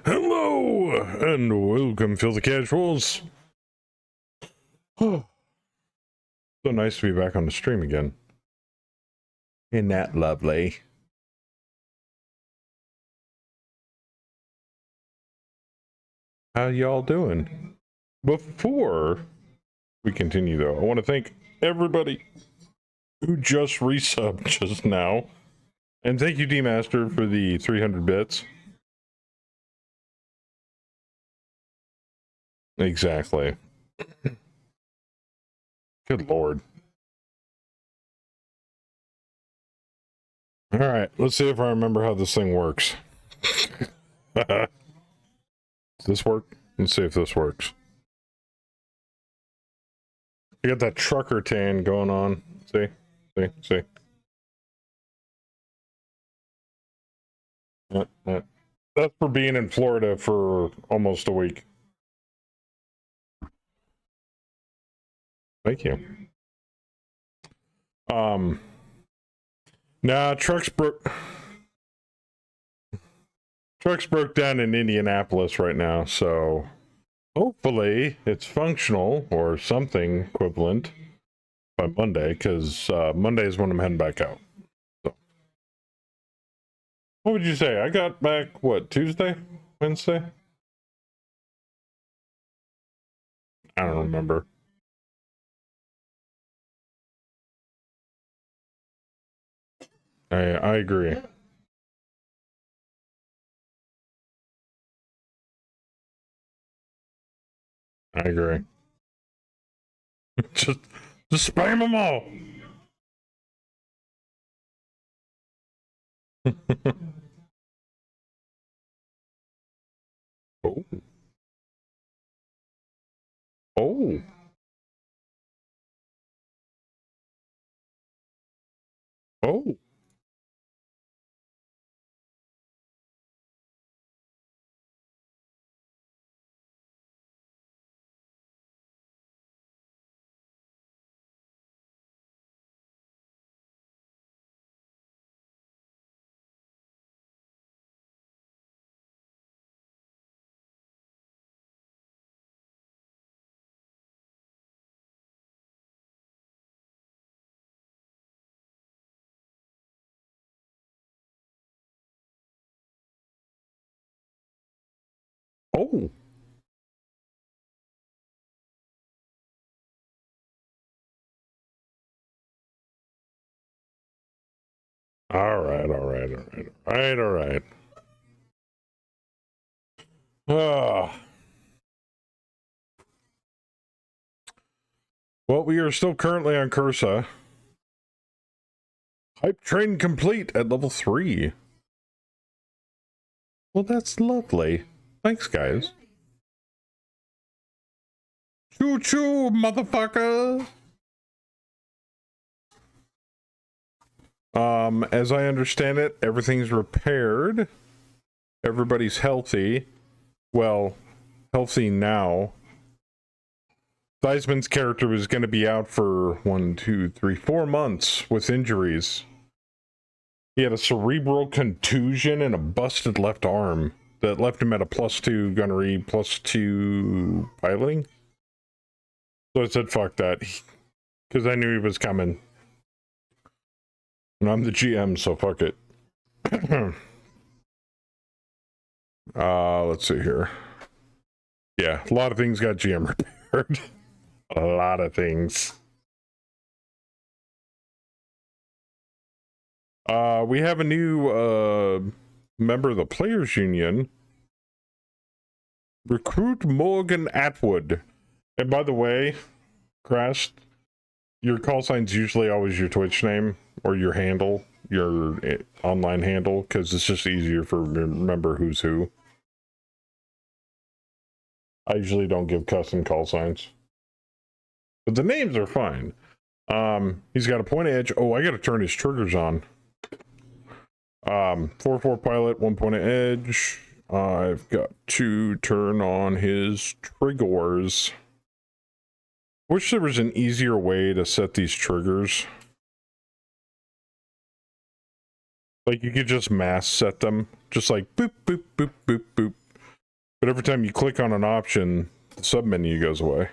Hello and welcome, Filthy Casuals. So nice to be back on the stream again. Isn't that lovely? How y'all doing? Before we continue, though, I want to thank everybody who just resubbed just now, and thank you, D-Master, for the 300 bits. Exactly. Good lord. All right, let's see if I remember how this thing works. Does this work? Let's see if this works. I got that trucker tan going on. See? See? That's for being in Florida for almost a week. Thank you. Nah, trucks broke down in Indianapolis right now, so hopefully it's functional or something equivalent by Monday, because Monday is when I'm heading back out. So, what would you say? I got back, what, Tuesday? Wednesday? I don't remember. I agree. I agree. just spam them all. Oh. Oh. Oh. Oh. All right. Well, we are still currently on Cursa. Hype train complete at level 3. Well, that's lovely. Thanks, guys. Choo-choo, motherfucker! As I understand it, everything's repaired. Everybody's healthy. Well, healthy now. Theismann's character was going to be out for 4 months with injuries. He had a cerebral contusion and a busted left arm that left him at a +2 gunnery, +2 piloting. So I said, fuck that, because I knew he was coming. And I'm the GM, so fuck it. Let's see here. Yeah, a lot of things got GM repaired. A lot of things. We have a new member of the Players Union. Recruit Morgan Atwood. And by the way, Crest, your call sign's usually always your Twitch name or your handle, your online handle, because it's just easier for remember who's who. I usually don't give custom call signs, but the names are fine. He's got a point edge. Oh, I gotta turn his triggers on. 4-4 pilot, 1 point of edge. I've got to turn on his triggers. Wish there was an easier way to set these triggers. Like you could just mass set them, just like boop, boop, boop, boop, boop. But every time you click on an option, the submenu goes away.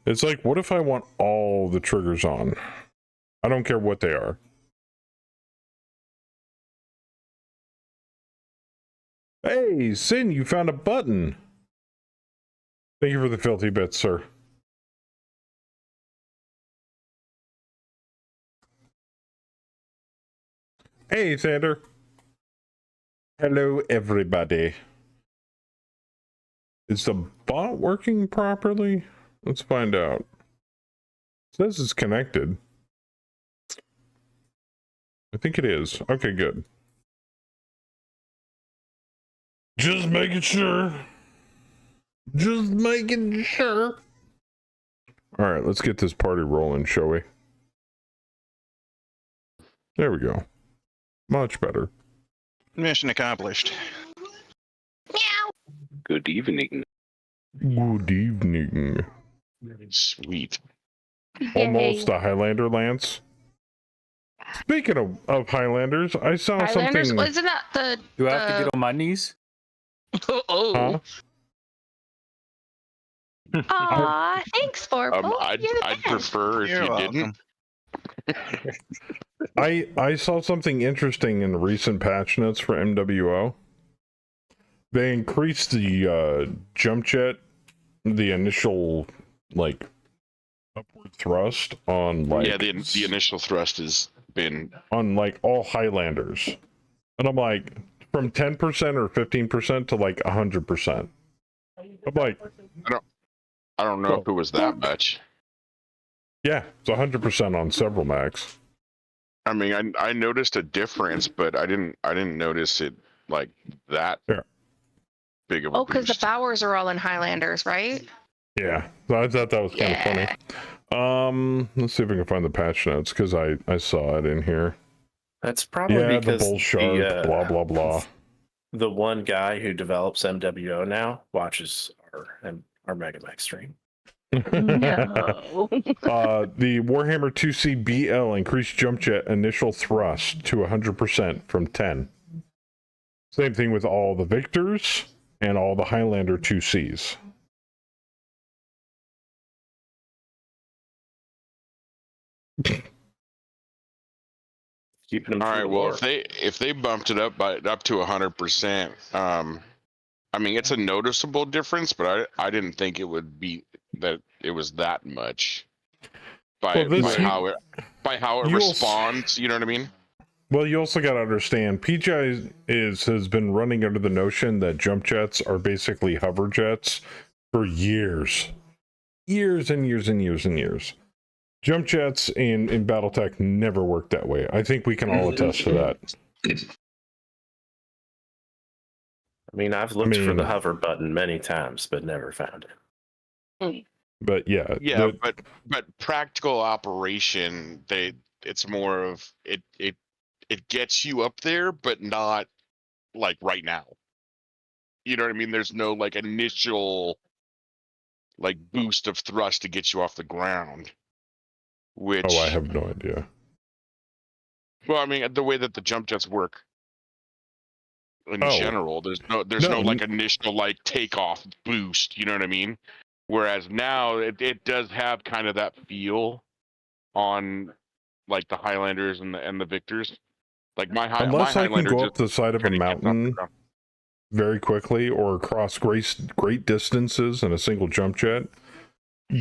It's like, what if I want all the triggers on? I don't care what they are. Hey, Sin, you found a button. Thank you for the filthy bits, sir. Hey, Sander. Hello, everybody. Is the bot working properly? Let's find out. It says it's connected. I think it is. Okay, good. Just making sure. Just making sure. All right, let's get this party rolling, shall we? There we go. Much better. Mission accomplished. Meow. Good evening. Good evening. Sweet. Almost a Highlander, Lance. Speaking of Highlanders, I saw Highlanders? something. Wasn't that the... Do I have to get on my knees? Oh. Huh? Aw, thanks, Forple. I'd You're the I'd best. prefer if You're you welcome. didn't. I saw something interesting in the recent patch notes for MWO. They increased the jump jet, the initial like upward thrust on like Yeah, the initial thrust has been on like all Highlanders, and I'm like from 10% or 15% to like 100%. I'm like, I don't know if it was that much. yeah, it's 100% on several max. I mean, I noticed a difference, but I didn't notice it like that Yeah. big of a Oh, because the boost. Bowers are all in Highlanders, right? Yeah, so I thought that was kind of Yeah. funny. Let's see if I can find the patch notes because I saw it in here. That's probably Yeah, the because bull shark, blah blah blah. the one guy who develops MWO now watches our Mega Max stream. No. The Warhammer 2C BL increased jump jet initial thrust to 100% from 10. Same thing with all the Victors and all the Highlander 2Cs. Keeping them All from right. the Well, war. if they bumped it up to 100%, I mean it's a noticeable difference, but I didn't think it would be that it was that much by Well, this- how it you'll responds. You know what I mean? Well, you also got to understand, PGI has been running under the notion that jump jets are basically hover jets for years. Years and years and years and years. Jump jets in Battletech never worked that way. I think we can all attest to that. I mean, I've looked for mean- the hover button many times, but never found it. But yeah. Yeah, but practical operation, it's more of it gets you up there, but not like right now. You know what I mean? There's no like initial like boost of thrust to get you off the ground. Which Oh, I have no idea. well, I mean the way that the jump jets work in Oh. general, there's no like initial like takeoff boost, you know what I mean? Whereas now it does have kind of that feel on like the Highlanders and the Victors. Like my Unless I can Highlander go just up the side of a kinda gets off the mountain ground. very quickly or across great distances in a single jump jet.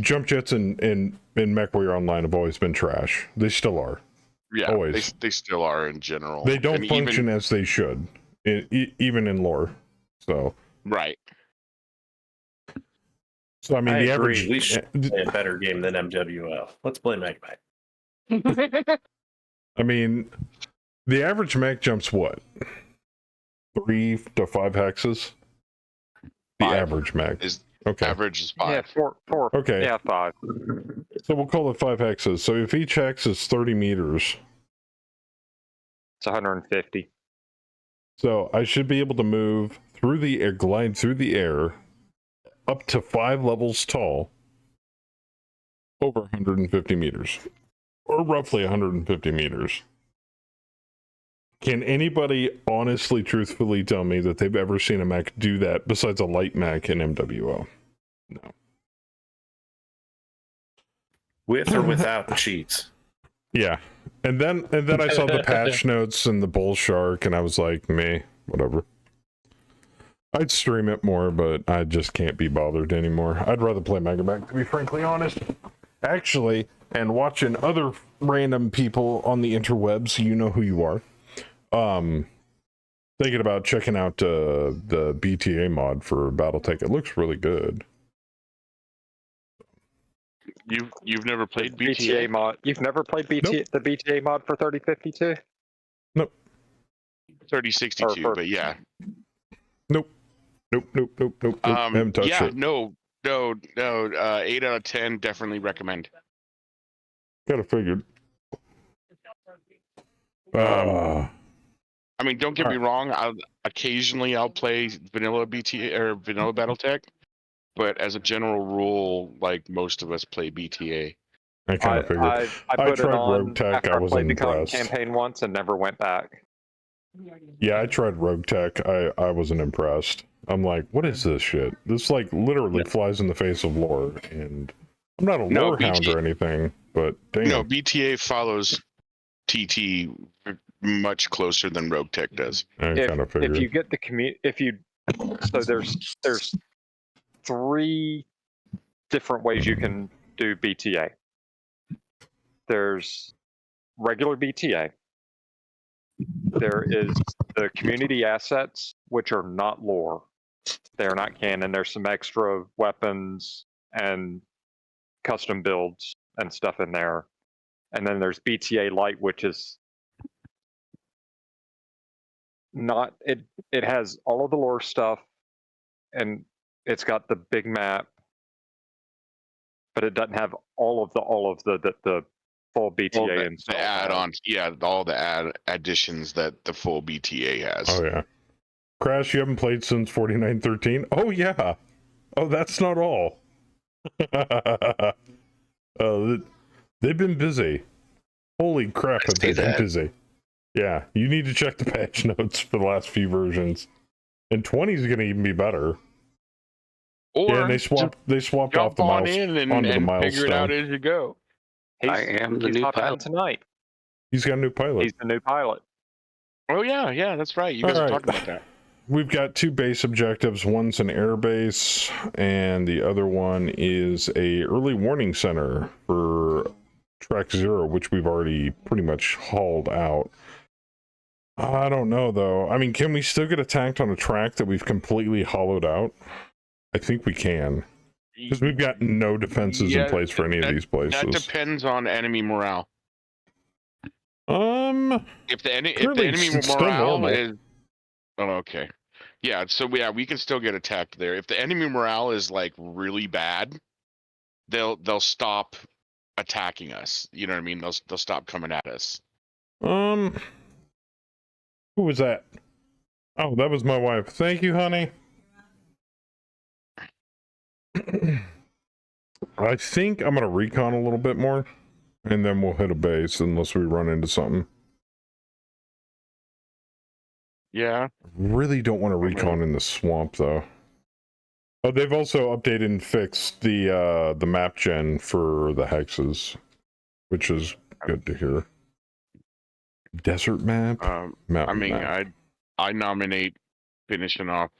Jump jets in MechWarrior Online have always been trash. They still are. Yeah, always. they still are in general. They don't And function as they should, even in lore. So right. I mean, the agree. average. We should play a better game than MWO. Let's play Mega Max. I mean, the average mech jumps what? 3 to 5 hexes. The 5 average mech. is Okay. average is 5. Yeah, four. Okay. Yeah, 5. So we'll call it 5 hexes. So if each hex is 30 meters, It's 150. so I should be able to move through the air, glide through the air, up to 5 levels tall, over 150 meters, or roughly 150 meters. Can anybody honestly, truthfully tell me that they've ever seen a mech do that besides a light mech in MWO? No. With or without the cheats. Yeah. And then I saw the patch notes and the bull shark, and I was like, meh, whatever. I'd stream it more, but I just can't be bothered anymore. I'd rather play Megaback, to be frankly honest. Actually, and watching other random people on the interwebs, you know who you are. Thinking about checking out the BTA mod for Battletech. It looks really good. You've never played BTA BTA? mod. You've never played BTA, Nope. the BTA mod for 3052? 3062, Or- but yeah. Nope. Haven't touched Yeah, it. no. 8 out of 10, definitely recommend. Gotta figured. I mean, don't get me wrong. I'll play vanilla BTA or vanilla BattleTech, but as a general rule, like most of us play BTA. I kind of figured. I I put it tried on Rogue Tech, after I I wasn't played the impressed. campaign once and never went back. Yeah, I tried Rogue Tech. I wasn't impressed. I'm like, what is this shit? This like literally flies in the face of lore, and I'm not a No, lore hound or anything, but damn. No, BTA follows TT much closer than Rogue Tech does. I kind of figured. If you get the so there's 3 different ways you can do BTA. There's regular BTA. There is the community assets, which are not lore. They're not canon. There's some extra weapons and custom builds and stuff in there. And then there's BTA Lite, which is not it has all of the lore stuff, and it's got the big map, but it doesn't have all of the full BTA and the add-ons, yeah, all the additions that the full BTA has. Oh yeah. Crash, you haven't played since 49.13? Oh yeah. Oh, that's not all. They've been busy. Holy crap, have they been busy. Yeah, you need to check the patch notes for the last few versions. And 20 is going to even be better. Or yeah, and they swapped off the on in onto the and milestone. figure it out as you go. I am the new pilot tonight. He's got a new pilot. He's the new pilot. Oh yeah, that's right. You guys were talking about that. We've got 2 base objectives. One's an air base, and the other one is a early warning center for Track 0, which we've already pretty much hauled out. I don't know, though. I mean, can we still get attacked on a track that we've completely hollowed out? I think we can. Because we've got no defenses in place for any of these places. That depends on enemy morale. If the enemy morale is... Oh, okay. Yeah, so we can still get attacked there. If the enemy morale is like really bad, they'll stop attacking us. You know what I mean? They'll stop coming at us. Who was that? Oh, that was my wife. Thank you, honey. I think I'm gonna recon a little bit more, and then we'll hit a base unless we run into something. Yeah. Really don't want to recon in the swamp though. Oh, they've also updated and fixed the map gen for the hexes, which is good to hear. Desert map. I nominate finishing off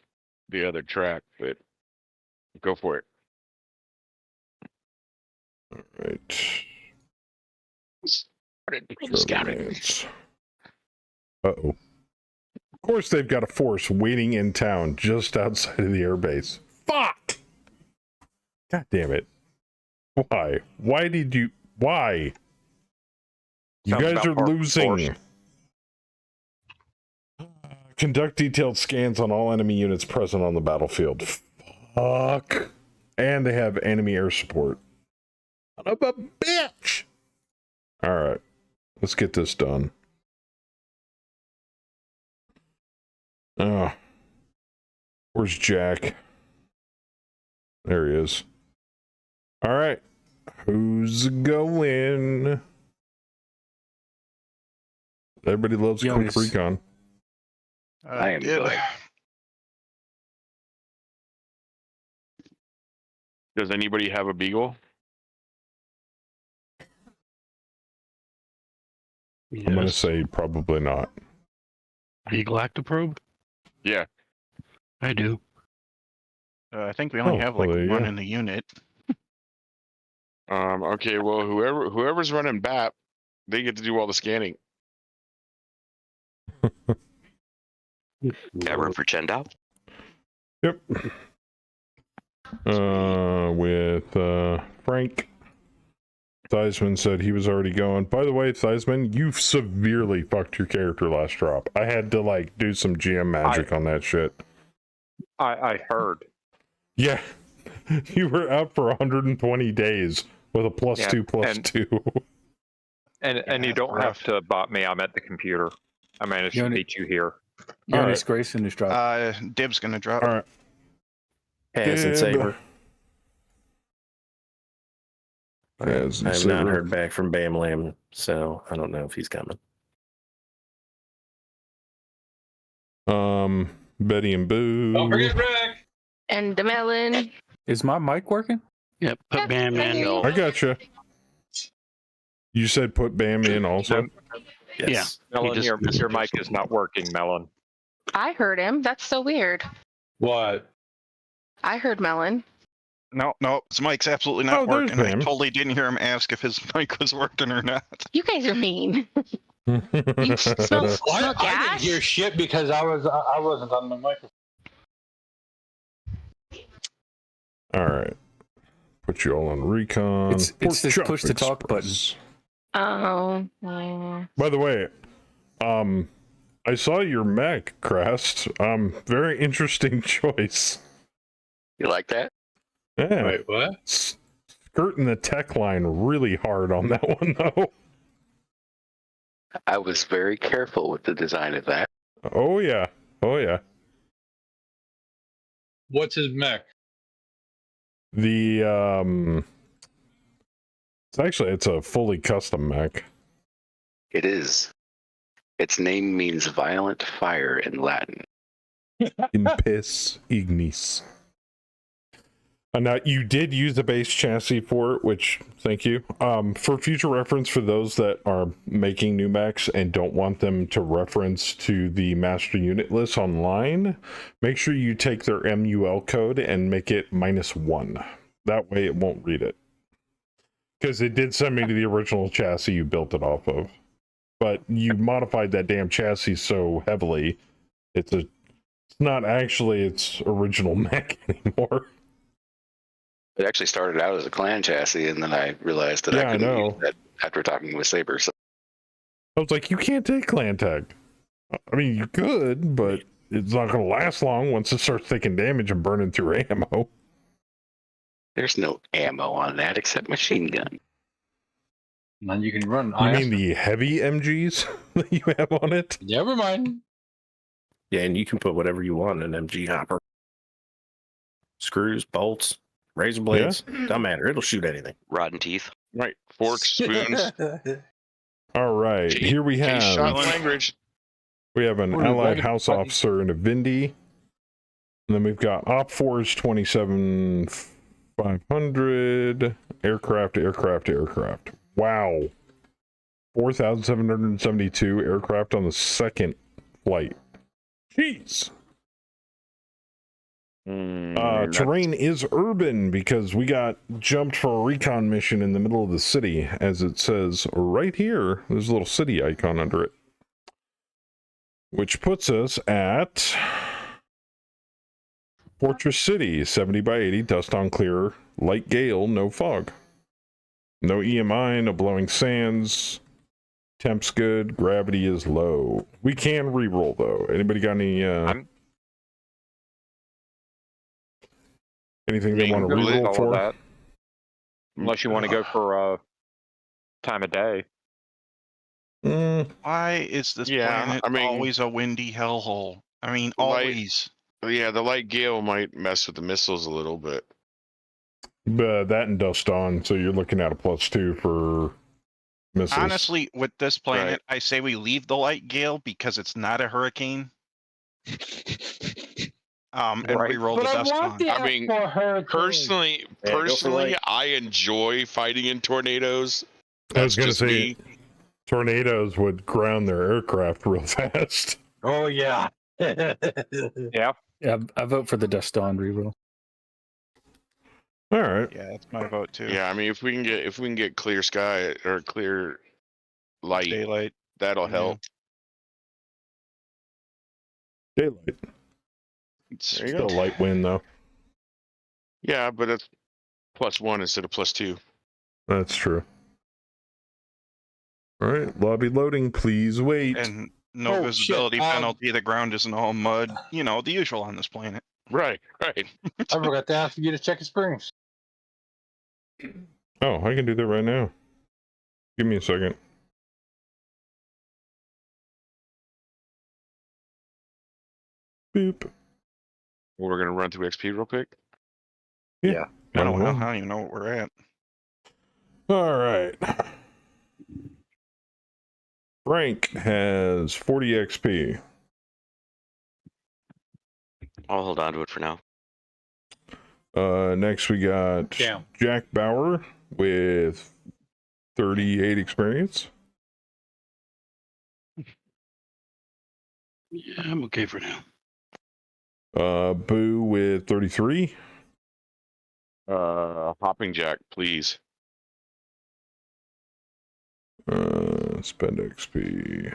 the other track, but go for it. All right. Scouting. Uh-oh. Of course they've got a force waiting in town just outside of the airbase. Fuck! God damn it. Why? Why? You guys are losing. Conduct detailed scans on all enemy units present on the battlefield. Fuck. And they have enemy air support. Son of a bitch! Alright. Let's get this done. Oh. Where's Jack? There he is. Alright. Who's going? Everybody loves quick Jonas. recon. I am Did. good. Does anybody have a beagle? I'm gonna Yes. say probably not. Eagle Actoprobe? Yeah. I do. I think we only Oh, have well, like there you one go. in the unit. Okay. Well, whoever's running BAP, they get to do all the scanning. Got room for Chendao? Yep. With Frank. Theismann said he was already going. By the way, Theismann, you've severely fucked your character last drop. I had to like do some GM magic on that shit. I heard. Yeah. You were out for 120 days with a plus Yeah, 2/+2. And you that's don't rough. have to bot me. I'm at the computer. I managed to Unit- meet you here. Jonas Grayson is drop. Dib's gonna drop. All right. Has and Dib. Saber. Has and I have not Saber. heard back from Bam Lam, so I don't know if he's coming. Betty and Boo. Don't forget Rick. And the melon. Is my mic working? Yep, put Yep, Bam I in. hear you. I gotcha. You said put Bam in also? Yes. Melon, just your messaged mic is not working, Melon. I heard him. That's so weird. What? I heard melon. No, his mic's absolutely not Oh, there's working. I Bam. totally didn't hear him ask if his mic was working or not. You guys are mean. You smell, Well, smell I didn't gas? hear shit because I wasn't on my microphone. All right. Put you all on recon. It's this Pork push to chop talk button. express. Oh, yeah. By the way, I saw your mech, Crest. Very interesting choice. You like that? Yeah. Wait, what? Skirting the tech line really hard on that one, though. I was very careful with the design of that. Oh, yeah. Oh, yeah. What's his mech? The, it's a fully custom mech. It is. Its name means violent fire in Latin. In Pis Ignis. Now, you did use the base chassis for it, which, thank you. For future reference, for those that are making new mechs and don't want them to reference to the master unit list online, make sure you take their MUL code and make it -1. That way it won't read it. Because it did send me to the original chassis you built it off of. But you modified that damn chassis so heavily, it's not actually its original mech anymore. It actually started out as a clan chassis, and then I realized that Yeah, I I couldn't know. use that after talking with Saber. So I was like, you can't take clan tag. I mean, you could, but it's not going to last long once it starts taking damage and burning through ammo. there's no ammo on that except machine gun. And then you can run. You mean the heavy MGs that you have on it? Never mind. Yeah, and you can put whatever you want in an MG hopper. Screws, bolts, razor blades, doesn't matter. It'll shoot anything. Rotten teeth. Right. Forks, spoons. All right, here we Case shot have language. an Ooh, allied right- house right- officer and a Vindy. And then we've got Op 4's 27,500 aircraft. Wow. 4,772 aircraft on the second flight. Jeez. Terrain is urban because we got jumped for a recon mission in the middle of the city, as it says right here. There's a little city icon under it, which puts us at Fortress City, 70 by 80, dust on clear, light gale, no fog. No EMI, no blowing sands. Temp's good, gravity is low. We can re-roll though. Anybody got any anything they want to I'm good with re-roll all of for? that. Unless you want to go for time of day. Why is this Yeah, planet I mean- always a windy hellhole? I mean, Like- always. Yeah, the light gale might mess with the missiles a little bit. That and dust on, so you're looking at a +2 for misses. Honestly, with this planet, Right. I say we leave the light gale because it's not a hurricane. And Right. re-roll But the I dust want on. the I mean, F4 hurricane. Personally, I enjoy fighting in tornadoes. I was That's gonna just say me. tornadoes would ground their aircraft real fast. Oh yeah. Yeah. Yeah, I vote for the Dust Dawn reroll. All right. Yeah, that's my vote too. Yeah, I mean, if we can get clear sky or clear light, Daylight. that'll help. Daylight. There you Still go. light wind though. Yeah, but it's +1 instead of +2. That's true. All right, lobby loading. Please wait. And no Oh, visibility shit, penalty. The ground isn't all mud. You know, the usual on this planet. Right, right. I forgot to ask you to check experience. Oh, I can do that right now. Give me a second. Boop. We're gonna run through XP real quick. Yeah. I don't know. One. I don't even know what we're at. All right. Frank has 40 XP. I'll hold on to it for now. Next we got Damn. Jack Bauer with 38 experience. Yeah, I'm okay for now. Boo with 33. Hopping Jack, please. Spend XP.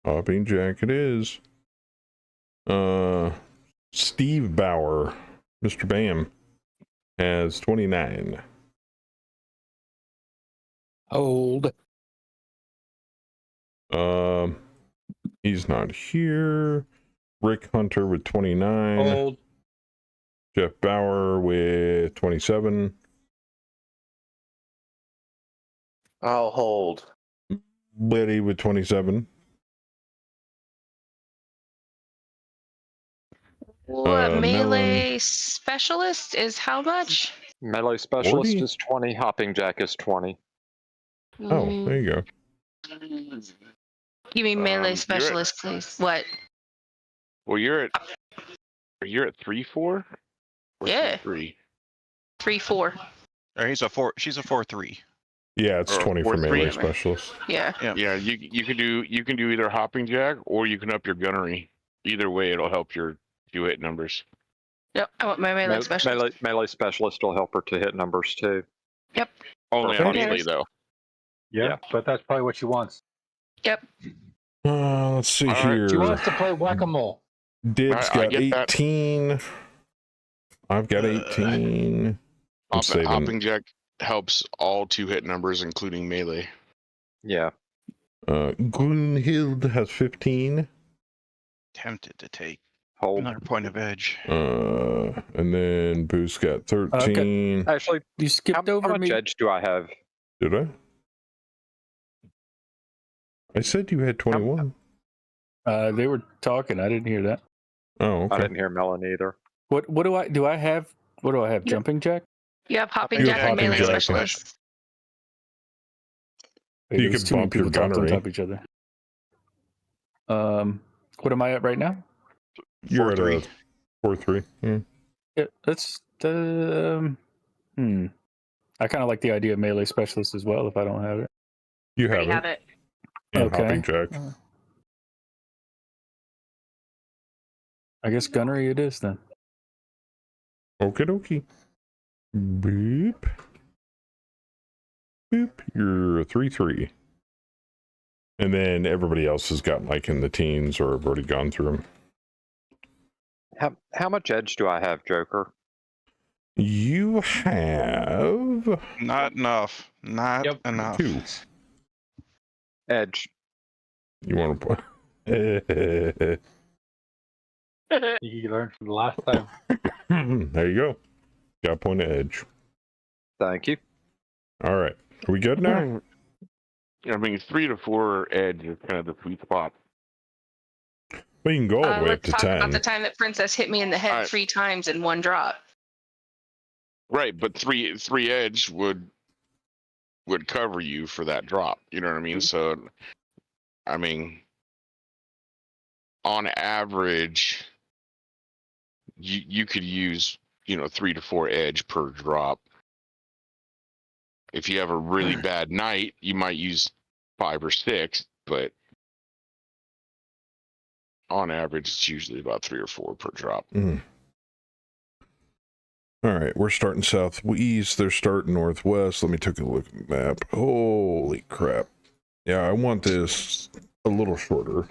Hopping Jack it is. Steve Bauer, Mr. Bam, has 29. Hold. He's not here. Rick Hunter with 29. Hold. Jeff Bauer with 27. I'll hold. Liddy with 27. What melee Melon. specialist is how much? Melee specialist 40? is 20. Hopping jack is 20. Oh, there you go. Give me melee You're at- specialist, please. What? Well, you're at 3-4. Yeah. 3. 3-4. Or he's a 4. She's a 4-3. Yeah, it's Or 20 for 4-3. melee specialist. Yeah. Yeah, you can do either Hopping Jack or you can up your gunnery. Either way, it'll help your hit numbers. Yep. I want my melee specialist. Melee specialist will help her to hit numbers too. Yep. Only Okay. on melee though. Yeah, but that's probably what she wants. Yep. Let's see All right. here. She wants to play whack-a-mole. Dib's I got get that. 18. I've got 18. I'm saving. Hopping Jack helps all 2 hit numbers, including melee. Yeah. Grunhild has 15. Tempted to take Hold. another point of edge. And then Boo's got 13. Actually, You skipped how over much me. edge do I have? Did I? I said you had 21. They were talking. I didn't hear that. Oh, I okay. didn't hear Melon either. What do I have? What do I have? Yep. Jumping jack? You have hopping You jack have and hopping melee jack, yeah. specialist. Wait, You there's could too many bump your people talking on gunnery. top of each other. What am I at right now? You're at 4-3. a 4-3. Yeah. Yeah, that's I kind of like the idea of melee specialist as well. If I don't have it, You Already have have it. it. And Okay. hopping jack. I guess gunnery it is then. Okie dokie. Boop. Boop. You're a 3-3. And then everybody else has got like in the teens or have already gone through them. How much edge do I have, Joker? You have Not enough. Not Yep. enough. 2. Edge. You want to put? You learned from the last time. There you go. Got a point of edge. Thank you. All right. Are we good now? I mean, 3 to 4 edge is kind of the sweet spot. Well, you can go all the way up Let's to talk 10. about the time that Princess hit me in the head Alright. 3 times in one drop. Right, but 3 edge would would cover you for that drop. You know what I mean? So, I mean, on average, you could use 3 to 4 edge per drop. If you have a really bad night, you might use 5 or 6, but on average, it's usually about 3 or 4 per drop. All right, we're starting southeast. They're starting northwest. Let me take a look at the map. Holy crap. Yeah, I want this a little shorter.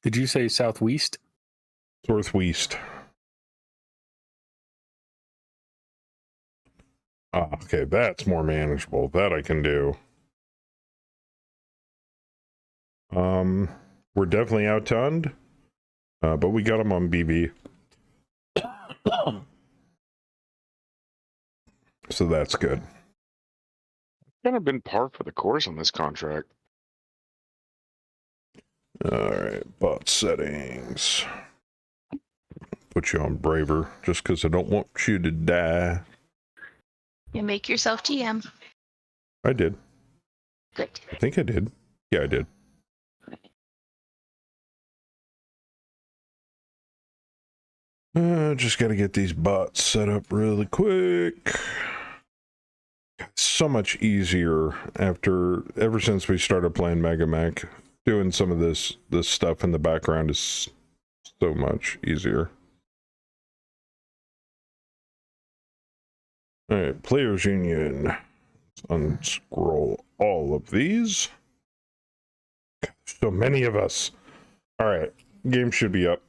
Did you say southwest? Northwest. Ah, okay, that's more manageable. That I can do. We're definitely outgunned, but we got them on BB. So that's good. Kind of been par for the course on this contract. All right, bot settings. Put you on braver just because I don't want you to die. You make yourself GM. I did. Good. I think I did. Yeah, I did. Just got to get these bots set up really quick. So much easier ever since we started playing Mega Mech. Doing some of this stuff in the background is so much easier. All right, Players Union. Let's unscroll all of these. So many of us. All right, game should be up.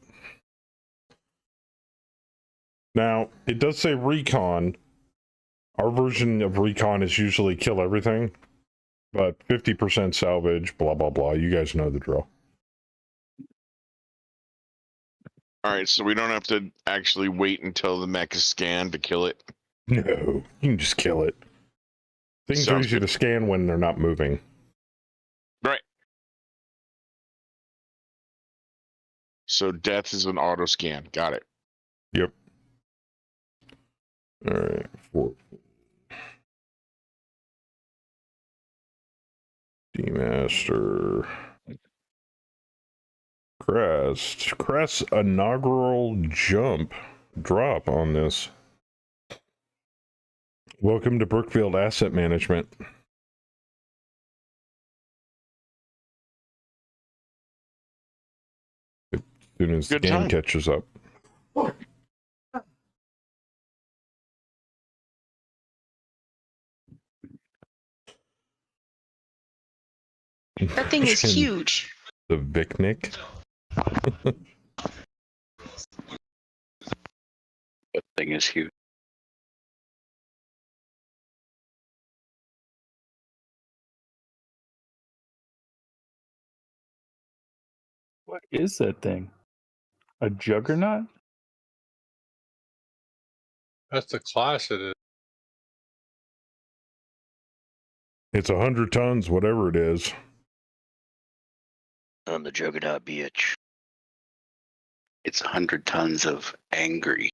Now, it does say recon. Our version of recon is usually kill everything, but 50% salvage, blah, blah, blah. You guys know the drill. All right, so we don't have to actually wait until the mech is scanned to kill it. No, you can just kill it. Things are Sounds easy good. to scan when they're not moving. Right. So death is an auto scan. Got it. Yep. All right. 4. D-Master. Crest inaugural drop on this. Welcome to Brookfield Asset Management. As soon as the Good game time. catches up. That thing is huge. The Vicnic. That thing is huge. What is that thing? A juggernaut? That's the class it is. It's 100 tons, whatever it is. On the Juggernaut bitch. It's 100 tons of angry.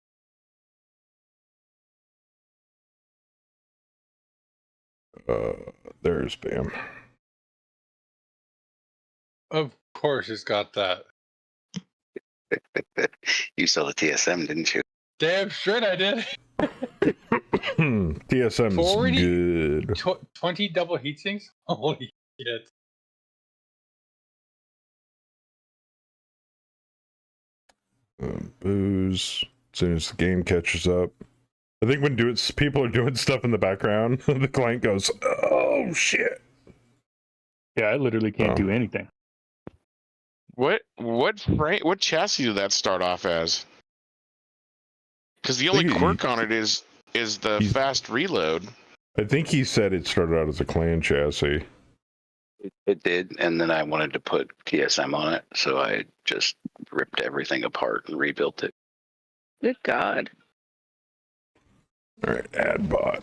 There's Bam. Of course, it's got that. You saw the TSM, didn't you? Damn straight I did. TSM's 40? good. 20 double heat sinks? Holy shit. Booze. As soon as the game catches up. I think when people are doing stuff in the background, the client goes, "Oh shit!" Yeah, I literally can't do anything. What chassis did that start off as? Because the only quirk on it is the fast reload. I think he said it started out as a clan chassis. It did, and then I wanted to put TSM on it, so I just ripped everything apart and rebuilt it. Good God. All right, add bot.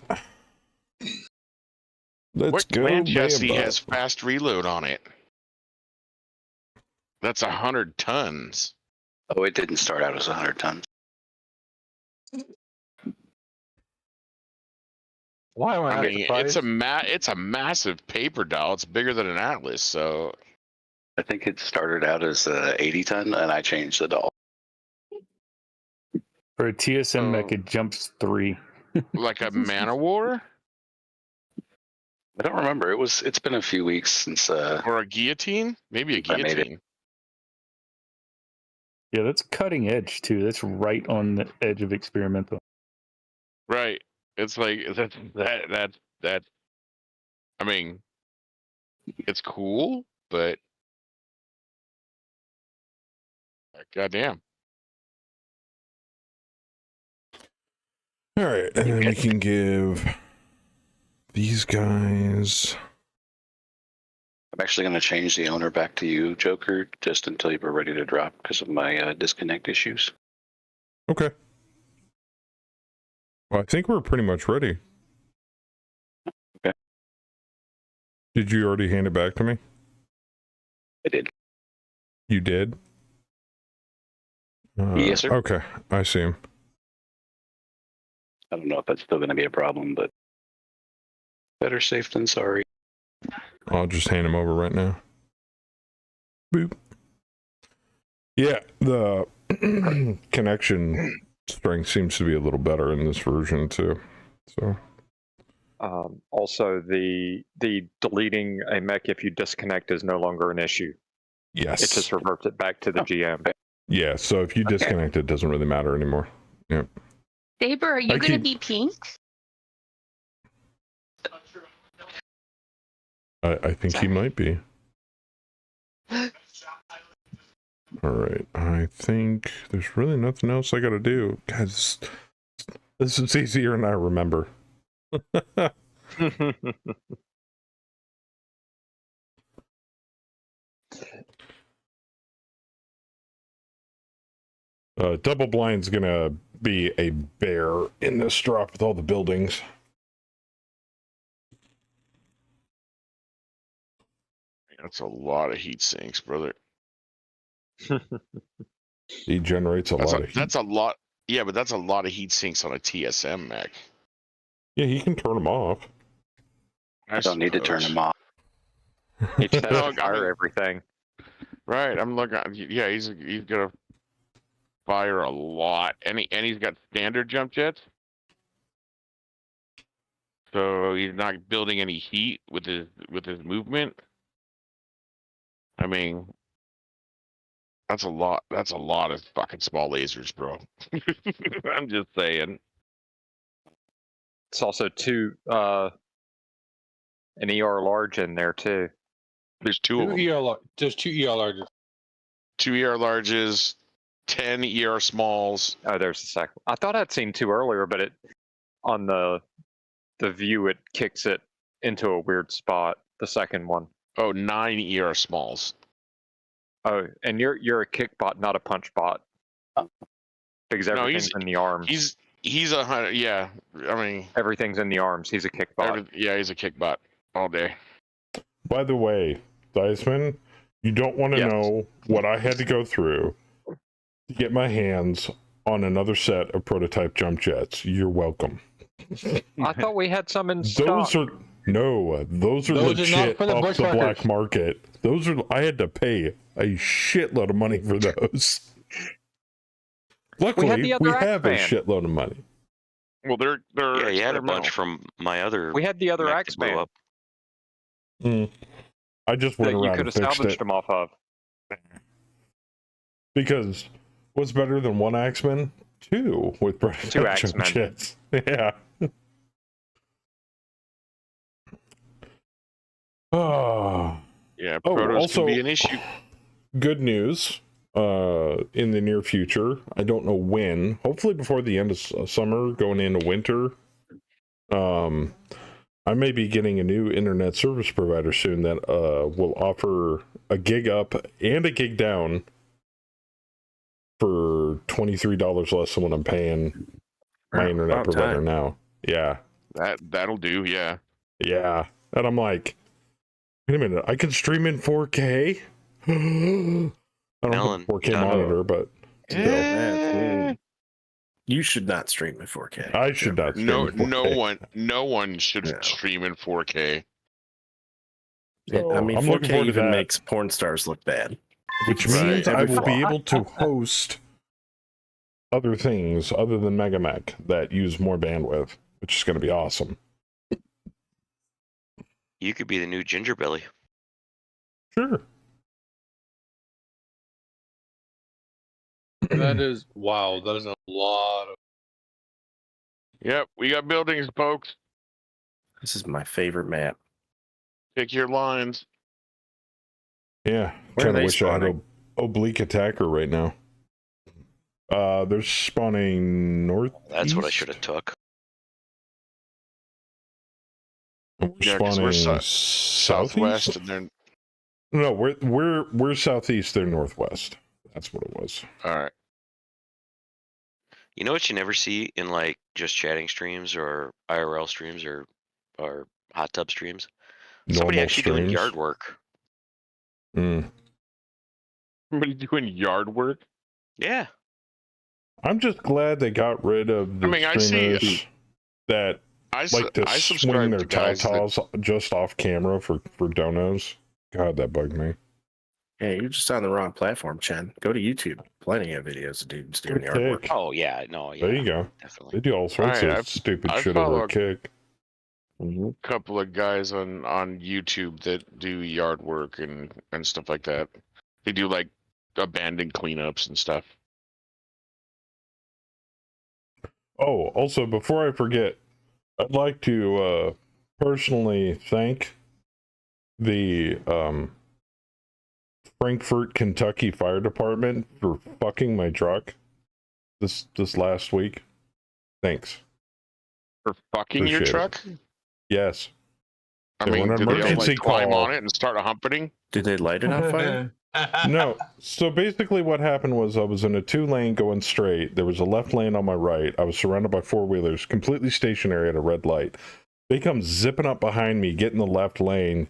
Let's What go. clan chassis bot. has fast reload on it? That's 100 tons. Oh, it didn't start out as 100 tons. Why am I, I not mean, surprised? it's a massive paper doll. It's bigger than an Atlas, so I think it started out as 80 ton, and I changed it all. For a TSM mech, Oh. it jumps 3. like a Man of War I don't remember. It's been a few weeks since or a guillotine, maybe a I made it. guillotine. Yeah, that's cutting edge too. That's right on the edge of experimental. Right. It's like that. I mean, it's cool, but goddamn. All right, and then we can give these guys. I'm actually going to change the owner back to you, Joker, just until you were ready to drop because of my disconnect issues. Okay. Well, I think we're pretty much ready. Okay. Did you already hand it back to me? I did. You did? Yes, sir. Okay, I see him. I don't know if that's still going to be a problem, but better safe than sorry. I'll just hand him over right now. Boop. Yeah, the connection strength seems to be a little better in this version too. So Also, the deleting a mech if you disconnect is no longer an issue. yes, It just reverts it back to the GM. yeah. So if you disconnect, it doesn't really matter anymore. Yep. Saber, are you I going to keep- be pink? I think he Sorry. might be. All right. I think there's really nothing else I got to do. Guys, this is easier than I remember. Double blind's gonna be a bear in this drop with all the buildings. That's a lot of heat sinks, brother. He generates a lot of heat. That's a lot. Yeah, but that's a lot of heat sinks on a TSM mech. Yeah, he can turn them off. I don't need to turn them off. He just has No, to fire everything. Right, I'm looking. Yeah, he's gonna fire a lot, and he's got standard jump jets, so he's not building any heat with his movement. I mean, that's a lot. That's a lot of fucking small lasers, bro. I'm just saying. It's also an ER large in there too. There's two of them. There's two ER larges. 2 ER larges, 10 ER smalls. Oh, there's the second. I thought I'd seen 2 earlier, but it on the view it kicks it into a weird spot. The second one. Oh, 9 ER smalls. Oh, and you're a kick bot, not a punch bot. Because No, everything's in the arms. He's 100. Yeah, I mean Everything's in the arms. He's a kick bot. yeah, he's a kick bot all day. By the way, Diceman, you don't want to Yes. know what I had to go through to get my hands on another set of prototype jump jets. You're welcome. I thought we had some in stock. Those are Those are not legit for the off bush the black whackers. market. Those are I had to pay a shitload of money for those. Luckily, the other we have a Axeman. shitload of money. Well, they're Yeah, you had a bunch experimental. from my other. We had the other mech that blew Axeman up. I just that went you around could and have fixed salvaged it them off of. because what's better than one Axeman? 2 with prototype Two jump Axemen. jets. Yeah. Oh. Yeah, Oh, protos also, can be an issue. good news. In the near future, I don't know when. Hopefully before the end of summer, going into winter. I may be getting a new internet service provider soon that will offer a gig up and a gig down for $23 less than what I'm paying my internet About provider time. now. Yeah. That'll do. Yeah. Yeah. And I'm like, wait a minute, I can stream in 4K? I don't have Alan, a 4K done. monitor, but still. Eh, You should not stream in 4K. I should not. No, stream in 4K. no one should No. stream in 4K. So, I mean, I'm looking 4K forward to even that. makes porn stars look bad. Which Right. means I Every will be flaw. able to host other things other than Megamech that use more bandwidth, which is going to be awesome. You could be the new Ginger Billy. Sure. That is wow. That is a lot of. Yep, we got buildings, folks. This is my favorite map. Pick your lines. Yeah. Where are Kind of they wish I had spawning? a oblique attacker right now. They're spawning north. That's what I should have took. We're Yeah, 'cause we're spawning Southwest, southeast. and then No, we're southeast. They're northwest. That's what it was. all right. You know what you never see in like just chatting streams or IRL streams or hot tub streams? Somebody Normal actually doing streams. yard work. Mm. Somebody doing yard work. Yeah. I'm just glad they got rid of the I mean, I see- streamers that I like to I swing subscribe their to guys that, tatas just off camera for donos. God, that bugged me. Hey, you're just on the wrong platform, Chen. Go to YouTube. Plenty of videos of dudes doing Good yard work. pick. Oh yeah. No. Yeah. There you go. They Definitely. do all sorts Alright, of stupid I shit over follow- a kick. Mm-hmm. couple of guys on YouTube that do yard work and stuff like that. They do like abandoned cleanups and stuff. Oh, also, before I forget, I'd like to personally thank the Frankfort, Kentucky Fire Department for fucking my truck this last week. Thanks. For fucking your Appreciate it. truck? Yes. I They mean, want an did they all emergency like climb call. on it and start a humpeting? Did they light it on fire? No. So basically what happened was I was in a 2-lane going straight. There was a left lane on my right. I was surrounded by 4-wheelers, completely stationary at a red light. They come zipping up behind me, get in the left lane,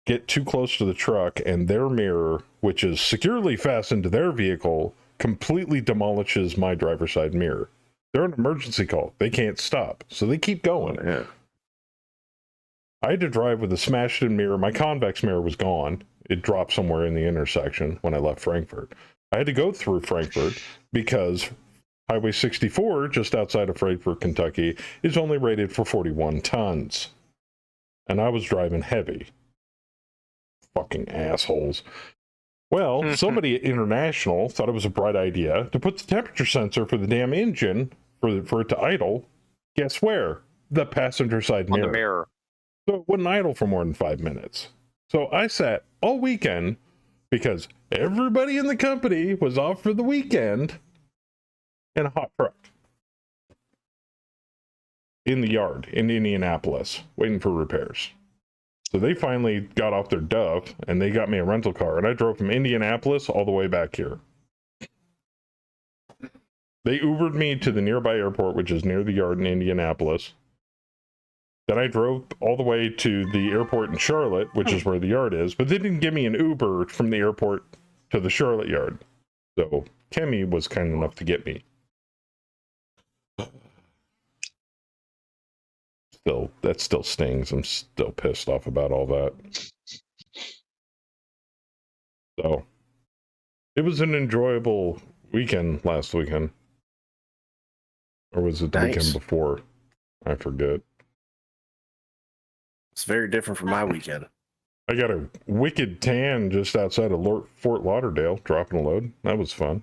get too close to the truck, and their mirror, which is securely fastened to their vehicle, completely demolishes my driver's side mirror. They're an emergency call. They can't stop. So they keep going. Yeah. I had to drive with a smashed-in mirror. My convex mirror was gone. It dropped somewhere in the intersection when I left Frankfurt. I had to go through Frankfurt because Highway 64, just outside of Frankfurt, Kentucky, is only rated for 41 tons. And I was driving heavy. Fucking assholes. Well, somebody at International thought it was a bright idea to put the temperature sensor for the damn engine for it to idle. Guess where? The passenger side On mirror. the mirror. So it wouldn't idle for more than 5 minutes. So I sat all weekend because everybody in the company was off for the weekend in a hot truck in the yard in Indianapolis waiting for repairs. So they finally got off their duff and they got me a rental car, and I drove from Indianapolis all the way back here. They Ubered me to the nearby airport, which is near the yard in Indianapolis. Then I drove all the way to the airport in Charlotte, which is where the yard is, but they didn't give me an Uber from the airport to the Charlotte yard. So Kemi was kind enough to get me. Still, that still stings. I'm still pissed off about all that. So it was an enjoyable weekend last weekend. Or was it the Nice. weekend before? I forget. It's very different from my weekend. I got a wicked tan just outside of Fort Lauderdale, dropping a load. That was fun.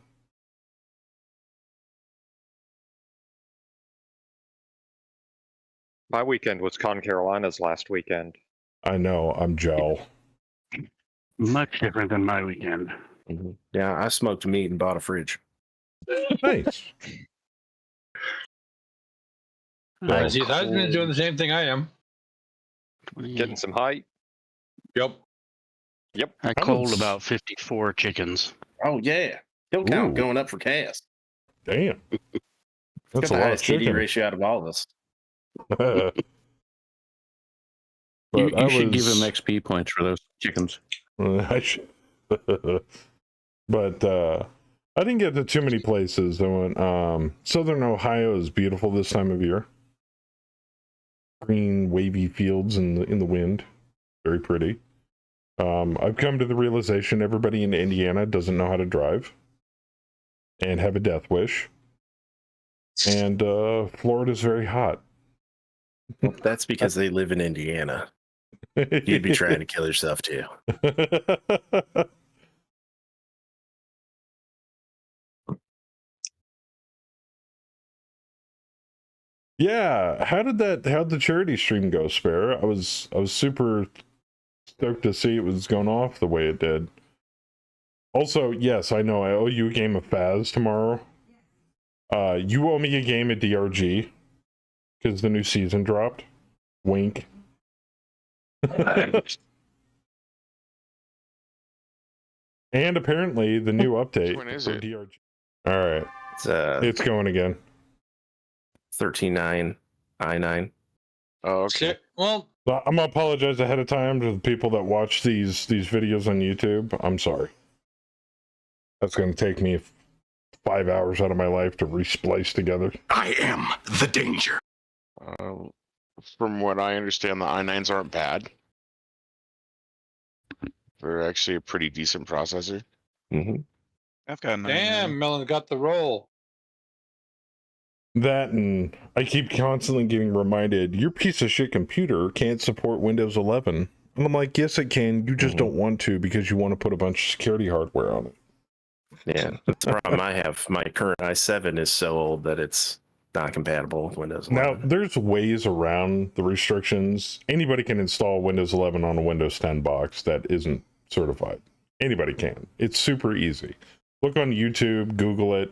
My weekend was Con Carolina's last weekend. I know, I'm gel. Much different than my weekend. Mm-hmm. Yeah, I smoked meat and bought a fridge. Nice. I've been doing the same thing I am. Getting some height. Yep. I culled about 54 chickens. Oh yeah, kill count Ooh. going up for Cass. Damn. That's Got a the lot of highest KD chicken. ratio out of all of us. But You should give him XP points for those chickens. I should. But I I didn't get to too many places. I went, Southern Ohio is beautiful this time of year. Green, wavy fields in the wind. Very pretty. I've come to the realization everybody in Indiana doesn't know how to drive and have a death wish. And Florida's very hot. Well, that's because they live in Indiana. You'd be trying to kill yourself too. Yeah, how'd the charity stream go, Spare? I was super stoked to see it was going off the way it did. Also, yes, I know I owe you a game of Faz tomorrow. You owe me a game at DRG because the new season dropped. Wink. And apparently the new update When is for it? DRG. All right, it's going again. 13.9.9. Oh, okay. Well, I'm gonna apologize ahead of time to the people that watch these videos on YouTube. I'm sorry. That's gonna take me 5 hours out of my life to resplice together. I am the danger. From what I understand, the i9s aren't bad. They're actually a pretty decent processor. Mm-hmm. I've got damn, Melon got the roll. That, and I keep constantly getting reminded, your piece of shit computer can't support Windows 11. And I'm like, yes, it can. You just don't want to because you want to put a bunch of security hardware on it. Yeah, that's the problem I have. My current i7 is so old that it's not compatible with Windows 11. Now, there's ways around the restrictions. Anybody can install Windows 11 on a Windows 10 box that isn't certified. Anybody can. It's super easy. Look on YouTube, Google it.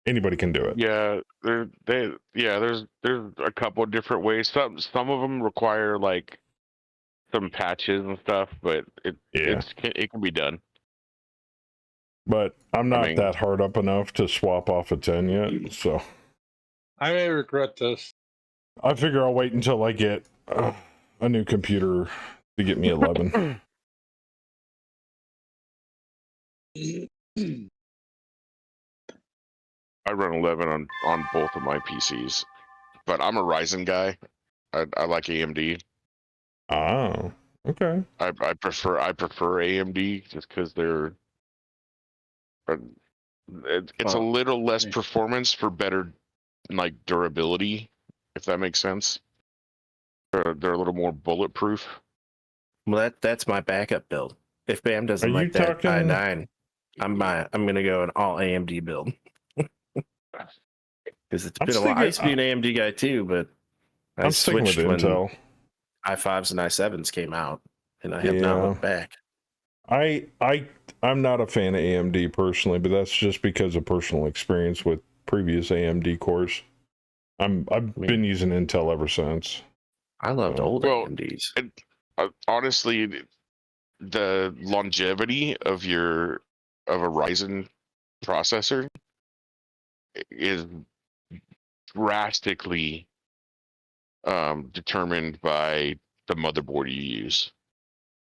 Anybody can do it. Yeah, there's a couple of different ways. Some of them require like some patches and stuff, but it can be done. But I'm not that hard up enough to swap off a 10 yet, so I may regret this. I figure I'll wait until I get a new computer to get me 11. I run 11 on both of my PCs, but I'm a Ryzen guy. I like AMD. Oh, okay. I prefer AMD just because they're it's a little less performance for better like durability, if that makes sense. They're a little more bulletproof. Well, that's my backup build. If BAM doesn't like that i9, I'm gonna go an all AMD build. Because it's been a while. I used to be an AMD guy too, but I switched when Intel. i5s and i7s came out, and I have not looked back. I'm not a fan of AMD personally, but that's just because of personal experience with previous AMD cores. I've been using Intel ever since. I loved old AMDs. Honestly, the longevity of a Ryzen processor is drastically determined by the motherboard you use.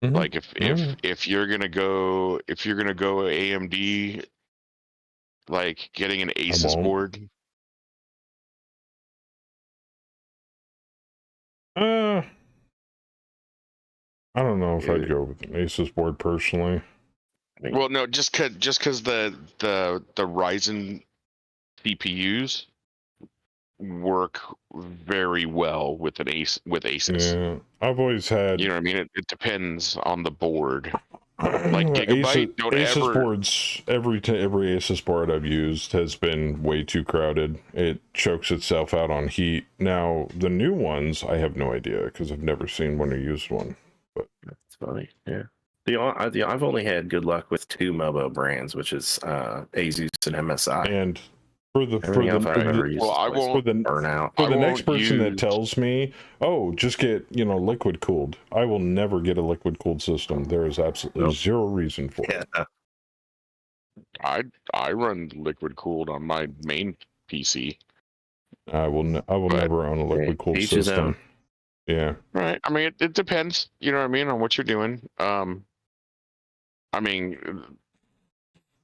Like if you're gonna go AMD, like getting an Asus board. I don't know if I'd go with an Asus board personally. Well, no, just cause the Ryzen CPUs work very well with Asus. Yeah, I've always had. You know what I mean? It depends on the board. Like Gigabyte, Asus boards. Every Asus board I've used has been way too crowded. It chokes itself out on heat. Now the new ones, I have no idea because I've never seen one or used one. But that's funny. Yeah. I've only had good luck with two MOBO brands, which is Asus and MSI. And for the next person that tells me, oh, just get liquid cooled, I will never get a liquid cooled system. There is absolutely zero reason for it. I run liquid cooled on my main PC. I will never own a liquid cooled system. Yeah. Right. I mean, it depends. You know what I mean, on what you're doing. I mean,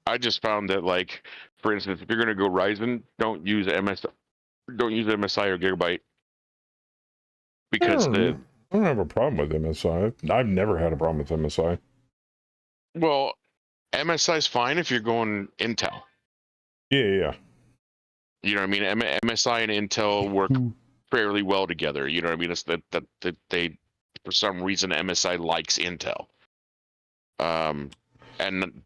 I just found that, like, for instance, if you're gonna go Ryzen, don't use MSI or Gigabyte because I don't have a problem with MSI. I've never had a problem with MSI. Well, MSI is fine if you're going Intel. Yeah. You know what I mean? MSI and Intel work fairly well together. You know what I mean? It's that they, for some reason, MSI likes Intel, and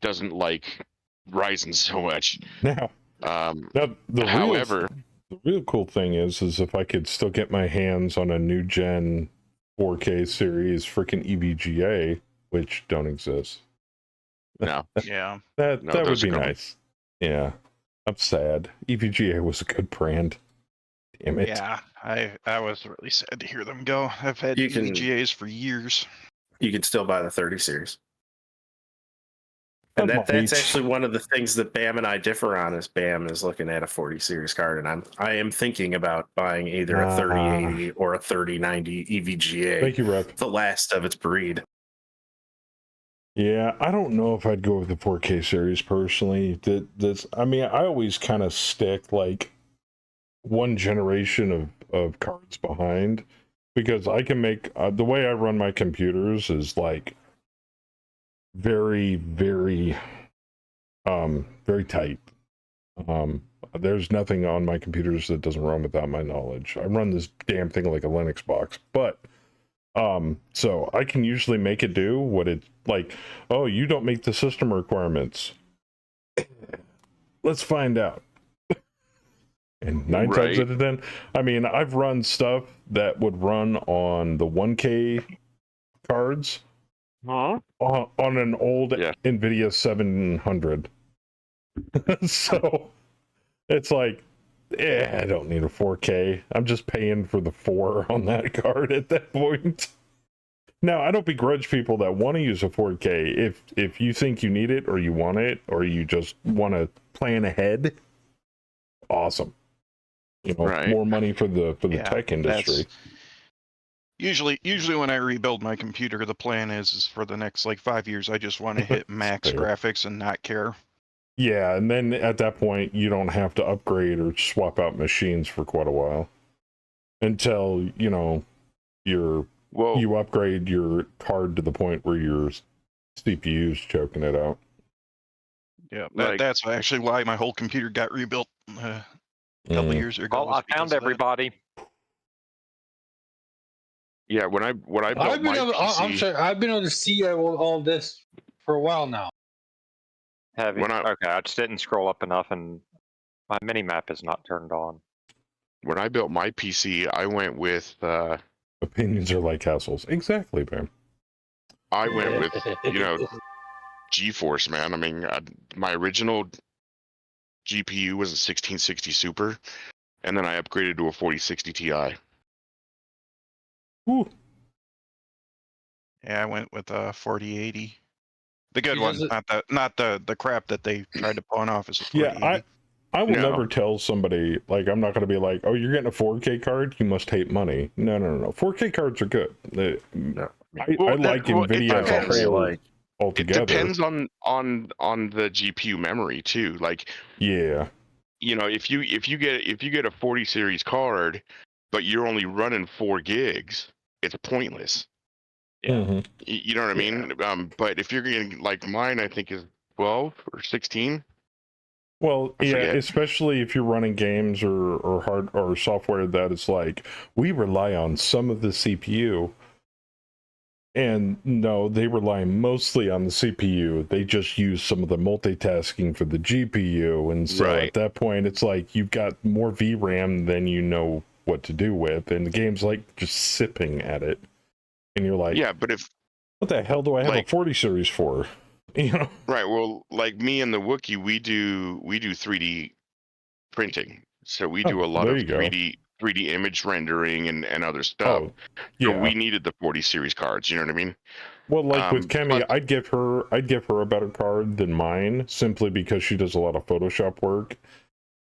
doesn't like Ryzen so much. Now, however, the real cool thing is if I could still get my hands on a new gen 4K series freaking EVGA, which don't exist. No. Yeah. that would be nice. Yeah. I'm sad. EVGA was a good brand. Damn it. Yeah, I was really sad to hear them go. I've had EVGAs for years. You can still buy the 30 series. And that's actually one of the things that Bam and I differ on. Is Bam is looking at a 40 series card, and I am thinking about buying either a 3080 or a 3090 EVGA. Thank you, Rep. The last of its breed. Yeah, I don't know if I'd go with the 4K series personally. I mean, I always kind of stick like one generation of cards behind, because I can make the way I run my computers is like very, very, very tight. There's nothing on my computers that doesn't run without my knowledge. I run this damn thing like a Linux box, but so I can usually make it do what it like. Oh, you don't meet the system requirements. Let's find out. And 9 times out of 10, I mean, I've run stuff that would run on the 1K cards on an old NVIDIA 700. So it's like, I don't need a 4K. I'm just paying for the 4 on that card at that point. Now, I don't begrudge people that want to use a 4K. If you think you need it or you want it or you just want to plan ahead, awesome. You know, more money for the tech industry. Usually when I rebuild my computer, the plan is for the next like 5 years, I just want to hit max graphics and not care. Yeah, and then at that point, you don't have to upgrade or swap out machines for quite a while until, you know, you upgrade your card to the point where your CPU's choking it out. Yeah, that's actually why my whole computer got rebuilt a couple years ago. Well, I found everybody. Yeah, when I built my PC, I'm sorry, I've been able to see all this for a while now. Okay, I just didn't scroll up enough, and my mini map is not turned on. When I built my PC, I went with opinions are like castles. Exactly, Bam. I went with GeForce, man. I mean, my original GPU was a 1660 Super, and then I upgraded to a 4060 Ti. Ooh. Yeah, I went with a 4080. The good one, not the crap that they tried to pawn off as a 4080. Yeah, I will never tell somebody, like, I'm not going to be like, oh, you're getting a 4K card, you must hate money. No. 4K cards are good. I like NVIDIA as a whole altogether. It depends on the GPU memory too. Like, yeah, you know, if you get a 40 series card, but you're only running 4 gigs, it's pointless. Yeah. Mm-hmm. You know what I mean? But if you're getting like mine, I think is 12 or 16. Well, yeah, especially if you're running games or hard or software that is like, we rely on some of the CPU. And no, they rely mostly on the CPU. They just use some of the multitasking for the GPU. And so at that point, it's like you've got more VRAM than you know what to do with. And the game's like just sipping at it. And you're like, yeah, but what the hell do I have a 40 series for? You know? Right. Well, like me and the Wookiee, we do 3D printing. So we do a lot of 3D image rendering and other stuff. Oh, yeah. So we needed the 40 series cards. You know what I mean? Well, like with Kemi, I'd give her a better card than mine simply because she does a lot of Photoshop work.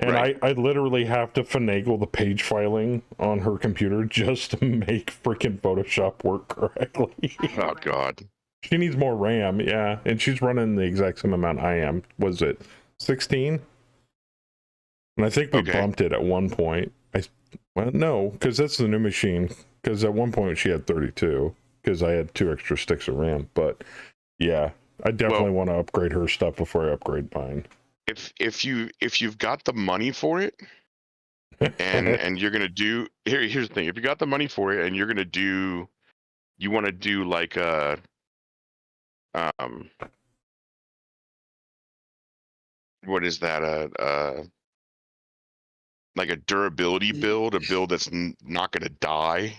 And I literally have to finagle the page filing on her computer just to make freaking Photoshop work correctly. Oh, God. She needs more RAM, yeah, and she's running the exact same amount I am. Was it 16? And I think we bumped it at one point. Well, no, because that's the new machine. Because at one point she had 32, because I had 2 extra sticks of RAM. But yeah, I definitely want to upgrade her stuff before I upgrade mine. If you've got the money for it, and you're gonna do here's the thing: if you got the money for it and you're gonna do, you want to do like a what is that, like a durability build, a build that's not gonna die.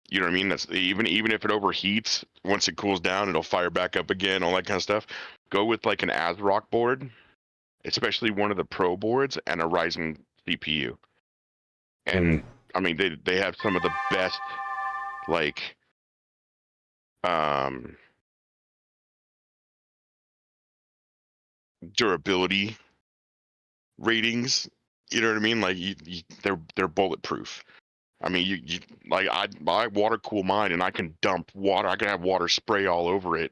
You know what I mean? That's even if it overheats, once it cools down, it'll fire back up again, all that kind of stuff. Go with like an ASRock board, especially one of the Pro boards, and a Ryzen CPU. And I mean, they have some of the best, like, durability ratings. You know what I mean? Like, they're bulletproof. I mean, you like I water cool mine, and I can dump water. I can have water spray all over it,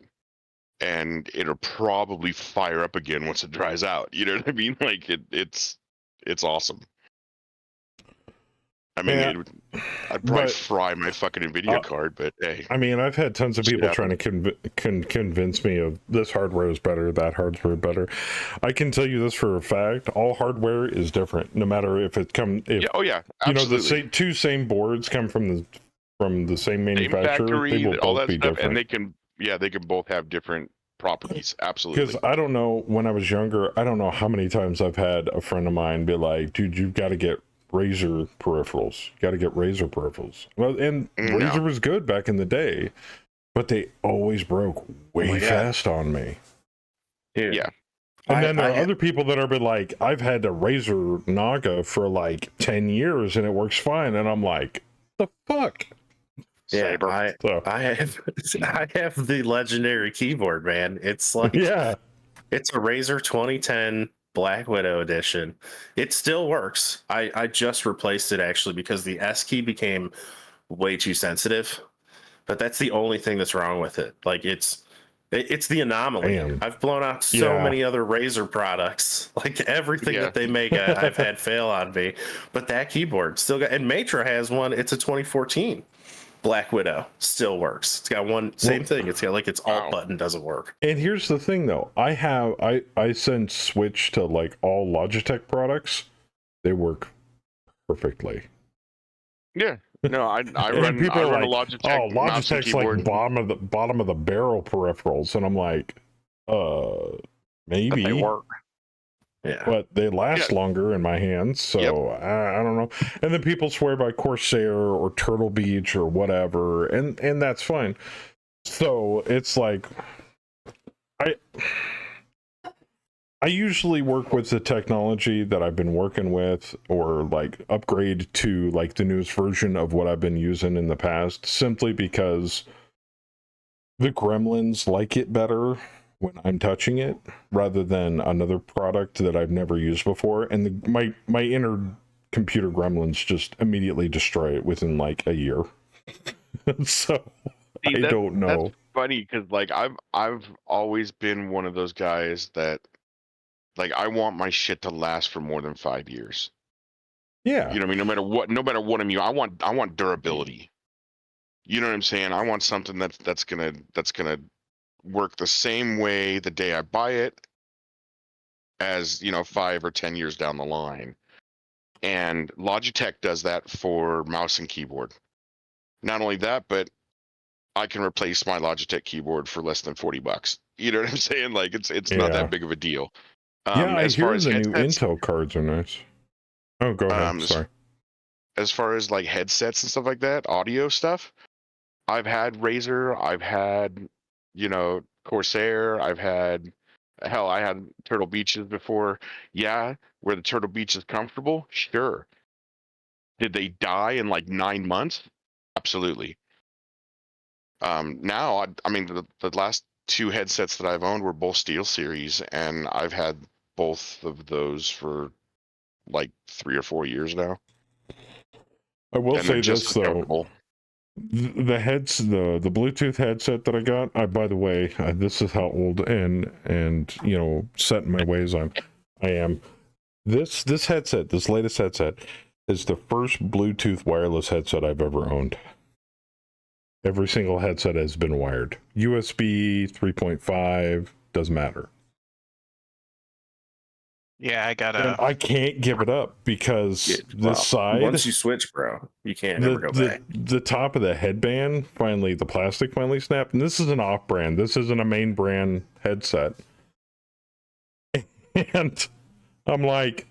and it'll probably fire up again once it dries out. You know what I mean? Like it's awesome. I mean, I'd probably fry my fucking NVIDIA card, but hey. I mean, I've had tons of people trying to convince me of this hardware is better, that hardware better. I can tell you this for a fact: all hardware is different, no matter if it comes. Oh yeah, absolutely. You know, the same boards come from the same manufacturer. Same factory, they will all both that be stuff, different. and they can both have different properties. Absolutely. Because I don't know, when I was younger, I don't know how many times I've had a friend of mine be like, "Dude, you've got to get Razer peripherals. Got to get Razer peripherals." Well, and Razer was good back in the day, but they always broke way fast on me. Yeah. And then there are other people that are been like, "I've had a Razer Naga for like 10 years and it works fine," and I'm like, "The fuck." Yeah, I have the legendary keyboard, man. It's like it's a Razer 2010 Black Widow edition. It still works. I just replaced it actually because the S key became way too sensitive. But that's the only thing that's wrong with it. Like it's the anomaly. Damn. I've blown out so many other Razer products. Like everything that they make, I've had fail on me. But that keyboard still got. And Matra has one. It's a 2014 Black Widow. Still works. It's got same thing. It's got like its alt button doesn't work. And here's the thing though, I since switched to like all Logitech products. They work perfectly. Yeah. No, I run a Logitech. Oh, Logitech's like bottom of the barrel peripherals, and I'm like, maybe but they work. Yeah, but they last longer in my hands, so I don't know. And then people swear by Corsair or Turtle Beach or whatever, and that's fine. So it's like I usually work with the technology that I've been working with, or like upgrade to like the newest version of what I've been using in the past, simply because the gremlins like it better when I'm touching it rather than another product that I've never used before. And my inner computer gremlins just immediately destroy it within like a year. So I don't know. That's funny because like I've always been one of those guys that, like, I want my shit to last for more than 5 years. Yeah. You know what I mean? No matter what I'm using, I want durability. You know what I'm saying? I want something that's gonna work the same way the day I buy it as, 5 or 10 years down the line. And Logitech does that for mouse and keyboard. Not only that, but I can replace my Logitech keyboard for less than $40. You know what I'm saying? Like it's not that big of a deal. I hear the new Intel cards are nice. Oh, go ahead. Sorry. As far as like headsets and stuff like that, audio stuff, I've had Razer, I've had, Corsair, I had Turtle Beaches before. Yeah, where the Turtle Beach is comfortable, sure. Did they die in like 9 months? Absolutely. Now, I mean, the last 2 headsets that I've owned were both SteelSeries, and I've had both of those for like 3 or 4 years now. I will say this though. the Bluetooth headset that I got. By the way, this is how old and set in my ways I am. This headset, this latest headset, is the first Bluetooth wireless headset I've ever owned. Every single headset has been wired. USB 3.5 doesn't matter. Yeah, And I can't give it up because this side. Once you switch, bro, you can't ever go back. The top of the headband the plastic finally snapped, and this is an off-brand. This isn't a main brand headset. And I'm like,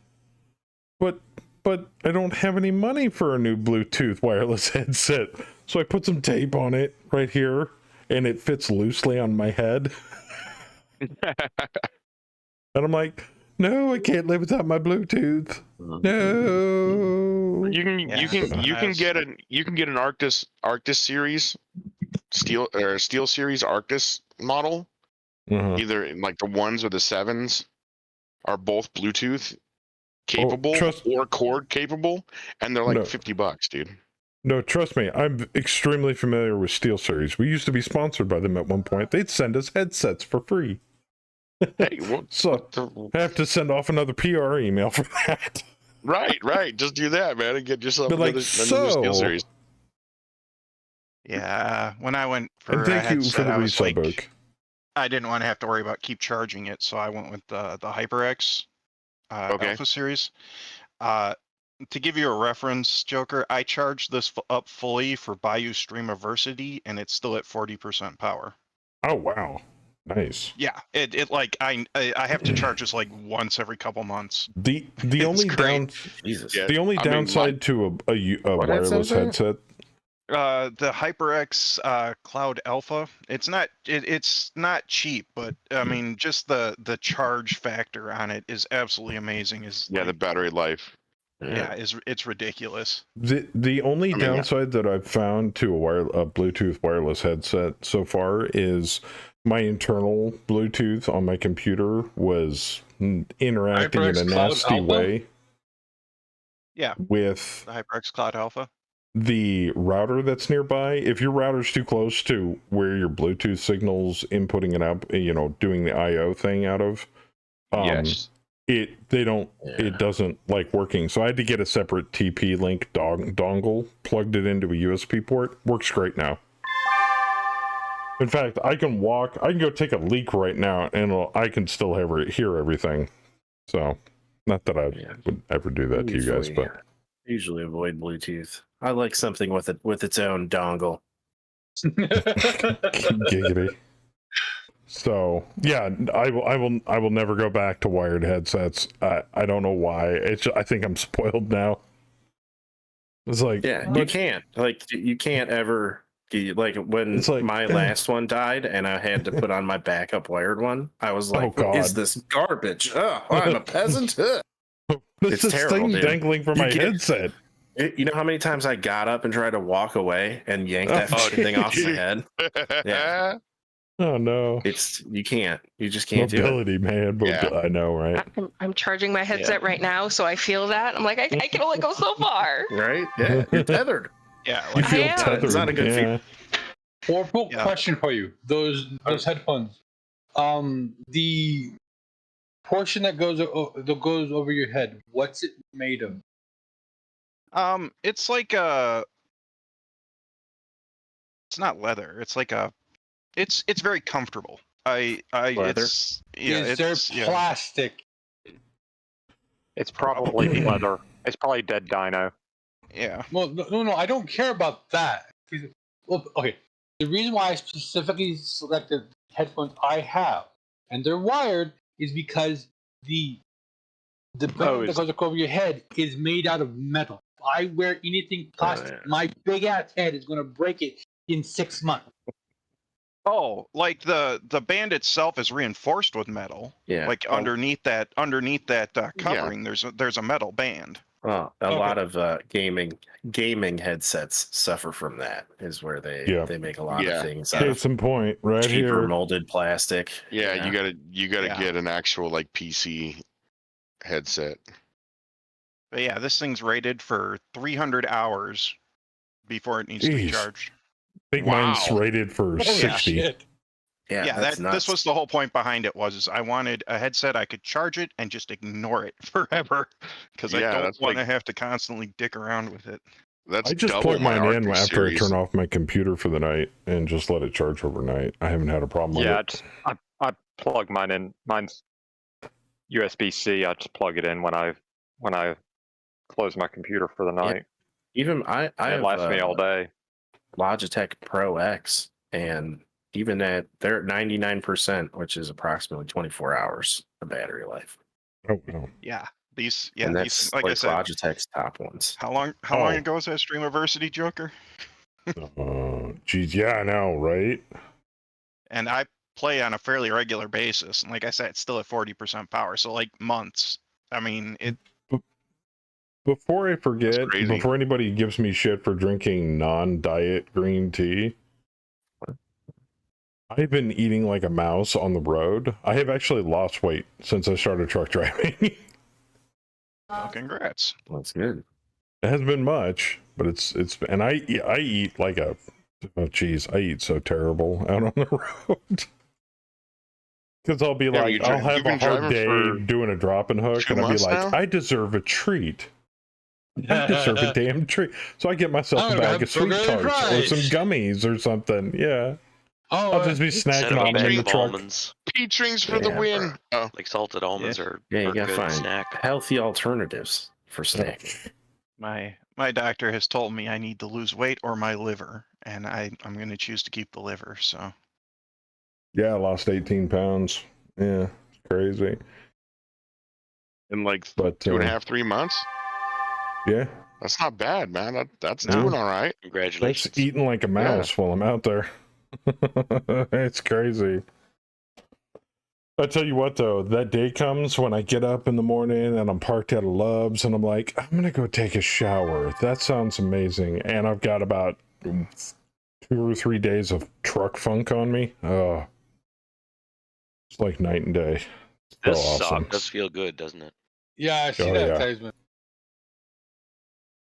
but I don't have any money for a new Bluetooth wireless headset. So I put some tape on it right here, and it fits loosely on my head. And I'm like, no, I can't live without my Bluetooth. No. You can get an Arctis series Steel Series Arctis model. Either in like the 1s or the 7s are both Bluetooth capable or cord capable, and they're like $50, dude. No, trust me, I'm extremely familiar with Steel Series. We used to be sponsored by them at one point. They'd send us headsets for free. Hey, so I have to send off another PR email for that. Right. Just do that, man, and get yourself another Steel Series. Yeah, when I went for and thank you for the resub book. I didn't want to have to worry about keep charging it, so I went with the HyperX Alpha series. To give you a reference, Joker, I charged this up fully for Bayou Stream Diversity, and it's still at 40% power. Oh wow, nice. Yeah, it like I have to charge this like once every couple months. The only downside to a wireless headset. The HyperX Cloud Alpha. It's not cheap, but I mean just the charge factor on it is absolutely amazing. The battery life. Yeah, it's ridiculous. The only downside that I've found to a Bluetooth wireless headset so far is my internal Bluetooth on my computer was interacting in a nasty way. Yeah. With the HyperX Cloud Alpha. The router that's nearby, if your router's too close to where your Bluetooth signal's inputting it out, doing the I/O thing out of, it doesn't like working. So I had to get a separate TP-Link dongle, plugged it into a USB port. Works great now. In fact, I can go take a leak right now, and I can still hear everything. So, not that I would ever do that to you guys, but usually avoid Bluetooth. I like something with its own dongle. Giggity. So yeah, I will never go back to wired headsets. I don't know why. I think I'm spoiled now. It's like you can't ever when my last one died and I had to put on my backup wired one. I was like, what is this garbage? Oh, I'm a peasant. It's terrible, dude. Dangling from my headset. You know how many times I got up and tried to walk away and yank that thing off my head? Yeah. Oh no! You just can't Mobility, do it. Man. I know, right? I'm charging my headset right now, so I feel that. I'm like, I can only go so far. Right? Yeah, you're tethered. Yeah, you feel tethered. It's not a good feeling. Or question for you: those headphones, the portion that goes over your head, what's it made of? It's like it's not leather. It's like it's very comfortable. Leather? Is there plastic? It's probably leather. It's probably dead dino. Yeah. Well, no, I don't care about that. Well, okay. The reason why I specifically selected headphones I have, and they're wired, is because the band that goes over your head is made out of metal. If I wear anything plastic, my big ass head is going to break it in 6 months. Oh, like the band itself is reinforced with metal. Yeah. Like underneath that covering, there's a metal band. Well, a lot of gaming headsets suffer from that. Is where they make a lot of things. Case in point, right cheaper here. molded plastic. Yeah, you gotta get an actual like PC headset. But yeah, this thing's rated for 300 hours before it needs to be charged. I think mine's rated for 60. Yeah, this was the whole point behind it was I wanted a headset I could charge it and just ignore it forever because I don't want to have to constantly dick around with it. That's I just plug mine in after I turn off my computer for the night and just let it charge overnight. I haven't had a problem with it. Yeah, I plug mine in. Mine's USB-C. I just plug it in when I close my computer for the night. Yeah. Even it lasts me all day. Logitech Pro X, and even they're at 99%, which is approximately 24 hours of battery life. Oh no. Yeah. These like I said, Logitech's top ones. How long ago was that Streamiversity, Joker? Geez, yeah, I know, right? And I play on a fairly regular basis, and like I said, it's still at 40% power, so like months. I mean, it. Before I forget, before anybody gives me shit for drinking non-diet green tea, I've been eating like a mouse on the road. I have actually lost weight since I started truck driving. Oh, congrats. That's good. It hasn't been much, but it's and I eat like a I eat so terrible out on the road. Because I'll be like, I'll have a hard day doing a drop and hook, and I'll be like, I deserve a treat. I deserve a damn treat. So I get myself a bag of sweet tarts or some gummies or something. Yeah. Oh, I'll just be snacking on them in the truck. Almonds. Peach rings for the win. Oh. Like salted almonds are you gotta good find snack. healthy alternatives for snacking. My doctor has told me I need to lose weight or my liver, and I'm going to choose to keep the liver. So. Yeah, I lost 18 pounds. Yeah, it's crazy. In like 2.5, 3 months? Yeah. That's not bad, man. That's doing all right. Congratulations. That's eating like a mouse while I'm out there. It's crazy. I tell you what, though, that day comes when I get up in the morning and I'm parked at a Love's and I'm like, I'm going to go take a shower. That sounds amazing. And I've got about 2 or 3 days of truck funk on me. Oh, it's like night and day. It's This so awesome. sucks. Does feel good, doesn't it? Yeah, I see that advertisement.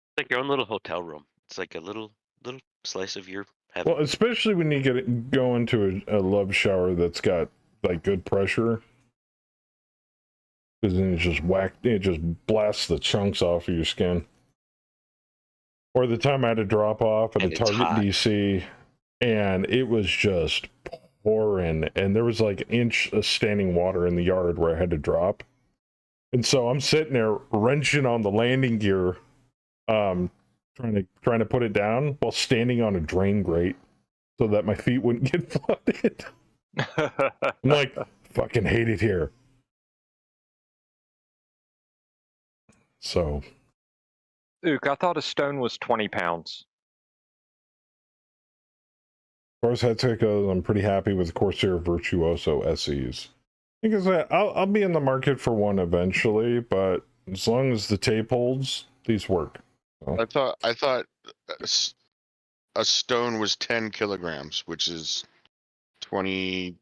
It's like your own little hotel room. It's like a little slice of your heaven. Well, especially when you go into a Love shower that's got like good pressure, because then it just blasts the chunks off of your skin. Or the time I had to drop off at a Target DC, and it was just pouring, and there was like an inch of standing water in the yard where I had to drop, and so I'm sitting there wrenching on the landing gear, trying to put it down while standing on a drain grate so that my feet wouldn't get flooded. I'm like, fucking hate it here. So, Ook, I thought a stone was 20 pounds. As far as headset goes, I'm pretty happy with the Corsair Virtuoso SEs. Because I'll be in the market for one eventually, but as long as the tape holds, these work. So. I thought a stone was 10 kilograms, which is 22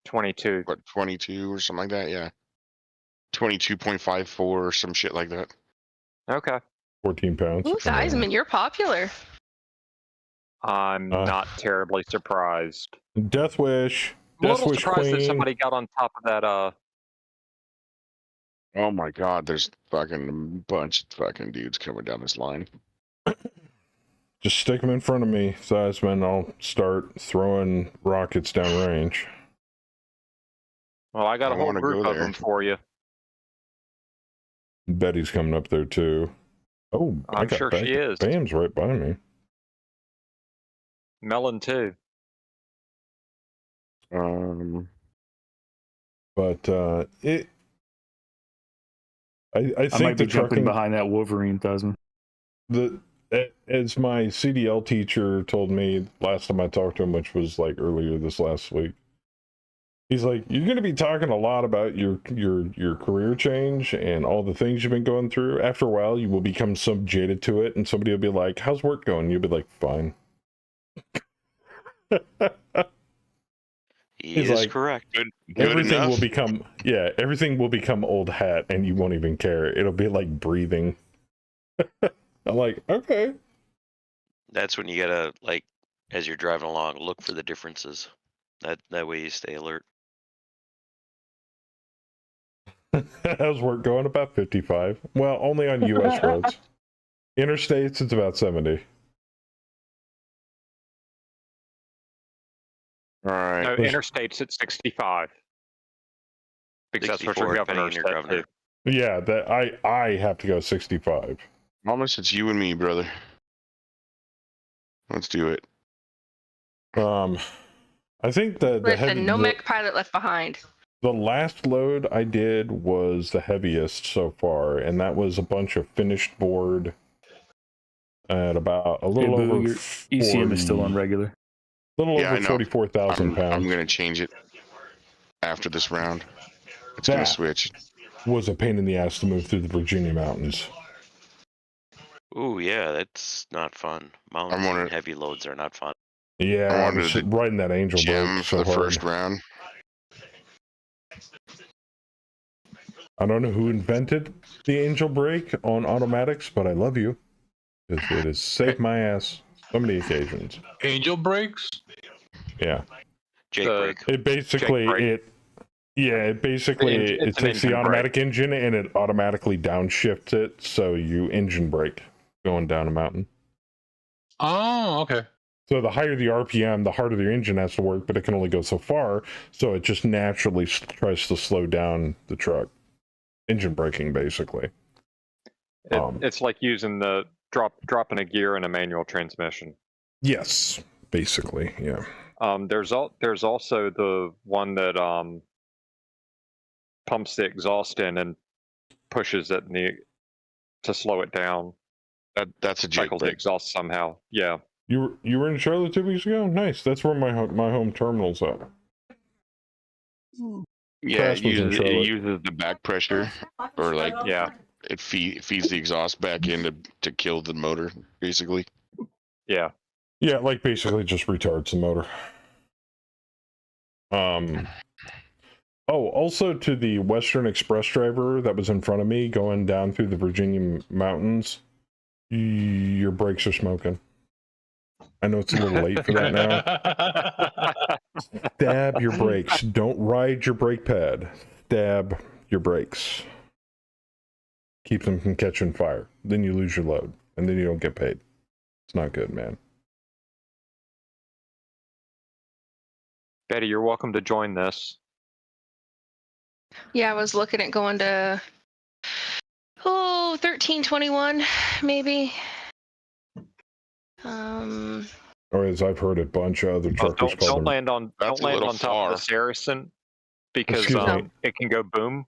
or something like that. Yeah, 22.54 or some shit like that. Okay. 14 pounds. Ooh, Theismann, you're popular. I'm not terribly surprised. Death Wish. I'm a little surprised that somebody got on top of that. Oh my God, there's fucking a bunch of fucking dudes coming down this line. Just stick them in front of me, Theismann. I'll start throwing rockets downrange. Well, I got a whole group of them for you. Betty's coming up there too. Oh, I'm sure she is. Bam's right by me. Melon too. But I think might be the jumping behind that Wolverine, doesn't. As my CDL teacher told me last time I talked to him, which was like earlier this last week, he's like, you're going to be talking a lot about your career change and all the things you've been going through. After a while, you will become so jaded to it, and somebody will be like, how's work going? You'll be like, fine. He's like, correct. Good everything enough. everything will become old hat, and you won't even care. It'll be like breathing. I'm like, okay. That's when you gotta like as you're driving along. Look for the differences. That way you stay alert. How's work going? About 55. Well, only on U.S. roads. Interstates, it's about 70. All right. No, interstates at 65. Because that's what your 64, governor depending on your said governor. too. Yeah, that I have to go 65. Almost, it's you and me, brother. Let's do it. I think Listen, no mech pilot left behind. the last load I did was the heaviest so far, and that was a bunch of finished board at about a little over your ECM is still on regular. A little Yeah, I over know. 44,000 pounds. I'm going to change it after this round. It's going to switch. Was a pain in the ass to move through the Virginia mountains. Ooh, yeah, that's not fun. Mountain heavy loads are not fun. Yeah, I was riding that angel gem boat for so the hard. first round. I don't know who invented the angel brake on automatics, but I love you. Because it has saved my ass so many occasions. Angel brakes? Yeah. Jake brake. It basically, it takes the automatic engine and it automatically downshifts it, so you engine brake going down a mountain. Oh, okay. So the higher the RPM, the harder the engine has to work, but it can only go so far, so it just naturally tries to slow down the truck. Engine braking, basically. It's like using the dropping a gear in a manual transmission. Yes, basically, yeah. There's also the one that pumps the exhaust in and pushes it to slow it down. That's a Jake cycle the brake. exhaust somehow. Yeah. You were in Charlotte 2 weeks ago? Nice. That's where my home terminal's at. Yeah, it uses the back pressure, or like it feeds the exhaust back in to kill the motor, basically. Yeah. Yeah, like basically just retards the motor. Oh, also to the Western Express driver that was in front of me going down through the Virginia mountains, your brakes are smoking. I know it's a little late for that now. Stab your brakes. Don't ride your brake pad. Stab your brakes. Keep them from catching fire. Then you lose your load, and then you don't get paid. It's not good, man. Betty, you're welcome to join this. Yeah, I was looking at going to 13.21 maybe. Or as I've heard a bunch of other truckers call Don't them. land on top of the Saracen because it can go boom.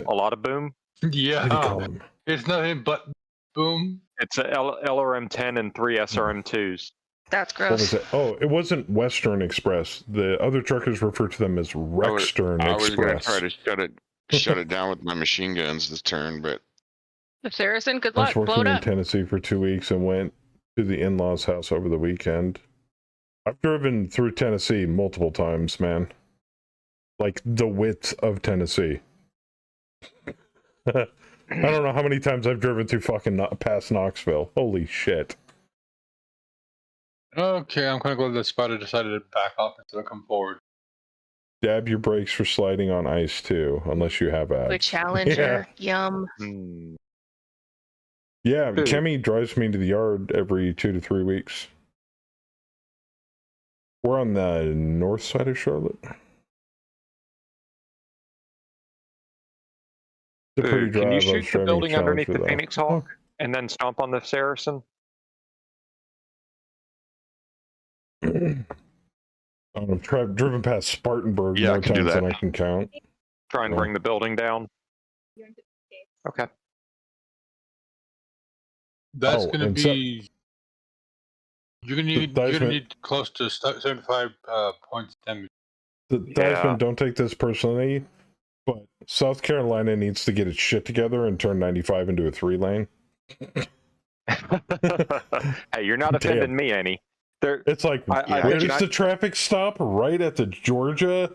A lot of boom. Yeah. What do you call them? It's nothing but boom. It's a LRM-10 and 3 SRM-2s. That's gross. What was it? Oh, it wasn't Western Express. The other truckers refer to them as Rextern Express. I was going to try to shut it down with my machine guns this turn, but The Saracen, good I luck. was Blow working it in up. Tennessee for 2 weeks and went to the in-laws' house over the weekend. I've driven through Tennessee multiple times, man. Like the width of Tennessee. I don't know how many times I've driven through fucking past Knoxville. Holy shit. Okay, I'm kind of glad the spider decided to back off instead of come forward. Dab your brakes for sliding on ice too, unless you have abs. With Challenger, yum. Yeah, Kemi drives me to the yard every 2 to 3 weeks. We're on the north side of Charlotte. It's a pretty drive. Can you I shoot was the driving building underneath Challenger, the though. Phoenix Hawk and then stomp on the Saracen? I've driven past Spartanburg Yeah, I more can do times than that. I can count. Try and bring the building down. Okay. That's going to and be. You're gonna need close to 75 points damage. The Diceman, don't take this personally, but South Carolina needs to get its shit together and turn 95 into a 3-lane. Hey, you're not offending me any. It's like, where's the traffic stop? Right at the Georgia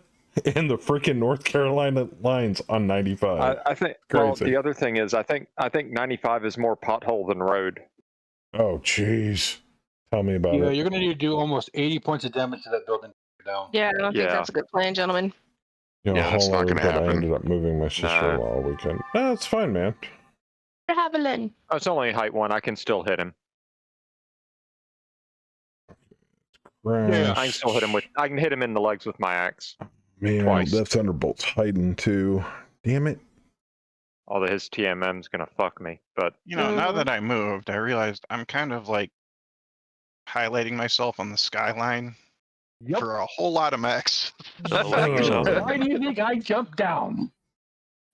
and the freaking North Carolina lines on 95. I think. Crazy. Well, the other thing is, I think 95 is more pothole than road. Oh, jeez. Tell me about Yeah, it. you're gonna need to do almost 80 points of damage to that building down. Yeah, I don't think that's a good plan, gentlemen. You know, Yeah, that's not gonna but I happen. ended up moving my sister-in-law all weekend. That's fine, man. Traveling. Oh, it's only height 1. I can still hit him. Yeah. I can still hit him with. I can hit him in the legs with my axe. Man, Twice. that Thunderbolt's hiding too. Damn it. Although his TMM's gonna fuck me, but You know, now that I moved, I realized I'm kind of like highlighting myself on the skyline for a whole lot of mechs. Why do you think I jumped down?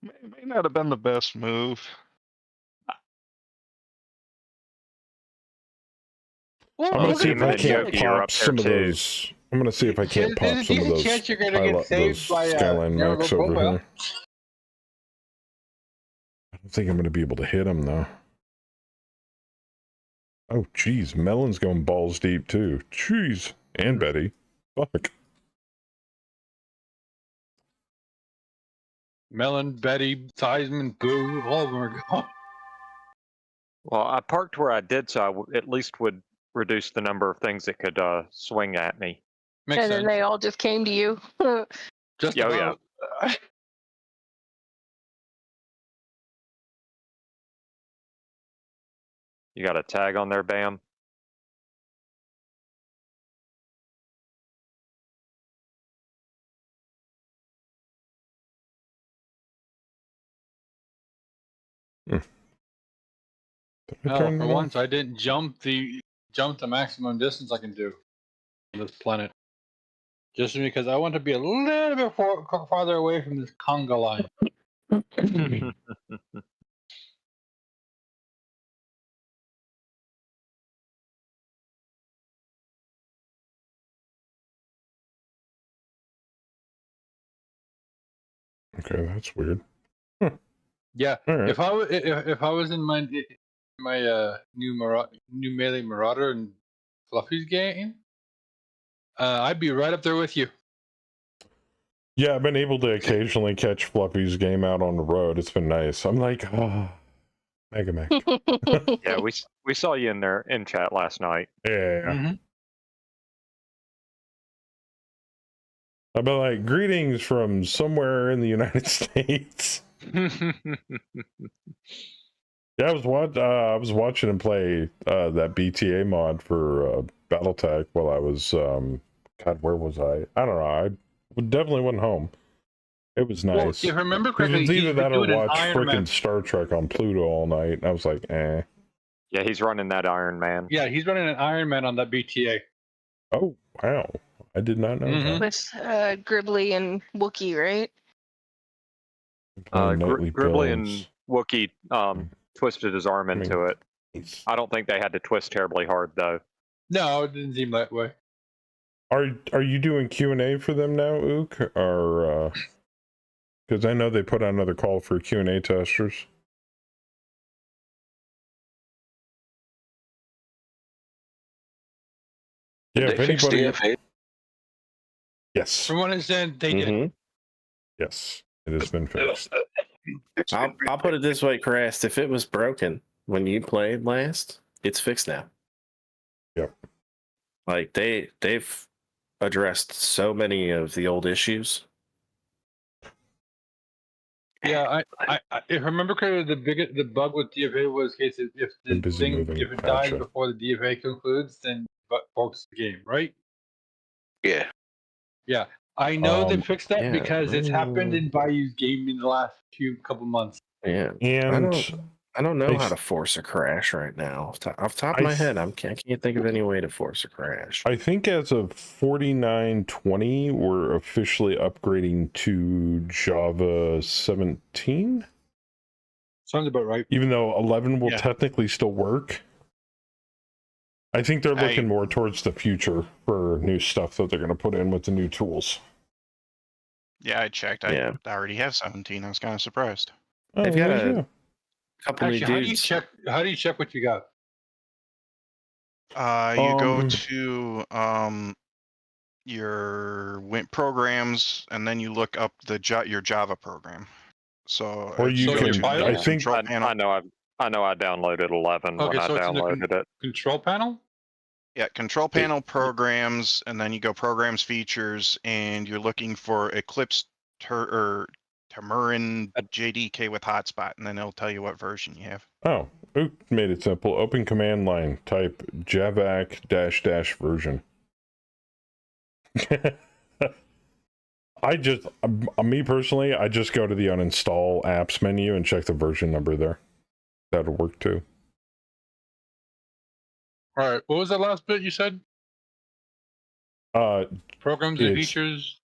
May not have been the best move. I'm gonna see if I can't pop some of those. I'm gonna see if I can't pop some of those. Chance you're gonna get saved by Skyline Nero Max over profile. here. I don't think I'm gonna be able to hit him though. Oh, jeez, Melon's going balls deep too. Jeez, and Betty. Fuck. Melon, Betty, Theismann, Boo, all of them are gone. well, I parked where I did, so I at least would reduce the number of things that could swing at me. Makes And then they all just came to you. Just Yeah, about. yeah. You got a tag on there, Bam? No, for once I didn't jump the maximum distance I can do on this planet. Just because I want to be a little bit farther away from this conga line. Okay, that's weird. Yeah, right. if I was in my new melee marauder and Fluffy's game, I'd be right up there with you. Yeah, I've been able to occasionally catch Fluffy's game out on the road. It's been nice. I'm like, oh, Mega Mech. Yeah, we saw you in there in chat last night. Yeah. I've been like, greetings from somewhere in the United States. Yeah, I was watching him play that BTA mod for Battletech while I was God, where was I? I don't know. I definitely wasn't home. It was nice. Well, if you remember correctly, It's either he's that or doing an watch Iron Man. freaking Star Trek on Pluto all night. And I was like, eh. Yeah, he's running that Iron Man. Yeah, he's running an Iron Man on that BTA. Oh wow, I did not know that. With Gribbly and Wookiee, right? Nightly Gribbly and builds. Wookiee twisted his arm into it. I don't think they had to twist terribly hard though. No, it didn't seem that way. Are you doing Q&A for them now, Ook? Or because I know they put out another call for Q&A testers. Yeah, Did if they fix anybody. DFA? Yes. From what I understand, they did. Yes, it has been fixed. I'll put it this way, Crest. If it was broken when you played last, it's fixed now. Yep. Like they've addressed so many of the old issues. Yeah, I if I remember correctly, the bug with DFA was case if the thing if it dies before the DFA concludes, then focus the game, right? Yeah. Yeah, I know they fixed that yeah. because it's happened in Bayou's game in the last couple months. Yeah, And I don't know how to force a crash right now. Off the top of my head, I can't think of any way to force a crash. I think as of 49.20, we're officially upgrading to Java 17. Sounds about right. Even though 11 will technically still work. I think they're looking more towards the future for new stuff that they're going to put in with the new tools. Yeah, I checked. I already have 17. I was kind of surprised. Oh, They've got a couple Actually, new dudes. how do you check what you got? You go to your programs, and then you look up your Java program. So, or you can. I think I know I downloaded 11 when I downloaded it. Control panel. Yeah, control panel programs, and then you go programs features, and you're looking for Eclipse or Tamarin JDK with hotspot, and then it'll tell you what version you have. Oh, Ook made it simple. Open command line. Type javac -- version. Me personally, I just go to the uninstall apps menu and check the version number there. That'll work too. All right, what was the last bit you said? Programs and features.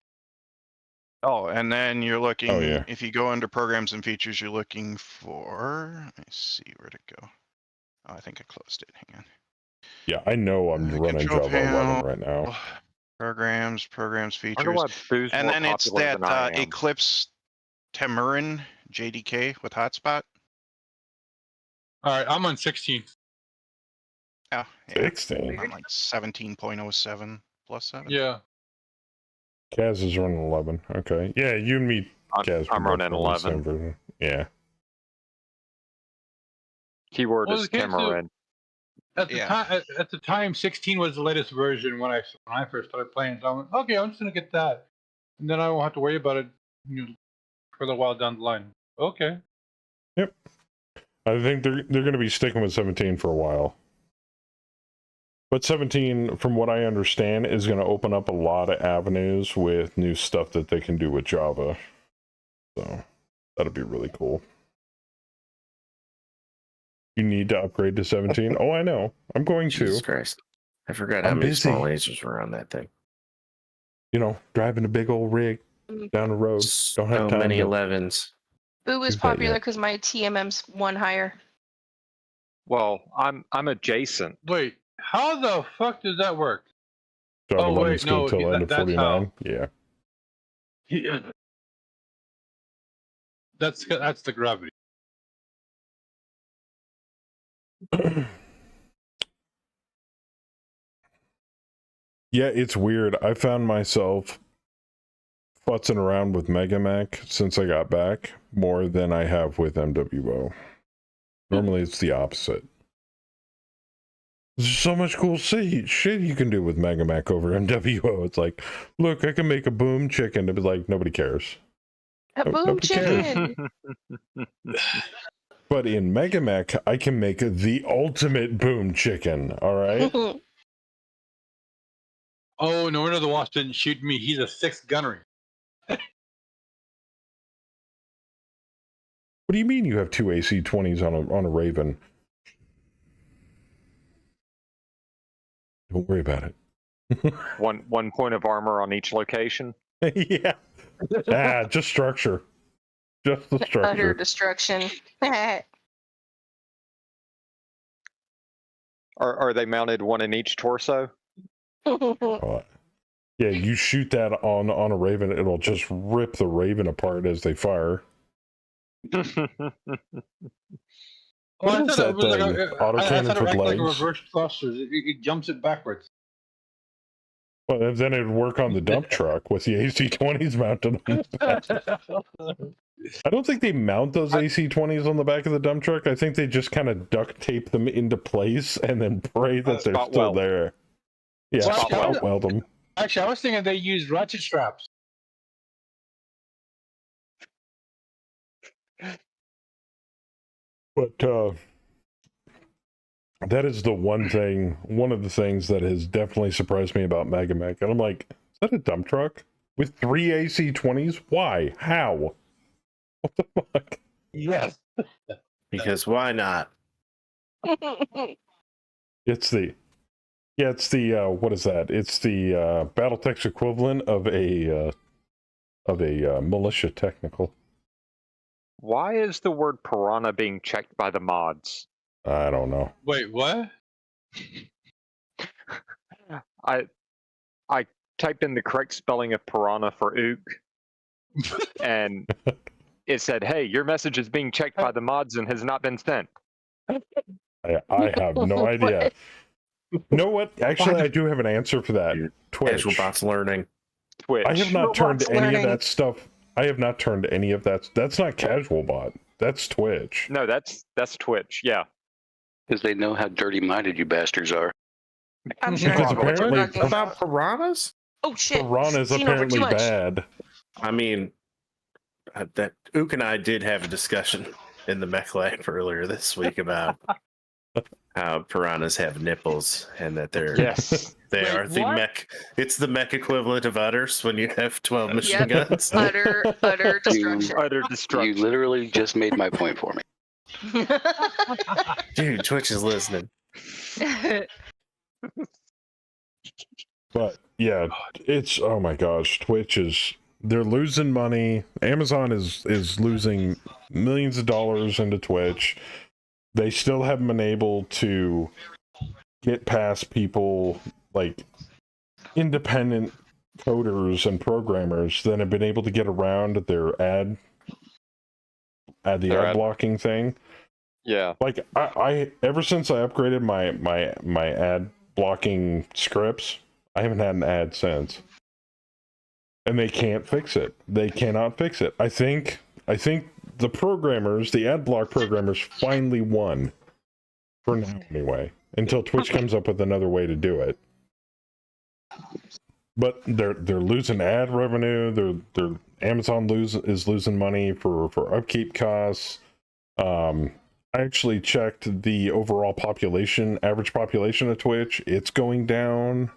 Oh, and then you're looking, yeah. if you go under programs and features, you're looking for, let me see, where'd it go? Oh, I think I closed it. Hang on. Yeah, I know I'm running Control Java 11 panel, right now. Programs, features. Boo's And more then it's popular that than I am. Eclipse Tamarin JDK with hotspot. All right, I'm on 16. Oh, yeah. 16. I'm like 17.07 plus 7. Yeah. Kaz is running 11. Okay. Yeah, you and me, Kaz. I'm running 11. Version. Yeah. Keyword Well, is the case Tamarin. At the time, 16 was the latest version when I first started playing. So I'm like, okay, I'm just gonna get that, and then I won't have to worry about it for a while down the line. Okay. Yep. I think they're going to be sticking with 17 for a while. But 17, from what I understand, is going to open up a lot of avenues with new stuff that they can do with Java. So that'll be really cool. You need to upgrade to 17? Oh, I know. I'm going Jesus to. Christ. I forgot how many small lasers were on that thing. You know, driving a big old rig down the road. Don't have so time many to... 11s. Boo is popular because my TMM's one higher. Well, I'm adjacent. Wait, how the fuck does that work? Java Oh 11's wait, no, till end of that's 49. how. Yeah. Yeah. That's the gravity. Yeah, it's weird. I found myself futzing around with MegaMac since I got back more than I have with MWO. Normally it's the opposite. There's so much cool shit you can do with MegaMac over MWO. It's like, look, I can make a boom chicken. It'd be like, nobody cares. A boom Nobody chicken. But in MegaMac, I can make the ultimate boom chicken. All right. Oh, no wonder the Wasp didn't shoot me. He's a 6th gunnery. What do you mean you have 2 AC-20s on a Raven? Don't worry about it. one point of armor on each location. Yeah. Just structure. Just the structure. Utter destruction. Are they mounted one in each torso? Yeah, you shoot that on a Raven, it'll just rip the Raven apart as they fire. What is that thing? Autocannon for legs? Like a reverse thruster. It jumps it backwards. Well, then it'd work on the dump truck with the AC-20s mounted on the back. I don't think they mount those AC-20s on the back of the dump truck. I think they just kind of duct tape them into place and then pray that they're still there. Yeah, spot weld them. Actually, I was thinking they use ratchet straps. But that is the one of the things that has definitely surprised me about MegaMac. And I'm like, is that a dump truck with 3 AC-20s? Why? How? What the fuck? Yes. Because why not? It's the what is that? It's the Battletech's equivalent of a militia technical. Why is the word piranha being checked by the mods? I don't know. Wait, what? I typed in the correct spelling of piranha for ook, and it said, "Hey, your message is being checked by the mods and has not been sent." I have no idea. You know what? Actually, I do have an answer for that. Twitch. Casual bots learning. Twitch. I have not turned any of that stuff. I have not turned any of that. That's not casual bot. That's Twitch. No, that's Twitch. Yeah. Because they know how dirty-minded you bastards are. I'm sure Because I know what you're apparently talking about. About piranhas? Oh shit! Piranha's Seen over too apparently much. bad. I mean, that Ook and I did have a discussion in the mech lab earlier this week about how piranhas have nipples and that they're Yes. they Wait, are the what? mech. It's the mech equivalent of udders when you have 12 machine Yep. guns. Utter destruction. Utter You destruction. literally just made my point for me. Dude, Twitch is listening. But yeah, it's oh my gosh, Twitch is they're losing money. Amazon is losing millions of dollars into Twitch. They still haven't been able to get past people like independent coders and programmers that have been able to get around their ad blocking thing. Yeah. Like I ever since I upgraded my ad blocking scripts, I haven't had an ad since. And they can't fix it. They cannot fix it. I think the programmers, the ad block programmers finally won. For now anyway. Until Twitch comes up with another way to do it. But they're losing ad revenue. They're Amazon is losing money for upkeep costs. I actually checked the overall average population of Twitch. It's going down.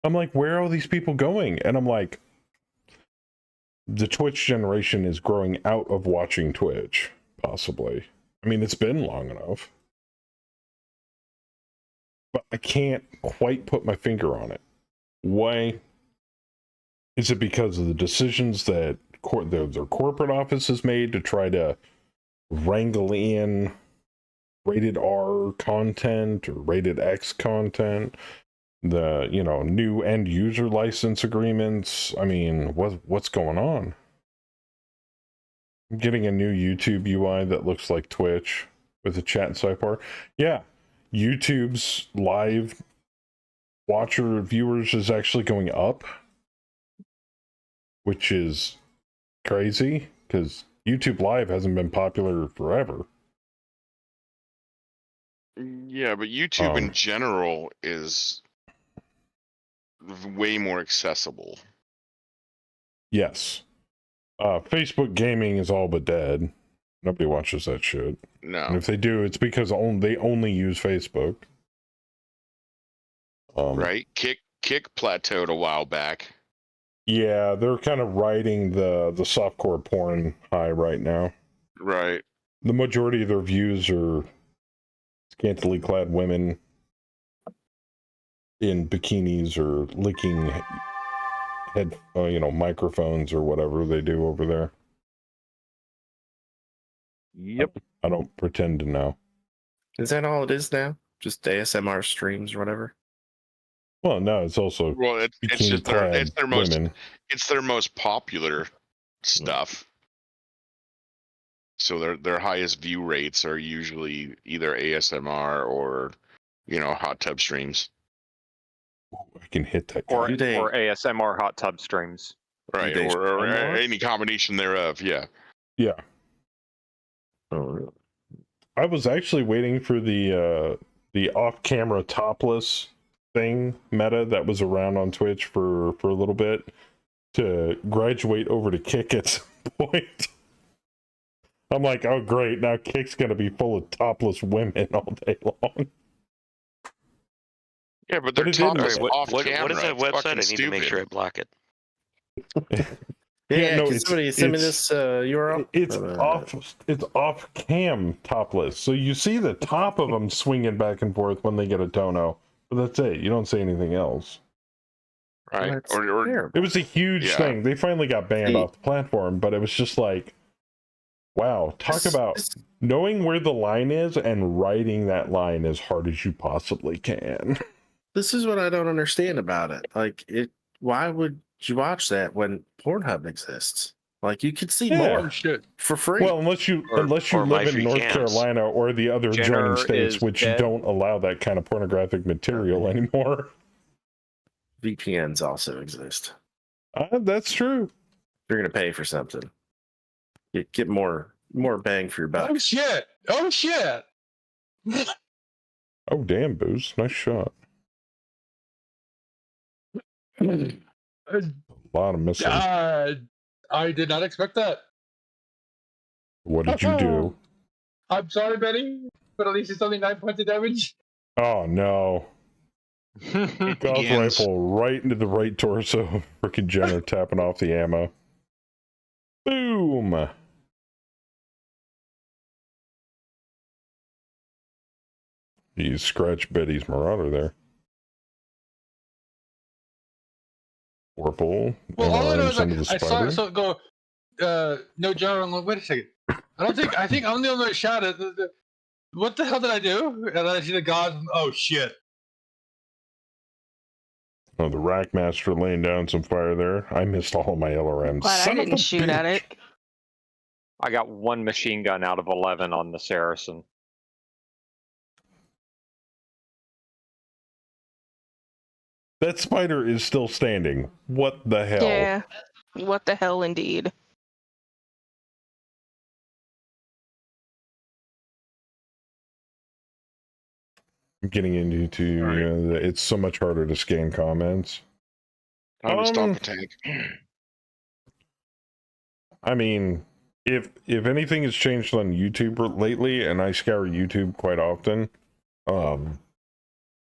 I'm like, where are all these people going? And I'm like, the Twitch generation is growing out of watching Twitch, possibly. I mean, it's been long enough. But I can't quite put my finger on it. Why? Is it because of the decisions that their corporate office has made to try to wrangle in rated R content or rated X content? The new end user license agreements. I mean, what's going on? I'm getting a new YouTube UI that looks like Twitch with a chat sidebar. Yeah, YouTube's live watcher viewers is actually going up, which is crazy because YouTube Live hasn't been popular forever. Yeah, but YouTube in general is way more accessible. Yes. Facebook gaming is all but dead. Nobody watches that shit. No. And if they do, it's because they only use Facebook. Right? Kick plateaued a while back. Yeah, they're kind of riding the softcore porn high right now. Right. The majority of their views are scantily clad women in bikinis or licking microphones or whatever they do over there. Yep. I don't pretend to know. Is that all it is now? Just ASMR streams or whatever? Well, no, it's also it's just their most popular stuff. So their highest view rates are usually either ASMR or hot tub streams. I can hit that. Or ASMR hot tub streams. Right, or any combination thereof. Yeah. Yeah. Oh, really? I was actually waiting for the off-camera topless thing meta that was around on Twitch for a little bit to graduate over to Kick at some point. I'm like, oh great, now Kick's gonna be full of topless women all day long. Yeah, but they're topless off camera. What is that website? I need stupid. to make sure I block it. Can somebody send me this URL? It's off cam topless, so you see the top of them swinging back and forth when they get a tono, but that's it. You don't see anything else. Right? It was a huge thing. They finally got banned off the platform, but it was just like, wow, talk about knowing where the line is and riding that line as hard as you possibly can. This is what I don't understand about it. Like, why would you watch that when Pornhub exists? Like, you could see more for free. Well, unless you live in North Carolina or the other adjoining states, which don't allow that kind of pornographic material anymore. VPNs also exist. That's true. You're gonna pay for something. Get more bang for your buck. Oh shit! Oh damn, Booze, nice shot. A lot of missing. I did not expect that. What did you do? I'm sorry, Betty, but at least it's only 9 points of damage. Oh no. Golf rifle right into the right torso. Freaking Jenner tapping off the ammo. Boom. You scratched Betty's Marauder there. Purple. Well, all I know is into the I saw spider. it, so it go, no general. I'm like, wait a second. I think I'm the only one who shot it. What the hell did I do? And then I see the gods. Oh shit. Oh, the Rackmaster laying down some fire there. I missed all of my LRMs. Glad I didn't shoot at it. I got 1 machine gun out of 11 on the Saracen. That spider is still standing. What the hell? Yeah. What the hell, indeed. I'm getting into it's so much harder to scan comments. Time to stop attack. I mean, if anything has changed on YouTube lately, and I scour YouTube quite often,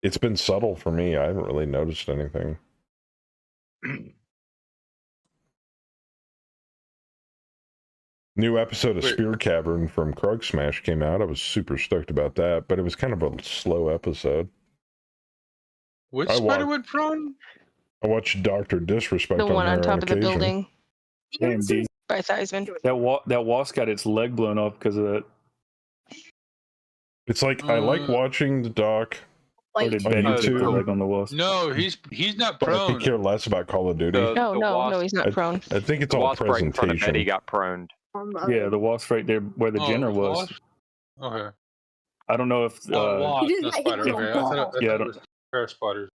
it's been subtle for me. I haven't really noticed anything. New episode of Spear Cavern from Krug Smash came out. I was super stoked about that, but it was kind of a slow episode. Which spider went prone? I watched Dr. Disrespect The one on top on of the occasion. building. Damn, D. By Theismann. That wasp got its leg blown off because of that. It's like I like watching the doc. Or did Betty put the leg on the wasp? No, he's not But I prone. could care less about Call of Duty. No, he's not prone. I think it's The all wasp right in front of Betty presentation. got proned. Yeah, the wasp right there where the Jenner was. Wasp? Okay. I don't know if. Wasp, not spider. Okay, I thought Yeah, I it don't- was pair of spiders.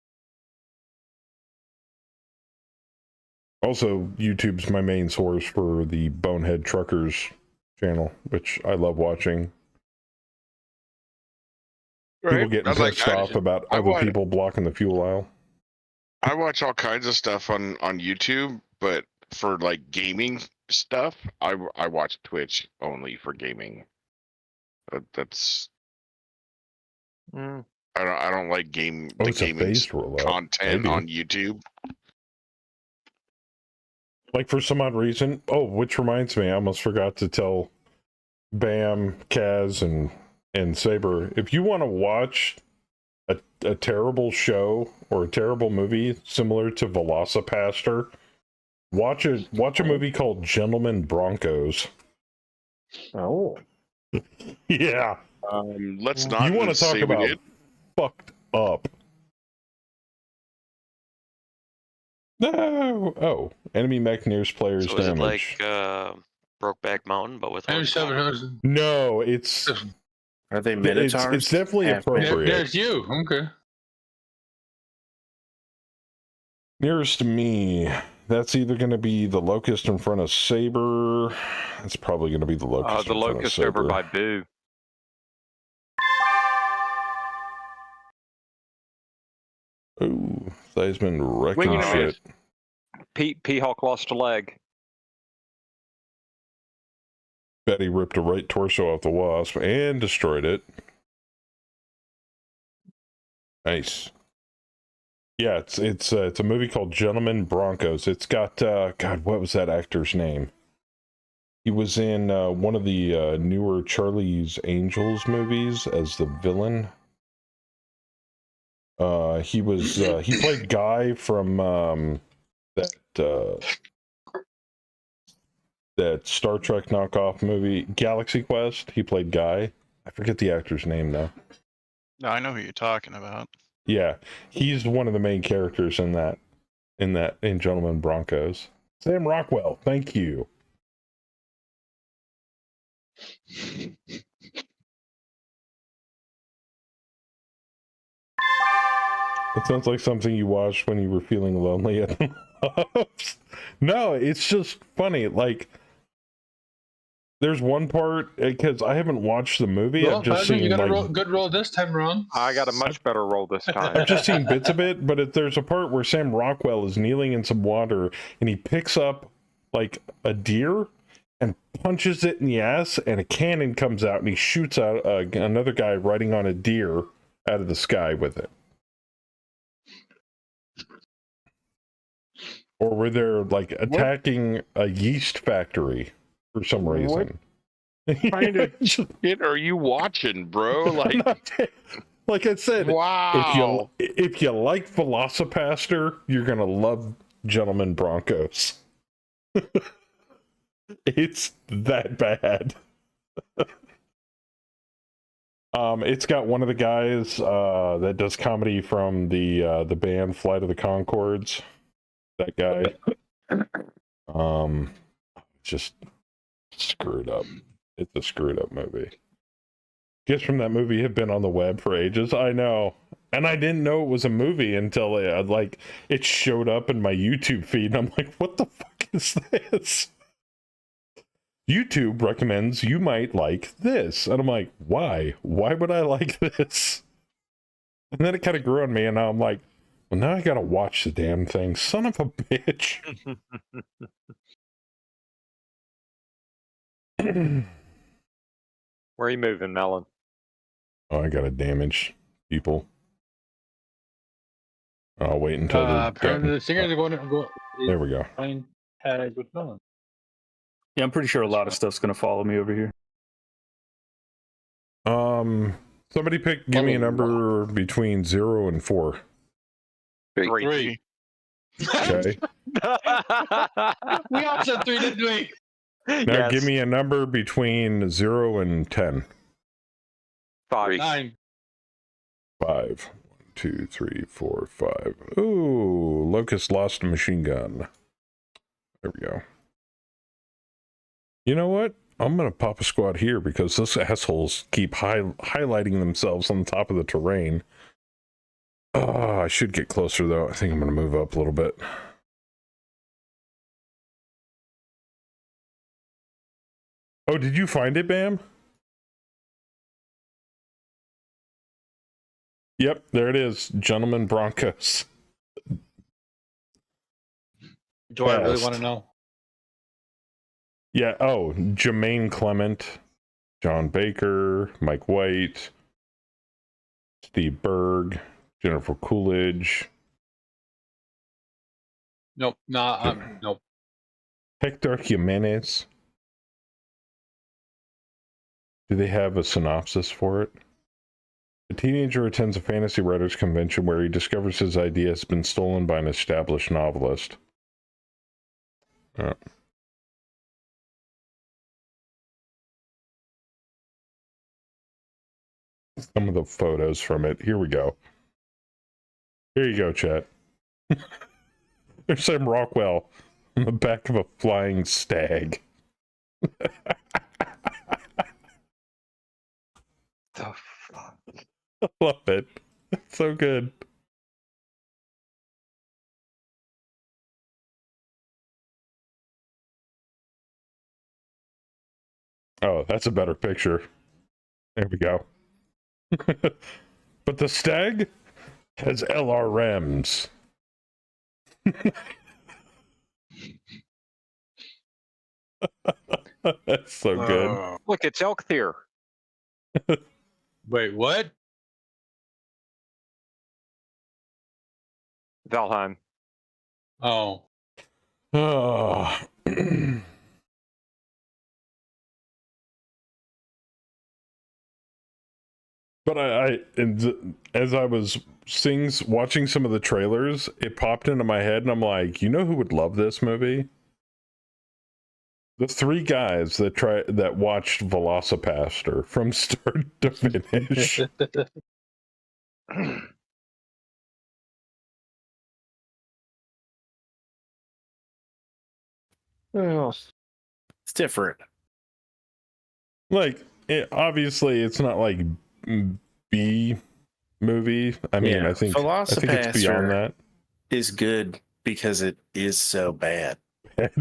Also, YouTube's my main source for the Bonehead Truckers channel, which I love watching. People getting pissed off about other people blocking the fuel aisle. I watch all kinds of stuff on YouTube, but for like gaming stuff, I watch Twitch only for gaming. That's I don't like the gaming content on YouTube. Like for some odd reason. Oh, which reminds me, I almost forgot to tell Bam, Kaz, and Saber, if you want to watch a terrible show or a terrible movie similar to Velocipaster, watch a movie called Gentlemen Broncos. Oh. Yeah. Let's not. You want to talk about fucked up. No. Oh, enemy mech nears players So is it damage. like Brokeback Mountain, but with No, it's. Are they minotaurs? It's definitely appropriate. There's you. Okay. Nearest to me, that's either going to be the locust in front of Saber. It's probably going to be the locust. The locust over by Boo. Oh, Theismann wrecking shit. P-Hawk lost a leg. Betty ripped a right torso off the wasp and destroyed it. Nice. Yeah, it's a movie called Gentlemen Broncos. It's got God, what was that actor's name? He was in one of the newer Charlie's Angels movies as the villain. He played Guy from that Star Trek knockoff movie Galaxy Quest. He played Guy. I forget the actor's name though. No, I know who you're talking about. Yeah, he's one of the main characters in Gentlemen Broncos. Sam Rockwell, thank you. It sounds like something you watched when you were feeling lonely at the house. No, it's just funny. Like, There's one part because I haven't watched the movie. Well, I've just Patrick, seen you got like a good roll this time around. I got a much better roll this time. I've just seen bits of it, but there's a part where Sam Rockwell is kneeling in some water and he picks up like a deer and punches it in the ass, and a cannon comes out and he shoots out another guy riding on a deer out of the sky with it. Or where they're like attacking a yeast factory for some reason. What kind of shit are you watching, bro? Like I said, wow. If you like Velocipaster, you're gonna love Gentleman Broncos. It's that bad. It's got one of the guys that does comedy from the band Flight of the Conchords. That guy. Just screwed up. It's a screwed up movie. Gifts from that movie have been on the web for ages. I know. And I didn't know it was a movie until it showed up in my YouTube feed. And I'm like, what the fuck is this? YouTube recommends you might like this. And I'm like, why? Why would I like this? And then it kind of grew on me, and now I'm like, well, now I gotta watch the damn thing. Son of a bitch. Where are you moving, Melon? Oh, I gotta damage people. I'll wait until apparently the singers are going to go. There we go. Playing tag with Melon. Yeah, I'm pretty sure a lot of stuff's gonna follow me over here. Somebody give me a number between 0 and 4. 3. Okay. We all said 3, didn't we? Now give me a number between 0 and 10. 5. 9. 5. 1, 2, 3, 4, 5. Ooh, Locust lost a machine gun. There we go. You know what? I'm gonna pop a squad here because those assholes keep highlighting themselves on the top of the terrain. Oh, I should get closer though. I think I'm gonna move up a little bit. Oh, did you find it, Bam? Yep, there it is. Gentleman Broncos. Do I really want to know? Yeah, oh, Jermaine Clement, John Baker, Mike White, Steve Berg, Jennifer Coolidge. Nope, nope. Hector Jimenez. Do they have a synopsis for it? A teenager attends a fantasy writers convention where he discovers his idea has been stolen by an established novelist. Some of the photos from it. Here we go. Here you go, chat. There's Sam Rockwell on the back of a flying stag. The fuck? I love it. It's so good. Oh, that's a better picture. There we go. But the stag has LRMs. That's so good. Look, it's elk here. Wait, what? Valheim. Oh. Oh. But as I was watching some of the trailers, it popped into my head, and I'm like, you know who would love this movie? The 3 guys that watched Velocipaster from start to finish. Well, it's different. Like, obviously, it's not like B movie. I mean, Yeah, I think it's beyond that. Is good because it is so bad. That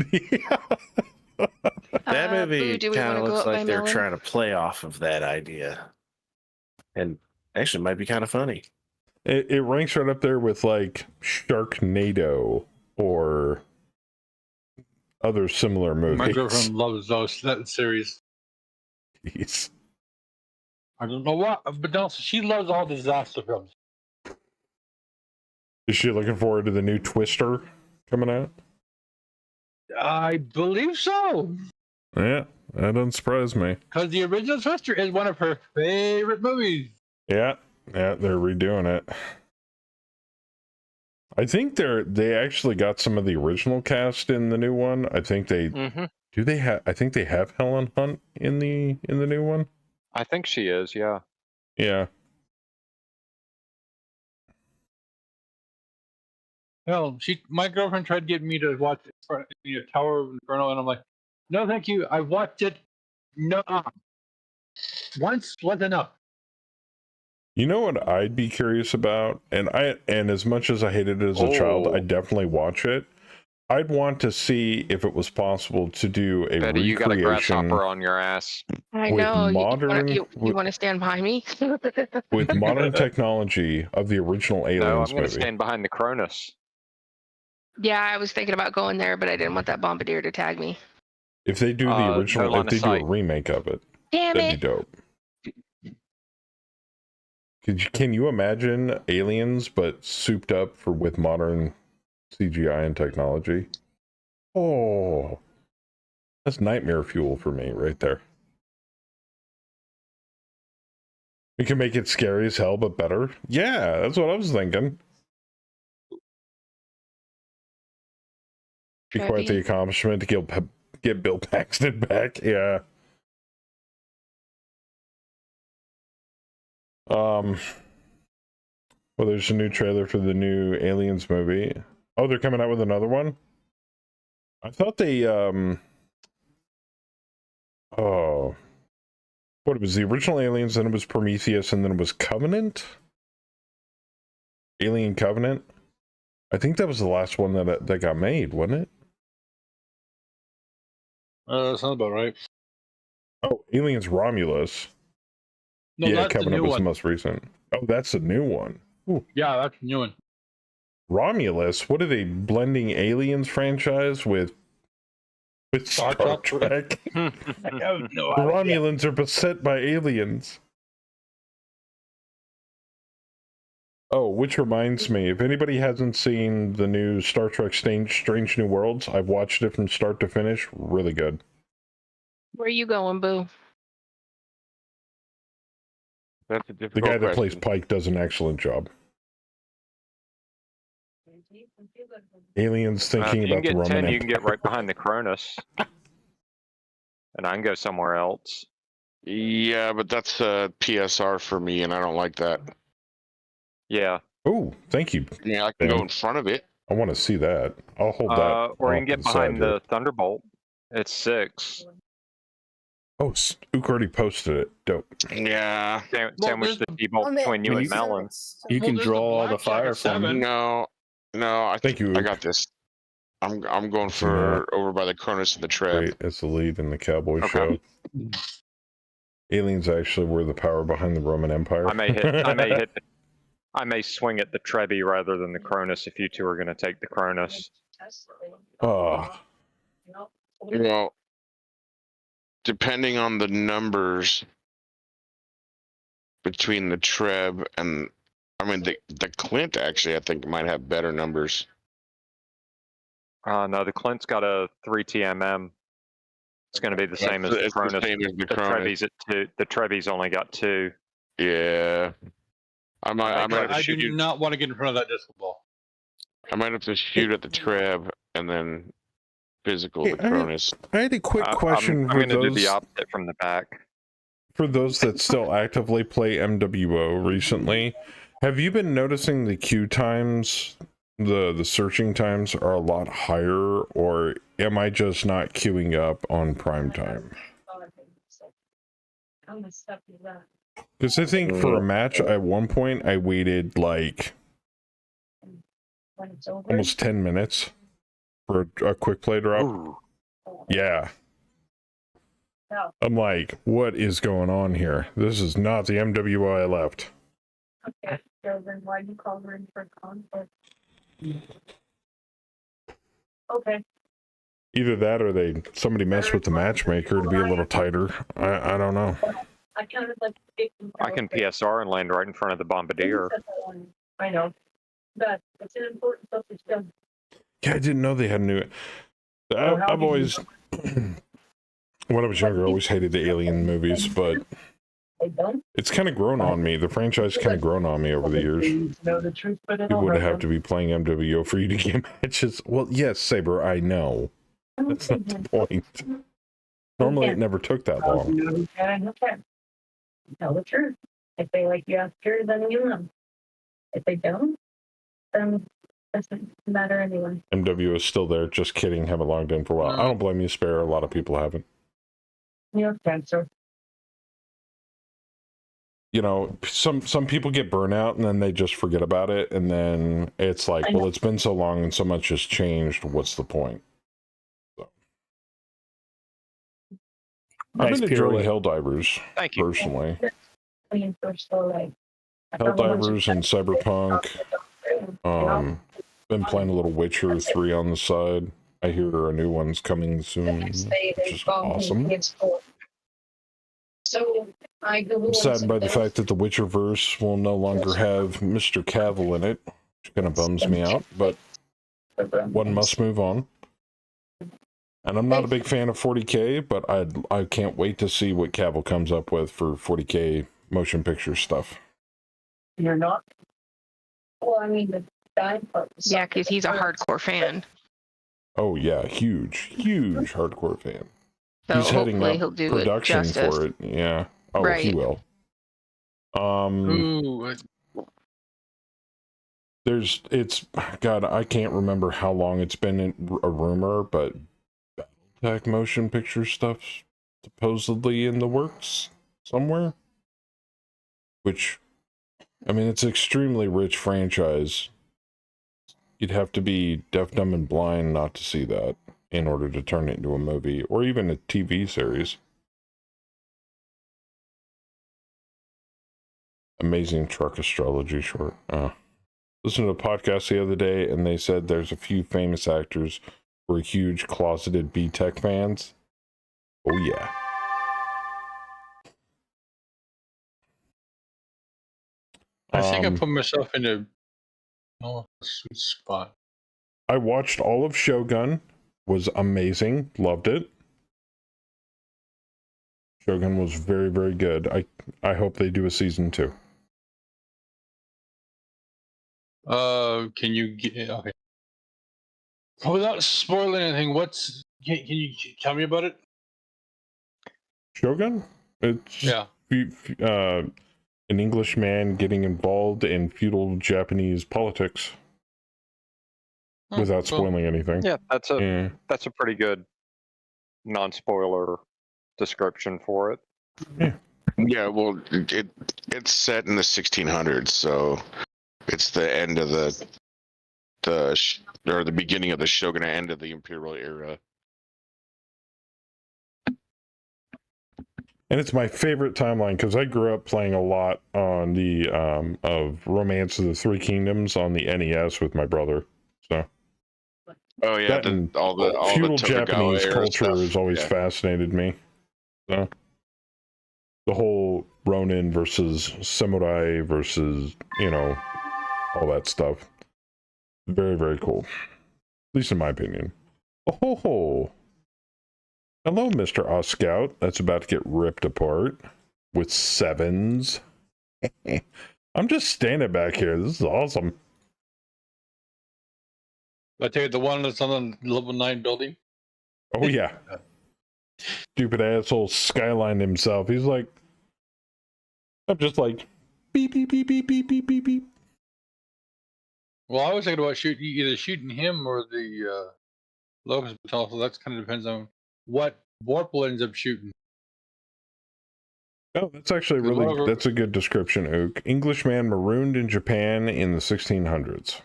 movie do we kind wanna of go looks up by like they're Melon? trying to play off of that idea, and actually might be kind of funny. It ranks right up there with like Sharknado or other similar movies. My girlfriend loves that series. Jeez. I don't know what, but no, she loves all disaster films. Is she looking forward to the new Twister coming out? I believe so. Yeah, that doesn't surprise me. Because the original Twister is one of her favorite movies. Yeah, they're redoing it. I think they actually got some of the original cast in the new one. I think they do. They have. I think they have Helen Hunt in the new one. I think she is. Yeah. Yeah. Hell, my girlfriend tried to get me to watch Tower of Inferno, and I'm like, no, thank you. I watched it. No, once was enough. You know what I'd be curious about, and as much as I hated it as a child, I'd definitely watch it. I'd want to see if it was possible to do a Betty, you got a recreation grasshopper on your ass. I with know. modern You want to stand behind me? with modern technology of the original No, I'm Aliens going to movie. stand behind the Cronus. Yeah, I was thinking about going there, but I didn't want that bombardier to tag me. If they do the original, if they do a remake of it, Damn that'd it! be dope. Can you imagine Aliens but souped up with modern CGI and technology? Oh, that's nightmare fuel for me right there. We can make it scary as hell, but better. Yeah, that's what I was thinking. Be quite the accomplishment to get Bill Paxton back. Yeah. Well, there's a new trailer for the new Aliens movie. Oh, they're coming out with another one? I thought they, oh. What, it was the original Aliens, then it was Prometheus, and then it was Covenant? Alien Covenant? I think that was the last one that got made, wasn't it? Sounds about right. Oh, Aliens Romulus. No, yeah, that's Covenant the new was one. the most recent. Oh, that's the new one. Ooh. Yeah, that's the new one. Romulus? What are they blending Aliens franchise with Star Trek? I have no The idea. Romulans are beset by aliens. Oh, which reminds me, if anybody hasn't seen the new Star Trek Strange New Worlds, I've watched it from start to finish. Really good. Where you going, Boo? That's a The difficult guy that plays question. Pike does an excellent job. Aliens If thinking you can about the get Roman 10, Empire. you can get right behind the Cronus. And I can go somewhere else. Yeah, but that's a PSR for me, and I don't like that. Yeah. Oh, thank you. Yeah, I can go in front of it. I want to see that. I'll hold that. Or you off can get to the behind side here. the Thunderbolt. It's 6. Oh, Ook already posted it. Dope. Yeah. Sandwich the T-bolt between you and Melon. You can draw all the fire from it. No, Thank you, I Ook. got this. I'm going for over by the Cronus and the Treb. Great as the lead in the Cowboy Okay. show. Aliens actually were the power behind the Roman Empire. I may swing at the Trebi rather than the Cronus if you two are going to take the Cronus. Oh. Well, depending on the numbers between the Treb and, I mean, the Clint actually, I think, might have better numbers. No, the Clint's got a 3 TMM. It's going to be the same as the It's the Cronus. same as the The Cronus. Trebi's at 2. The Trebi's only got 2. Yeah. I might have to I do shoot. not want to get in front of that disco ball. I might have to shoot at the Treb and then physical the Cronus. I had a quick question I'm for going to do those the opposite from the back. for those that still actively play MWO recently. Have you been noticing the queue times, the searching times are a lot higher, or am I just not queuing up on prime time? Because I think for a match at one point I waited like almost 10 minutes for a quick play drop. Ooh. Yeah. I'm like, what is going on here? This is not the MWO I left. Okay, so then why you call her in for conflict? Okay. Either that or somebody messed with the matchmaker to be a little tighter. I don't know. I kind of like. I can PSR and land right in front of the Bombardier. I know. But it's an important social skill. Yeah, I didn't know they had a new. I've always, when I was younger, I always hated the Alien movies, but it's kind of grown on me. The franchise kind of grown on me over the years. You would have to be playing MWO for you to get matches. Well, yes, Saber, I know. That's not the point. Normally, it never took that long. Tell the truth. If they like you after, then you know. If they don't, then doesn't matter anyway. MWO is still there. Just kidding. Haven't logged in for a while. I don't blame you, Spare. A lot of people haven't. You have cancer. You know, some people get burnout and then they just forget about it, and then it's like, well, it's been so long and so much has changed. What's the point? So. I've been enjoying Helldivers personally. Helldivers and Cyberpunk. Been playing a little Witcher 3 on the side. I hear a new one's coming soon, which is awesome. So I'm saddened by the fact that the Witcherverse will no longer have Mr. Cavill in it, which kind of bums me out, but one must move on. And I'm not a big fan of 40K, but I can't wait to see what Cavill comes up with for 40K motion picture stuff. You're not? Well, I mean, the dying part. Yeah, because he's a hardcore fan. Oh yeah, huge hardcore fan. So he's heading up he'll do production for it. Yeah. Oh, right. He will. God, I can't remember how long it's been a rumor, but Battletech motion picture stuff's supposedly in the works somewhere. Which, I mean, it's an extremely rich franchise. You'd have to be deaf, dumb, and blind not to see that in order to turn it into a movie or even a TV series. Amazing Truck Astrology short. Listened to a podcast the other day, and they said there's a few famous actors who are huge closeted B-Tech fans. Oh yeah. I think I put myself in a sweet spot. I watched all of Shogun. Was amazing. Loved it. Shogun was very, very good. I hope they do a season 2. Can you get okay? Without spoiling anything, can you tell me about it? Shogun? It's an English man getting involved in feudal Japanese politics. Without spoiling anything. Yeah, that's a pretty good non-spoiler description for it. Yeah, well, it's set in the 1600s, so it's the end of the beginning of the shogunate, end of the imperial era. And it's my favorite timeline because I grew up playing a lot on the of Romance of the Three Kingdoms on the NES with my brother. So. Oh yeah, all feudal the Japanese culture stuff. has always fascinated me. So the whole Ronin versus samurai versus all that stuff. Very, very cool. At least in my opinion. Oh, hello, Mr. Oscout. That's about to get ripped apart with 7s. I'm just standing back here. This is awesome. I tell you, the one that's on the level 9 building. Oh yeah. Stupid asshole Skyline himself. He's like, I'm just like, beep beep beep beep beep beep beep beep. Well, I was thinking about either shooting him or the Locust Battalion. So that kind of depends on what Warple ends up shooting. Oh, that's actually that's a good description, Ook. Englishman marooned in Japan in the 1600s.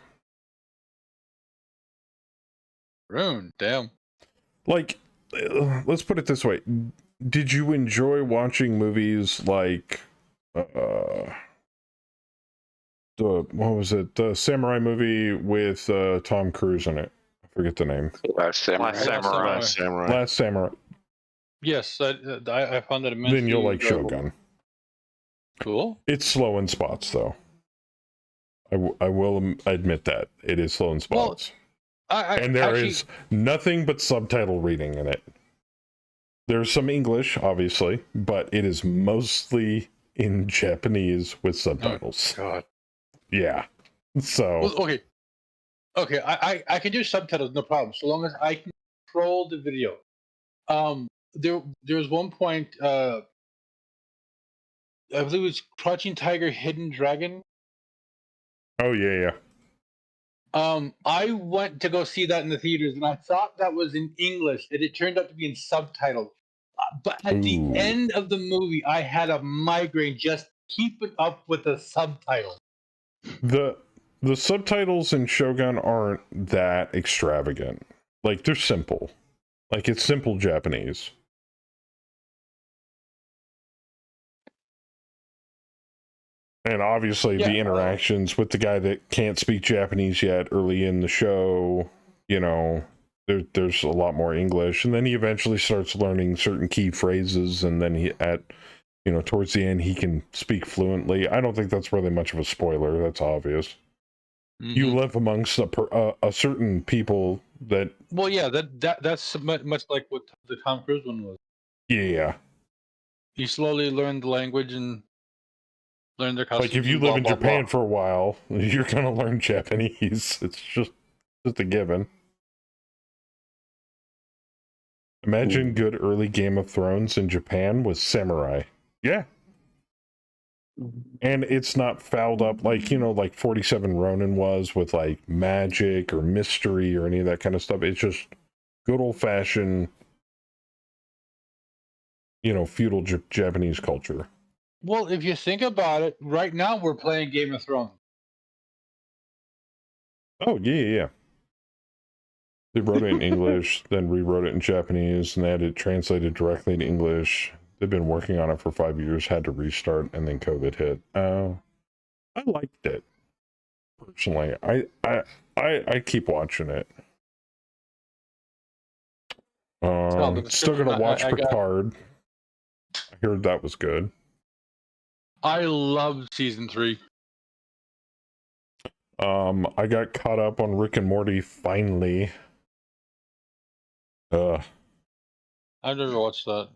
Marooned, damn. Like, let's put it this way. did you enjoy watching movies like the samurai movie with Tom Cruise in it? I forget the name. Last Samurai. Last Samurai. Yes, I found that immensely Then you'll like enjoyable. Shogun. Cool. It's slow in spots, though. I will admit that it is slow in spots. And there is nothing but subtitle reading in it. There's some English, obviously, but it is mostly in Japanese with subtitles. Oh, God. Yeah. So. Well, okay. I can do subtitles, no problem, so long as I can control the video. There was one point. I believe it was Crouching Tiger, Hidden Dragon. Oh yeah. I went to go see that in the theaters, and I thought that was in English, and it turned out to be in subtitles. But at the end of the movie, I had a migraine just keeping up with the subtitles. The subtitles in Shogun aren't that extravagant. Like, they're simple. Like, it's simple Japanese. And obviously the interactions with the guy that can't speak Japanese yet early in the show, you know, there's a lot more English. And then he eventually starts learning certain key phrases, and then towards the end he can speak fluently. I don't think that's really much of a spoiler. That's obvious. Mm-hmm. You live amongst a certain people that... Well, yeah, that's much like what the Tom Cruise one was. Yeah. You slowly learn the language and learn their customs. Like, if you live in Japan for a while, you're going to learn Japanese. It's just a given. Imagine good early Game of Thrones in Japan with samurai. Yeah. And it's not fouled up like, like 47 Ronin was with like magic or mystery or any of that kind of stuff. It's just good old-fashioned, feudal Japanese culture. Well, if you think about it, right now we're playing Game of Thrones. Oh, yeah. They wrote it in English, then rewrote it in Japanese, and they had it translated directly to English. They've been working on it for 5 years, had to restart, and then COVID hit. I liked it. Personally, I keep watching it. Still gonna watch Picard. I heard that was good. I love season 3. I got caught up on Rick and Morty finally. I've never watched that.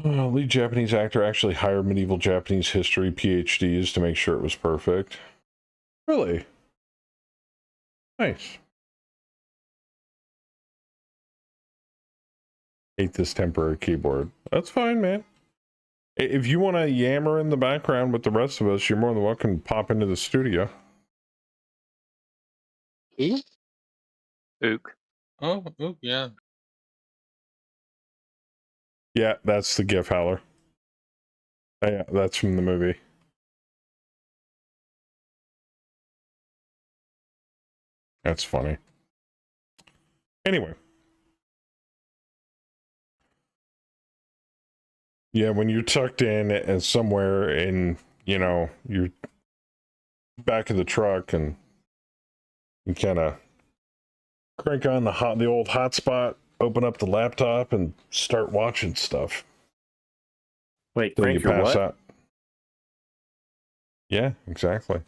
Lead Japanese actor actually hired medieval Japanese history PhDs to make sure it was perfect. Really? Nice. Hate this temporary keyboard. That's fine, man. If you want to yammer in the background with the rest of us, you're more than welcome to pop into the studio. Ook. Oh, yeah. Yeah, that's the GIF howler. Yeah, that's from the movie. That's funny. Anyway. Yeah, when you're tucked in and somewhere in, you're back of the truck and you kind of crank on the old hotspot, open up the laptop, and start watching stuff. Wait, then crank you pass what? out. Yeah, exactly.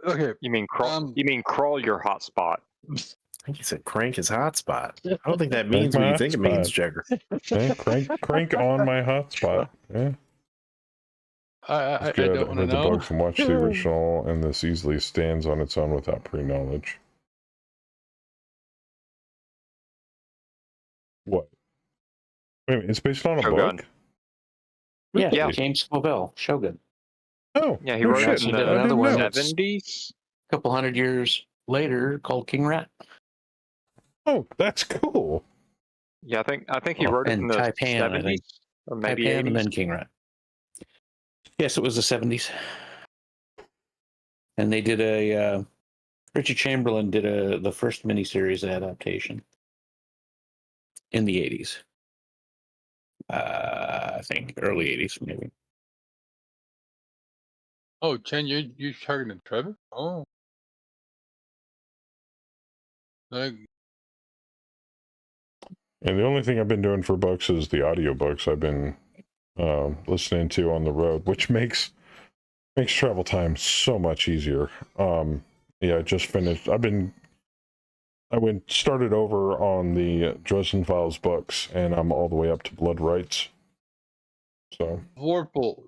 Okay. You mean crawl? You mean crawl your hotspot? I think he said crank his hotspot. I don't think that means what you think it means, Jagger. Yeah, crank on my hotspot. Yeah. I Good. don't want to I read the know. books and watched the original, and this easily stands on its own without pre-knowledge. What? Wait a minute, it's based on a Shogun. book? Yeah, James Clavell, Shogun. Oh, Yeah, he no wrote shit. it in did the another one 70s. A couple hundred years later called King Rat. Oh, that's cool. Yeah, I think he wrote it in And the Taipan, I 70s think. or maybe Taipan 80s. and then King Rat. Yes, it was the 70s. And they did Richard Chamberlain did the first miniseries adaptation. in the 80s. I think early 80s, maybe. Oh, Chen, you're targeting Trevor? Oh. Like, And the only thing I've been doing for books is the audiobooks I've been listening to on the road, which makes travel time so much easier. Yeah, I just finished. Started over on the Dresden Files books, and I'm all the way up to Blood Rights. So, Vorpal,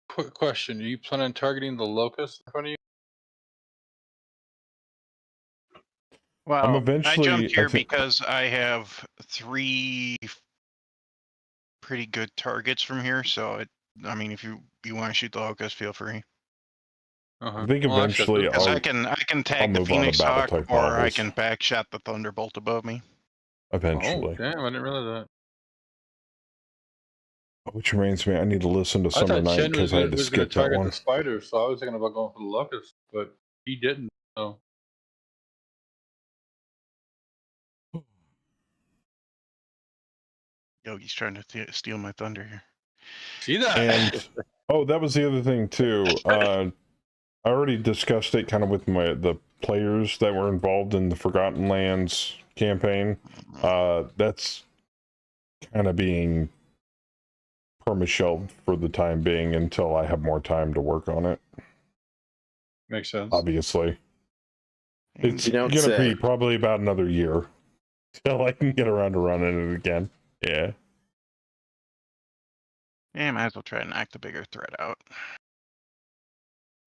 quick question: are you planning on targeting the locust in front of you? Well, I'm eventually. I jumped here because I have 3 pretty good targets from here. So, I mean, if you want to shoot the locust, feel free. I think eventually because I can tag the Phoenix Hawk, or I can back shot the Thunderbolt above me. Eventually. Oh, damn! I didn't realize Which reminds me, I need to listen to that. I Summer thought Night Chen because I had to was going skip to that target one. the spider, so I was thinking about going for the locust, but he didn't. So. Yogi's trying to steal my thunder here. See that? And that was the other thing too. I already discussed it kind of with the players that were involved in the Forgotten Lands campaign. That's kind of being perma-shelved for the time being until I have more time to work on it. Makes sense. Obviously. It's gonna be probably about another year till I can get around to running it again. Yeah. Yeah, might as well try and knock the bigger threat out.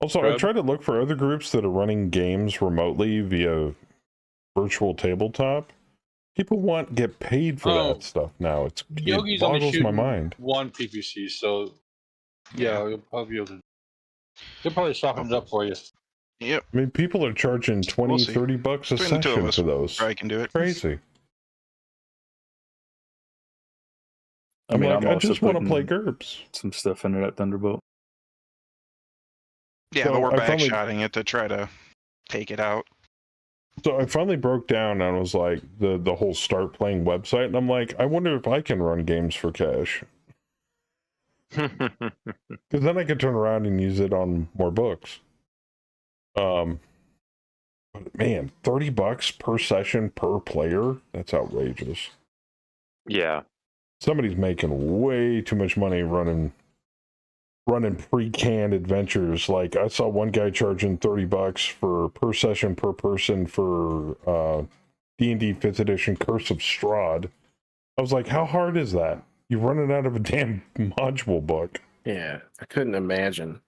Also, I try to look for other groups that are running games remotely via virtual tabletop. People get paid for that stuff now. It Yogi's only boggles my shooting mind. one PPC, so yeah, you'll probably be able to. They'll probably soften it up for you. Yep. I mean, people are charging 20, $30 a Between the two of session us, for those. I can do it. Crazy. I mean, like, I'm I also just want to play putting GURPS. some stuff into that Thunderbolt. Yeah, So but we're I finally- backshotting it to try to take it out. So I finally broke down and was like, the whole start playing website, and I'm like, I wonder if I can run games for cash. Because then I could turn around and use it on more books. But man, $30 per session per player? That's outrageous. Yeah. Somebody's making way too much money running pre-canned adventures. Like, I saw one guy charging $30 for per session per person for D&D 5th edition Curse of Strahd. I was like, how hard is that? You run it out of a damn module book. Yeah, I couldn't imagine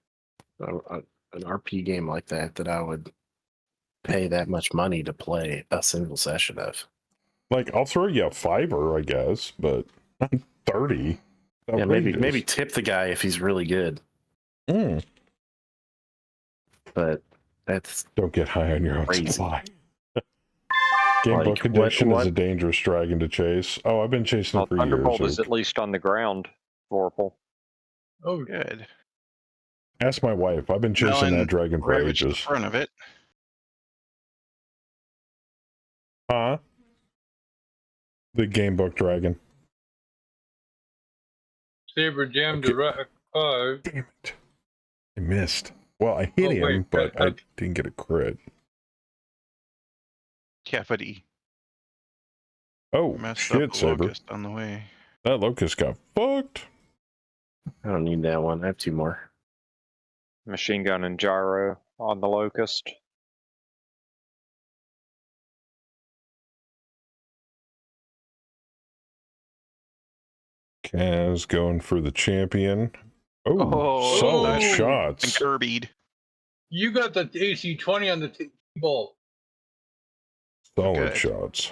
an RP game like that I would pay that much money to play a single session of. Like, I'll throw you a $5, I guess, but not 30. Yeah, maybe tip the guy if he's really good. But that's don't get high on your own crazy. supply. Game Like, book addiction what- is a dangerous dragon to chase. Oh, I've been chasing it for Thunderbolt years. is at least on the ground, Vorpal. Oh, good. Ask my wife. I've been chasing that dragon for Ravage the ages. front of it. Huh? The game book dragon. Saber jammed the right 5. Damn it. I missed. Well, I hit him, but I didn't get a crit. Yeah, but he Oh, messed shit, up the Saber. locust on the way. That locust got fucked. I don't need that one. I have 2 more. Machine gun and gyro on the locust. Kaz going for the champion. Oh, solid shots. And Kirby'd. You got the AC-20 on the T-bolt. Solid Good. shots.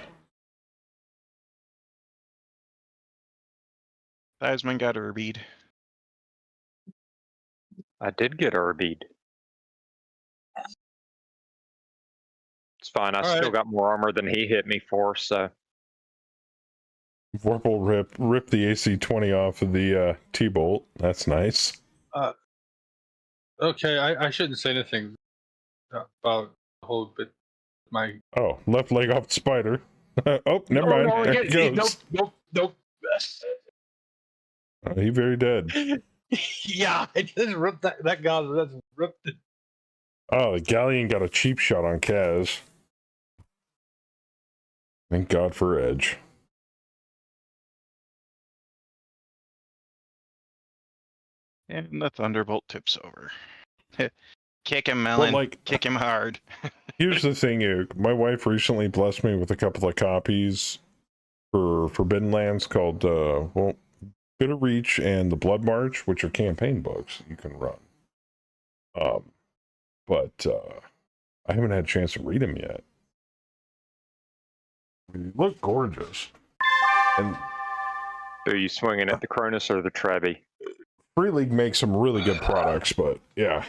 Theismann got Kirby'd. I did get Kirby'd. It's fine. I still got more armor than he hit me for, so. Vorpal rip the AC-20 off of the T-bolt. That's nice. Okay, I shouldn't say anything about the whole bit. Oh, left leg off the spider. Oh, never mind. No, There he goes. Nope. He very dead. Yeah, it just ripped that guy. That's ripped it. Oh, the Galleon got a cheap shot on Kaz. Thank God for Edge. And the Thunderbolt tips over. Kick him, Melon. Well, like, kick him hard. Here's the thing, my wife recently blessed me with a couple of copies for Forbidden Lands called, Bitter Reach and The Blood March, which are campaign books you can run. But I haven't had a chance to read them yet. They look gorgeous. And are you swinging at the Cronus or the Trevi? Free League makes some really good products, but yeah.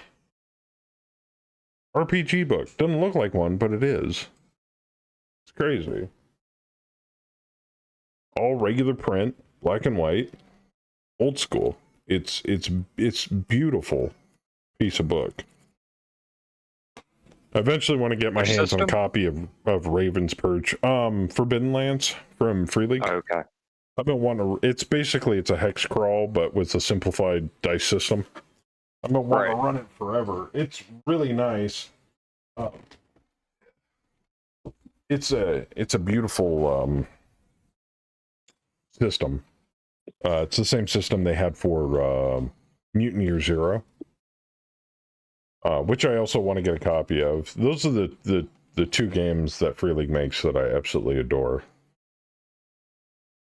RPG book. Doesn't look like one, but it is. It's crazy. All regular print, black and white, old school. It's beautiful piece of book. I eventually want to get my hands on a copy of Raven's Perch. Forbidden Lands from Free League. Oh, okay. I've been wanting to, it's a hex crawl, but with a simplified dice system. I've been wanting to run it forever. It's really nice. It's a beautiful system. It's the same system they had for Mutant Year Zero, which I also want to get a copy of. Those are the two games that Free League makes that I absolutely adore.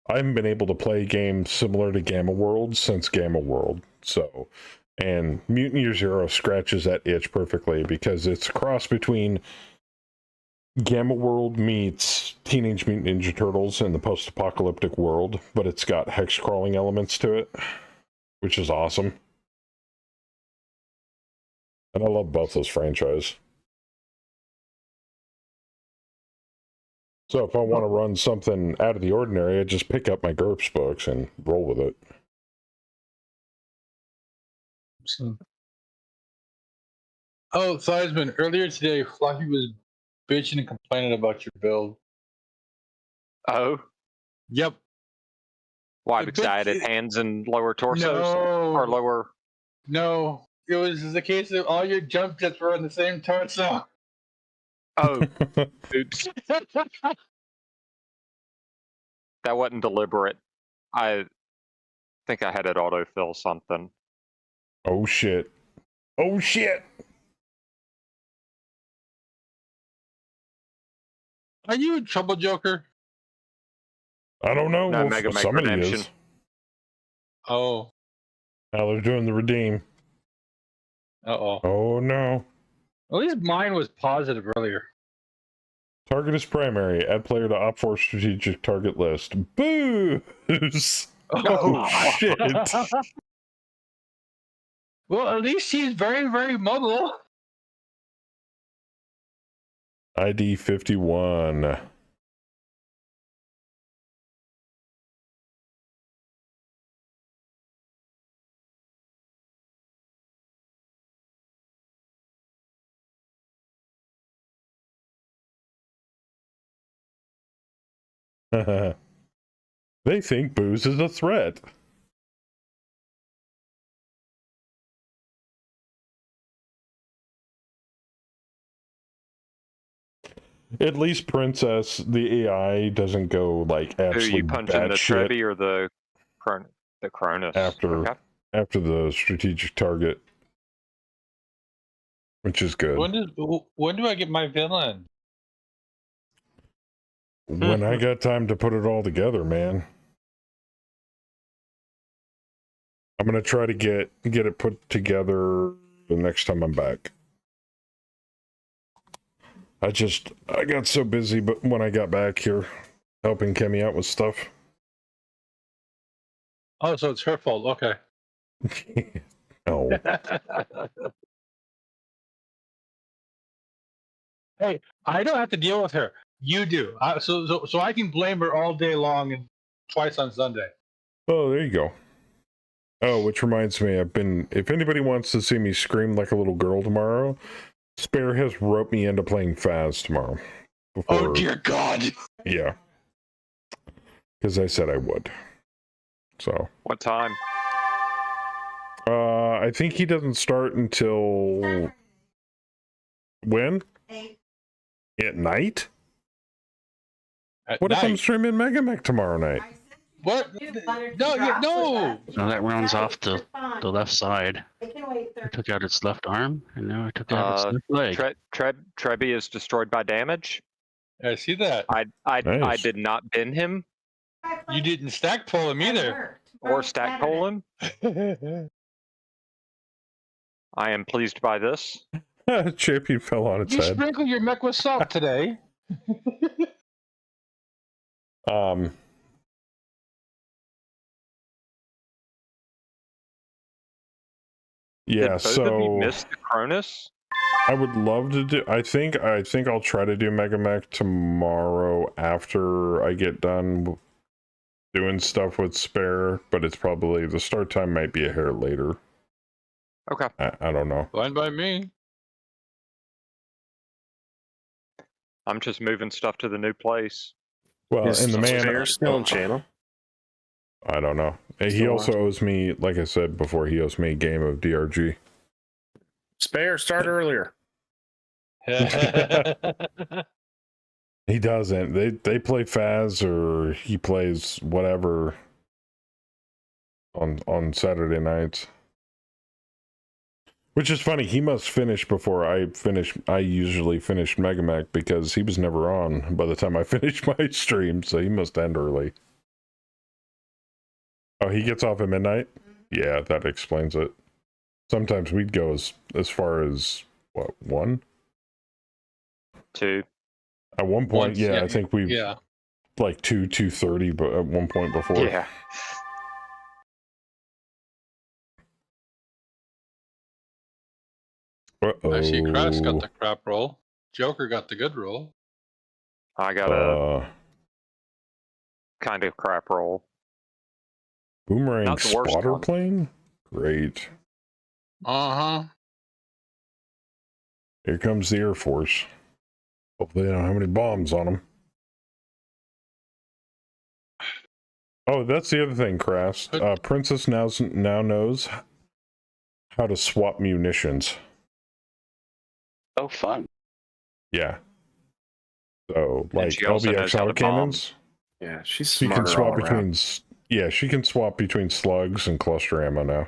I haven't been able to play games similar to Gamma World since Gamma World, so, and Mutant Year Zero scratches that itch perfectly because it's a cross between Gamma World meets Teenage Mutant Ninja Turtles in the post-apocalyptic world, but it's got hex-crawling elements to it, which is awesome. And I love both those franchises. So if I want to run something out of the ordinary, I just pick up my GURPS books and roll with it. Oh, Theismann, earlier today, Fluffy was bitching and complaining about your build. Oh? Yep. Why, because I added hands and lower torsos? No. Or lower... No. It was the case that all your jump jets were on the same torso. Oh, oops. That wasn't deliberate. I think I had it autofill something. Oh shit. Oh shit! Are you in trouble, Joker? I don't know. No, Well, Mega Make somebody Redemption. is. Oh. Now they're doing the redeem. Uh-oh. Oh no. At least mine was positive earlier. Target is primary. Add player to op4 strategic target list. Booze! Oh, shit. Well, at least he's very, very mobile. ID 51. They think booze is a threat. At least Princess, the AI doesn't go like Who absolutely you punching, the shit Trevi or the Cronus? after the strategic target, which is good. When do I get my villain? When I got time to put it all together, man. I'm gonna try to get it put together the next time I'm back. I got so busy, but when I got back here, helping Kemi out with stuff. Oh, so it's her fault. Okay. No. Hey, I don't have to deal with her. You do. So I can blame her all day long and twice on Sunday. Oh, there you go. Oh, which reminds me, if anybody wants to see me scream like a little girl tomorrow, Spare has roped me into playing Faz tomorrow. Oh dear God. Yeah. because I said I would. So. What time? I think he doesn't start until when? 8. At night? At What if I'm night. streaming Megamech tomorrow night? What? No, No. No, that runs off the left side. It can wait I took out its left arm, and now I took out its left leg. Trebi is destroyed by damage. I see that. I Nice. did not bin him You didn't stack pull him either. or stack pull him. I am pleased by this. Champion fell on its You head. sprinkle your mech with salt today. Yeah, Did both of you so miss the Cronus? I would love to do. I think I'll try to do Megamech tomorrow after I get done doing stuff with Spare, but it's probably the start time might be a hair later. Okay. I don't know. Fine by me. I'm just moving stuff to the new place. Well, and the man Spare still in channel. I don't know. He Still also watching. owes me, like I said before, he owes me a game of DRG. Spare, start earlier. He doesn't. They play Faz or he plays whatever on Saturday nights. Which is funny. He must finish before I finish. I usually finish Megamech because he was never on by the time I finish my stream, so he must end early. Oh, he gets off at midnight? Yeah, that explains it. Sometimes we'd go as far as, what, 1? 2. At one point, I think we like 2:30, but at one point before. Yeah. I see Crass got the crap roll. Joker got the good roll. I got a kind of crap roll. Boomerang Not the worst spotter one. plane? Great. Uh-huh. Here comes the Air Force. Hopefully they don't have any bombs on them. Oh, that's the other thing, Crass. Princess now knows how to swap munitions. Oh, fun. Yeah. So, like she also knows LBX how to autocannons. Yeah, she's She smarter can swap all around. between. Yeah, she can swap between slugs and cluster ammo now.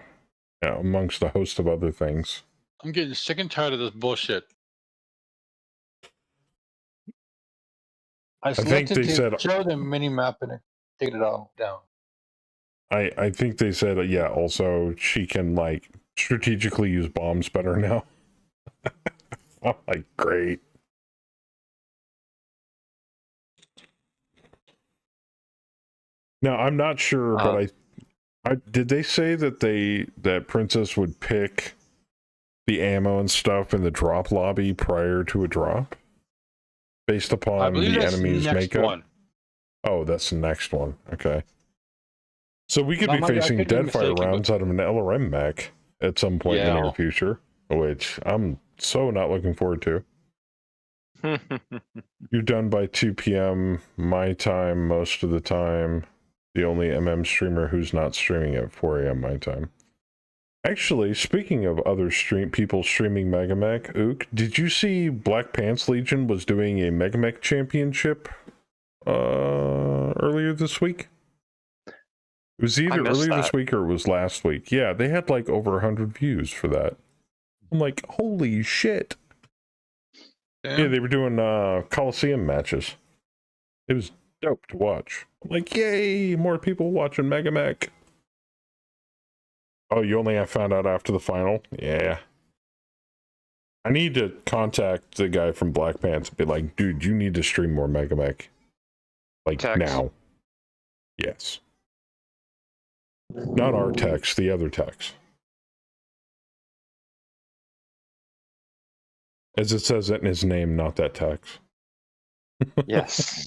Yeah, amongst a host of other things. I'm getting sick and tired of this bullshit. I think selected they to said- show the mini map and take it all down. I think they said, yeah, also she can, like, strategically use bombs better now. I'm like, great. Now, I'm not sure, but I did they say that that Princess would pick the ammo and stuff in the drop lobby prior to a drop? Based I upon believe the that's enemy's next makeup? one. Oh, that's the next one. Okay. So we could Now, be mind you, I facing could be Deadfire mistaken, but- rounds out of an LRM mech at some point in the Yeah. near future, which I'm so not looking forward to. You're done by 2 p.m. my time most of the time. The only MM streamer who's not streaming at 4 a.m. my time. Actually, speaking of other people streaming Megamech, Ook, did you see Black Pants Legion was doing a Megamech championship earlier this week? It was either earlier this week or it was last week. Yeah, they had like over 100 views for that. I'm like, holy shit. Yeah, they were doing Coliseum matches. It was dope to watch. I'm like, yay, more people watching Megamech. Oh, you only have found out after the final? Yeah. I need to contact the guy from Black Pants and be like, dude, you need to stream more Megamech. Like, Tex. now. Yes. Not our Tex, the other Tex. As it says it in his name, not that Tex. Yes.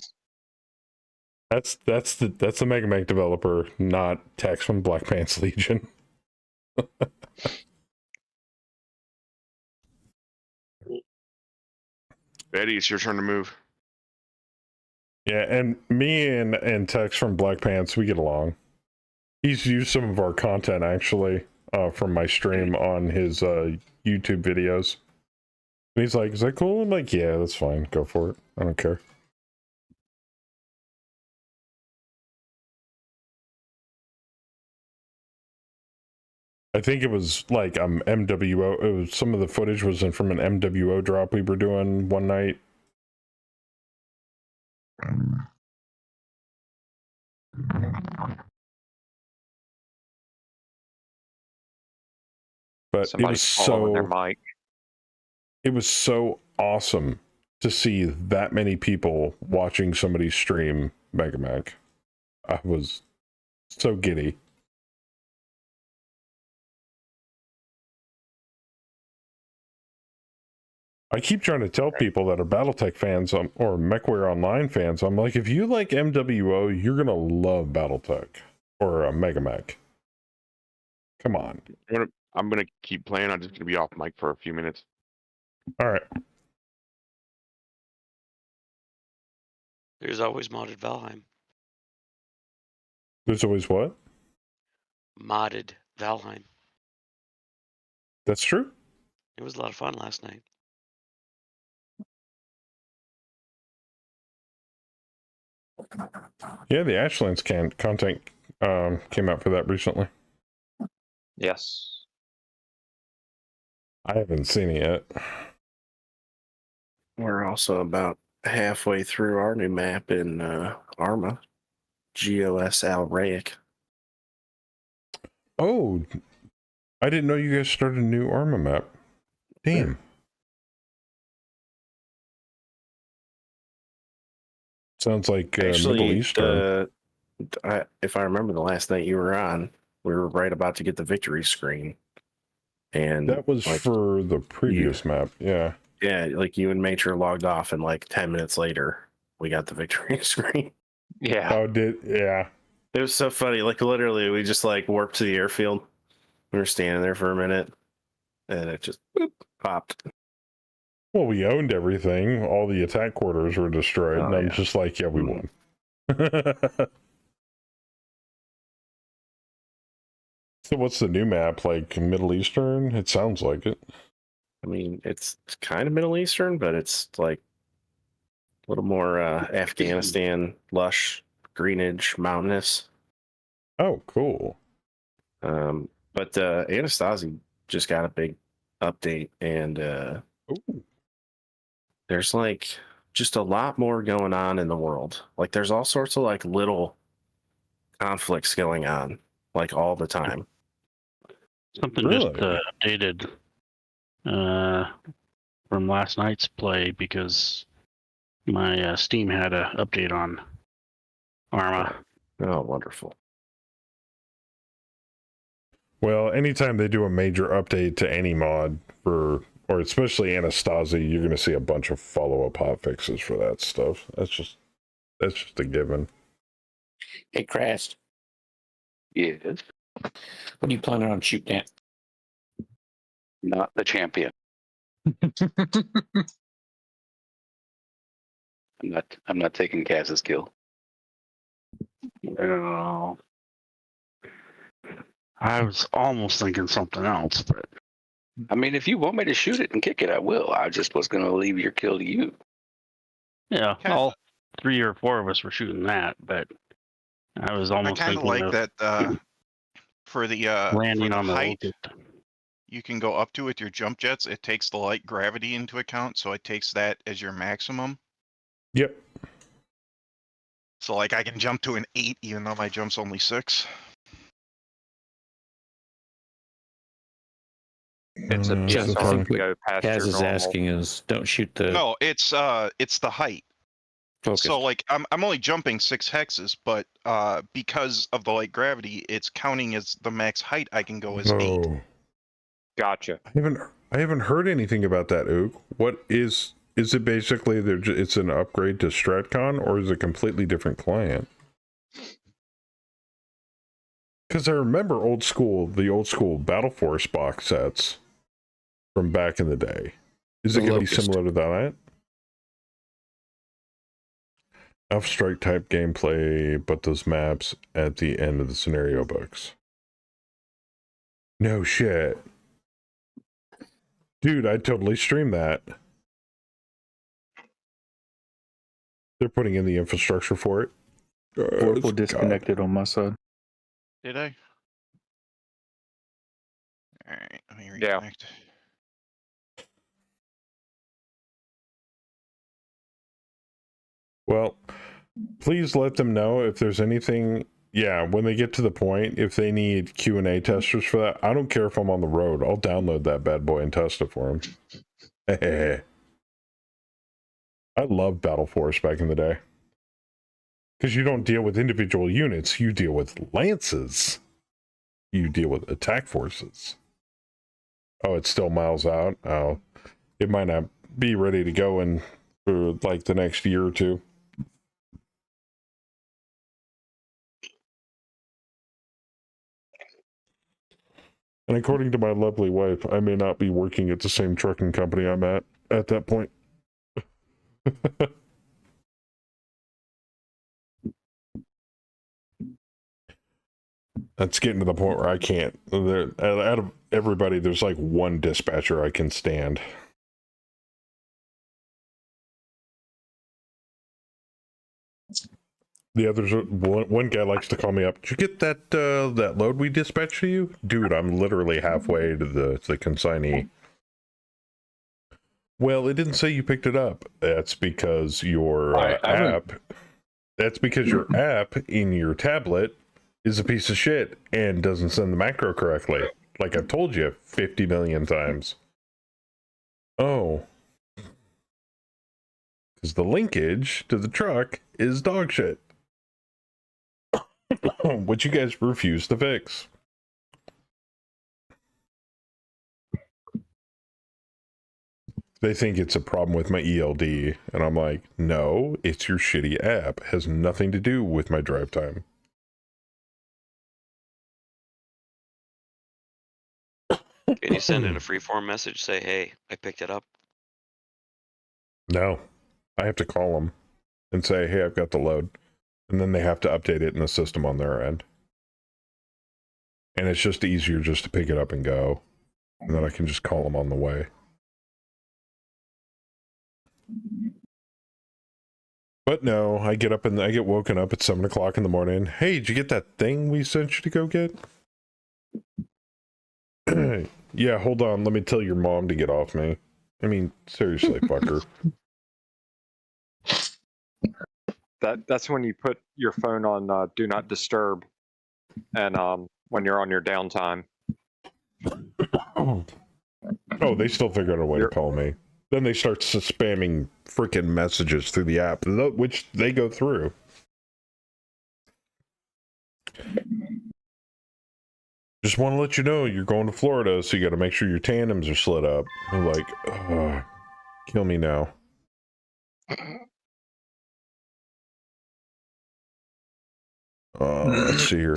That's the Megamech developer, not Tex from Black Pants Legion. Betty, it's your turn to move. Yeah, and me and Tex from Black Pants, we get along. He's used some of our content actually from my stream on his YouTube videos. And he's like, "Is that cool?" I'm like, "Yeah, that's fine. Go for it. I don't care." I think it was like MWO. It was, some of the footage was from an MWO drop we were doing one night. But Somebody's following their mic. It was so awesome to see that many people watching somebody stream Mega Mac. I was so giddy. I keep trying to tell people that are Battletech fans or MechWare Online fans, I'm like, if you like MWO, you're going to love Battletech or Mega Mac. Come on. I'm gonna keep playing. I'm just gonna be off mic for a few minutes. All right. There's always modded Valheim. There's always what? Modded Valheim. That's true. It was a lot of fun last night. Yeah, the Ashlands content came out for that recently. Yes. I haven't seen it yet. We're also about halfway through our new map in Arma, GOS Alraic. Oh, I didn't know you guys started a new Arma map. Damn. Sounds like Actually, Middle Eastern. if I remember the last night you were on, we were right about to get the victory screen. And that was like, for the previous map, yeah. Yeah, like you and Mature logged off, and like 10 minutes later, we got the victory screen. Yeah. Oh, yeah. It was so funny. Like literally, we just like warped to the airfield. We were standing there for a minute, and it just boop, popped. Well, we owned everything. All the attack quarters were destroyed, and I'm just like, yeah, we won. So what's the new map, like Middle Eastern? It sounds like it. I mean, it's kind of Middle Eastern, but it's like a little more Afghanistan, lush, greenage, mountainous. Oh, cool. But Anastasi just got a big update, and there's like just a lot more going on in the world. Like there's all sorts of like little conflicts going on, like all the time. Something just updated from last night's play because my Steam had an update on Arma. Oh, wonderful. Well, anytime they do a major update to any mod or especially Anastasi, you're going to see a bunch of follow-up hotfixes for that stuff. That's just a given. Hey, Crast. Yes. What are you planning on shooting at? Not the champion. I'm not taking Kaz's kill. No. I was almost thinking something else, but I mean, if you want me to shoot it and kick it, I will. I just was going to leave your kill to you. yeah, all 3 or 4 of us were shooting that, but I was almost I kind of thinking like that for the landing for the on the height. locust. You can go up to with your jump jets. It takes the light gravity into account, so it takes that as your maximum. Yep. So like I can jump to an 8 even though my jump's only 6. It's a Just PSR what to go past Kaz your is normal. asking is don't shoot the No, it's the height. focus. So like I'm only jumping 6 hexes, but because of the light gravity, it's counting as the max height I can go as 8. Gotcha. I haven't heard anything about that, Ook. What is it basically it's an upgrade to StratCon, or is it a completely different client? Because I remember the old school Battle Force box sets from back in the day. Is it going to be similar to that? Alpha Strike type gameplay, but those maps at the end of the scenario books. No shit. Dude, I'd totally stream that. They're putting in the infrastructure for it. Oracle disconnected on my side. Did I? All right, let me Yeah. reconnect. Well, please let them know if there's anything. Yeah, when they get to the point, if they need Q&A testers for that, I don't care if I'm on the road. I'll download that bad boy and test it for them. I loved Battle Force back in the day. Because you don't deal with individual units, you deal with lances. You deal with attack forces. Oh, it's still miles out? Oh, it might not be ready to go in for like the next year or two. And according to my lovely wife, I may not be working at the same trucking company I'm at that point. That's getting to the point where I can't. Out of everybody, there's like one dispatcher I can stand. The others, one guy likes to call me up. Did you get that that load we dispatched to you? Dude, I'm literally halfway to the consignee. Well, it didn't say you picked it up. That's because your app. That's because your app in your tablet is a piece of shit and doesn't send the macro correctly. Like I've told you 50 million times. Oh. Because the linkage to the truck is dog shit. Which you guys refuse to fix. They think it's a problem with my ELD, and I'm like, no, it's your shitty app. It has nothing to do with my drive time. Can you send in a freeform message? Say, hey, I picked it up. No, I have to call them and say, hey, I've got the load. And then they have to update it in the system on their end. And it's just easier just to pick it up and go. And then I can just call them on the way. But no, I get up and I get woken up at 7 o'clock in the morning. Hey, did you get that thing we sent you to go get? Yeah, hold on. Let me tell your mom to get off me. I mean, seriously, fucker. That's when you put your phone on do not disturb, and when you're on your downtime. Oh, they still figure out a way to call me. Then they start spamming freaking messages through the app, which they go through. Just want to let you know you're going to Florida, so you got to make sure your tandems are slid up. I'm like, kill me now. Let's see here.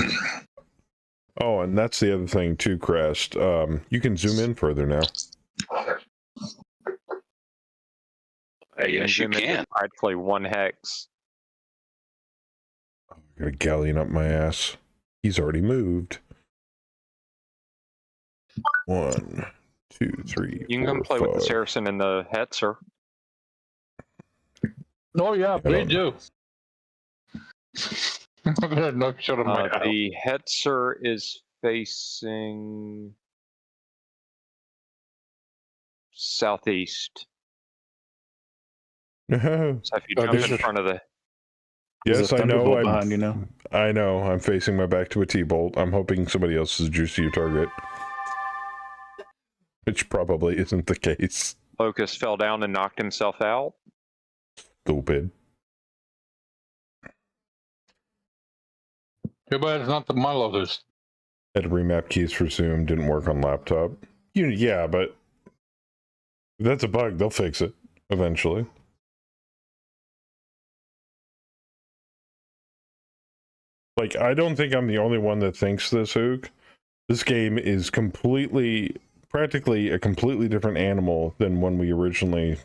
Oh, and that's the other thing too, Crest. You can zoom in further now. Yes, you can. I'd play 1 hex. I got a galleon up my ass. He's already moved. 1, 2, 3. You can 4, come play 5. with the Saracen and the Hetzer. Oh yeah, please do. No shot of my the Hetzer is facing southeast. No. So if you jump in front of the... Yes, I know. Behind you now. I know. I'm facing my back to a T-bolt. I'm hoping somebody else is a juicier target. Which probably isn't the case. Locust fell down and knocked himself out. Stupid. Too bad it's not the my Locust. Had to remap keys for Zoom. Didn't work on laptop. Yeah, but if that's a bug. They'll fix it eventually. Like, I don't think I'm the only one that thinks this, Ook. This game is practically a completely different animal than when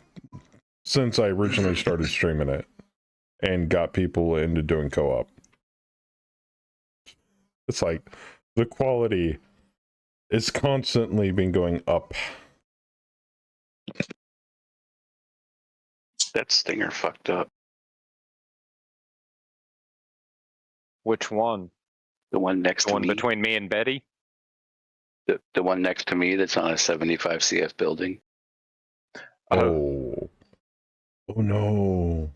since I originally started streaming it. and got people into doing co-op. It's like the quality is constantly been going up. That stinger fucked up. Which one? The one next The to one me. between me and Betty? The one next to me that's on a 75 CF building. Oh. Oh no.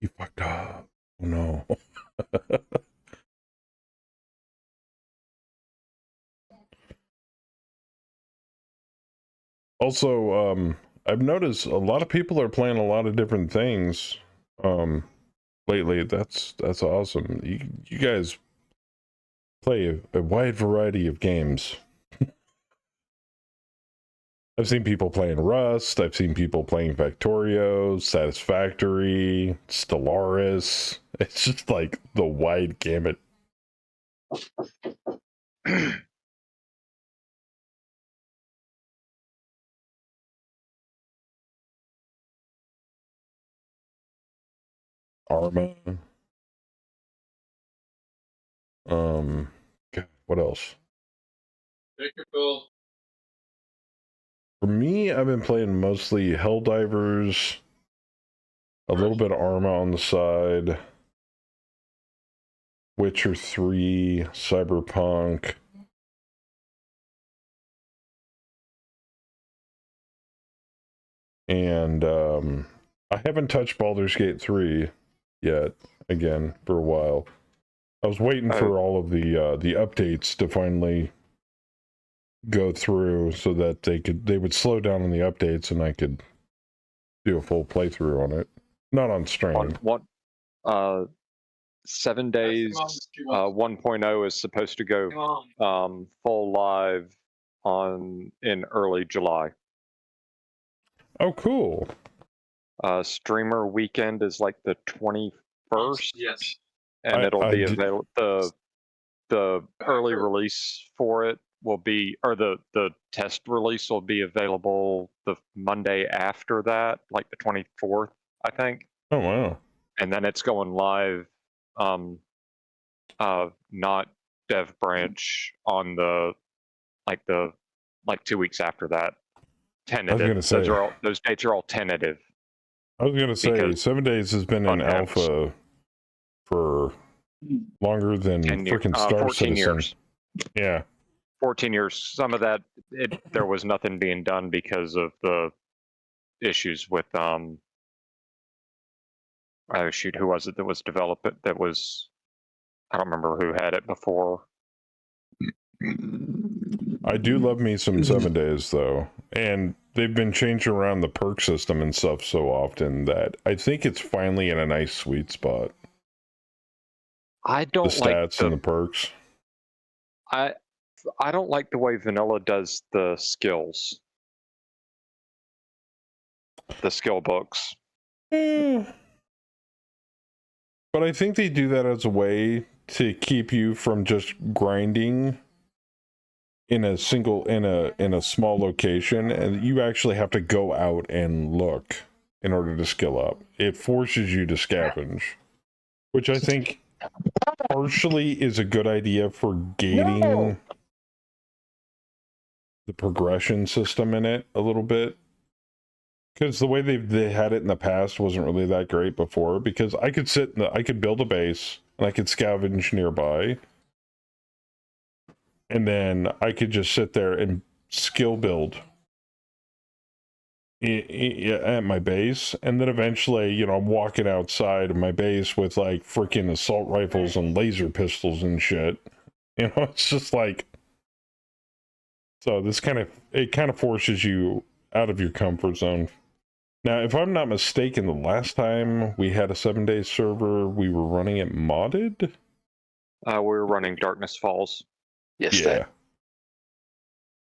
You fucked up. Oh no. Also, I've noticed a lot of people are playing a lot of different things lately. That's awesome. You guys play a wide variety of games. I've seen people playing Rust. I've seen people playing Factorio, Satisfactory, Stellaris. It's just like the wide gamut. Arma. God, what else? Take your pill. For me, I've been playing mostly Helldivers, a little bit of Arma on the side, Witcher 3, Cyberpunk. And I haven't touched Baldur's Gate 3 yet, again, for a while. I was waiting for all of the updates to finally go through so that they would slow down on the updates and I could do a full playthrough on it. Not on stream. 7 days 1.0 is supposed to go full live in early July. Oh, cool. Streamer weekend is like the 21st. Yes. And it'll be available. The early release for it will be, or the test release will be available the Monday after that, like the 24th, I think. Oh wow. And then it's going live, not dev branch on the 2 weeks after that. Tentative. I was gonna say, those dates are all tentative. I was gonna say 7 days has been in alpha for longer than freaking Star 14 Citizen. years. Yeah. 14 years. Some of that, there was nothing being done because of the issues with oh shoot, who was it that was developed? That was, I don't remember who had it before. I do love me some 7 days though, and they've been changing around the perk system and stuff so often that I think it's finally in a nice sweet spot. I don't the stats and the perks. I don't like the way vanilla does the skills. The skill books. But I think they do that as a way to keep you from just grinding in a small location, and you actually have to go out and look in order to skill up. It forces you to scavenge, which I think partially is a good idea for gating the progression system in it a little bit. Because the way they had it in the past wasn't really that great before, because I could I could build a base and I could scavenge nearby. And then I could just sit there and skill build at my base. And then eventually, I'm walking outside of my base with like freaking assault rifles and laser pistols and shit. It's just like, so this kind of forces you out of your comfort zone. Now, if I'm not mistaken, the last time we had a 7-day server, we were running it modded? We were running Darkness Falls. Yes, yeah.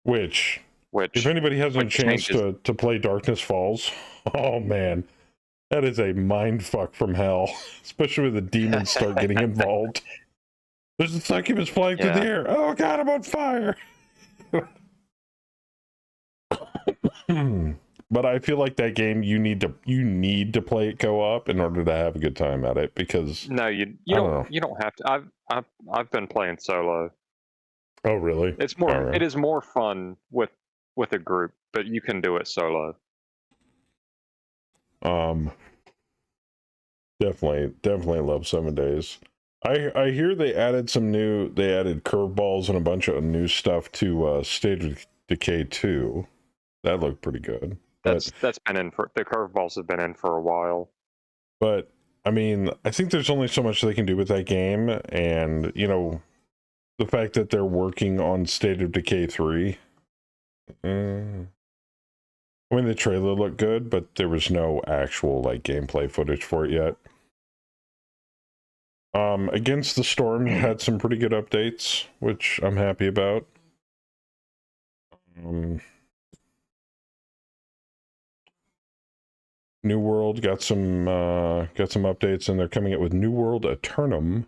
Which if anybody hasn't a chance to play Darkness Falls, oh man, that is a mind fuck from hell. Especially when the demons start getting involved. There's a succubus flying through the air. Oh god, I'm on fire. But I feel like that game you need to play it co-op in order to have a good time at it, because No, you don't have to. I've been playing solo. Oh really? It's more Alright. it is more fun with a group, but you can do it solo. Definitely love 7 Days. I hear they added curveballs and a bunch of new stuff to State of Decay 2. That looked pretty good. That's been in for the curveballs have been in for a while. But I mean, I think there's only so much they can do with that game, and you know, the fact that they're working on State of Decay 3. I mean, the trailer looked good, but there was no actual like gameplay footage for it yet. Against the Storm had some pretty good updates, which I'm happy about. New World got some updates, and they're coming out with New World Eternum,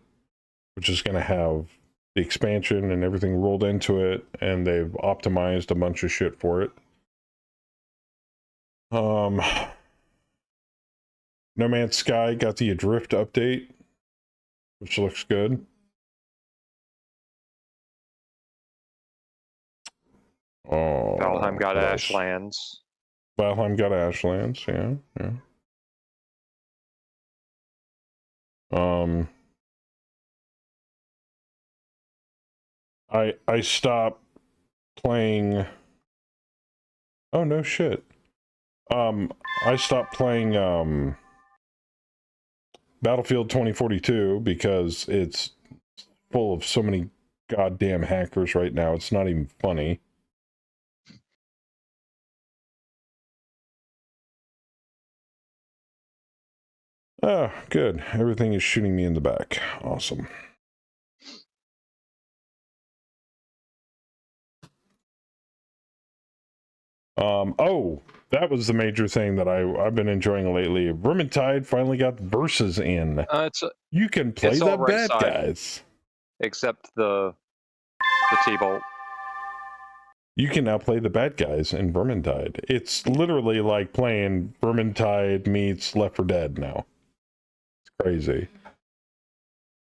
which is going to have the expansion and everything rolled into it, and they've optimized a bunch of shit for it. No Man's Sky got the Adrift update, which looks good. Oh, Valheim got Ashlands. Valheim got Ashlands, yeah. I stopped playing. Oh no shit. I stopped playing Battlefield 2042 because it's full of so many goddamn hackers right now. It's not even funny. Oh, good. Everything is shooting me in the back. Awesome. Oh, that was the major thing that I've been enjoying lately. Vermintide finally got verses in. You can play the bad guys. Except the T-Bolt. You can now play the bad guys in Vermintide. It's literally like playing Vermintide meets Left 4 Dead now. It's crazy.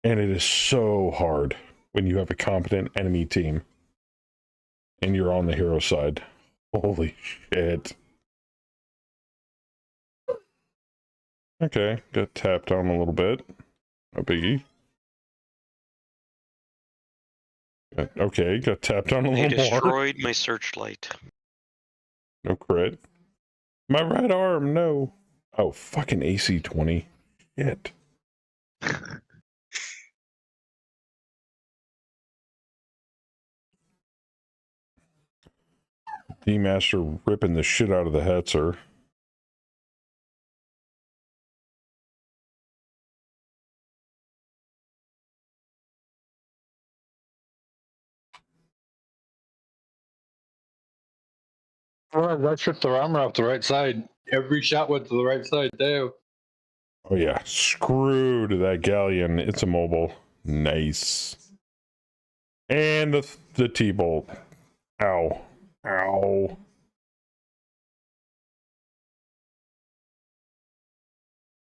And it is so hard when you have a competent enemy team and you're on the hero side. Holy shit. Okay, got tapped on a little bit. No biggie. Okay, got tapped on a little more. They destroyed my searchlight. No crit. My right arm, no. Oh, fucking AC-20. Shit. D-Master ripping the shit out of the Hetzer. Well, I tripped their armor off the right side. Every shot went to the right side, too. Oh yeah, screw to that galleon. It's a mobile. Nice. And the T-bolt. Ow. Ow.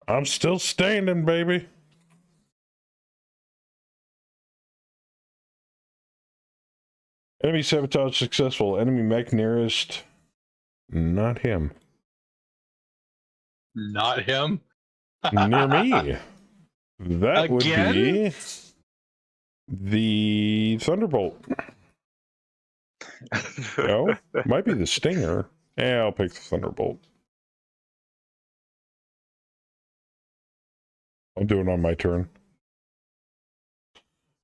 I'm still standing, baby. Enemy sabotage successful. Enemy mech nearest. Not him. Not him? Near me. That would be the Thunderbolt. No, might be the Stinger. Yeah, I'll pick the Thunderbolt. I'll do it on my turn.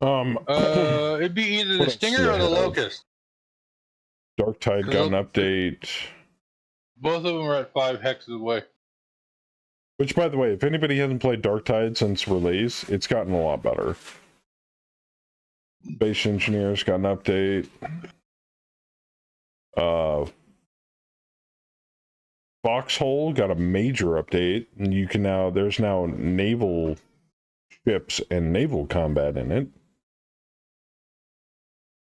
It'd be either the Stinger or the Locust. Darktide got an update. Both of them are at 5 hexes away. Which, by the way, if anybody hasn't played Darktide since release, it's gotten a lot better. Base Engineers got an update. Foxhole got a major update, and you can now, there's now naval ships and naval combat in it,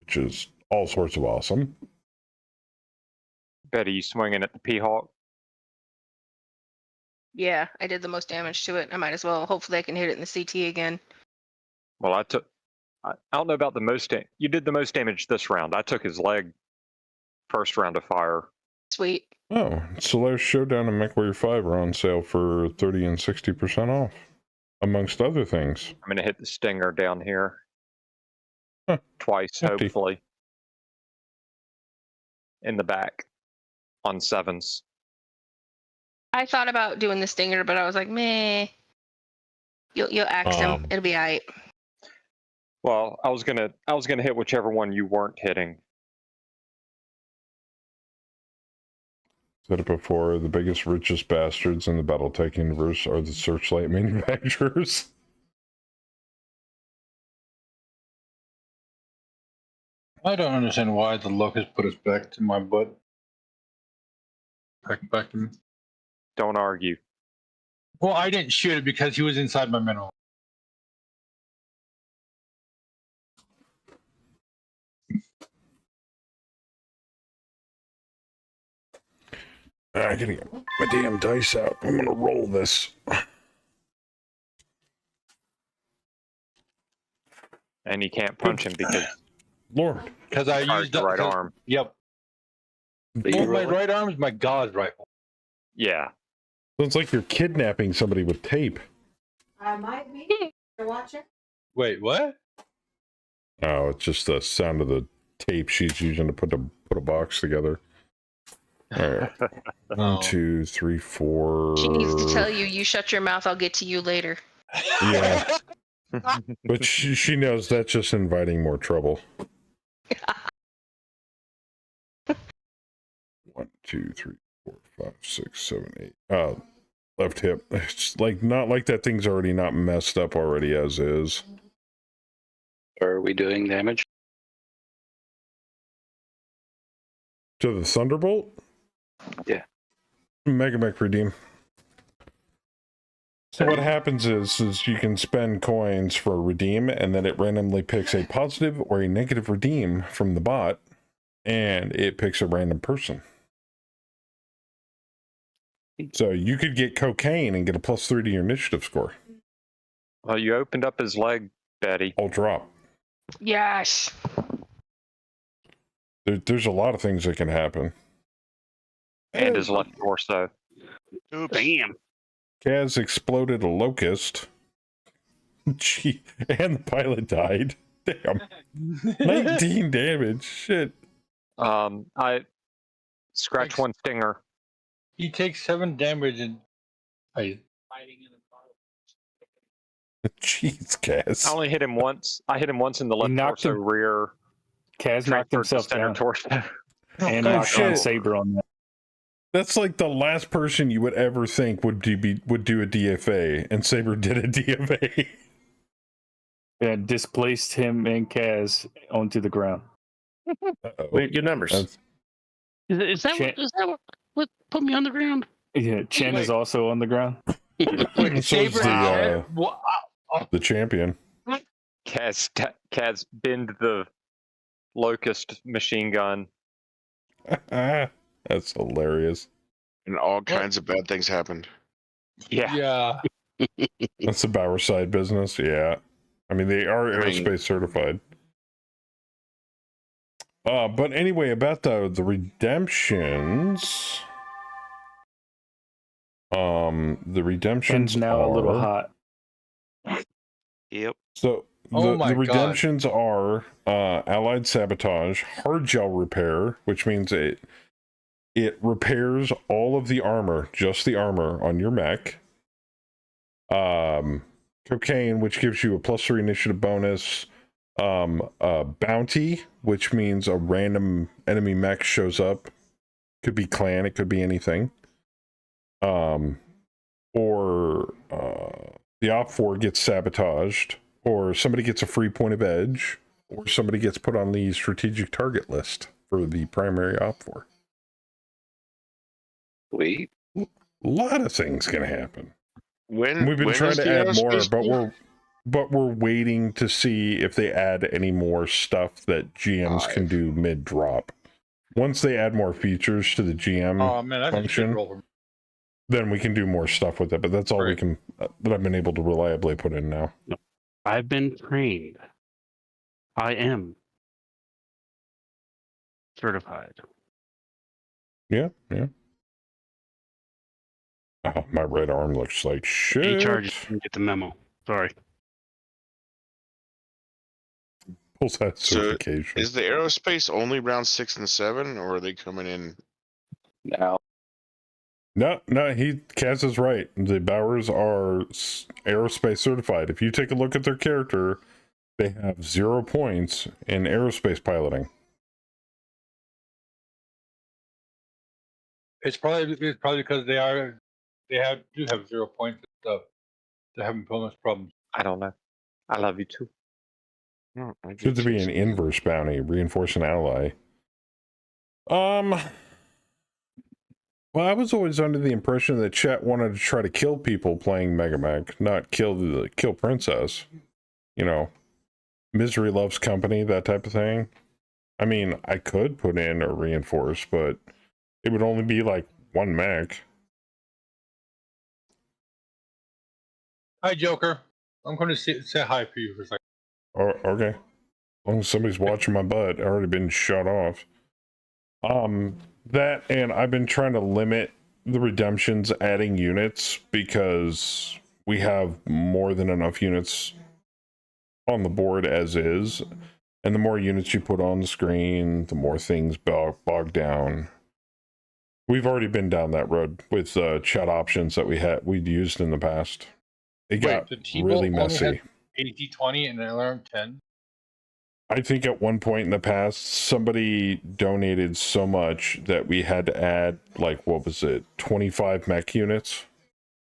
which is all sorts of awesome. Bet you swinging at the P-Hawk? Yeah, I did the most damage to it. I might as well. Hopefully I can hit it in the CT again. Well, I don't know about the most. You did the most damage this round. I took his leg first round of fire. Sweet. Oh, Solaris Showdown and MechWarrior 5 are on sale for 30 and 60% off, amongst other things. I'm going to hit the stinger down here. Huh. Twice, Hefty. hopefully. In the back. On 7s. I thought about doing the stinger, but I was like, meh. You'll axe him. It'll be alright. Well, I was gonna hit whichever one you weren't hitting. Said it before, the biggest, richest bastards in the Battletech universe are the Searchlight manufacturers. I don't understand why the locust put us back to my butt. Back to me. Don't argue. Well, I didn't shoot it because he was inside my mineral. I gotta get my damn dice out. I'm gonna roll this. And you can't punch him because Lord. Because I used the right arm. Yep. Well, my right arm is my Gauss rifle. Yeah. Sounds like you're kidnapping somebody with tape. I might be. You're watching. Wait, what? Oh, it's just the sound of the tape she's using to put a box together. All right. 1, 2, 3, 4. She needs to tell you, you shut your mouth, I'll get to you later. Yeah. But she knows that's just inviting more trouble. 1, 2, 3, 4, 5, 6, 7, 8. Left hip. It's like not like that thing's already not messed up already as is. Are we doing damage? To the Thunderbolt? Yeah. Mega Mech redeem. So what happens is you can spend coins for a redeem, and then it randomly picks a positive or a negative redeem from the bot, and it picks a random person. So you could get cocaine and get a +3 to your initiative score. Well, you opened up his leg, Betty. I'll drop. Yes. There's a lot of things that can happen. And his left torso. Bam. Kaz exploded a locust. Gee, and the pilot died. Damn. 19 damage. Shit. I scratch one stinger. He takes 7 damage and fighting in the Jeez, Kaz. I only hit him once. I hit him once in the left torso rear. Kaz knocked himself down. Torso. And knocked on Saber on that. That's like the last person you would ever think would do a DFA, and Saber did a DFA. And displaced him and Kaz onto the ground. Wait, good numbers. Is that what put me on the ground? Yeah, Chen is also on the ground. Wait, so is the champion. Kaz bend the locust machine gun. That's hilarious. And all kinds of bad things happened. Yeah. That's the Bowerside business. Yeah. I mean, they are aerospace certified. But anyway, about the redemptions. The redemptions now are a little hot. Yep. So the redemptions are Allied Sabotage, Hard Gel Repair, which means it repairs all of the armor, just the armor on your mech. Cocaine, which gives you a +3 initiative bonus. Bounty, which means a random enemy mech shows up. Could be clan, it could be anything. Or the Op4 gets sabotaged, or somebody gets a free point of edge, or somebody gets put on the strategic target list for the primary Op4. Sweet. A lot of things can happen. When we've been trying to add more, but we're waiting to see if they add any more stuff that GMs can do mid drop. Once they add more features to the GM function, then we can do more stuff with it. But that's all we can that I've been able to reliably put in now. No. I've been trained. I am certified. Yeah, yeah. Oh, my right arm looks like shit. HR just didn't get the memo. Sorry. Pulls that So certification. is the aerospace only round 6 and 7, or are they coming in now? No, Kaz is right. The Bowers are aerospace certified. If you take a look at their character, they have 0 points in aerospace piloting. It's probably because do have 0 points and stuff. They're having bonus problems. I don't know. I love you too. No, Should there be an inverse bounty? Reinforce an ally. Well, I was always under the impression that Chet wanted to try to kill people playing Mega Mech, not kill Princess. You know, misery loves company, that type of thing. I mean, I could put in a reinforce, but it would only be like 1 mech. Hi, Joker. I'm going to say hi for you for a second. Oh, okay. As long as somebody's watching my butt, I've already been shut off. That, and I've been trying to limit the redemptions adding units because we have more than enough units on the board as is. And the more units you put on the screen, the more things bog down. We've already been down that road with chat options that we'd used in the past. It got really messy. 80-20 and an alarm 10. I think at one point in the past, somebody donated so much that we had to add, like, what was it, 25 mech units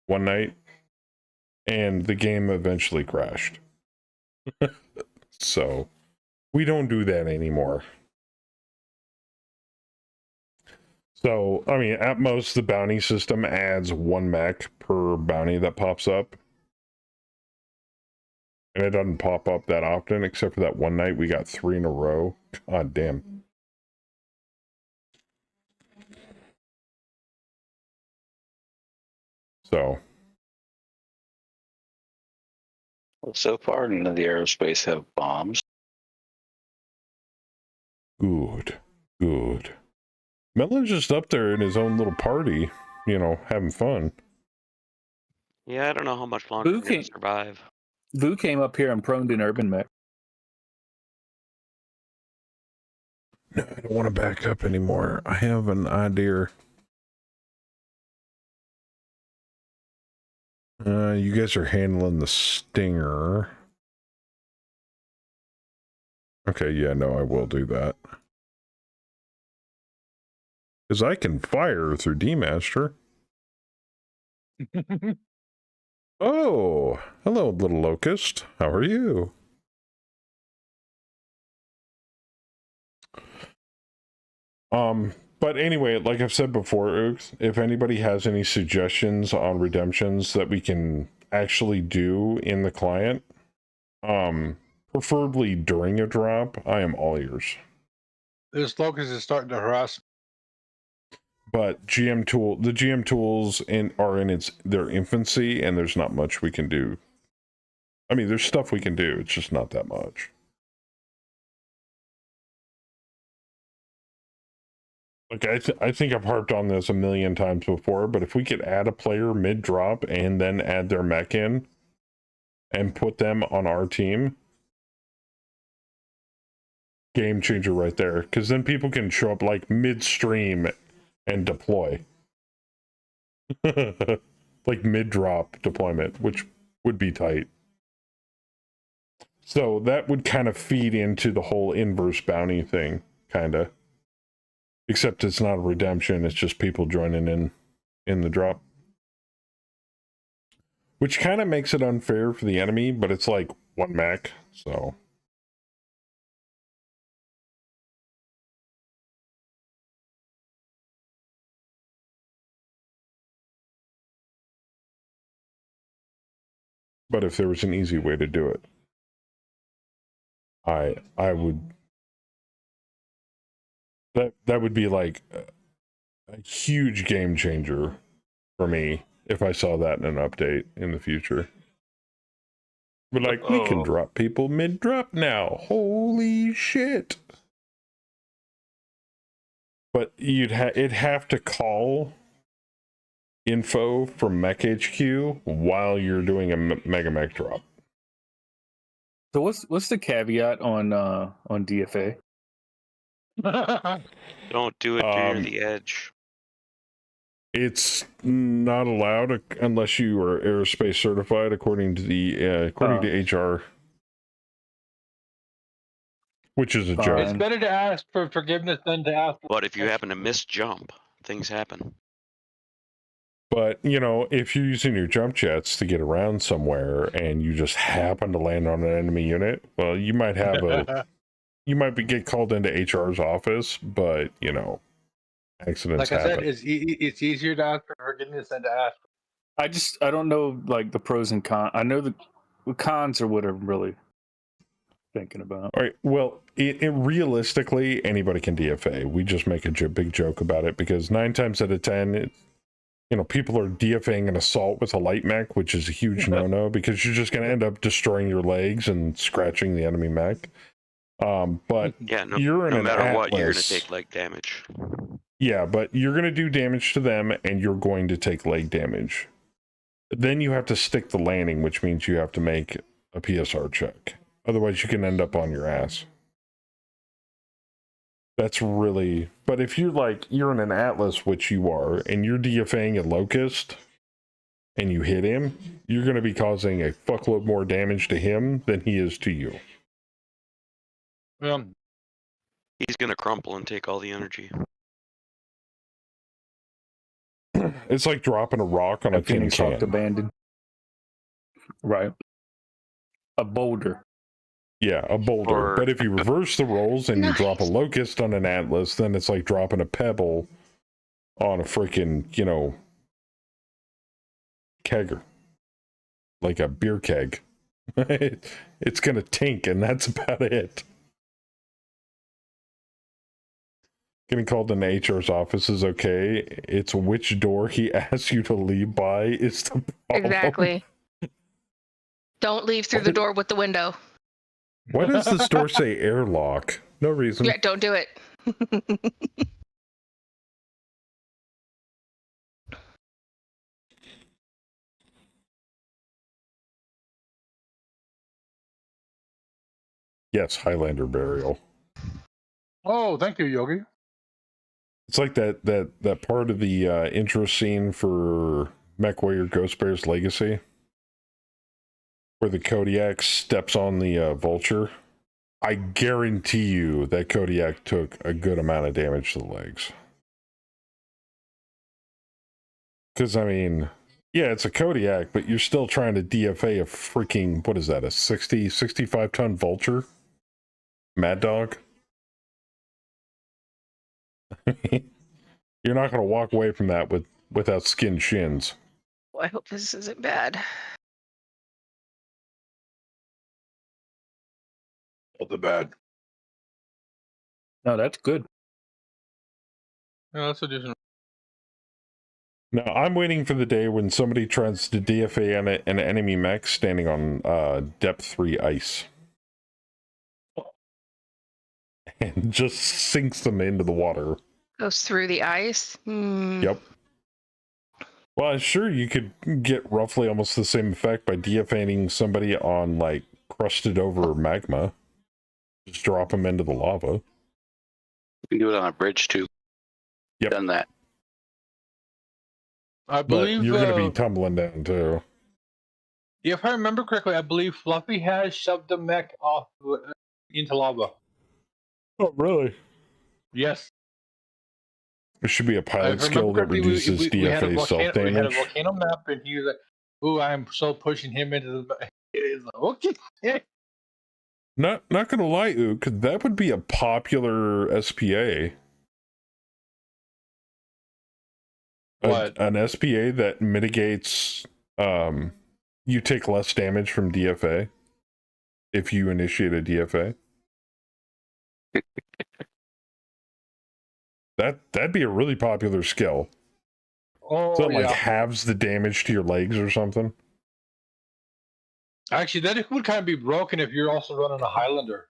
one night, and the game eventually crashed. So, we don't do that anymore. So, I mean, at most, the bounty system adds 1 mech per bounty that pops up. And it doesn't pop up that often, except for that one night we got 3 in a row. God damn. So. Well, so far, none of the aerospace have bombs. Good. Melon's just up there in his own little party, you know, having fun. Yeah, I don't know how much longer we're going to survive. Vu came up here and proned an urban mech. No, I don't want to back up anymore. I have an idea. You guys are handling the Stinger. Okay, yeah, no, I will do that. Because I can fire through D-Master. Oh, hello, little locust. How are you? But anyway, like I've said before, Ooks, if anybody has any suggestions on redemptions that we can actually do in the client, preferably during a drop, I am all ears. This locust is starting to harass. But the GM tools are in their infancy, and there's not much we can do. I mean, there's stuff we can do. It's just not that much. Like, I think I've harped on this a million times before, but if we could add a player mid-drop and then add their mech in and put them on our team, game changer right there. Because then people can show up like mid-stream and deploy. Like mid-drop deployment, which would be tight. So that would kind of feed into the whole inverse bounty thing, kind of. Except it's not a redemption, it's just people joining in the drop. Which kind of makes it unfair for the enemy, but it's like 1 mech, so. But if there was an easy way to do it, I would. That would be like a huge game changer for me if I saw that in an update in the future. But like, we can drop people mid-drop now. Holy shit. But it'd have to call info from Mech HQ while you're doing a Mega Mech drop. So what's the caveat on DFA? Don't do it near the edge. It's not allowed unless you are aerospace certified, according to the to HR, which is a joke. It's better to ask for forgiveness than to ask. But if you happen to miss jump, things happen. But, you know, if you're using your jump jets to get around somewhere and you just happen to land on an enemy unit, well, you might have you might get called into HR's office, but, you know, accidents like I happen. said, it's easier to ask for forgiveness than to ask. I don't know, like, the pros and cons. I know the cons are what I'm really thinking about. All right. Well, realistically, anybody can DFA. We just make a big joke about it because 9 times out of 10, you know, people are DFAing an assault with a light mech, which is a huge no-no because you're just going to end up destroying your legs and scratching the enemy mech. But yeah, you're in no an matter what, you're going Atlas. to take leg damage. Yeah, but you're going to do damage to them and you're going to take leg damage. Then you have to stick the landing, which means you have to make a PSR check. Otherwise, you can end up on your ass. That's really... But if you're in an Atlas, which you are, and you're DFAing a Locust, and you hit him, you're going to be causing a fuckload more damage to him than he is to you. He's going to crumple and take all the energy. It's like dropping a rock on a tin Phoenix Hawk can. abandoned. Right. A boulder. Yeah, a boulder. But if you reverse the roles and you drop a Nice. Locust on an Atlas, then it's like dropping a pebble on a freaking, you know, kegger. Like a beer keg. It's gonna tink, and that's about it. Getting called in HR's office is okay. It's which door he asks you to leave by is the problem. Exactly. Don't leave through the door with the window. Why does the store say airlock? No reason. Yeah, don't do it. Yes, Highlander burial. Oh, thank you, Yogi. It's like that part of the intro scene for Mech Warrior Ghost Bear's Legacy, where the Kodiak steps on the vulture. I guarantee you that Kodiak took a good amount of damage to the legs. Because, I mean, yeah, it's a Kodiak, but you're still trying to DFA a freaking, what is that, a 65-ton vulture? Mad Dog? You're not going to walk away from that without skinned shins. Well, I hope this isn't bad. All the bad. No, that's good. No, that's a decent. Now, I'm waiting for the day when somebody tries to DFA an enemy mech standing on depth 3 ice. And just sinks them into the water. Goes through the ice. Yep. Well, sure, you could get roughly almost the same effect by DFAing somebody on, like, crusted over magma. Just drop them into the lava. You can do it on a bridge, too. Yep. Done that. I believe but you're going to be tumbling down, too. If I remember correctly, I believe Fluffy has shoved the mech off into lava. Oh, really? Yes. There should be a pilot skill that reduces DFA self-damage. We had a volcano map, and he was like, "Ooh, I'm so pushing him into the." He's like, okay. Not gonna lie, Ook, that would be a popular SPA. What? An SPA that mitigates you take less damage from DFA if you initiate a DFA. That'd be a really popular skill. Oh, So it like yeah. halves the damage to your legs or something. Actually, then it would kind of be broken if you're also running a Highlander.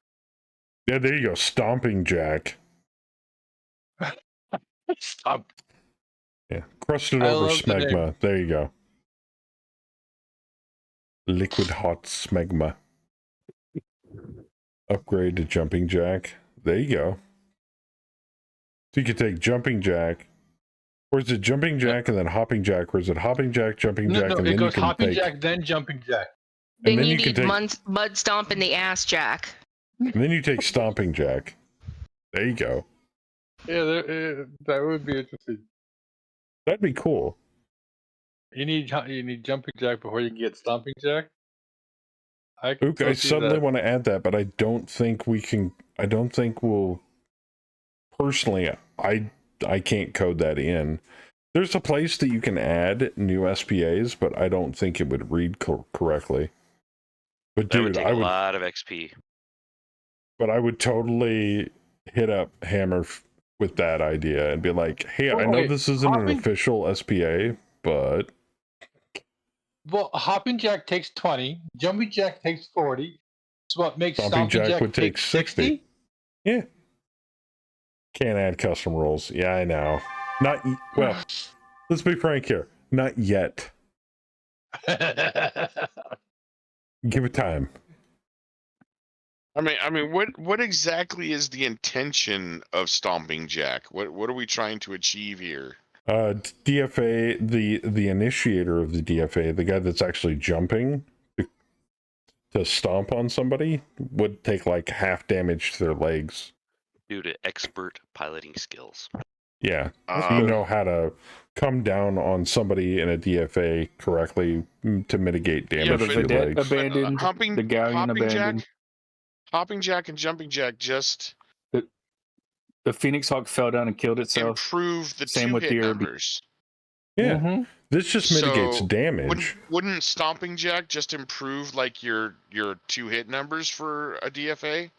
Yeah, there you go. Stomping Jack. Stop. Yeah, crusted I over love the name. smegma. There you go. Liquid hot smegma. Upgrade to jumping jack. There you go. So you could take jumping jack, or is it jumping jack and then hopping jack, or is it hopping jack, jumping jack, No, and it then goes you can hopping take, jack, then jumping jack. and Then you you can need take, mud stomp in the ass jack. and then you take stomping jack. There you go. Yeah, that would be interesting. That'd be cool. You need jumping jack before you can get stomping jack. Ook, I suddenly want to add that, but I don't think we can. I don't think we'll. Personally, I can't code that in. There's a place that you can add new SPAs, but I don't think it would read correctly. But That would dude, take I a would. lot of XP. But I would totally hit up Hammer with that idea and be like, "Hey, I know this isn't an official SPA, but." Well, hopping jack takes 20, jumping jack takes 40. So what makes Stomping jack would take 60? Yeah. Can't add custom rules. Yeah, I know. Not well. Let's be frank here. Not yet. Give it time. I mean, what exactly is the intention of stomping jack? What are we trying to achieve here? DFA, the initiator of the DFA, the guy that's actually jumping to stomp on somebody, would take like half damage to their legs. Due to expert piloting skills. Yeah, so you know how to come down on somebody in a DFA correctly to mitigate damage to your legs. Abandoned, the galleon abandoned. Hopping jack and jumping jack just the Phoenix Hawk fell down and killed itself. Improve the Same with two-hit the numbers. Yeah, this just mitigates damage. Wouldn't stomping jack just improve like your 2-hit numbers for a DFA?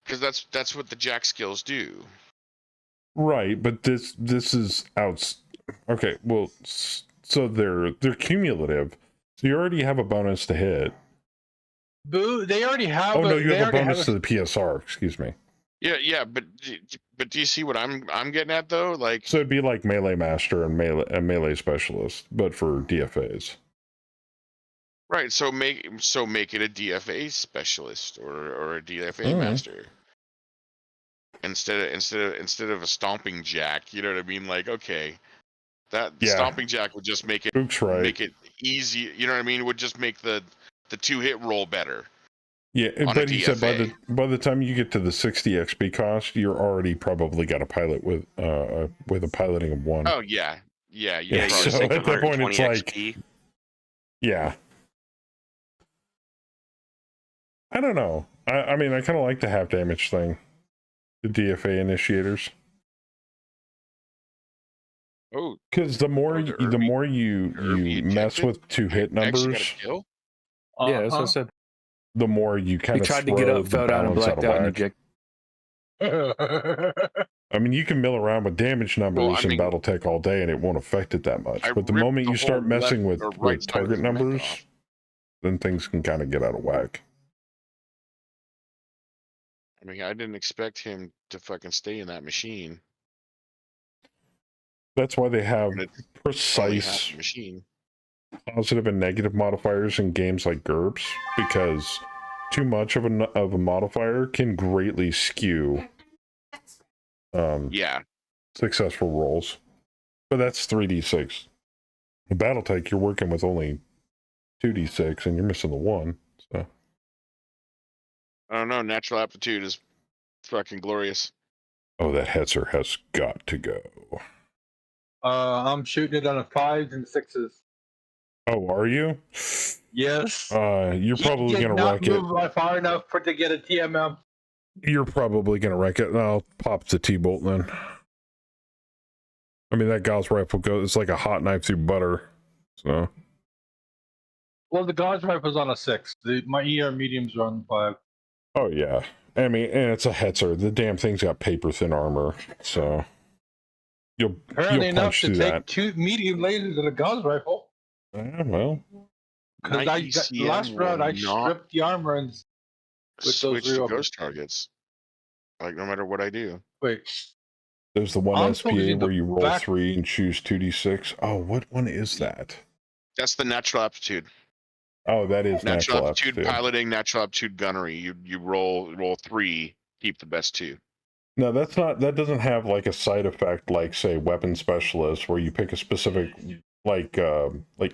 Because that's what the jack skills do. Right, but this is out. Okay, well, so they're cumulative. So you already have a bonus to hit. Boo! They already have. Oh no, you have a bonus to the PSR. Excuse me. Yeah, but do you see what I'm getting at though? Like, so it'd be like melee master and melee specialist, but for DFAs. Right. So make it a DFA specialist or a DFA master. Instead of a stomping jack, you know what I mean? Like, okay, stomping jack would just make it make it easy. You know what I mean? It would just make the 2-hit roll better. Yeah, but he said by the time you get to the 60 XP cost, you're already probably got a pilot with a piloting of 1. Oh yeah. So at that point, it's like, yeah. I don't know. I mean, I kind of like the half damage thing. The DFA initiators. Oh, because the more you mess with 2-hit numbers, yeah, that's what I said. The more you kind of tried to get up, fell down, and blacked out, and ejected. I mean, you can mill around with damage numbers in Battletech all day, and it won't affect it that much. But the moment you start messing with target numbers, then things can kind of get out of whack. I mean, I didn't expect him to fucking stay in that machine. That's why they have precise positive and negative modifiers in games like GURPS, because too much of a modifier can greatly skew successful rolls. But that's 3d6. In Battletech, you're working with only 2d6 and you're missing the 1. So I don't know, natural aptitude is fucking glorious. Oh, that Hetzer has got to go. I'm shooting it on a 5s and 6s. Oh, are you? Yes. You're probably gonna wreck it. Move far enough to get a TMM. You're probably gonna wreck it. I'll pop the T-bolt then. I mean, that Gauss rifle goes. It's like a hot knife through butter. So. Well, the Gauss rifle's on a 6. My ER mediums are on 5. Oh yeah. I mean, and it's a Hetzer. The damn thing's got paper thin armor. So. Apparently enough punch to through take that. 2 medium lasers and a Gauss rifle. Well, Because I got the last round, I stripped the armor and with those switch to real ghost targets. Like no matter what I do. Wait. There's the one I'm SPA focusing where the you roll back- 3 and choose 2d6. Oh, what one is that? That's the natural aptitude. Oh, that is natural aptitude aptitude. piloting, natural aptitude gunnery. You roll 3, keep the best 2. No, that's not. That doesn't have like a side effect like say weapon specialist, where you pick a specific like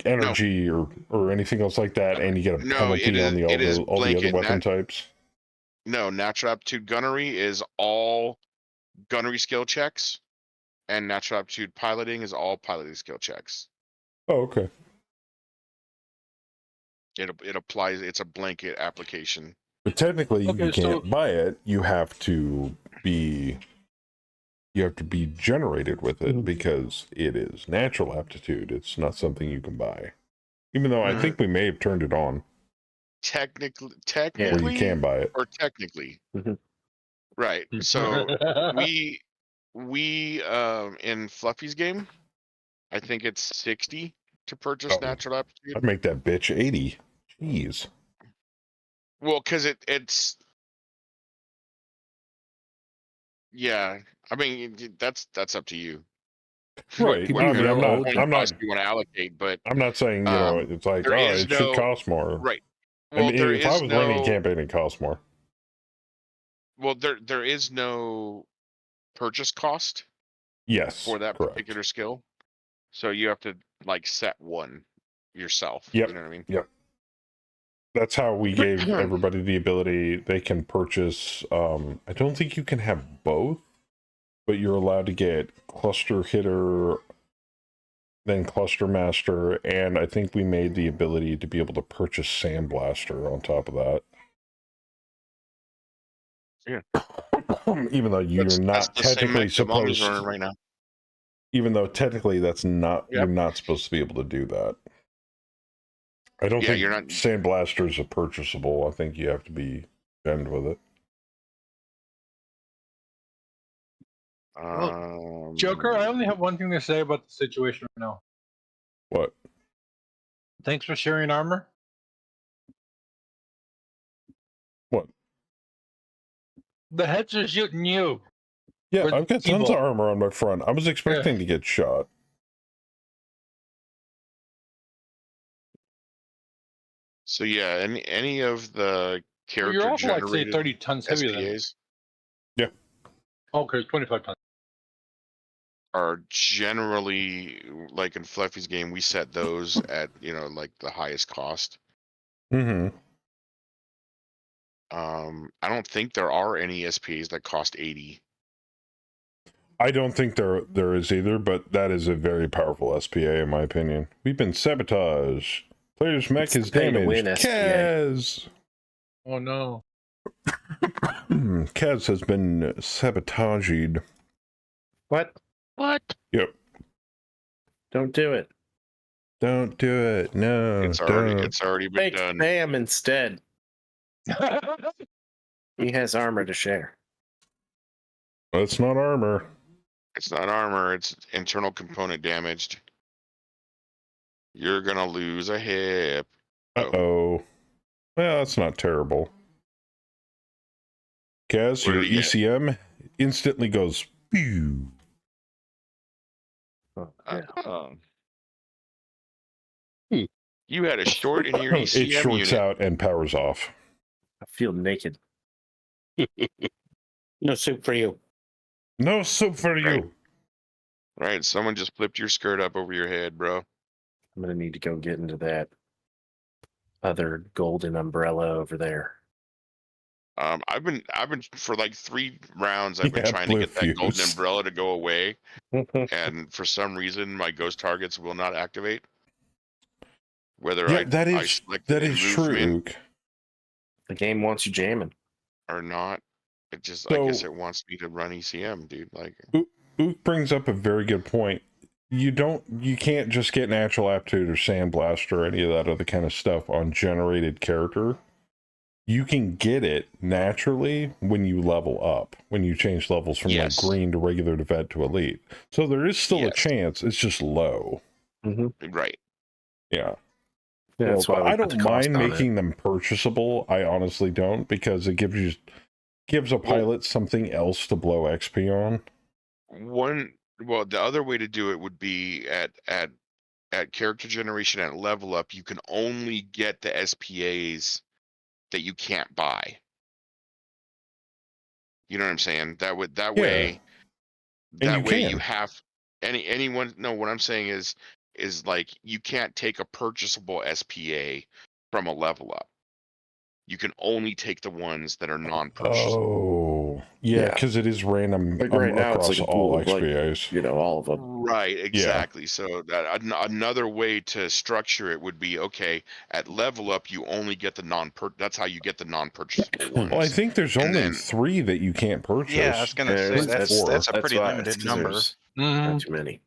energy or anything else like that, and you get a penalty on the all the other weapon types. No, natural aptitude gunnery is all gunnery skill checks, and natural aptitude piloting is all piloting skill checks. Oh, okay. It applies. It's a blanket application. But technically, you can't buy it. You have to be generated with it because it is natural aptitude. It's not something you can buy. Even though I think we may have turned it on. Technically, where you can buy it. or technically, right? So we in Fluffy's game, I think it's 60 to purchase natural aptitude. I'd make that bitch 80. Jeez. Well, because it's yeah. I mean, that's up to you. Right. What I mean, I'm not. you want to allocate, but I'm not saying it's like it should cost more. Right. Well, Well, there if is I was running a no campaign, it costs more. well, there is no purchase cost. Yes. For that correct. particular skill, so you have to like set one yourself. Yep. You know what I mean? Yep. That's how we gave everybody the ability. They can purchase. I don't think you can have both, but you're allowed to get cluster hitter, then cluster master, and I think we made the ability to be able to purchase sandblaster on top of that. Yeah. Even though you're not technically supposed. Running right now. Even though technically that's not, you're not supposed to be able to do that. I don't think you're not. sandblasters are purchasable. I think you have to be bend with it. Well, Joker, I only have one thing to say about the situation right now. What? Thanks for sharing armor. What? The heads are shooting you. Yeah, I've got tons of armor on my front. I was expecting to get shot. So yeah, any of the character You're also like say generated 30 tons heavier than SPAs okay, 25 tons. are generally like in Fluffy's game. We set those at like the highest cost. Mm-hmm. I don't think there are any SPAs that cost 80. I don't think there is either, but that is a very powerful SPA in my opinion. We've been sabotaged. Player's mech is damaged. Kaz! Oh no. Kaz has been sabotaged. What? What? Yep. Don't do it. Don't do it. No. It's already been Make done. spam instead. He has armor to share. It's not armor. It's not armor. It's internal component damaged. You're gonna lose a hip. Uh-oh. Well, that's not terrible. Kaz, your ECM instantly goes, pew. You had a short in your ECM It shorts unit. out and powers off. I feel naked. No soup for you. No soup for you. Right, someone just flipped your skirt up over your head, bro. I'm gonna need to go get into that other golden umbrella over there. I've been for like 3 rounds. I've been trying to get that golden umbrella to go away, and for some reason, my ghost targets will not activate. Whether that is true. The game wants you jamming or not. It just, I guess it wants me to run ECM, dude. Like, Ook brings up a very good point. You can't just get natural aptitude or sandblast or any of that other kind of stuff on generated character. you can get it naturally when you level up, when you change levels from like green to regular to vet to elite. So there is still a chance. It's just low. Right. Yeah. That's why I don't mind making them purchasable. I honestly don't, because it gives a pilot something else to blow XP on. The other way to do it would be at character generation at level up. You can only get the SPAs that you can't buy. You know what I'm saying? That way you have anyone. No, what I'm saying is like you can't take a purchasable SPA from a level up. You can only take the ones that are non-purchasable. Oh, yeah, because it is random like right now, across it's like all of, XPAs. Like, all of them. Right, exactly. So that another way to structure it would be, okay, at level up you only get the that's how you get the non-purchasable ones. Well, I think there's only 3 that you can't purchase. Yeah, I was gonna say that's a pretty limited number. Not too many.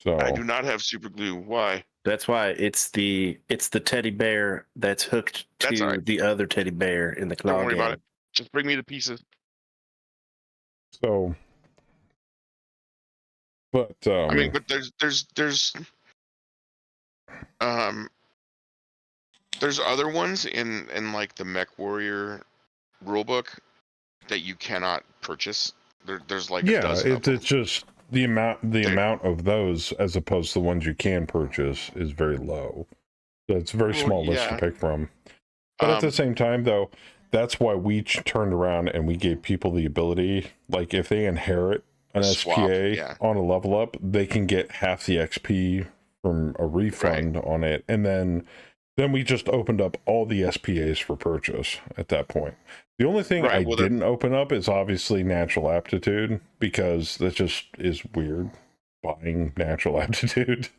So I do not have super glue. Why? That's why it's the teddy bear that's hooked to the other teddy bear in the claw Don't worry game. about it. Just bring me the pieces. So, but I mean, but there's other ones in like the Mech Warrior rulebook that you cannot purchase. There's like a dozen of them. It's just the amount of those as opposed to the ones you can purchase is very low. So it's a very small list to pick from. But at the same time, though, that's why we turned around and we gave people the ability, like if they inherit an SPA on a level up, they can get half the XP from a refund on it, and then we just opened up all the SPAs for purchase at that point. The only thing I didn't open up is obviously natural aptitude, because that just is weird, buying natural aptitude.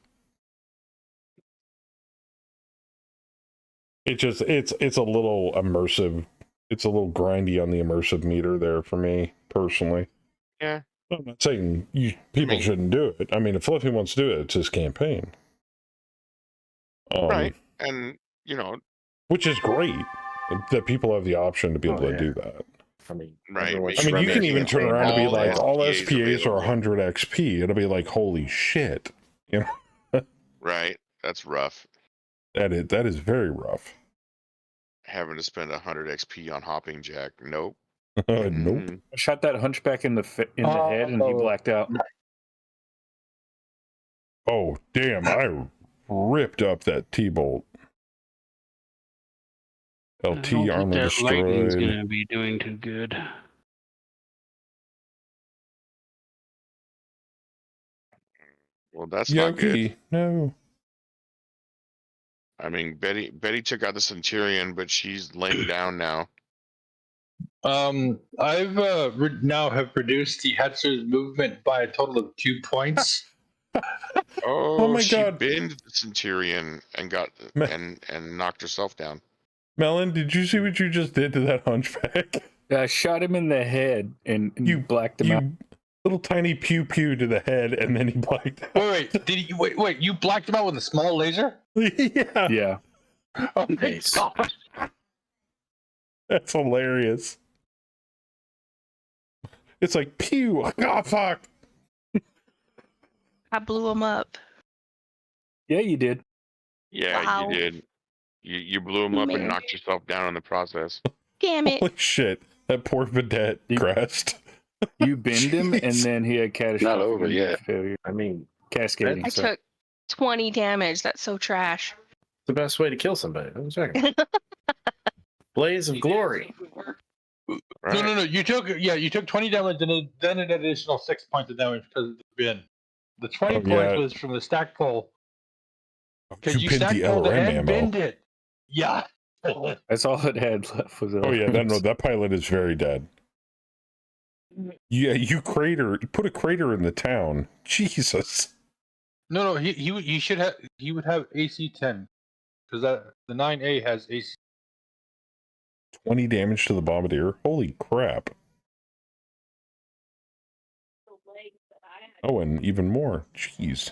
It's a little immersive. It's a little grindy on the immersive meter there for me personally. Yeah. I'm not saying people shouldn't do it. I mean, if Fluffy wants to do it, it's his campaign. Right. And, which is great that people have the option to be able to do that. I mean, you can even turn around and be like, all SPAs are 100 XP. It'll be like, holy shit. You know? Right. That's rough. That is very rough. Having to spend 100 XP on Hopping Jack. Nope. Nope. I shot that hunchback in the head and he blacked out. Oh, damn. I ripped up that T-bolt. LT armor destroyed. Lightning's gonna be doing too good. Well, that's not good. No. I mean, Betty took out the Centurion, but she's laying down now. I've now have reduced the Hetzer's movement by a total of 2 points. Oh my she God. binned the Centurion and got and knocked herself down. Melon, did you see what you just did to that hunchback? I shot him in the head and you blacked him out. Little tiny pew pew to the head, and then he blacked out. Wait, did you wait? You blacked him out with a small laser? Yeah. Yeah. Oh my God. That's hilarious. It's like pew. Oh fuck. I blew him up. Yeah, you did. Yeah, Wow. you did. You blew him up and knocked yourself down in the process. Damn it. Holy shit. That poor vedette crashed. You binned him, and then he had catastrophic Not over yet. failure. I mean, Cascading. I took 20 damage. That's so trash. the best way to kill somebody. Blaze of Glory. Right. No. You took 20 damage and then an additional 6 points of damage because of the bin. The 20 points was from the stack pull. Because you pinned stack the pulled it LRM and ammo. binned it. Yeah. That's all it had left was. Oh yeah, that pilot is very dead. Yeah, you put a crater in the town. Jesus. No, he should have. He would have AC 10 because the 9A has AC. 20 damage to the bombardier. Holy crap. Oh, and even more. Jeez.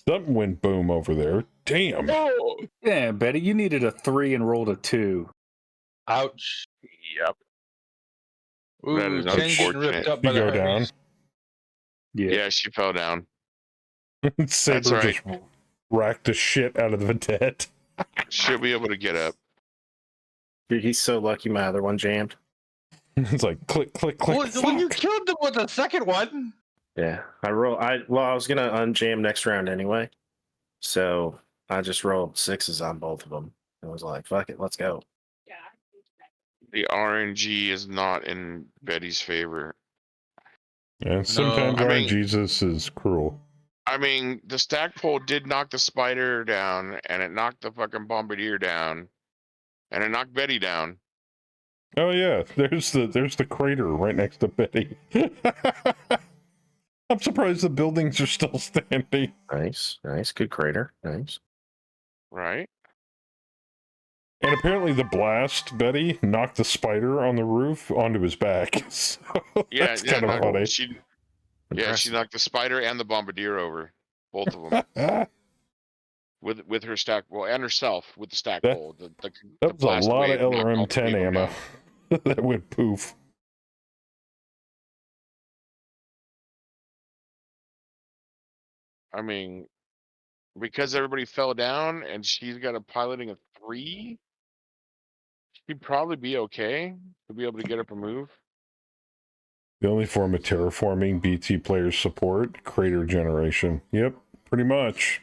Something went boom over there. Damn. Oh, yeah, Betty, you needed a 3 and rolled a 2. Ouch. Yep. Ooh, That is 10 getting ripped unfortunate. up by You the go Harpies. down. Yeah, she fell down. Saber right. just racked the shit out of the dead. She'll be able to get up. Dude, he's so lucky my other one jammed. It's like click, click, click. Well, you killed them with the second one. Yeah, I was gonna unjam next round anyway, so I just rolled 6s on both of them. I was like, "Fuck it, let's go." The RNG is not in Betty's favor. And sometimes Jesus is cruel. I mean, the stackpole did knock the spider down, and it knocked the fucking bombardier down, and it knocked Betty down. Oh yeah, there's the crater right next to Betty. I'm surprised the buildings are still standing. Nice, good crater, nice. Right. And apparently the blast, Betty, knocked the spider on the roof onto his back. So Yeah, that's kind of funny. She knocked the spider and the bombardier over, both of them. with her stack, and herself with the stack pole. That was a lot of LRM-10 ammo that went poof. I mean, because everybody fell down and she's got a piloting of 3, she'd probably be okay to be able to get up and move. The only form of terraforming BT players support, crater generation. Yep, pretty much.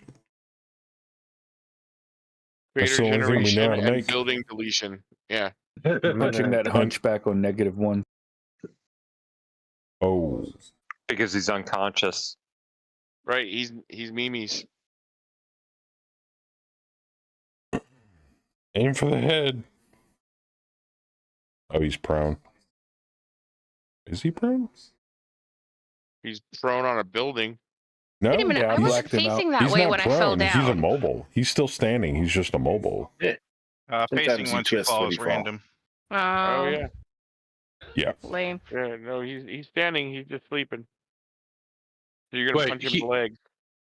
Crater That's the only thing we know how to and make. building deletion. Yeah. Punching that hunchback on -1. Oh. Because he's unconscious. Right, he's Mimi's. Aim for the head. Oh, he's prone. Is he prone? He's thrown on a building. No, Wait a minute, I wasn't facing that way when I fell He's down. immobile. He's still standing. He's just immobile. Facing once you fall is random. Oh yeah. Yeah. Lame. Yeah, no, he's standing. He's just sleeping. So you're gonna punch him in the leg.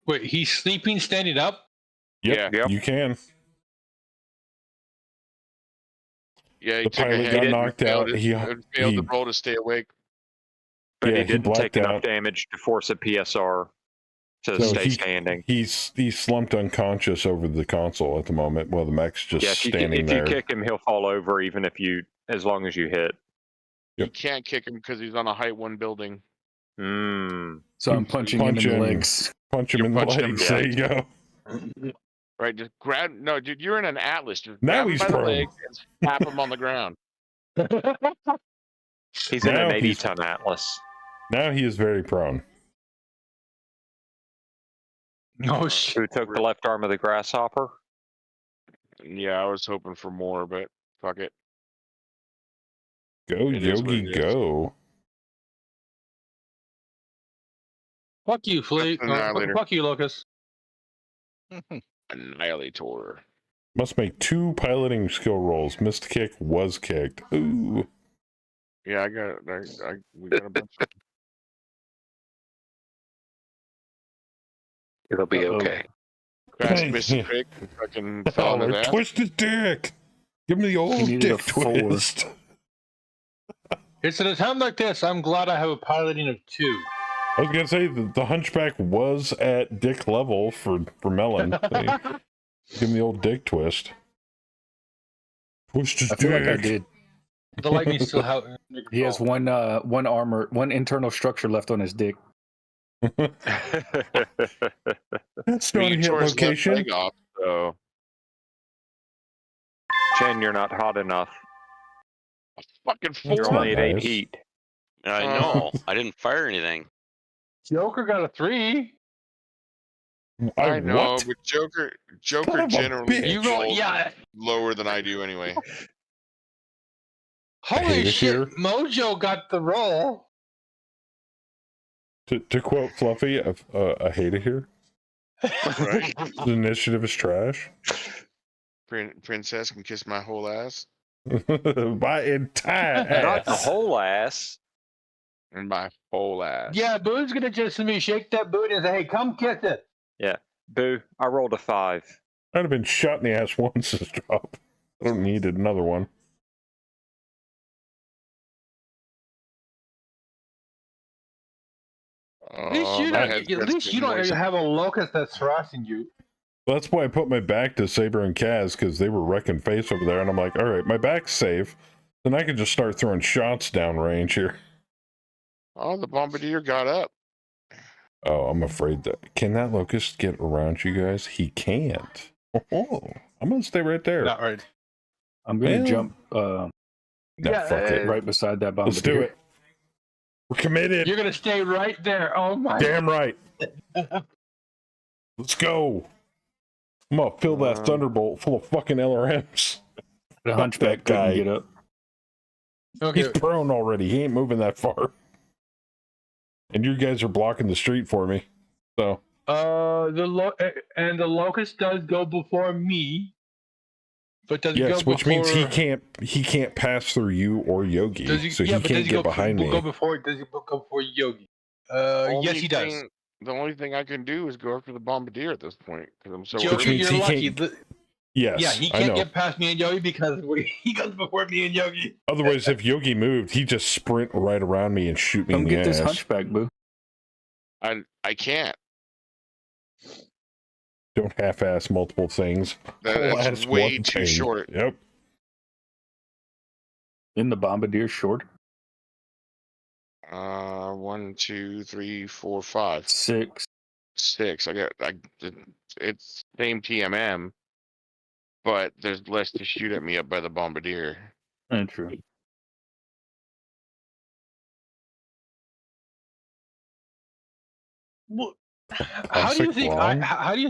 Wait, he's sleeping, standing up? Yep, you can. Yeah, he The took a pilot hit got and knocked failed out. it- failed the roll to stay awake. But Yeah, he he didn't take blacked enough out. damage to force a PSR to So stay standing. He's slumped unconscious over the console at the moment while the mech's just Yeah, if standing there. you kick him, he'll fall over even if as long as you hit. You can't kick him because he's on a height 1 building. So I'm punching him in the legs. Punch him in the legs. There you go. Right, just grab. No, dude, you're in an Atlas. Just Now grab him he's by the prone. leg and slap him on the ground. He's in Now an he's- 80-ton Atlas. Now he is very prone. No shit. Who took the left arm of the grasshopper? Yeah, I was hoping for more, but fuck it. Go, It is what Yogi, it is. go. Fuck you, Fleet. That's an annihilator. Fuck you, Locust. Annihilator. Must make 2 piloting skill rolls. Missed kick, was kicked. Ooh. Yeah, I got it. We got a bunch. It'll be okay. Crash Hey, missed a yeah. pick. Fucking fell on his Oh, ass. twist his dick. Give me the old needed a dick 4. twist. It's at a time like this, I'm glad I have a piloting of 2. I was gonna say the hunchback was at dick level for Melon. Give me the old dick twist. Twist his I feel like I dick. did. The lightning still out. He has one one internal structure left on his dick. That's I not a mean, you hit tore his left location. leg off, so Chen, you're not hot enough. fucking You're 4. only at 8 nice. heat. I know. I didn't fire anything. Joker got a 3. I know, what? but Joker Son of a generally bitch. You go, yeah. lower than I do anyway. Holy hate it shit, here. Mojo got the roll. To quote Fluffy, I hate it here. Right? The initiative is trash. Princess can kiss my whole ass My entire Not the ass. whole ass. and my whole ass. Yeah, Boo's gonna just me shake that boot and say, "Hey, come kiss it." Yeah. Boo, I rolled a 5. I'd have been shot in the ass once this drop. I don't need another one. At least you don't have a locust that's harassing you. Well, that's why I put my back to Saber and Kaz, because they were wrecking face over there, and I'm like, all right, my back's safe. Then I can just start throwing shots downrange here. Oh, the bombardier got up. Oh, I'm afraid that... Can that locust get around you guys? He can't. Oh, I'm going to stay right there. Not right. I'm going to jump fuck it. right beside that bombardier. Let's do it. We're committed. You're going to stay right there. Oh, my. Damn right. Let's go. I'm going to fill that Thunderbolt full of fucking LRMs. The hunchback guy get up. Okay. He's prone already. He ain't moving that far. And you guys are blocking the street for me. So. The locust does go before me, but does yes, go before... which means he can't pass through you or Yogi, so he can't get behind me. Does he go before Yogi? Yes, he does. The only thing I can do is go after the bombardier at this point because I'm so. Yogi, you're lucky. Yes, yeah, he can't get past me and Yogi because he goes before me and Yogi. Otherwise, if Yogi moved, he'd just sprint right around me and shoot me in the ass. Come get this hunchback, boo. I can't. Don't half-ass multiple things. That's way too short. Yep. In the bombardier short? 1, 2, 3, 4, 5. 6. It's same TMM, but there's less to shoot at me up by the bombardier. True. Well, how do you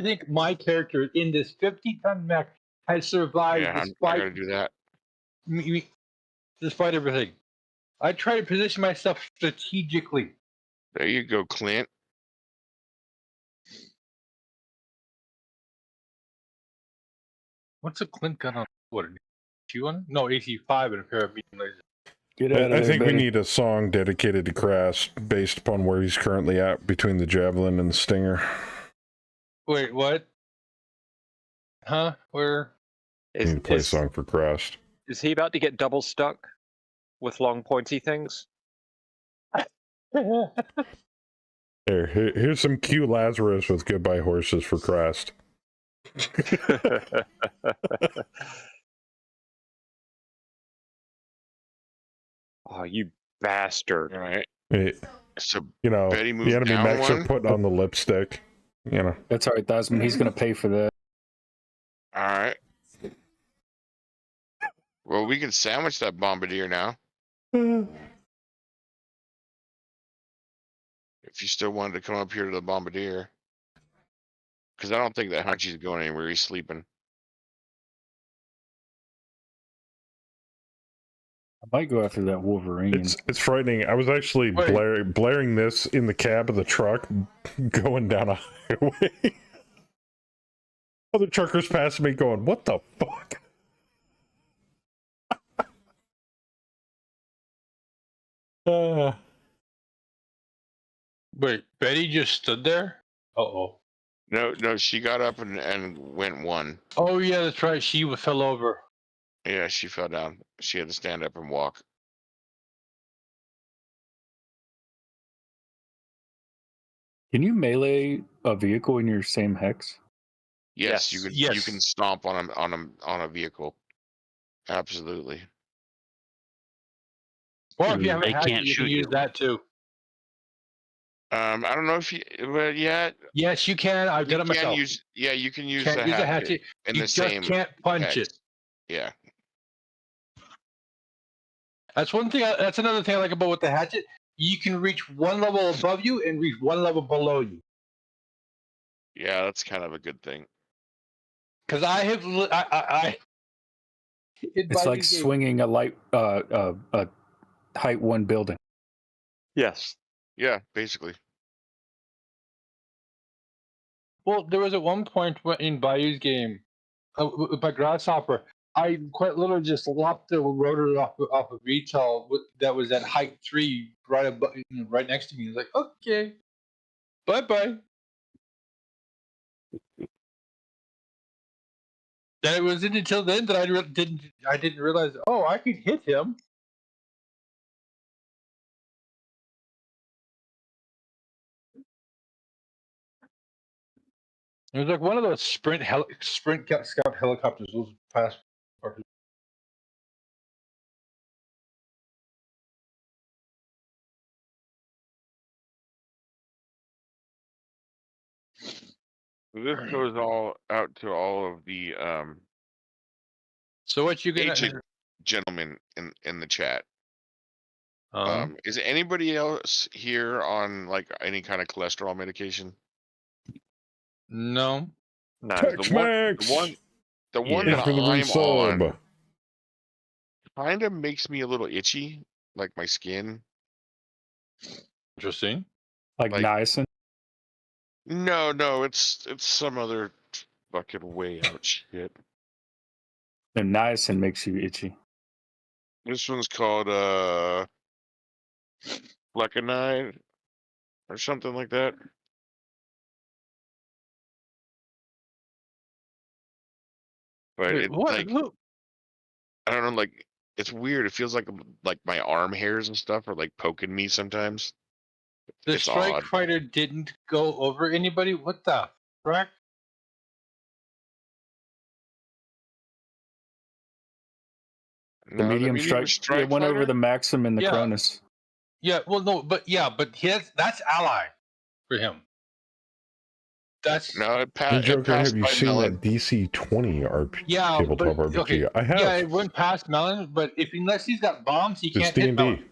think my character in this 50-ton mech has survived despite? I'm gonna do that. Despite everything, I try to position myself strategically. There you go, Clint. What's a Clint gun on? What? Q1? No, AC5 and a pair of medium lasers. I think we need a song dedicated to Crass based upon where he's currently at between the Javelin and the Stinger. Wait, what? Huh? Where? We need to play a song for Crass. Is he about to get double stuck with long pointy things? Here's some Q Lazarus with Goodbye Horses for Crass. Oh, you bastard. All right. So, the enemy mechs are putting on the lipstick. That's all right, Thasman. He's going to pay for that. All right. Well, we can sandwich that bombardier now. If you still wanted to come up here to the bombardier. Because I don't think that Hunchy's going anywhere. He's sleeping. I might go after that Wolverine. It's frightening. I was actually blaring this in the cab of the truck going down a highway. Other truckers passing me going, what the fuck? Wait, Betty just stood there? Uh-oh. No, she got up and went one. Oh, yeah, that's right. She fell over. Yeah, she fell down. She had to stand up and walk. Can you melee a vehicle in your same hex? Yes, you can stomp on a vehicle. Absolutely. Or if you have a hatchet, you can use that too. I don't know if you, but yeah. Yes, you can. I've done it myself. You can use the hatchet. In you the just same can't punch it. Yeah. That's one thing. That's another thing I like about with the hatchet. You can reach one level above you and reach one level below you. Yeah, that's kind of a good thing. Because I have, it's like swinging a light, a height 1 building. Yes. Yeah, basically. Well, there was at one point in Bayou's game, by Grasshopper, I quite literally just lopped the rotor off of VTOL that was at height 3 right next to me. It's like, okay, bye-bye. That it wasn't until then that I didn't realize. Oh, I could hit him. It was like one of those sprint scout helicopters. Those fast. This goes all out to all of the So what you gonna? agent gentlemen in the chat. Uh-huh. Is anybody else here on like any kind of cholesterol medication? No. Tex-Mex! The one Thanks that for the I'm resub. on kind of makes me a little itchy, like my skin. Interesting. Like niacin? No, it's some other fucking way out shit. And niacin makes you itchy. This one's called flecainide or something like that. But Wait, it what? like I don't know, like it's weird. It feels like my arm hairs and stuff are like poking me sometimes. The It's strike odd. fighter didn't go over anybody. What the frack? The medium strike, it went over the Maxim and the Cronus. Yeah, well, no, but that's ally for him. That's no, it Hey, Joker, have you by seen Melon. that DC-20 tabletop RPG? okay. I have. Yeah, it went past Melon, but unless he's got bombs, he It's can't hit D&D. Melon.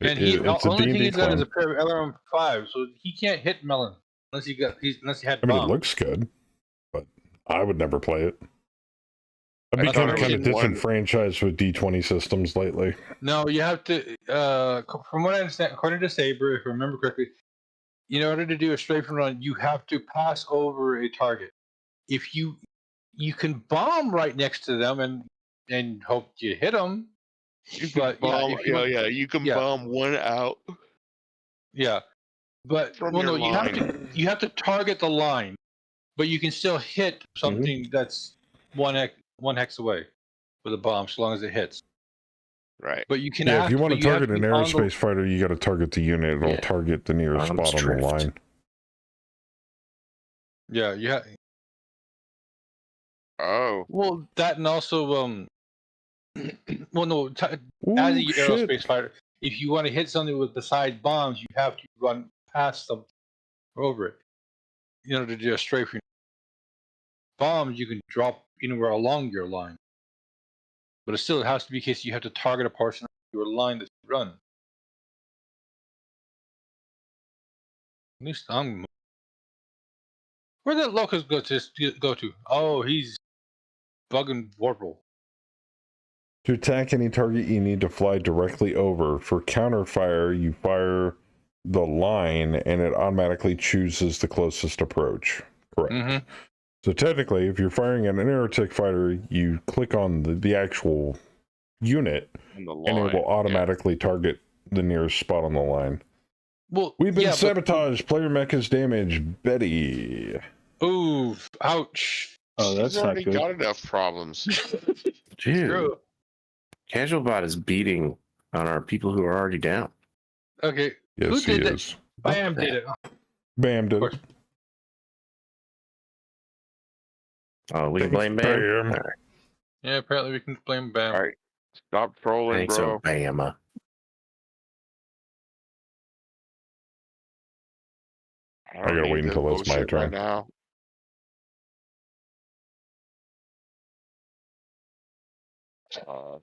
And It's a only thing D&D he's got is clone. a pair of LRM-5, so he can't hit Melon unless he had I mean, bombs. it looks good, but I would never play it. I've I become thought it kind of was one- disenfranchised with D20 systems lately. No, you have to. From what I understand, according to Saber, if I remember correctly, in order to do a strafing run, you have to pass over a target. If you can bomb right next to them and hope you hit them. You can bomb, you can bomb one out. Yeah, but from well, your no, line. you have to target the line, but you can still hit something that's one hex away with a bomb, as long as it hits. Right. But you can. Yeah, if you want to target an be on aerospace fighter, you got to target the unit. It'll target the nearest spot on the line. Yeah. Oh. Well, that and also well, no, as a shit. aerospace fighter, if you want to hit something with besides bombs, you have to run past them or over it in order to do a strafing. Bombs you can drop anywhere along your line, but it still has to be in case you have to target a portion of your line that you run. At least I'm. Where did Locust go to? Oh, he's bugging Warple. To attack any target, you need to fly directly over. For counterfire, you fire the line, and it automatically chooses the closest approach. Correct. Mm-hmm. So technically, if you're firing at an aerotech fighter, you click on the actual unit, and it will automatically target the nearest spot on the line. Well, we've been sabotaged. Player mech is damaged. Betty. Ooh, ouch. Oh, that's She's already not good. got enough problems. Dude, Casual Bot is beating on our people who are already down. Okay. Yes, Who did he it? is. Bam did it. Bam did it. Oh, we can blame Bam? Bam. All right. Yeah, apparently we can blame Bam. All right. Stop trolling, Thanks, bro. Bama. I gotta need wait this until it's my bullshit turn. right now.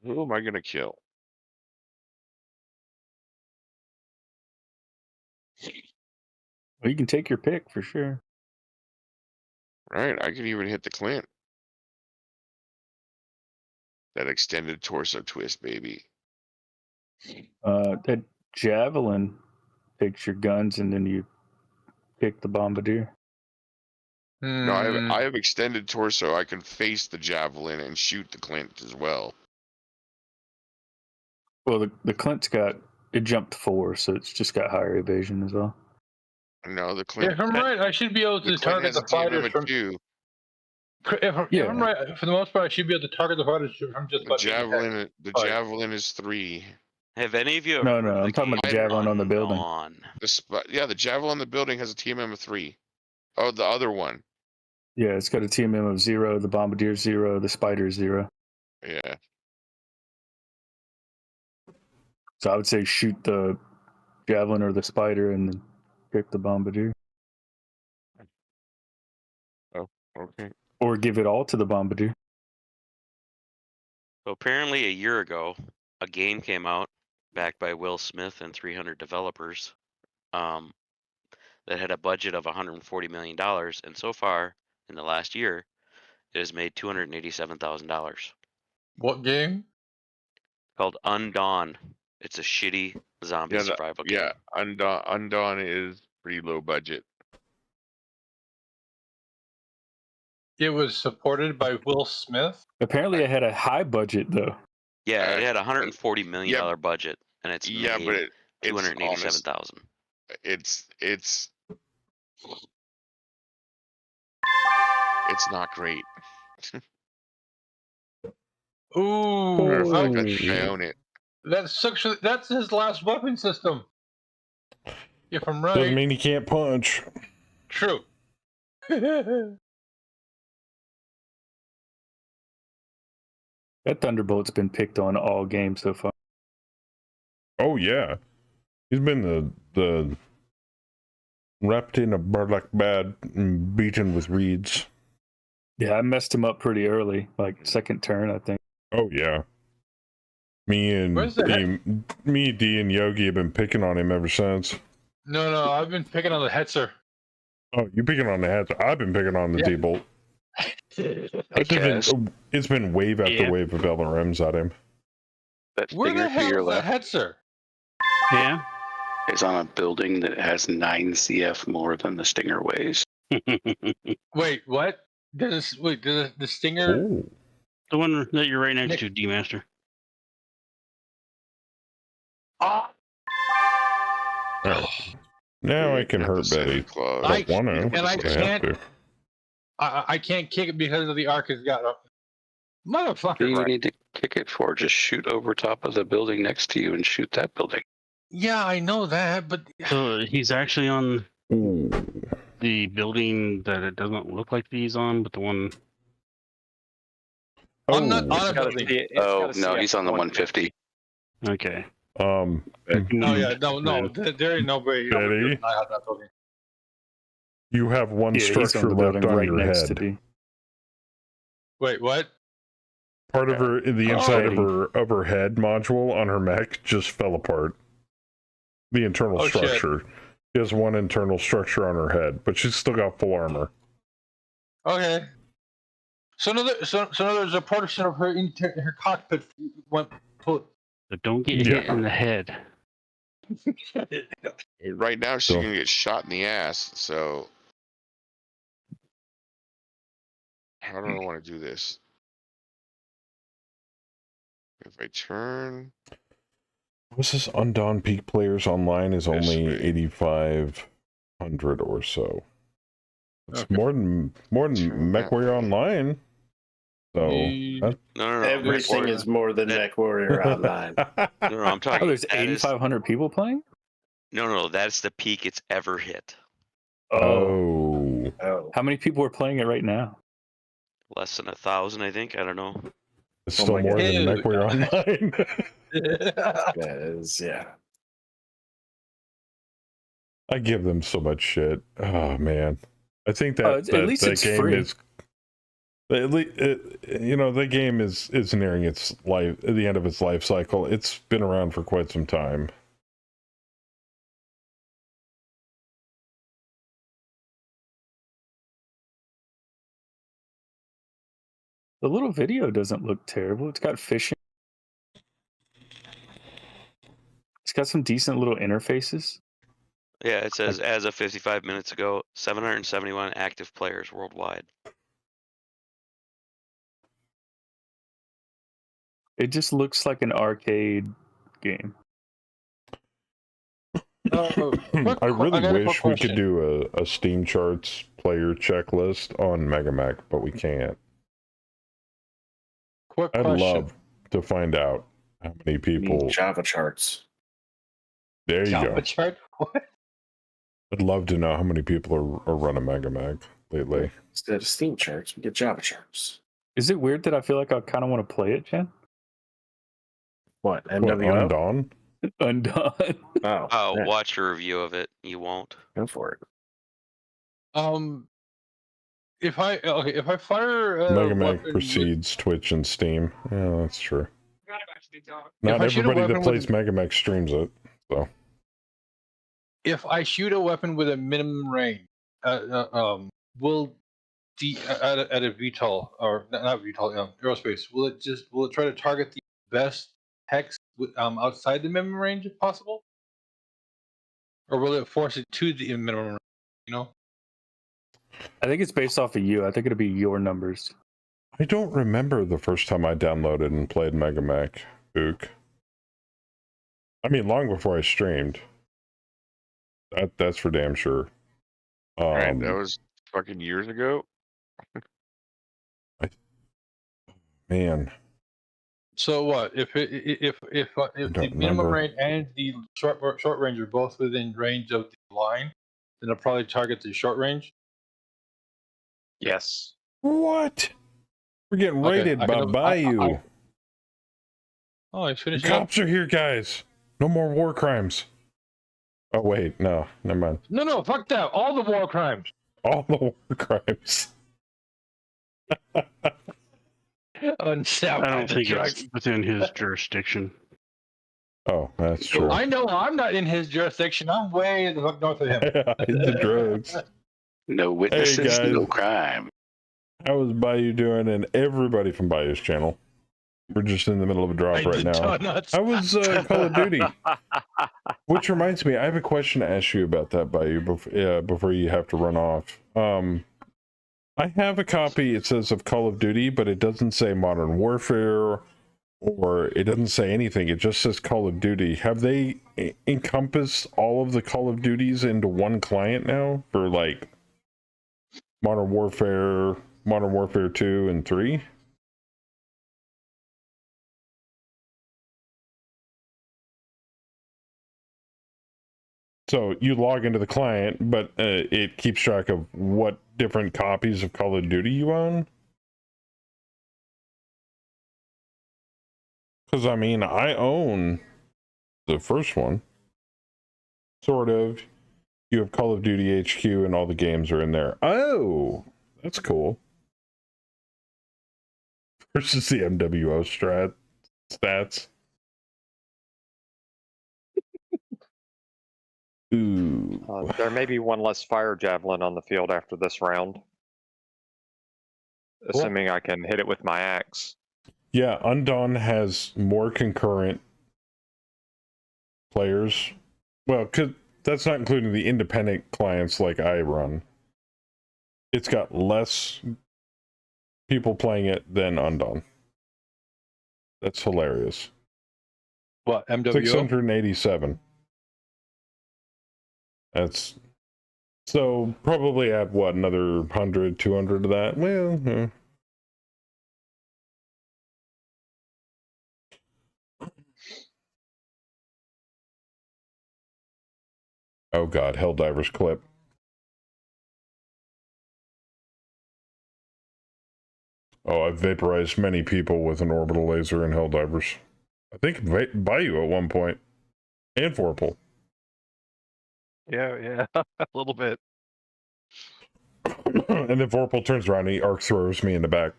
Who am I gonna kill? Well, you can take your pick for sure. Right, I could even hit the Clint. That extended torso twist, baby. That javelin takes your guns, and then you pick the bombardier. No, I have extended torso. I can face the javelin and shoot the Clint as well. Well, the Clint's got it jumped 4, so it's just got higher evasion as well. No, the Clint. If I'm right, I should be able The to Clint target has a the TMM fighters of from. 2. If I'm right, for the most part, I should be able to target the fighters from just The about any javelin. The fight. javelin is 3. Have any of you No, ever heard of I'm the talking about the game javelin on the building. Undawn? The javelin on the building has a TMM of 3. Oh, the other one. Yeah, it's got a TMM of 0, the bombardier 0, the spider 0. Yeah. So I would say shoot the javelin or the spider and then pick the bombardier. Oh, okay. Or give it all to the bombardier. So apparently a year ago, a game came out backed by Will Smith and 300 developers that had a budget of $140 million. And so far, in the last year, it has made $287,000. What game? Called Undawn. It's a shitty zombie survival game. Yeah, Undawn is pretty low budget. It was supported by Will Smith. Apparently, it had a high budget though. Yeah, it had a $140 million budget, and it's Yeah, made but it's $287,000. It's not great. Ooh, I own it. That's his last weapon system. If I'm right. Doesn't mean he can't punch. True. That Thunderbolt's been picked on all games so far. Oh yeah, he's been the wrapped in a burlap bag and beaten with reeds. Yeah, I messed him up pretty early, like second turn, I think. Oh yeah. Me, D, and Yogi have been picking on him ever since. No, I've been picking on the Hetzer. Oh, you picking on the heads? I've been picking on the D-Bolt. It's been wave after wave of LRMs at him. That Where the stinger to hell your is the left Hetzer? Yeah. is on a building that has 9 CF more than the stinger weighs. Wait, what? Does the Stinger? Ooh. The one that you're right next to, D-Master. Ah! Now I can hurt Betty. I don't want to. And I can't kick it because of the arc has got up. Motherfucker! What do you need to kick it for? Just shoot over top of the building next to you and shoot that building. Yeah, I know that, but So he's actually on the building that it doesn't look like he's on, but the one. I'm not on a building. Oh no, he's on the 150. Okay. No, there ain't nobody. Betty, I have that building. you have one Yeah, he's on structure the left building on right your next to head. D. Wait, what? Part of her, the inside of her head module on her mech just fell apart. The internal structure. She has one internal structure on her head, but she's still got full armor. Okay. So there's a portion of her cockpit went put. But don't get hit in the head. Right now, she's gonna get shot in the ass. So, how do I want to do this? If I turn, What's this? Undawn peak players online is only 8,500 or so. It's more than MechWarrior Online. So No. Everything is more than MechWarrior Online. No, I'm talking. Oh, there's 8,500 people playing? No, that's the peak it's ever hit. Oh. How many people are playing it right now? Less than 1,000, I think. I don't know. It's still more than MechWarrior Online. Yeah. I give them so much shit. Oh man, I think that at least that it's game free. is. The game is nearing its life, the end of its life cycle. It's been around for quite some time. The little video doesn't look terrible. It's got fishing. It's got some decent little interfaces. Yeah, it says as of 55 minutes ago, 771 active players worldwide. It just looks like an arcade game. I really wish we could do a Steam Charts player checklist on Megamac, but we can't. I'd love to find out how many people. Java charts. There you Java go. chart? What? I'd love to know how many people are running Megamac lately. Instead of Steam charts, we get Java charts. Is it weird that I feel like I kind of want to play it, Jen? What? What, MWO? Undone? Undone. Oh, yeah. watch a review of it. You won't. Go for it. If I fire Megamac weapon precedes Twitch and Steam. Yeah, that's true. If Not I shoot a everybody that weapon plays with- Megamac streams it, so. if I shoot a weapon with a minimum range, will the at a VTOL or not VTOL, aerospace, will it try to target the best hex outside the minimum range if possible, or will it force it to the minimum range? You know. I think it's based off of you. I think it'll be your numbers. I don't remember the first time I downloaded and played Megamac, Ook. I mean, long before I streamed. That's for damn sure. Right, that was fucking years ago. Man. So what if the minimum range and the short range are both within range of the line, then it'll probably target the short range. Yes. What? We're getting Okay, raided I by can- Bayou. Oh, I finished. The cops are here, guys. No more war crimes. Oh wait, no, never mind. No, fuck that. All the war crimes. All the war crimes. I don't think it's within his jurisdiction. Oh, that's true. I know I'm not in his jurisdiction. I'm way the fuck north of him. The drugs. No witnesses, no crime. How is Bayou doing? And everybody from Bayou's channel. We're just in the middle of a drop right now. How was Call of Duty? Which reminds me, I have a question to ask you about that, Bayou, before you have to run off. I have a copy, it says, of Call of Duty, but it doesn't say Modern Warfare, or it doesn't say anything. It just says Call of Duty. Have they encompassed all of the Call of Duties into one client now for, like, Modern Warfare 2 and 3? So you log into the client, but it keeps track of what different copies of Call of Duty you own? Because, I mean, I own the first one. Sort of. You have Call of Duty HQ and all the games are in there. Oh, that's cool. Versus the MWO stats. Ooh. There may be one less fire javelin on the field after this round. Assuming I can hit it with my axe. Yeah, Undone has more concurrent players. Well, because that's not including the independent clients like I run. It's got less people playing it than Undone. That's hilarious. What, MWO? 687. That's so probably add what, another 100, 200 to that? Well, yeah. Oh god, Helldivers clip. Oh, I've vaporized many people with an orbital laser in Helldivers. I think Bayou at one point. And Vorpal. Yeah, a little bit. And then Vorpal turns around and he arc throws me in the back.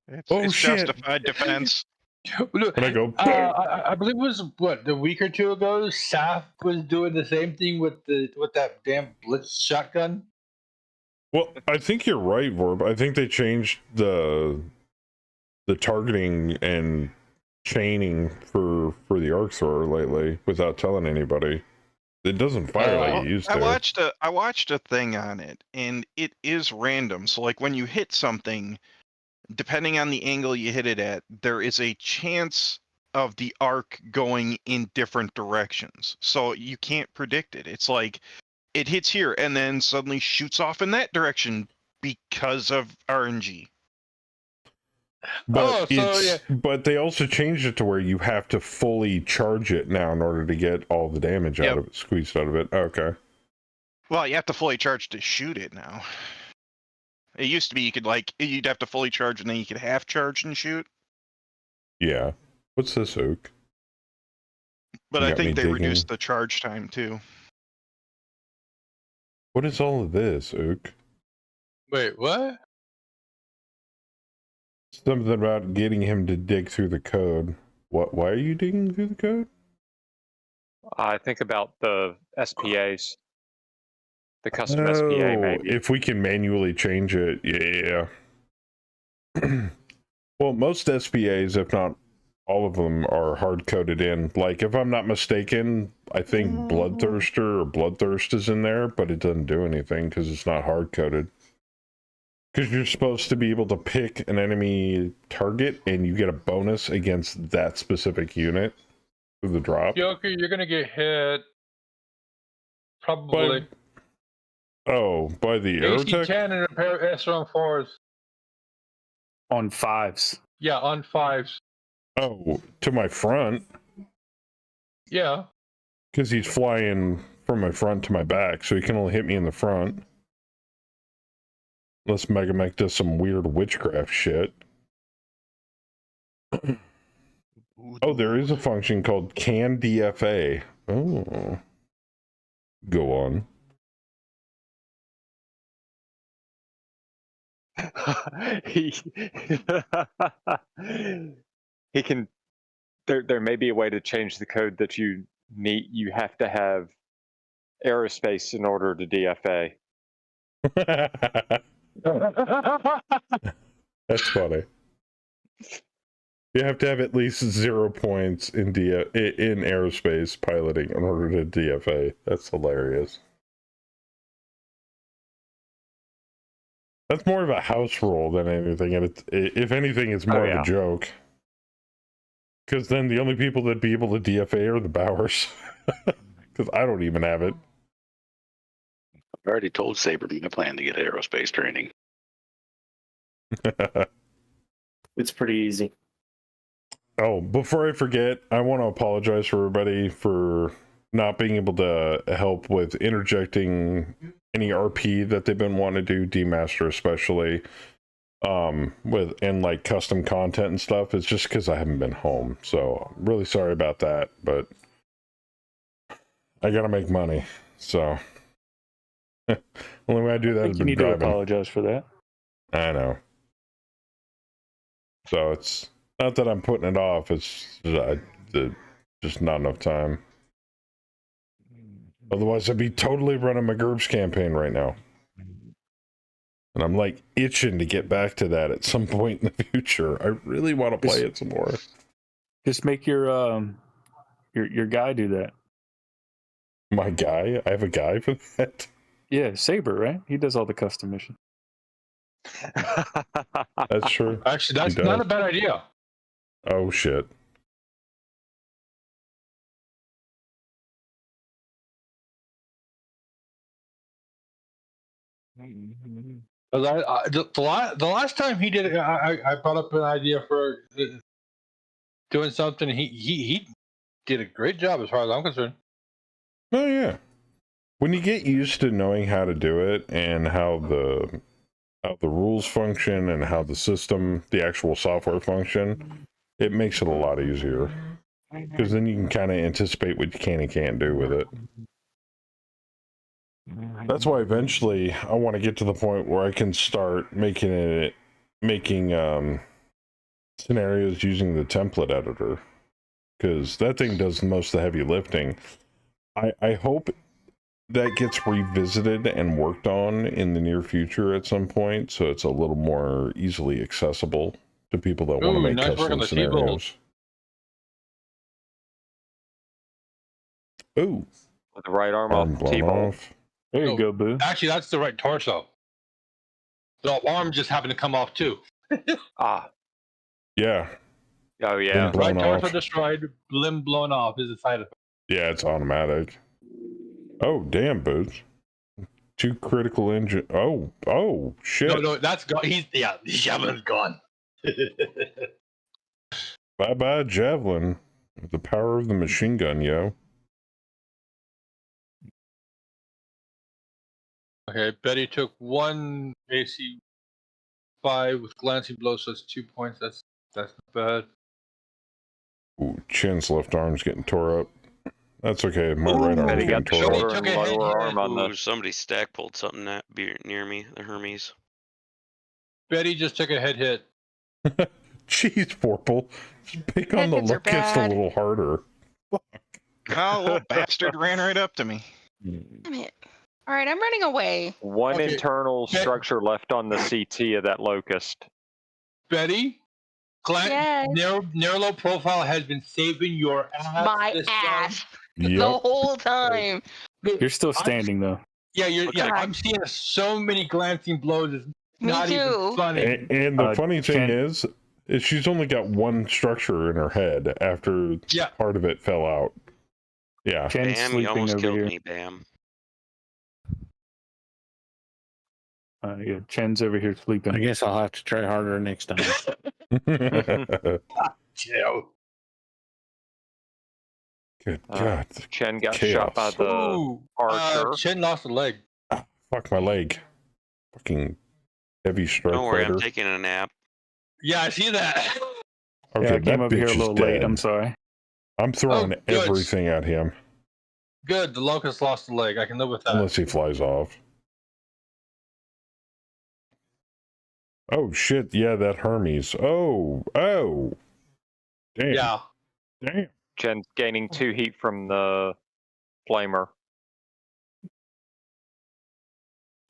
It's justified defense. Look, when I go, I believe it was a week or two ago. Saf was doing the same thing with that damn Blitz shotgun. Well, I think you're right, Vorp. I think they changed the targeting and chaining for the arc thrower lately without telling anybody. It doesn't fire like it used to. I watched a thing on it, and it is random. So like when you hit something, depending on the angle you hit it at, there is a chance of the arc going in different directions. So you can't predict it. It's like it hits here and then suddenly shoots off in that direction because of RNG. But but they also changed it to where you have to fully charge it now in order to get all the damage out of it, squeezed out of it. Okay. Well, you have to fully charge to shoot it now. It used to be you'd have to fully charge and then you could half charge and shoot. Yeah. What's this, Oak? But I think they reduced the charge time too. What is all of this, Ook? Wait, what? Something about getting him to dig through the code. What? Why are you digging through the code? I think about the SPAs. The custom SPA, maybe. If we can manually change it, yeah. Well, most SPAs, if not all of them, are hard-coded in. Like, if I'm not mistaken, I think Bloodthirster or Bloodthirst is in there, but it doesn't do anything because it's not hard-coded. Because you're supposed to be able to pick an enemy target, and you get a bonus against that specific unit for the drop. Joker, you're gonna get hit. Probably. By the Aerotech? AC-10 and a pair of SRM4s. On 5s. Yeah, on 5s. Oh, to my front. Yeah. Because he's flying from my front to my back, so he can only hit me in the front. Unless Megamech does some weird witchcraft shit. Oh, there is a function called can DFA. Oh. Go on. he can. There may be a way to change the code that you need. You have to have aerospace in order to DFA. That's funny. You have to have at least 0 points in aerospace piloting in order to DFA. That's hilarious. That's more of a house rule than anything, and if anything, it's more of a joke. Because then the only people that'd be able to DFA are the Bowers. Because I don't even have it. I've already told Saber my plan to get aerospace training. It's pretty easy. Oh, before I forget, I want to apologize for everybody for not being able to help with interjecting any RP that they've been wanting to do, Demaster especially, and like custom content and stuff. It's just because I haven't been home, so I'm really sorry about that, but I gotta make money, so only way I do that is you need to apologize for that. I know. So it's not that I'm putting it off, it's just not enough time. Otherwise, I'd be totally running my GURPS campaign right now. And I'm like itching to get back to that at some point in the future. I really want to play it some more. Just make your guy do that. My guy? I have a guy for that? Yeah, Saber, right? He does all the custom missions. That's true. Actually, that's not a bad idea. Oh, shit. The last time he did it, I brought up an idea for doing something. He did a great job as far as I'm concerned. Oh, yeah. When you get used to knowing how to do it and how the rules function and how the actual software function, it makes it a lot easier. Because then you can kind of anticipate what you can and can't do with it. That's why eventually I want to get to the point where I can start making scenarios using the template editor. Because that thing does most of the heavy lifting. I hope that gets revisited and worked on in the near future at some point, so it's a little more easily accessible to people that want to make custom scenarios. Ooh. With the right arm off the T-ball. There you go, Boo. Actually, that's the right torso. The arm just happened to come off too. Ah. Yeah. Oh yeah. Blown Right off. torso destroyed, limb blown off is a side effect. Yeah, it's automatic. Oh, damn, Boots. 2 critical engine. Oh, shit. No, that's gone. The Javelin's gone. Bye-bye, Javelin. The power of the machine gun, yo. Okay, Betty took 1 AC 5 with glancing blow, so that's 2 points. That's not bad. Ooh, Chin's left arm's getting tore up. That's okay. My right arm's Betty getting got the tore shoulder up. and lower arm on Ooh, the. somebody stack pulled something that near me. The Hermes. Betty just took a head hit. Jeez, Porple. Pick on the Head hits are locust a bad. little harder. Oh, little bastard ran right up to me. Damn it. All right, I'm running away. One Okay. internal structure left on the CT of that locust. Betty, Yes. narrow low profile has been saving your ass. My this ass time. the whole time. You're still standing though. Yeah, God. I'm seeing so many glancing blows. It's Me not too. even funny. And the funny thing is she's only got 1 structure in her head after part of it fell out. Yeah. Chen's Bam, you almost over killed here. me, Bam. Yeah, Chen's over here sleeping. I guess I'll have to try harder next time. Joe. Good God. Chen got Chaos. shot by the archer. Chen lost a leg. Fuck my leg. Fucking heavy strike Don't worry, fighter. I'm taking a nap. Yeah, I see that. Okay, Yeah, I came that over here bitch a is little dead. late. I'm sorry. I'm throwing good. everything at him. Good, the locust lost a leg. I can live with that. Unless he flies off. Oh shit, yeah, that Hermes. Oh. Damn. Yeah. Damn. Chen's gaining 2 heat from the flamer.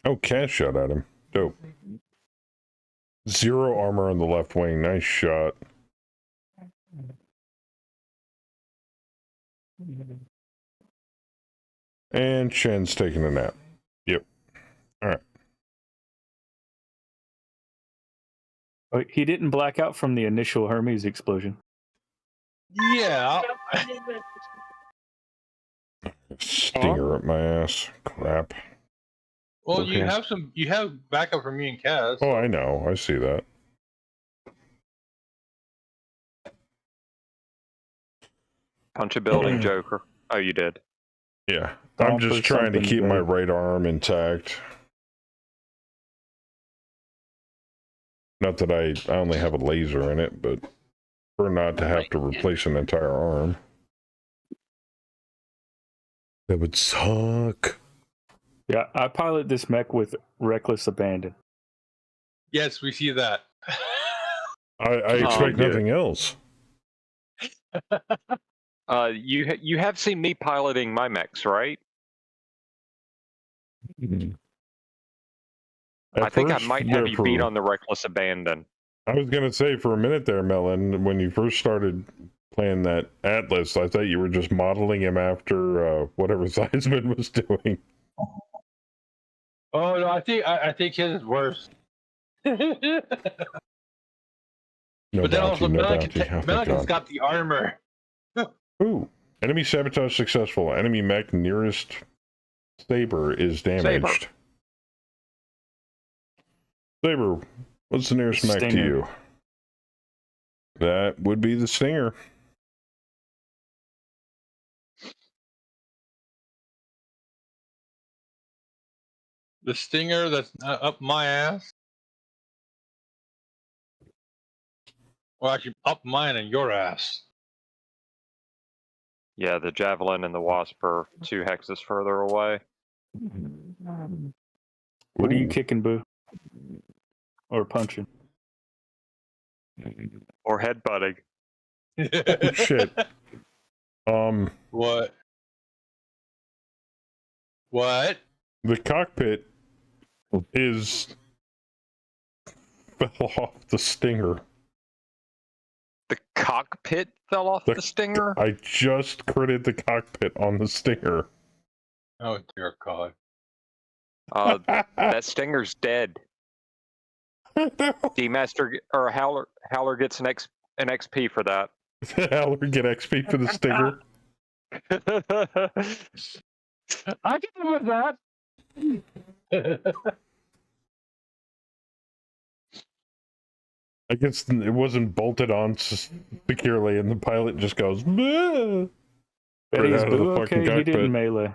Oh, Cash shot at him. Dope. 0 armor on the left wing. Nice shot. And Chen's taking a nap. Yep. Alright. Oh, he didn't black out from the initial Hermes explosion. Yeah. Stinger up my ass. Crap. Well, Okay. you have backup from me and Kaz. Oh, I know. I see that. Punch a building, Joker. Oh, you did. Yeah. I'm just trying to keep my right arm intact. Not that I only have a laser in it, but for not to have to replace an entire arm. That would suck. Yeah, I pilot this mech with reckless abandon. Yes, we see that. I expect nothing else. You have seen me piloting my mechs, right? I think I might have you beat on the reckless abandon. I was gonna say for a minute there, Melon, when you first started playing that Atlas, I thought you were just modeling him after whatever Theismann was doing. Oh no, I think his is worse. No But then also bounty. Melican's got the armor. Ooh. Enemy sabotage successful. Enemy mech nearest Saber is damaged. Saber, what's the nearest mech to you? That would be the Stinger. The Stinger that's up my ass. Well, actually, up mine and your ass. Yeah, the Javelin and the Wasp are 2 hexes further away. What are you kicking, Boo? Or punching? Or headbutting. Oh, shit. What? What? The cockpit fell off the Stinger. The cockpit fell off the Stinger? I just critted the cockpit on the Stinger. Oh dear God. That Stinger's dead. D-Master or Howler gets an an XP for that. I'll get XP for the stinger. I can live with that. I guess it wasn't bolted on securely, and the pilot just goes, "Bleh," But right he's out of the okay. fucking He cockpit. didn't melee.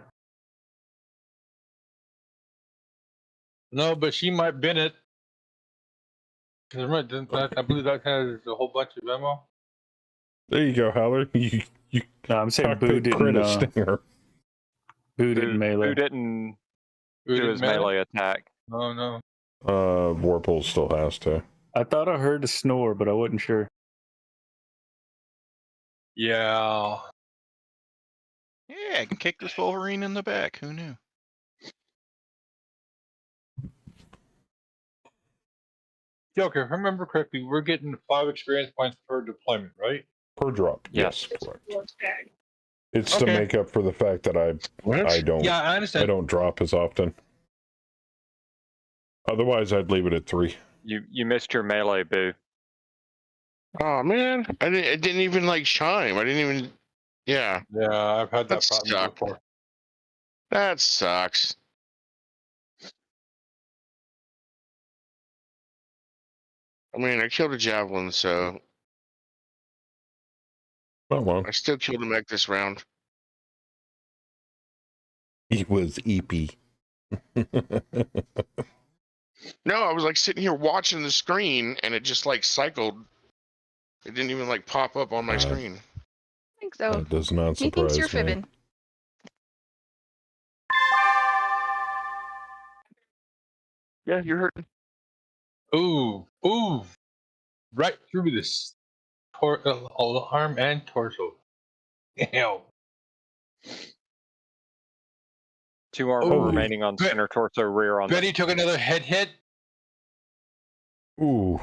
No, but she might bin it. Because I believe that has a whole bunch of ammo. There you go, Howler. You No, I'm saying Boo cockpit didn't. credit stinger. Boo didn't melee. Boo didn't Who do didn't his melee attack. Oh no. Warpool still has to. I thought I heard a snore, but I wasn't sure. Yeah. Yeah, I can kick this Wolverine in the back. Who knew? Joker, if I remember correctly, we're getting 5 experience points per deployment, right? Per drop. Yes. Correct. It's to make up for the fact that I don't. Yeah, I understand. I don't drop as often. Otherwise, I'd leave it at 3. You missed your melee, Boo. Oh man, it didn't even like chime. I didn't even. Yeah. Yeah, I've had that That problem sucked. before. That sucks. I mean, I killed a javelin, so Oh well. I still killed a mech this round. He was EP. No, I was like sitting here watching the screen, and it just like cycled. It didn't even like pop up on my screen. I think so. That does not He thinks surprise you're me. fibbing. Yeah, you're hurting. Ooh. Right through this arm and torso. Damn. 2 armor Oh, remaining on center torso, rear on. Betty took another head hit. Ooh.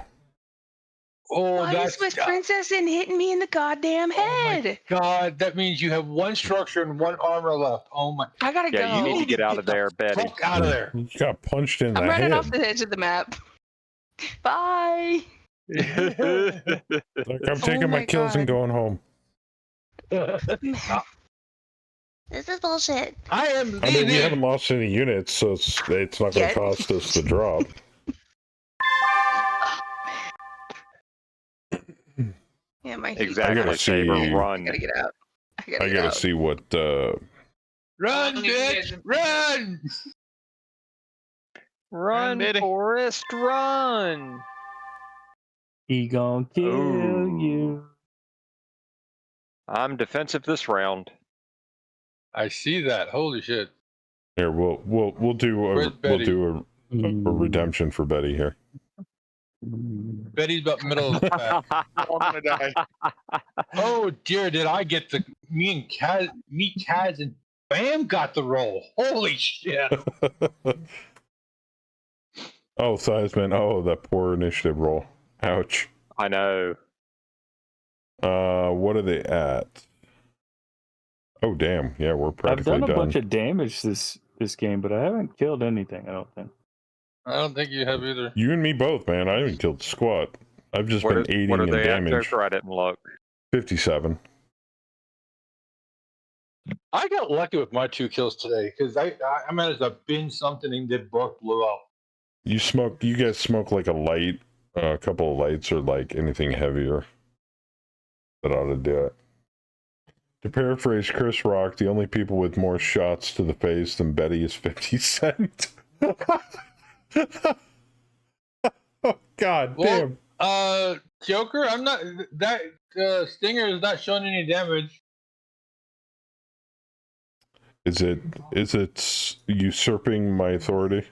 Oh, Why is that's Swiss Princess in hitting me in the goddamn head? God. That means you have 1 structure and 1 armor left. Oh my. I gotta go. Yeah, you need to get out of there, Betty. Fuck out of there. You got punched in the I'm running head. off the edge of the map. Bye. Look, I'm taking my kills and going home. This is bullshit. I am. I mean, we haven't lost any units, so it's not going to cost us the drop. Yeah, my Exactly. I gotta see. Run. I gotta get out. I gotta see what. Run, bitch! Run! Run, Forrest, run! He gonna kill you. I'm defensive this round. I see that. Holy shit! Here, we'll do a redemption for Betty here. Betty's about middle of the pack. I'm gonna die. Oh dear, did I get the me Kaz and Bam got the roll. Holy shit. Oh, Theisman. Oh, that poor initiative roll. Ouch. I know. What are they at? Oh, damn. Yeah, we're practically I've done a done. bunch of damage this game, but I haven't killed anything, I don't think. I don't think you have either. You and me both, man. I haven't killed squat. I've just been aiding what are in they damage. at, Joker? I didn't look. 57. I got lucky with my 2 kills today because I managed to binge something and they both blew up. You guys smoke like a light, a couple of lights, or like anything heavier. That ought to do it. To paraphrase Chris Rock, the only people with more shots to the face than Betty is 50 Cent. Oh, God damn. Joker, I'm not. That stinger is not showing any damage. Is it usurping my authority?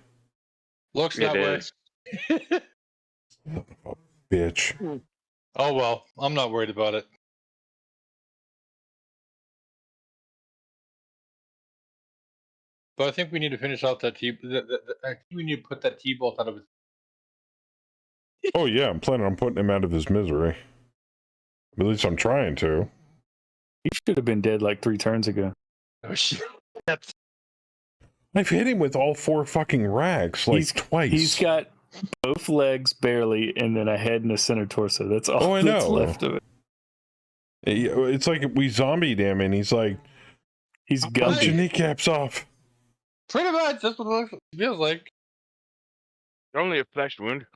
Looks that way. Oh, bitch. Oh well, I'm not worried about it. But I think we need to finish out that T. I think we need to put that T-bolt out of his. Oh yeah, I'm planning on putting him out of his misery. At least I'm trying to. He should have been dead like 3 turns ago. Oh shit! I've hit him with all 4 fucking racks like twice. He's got Both legs barely, and then a head and a center torso. That's all Oh, I that's know. left of it. It's like we zombied him, and he's like, he's bunch of kneecaps off. Pretty much, that's what it feels like. Only a flesh wound.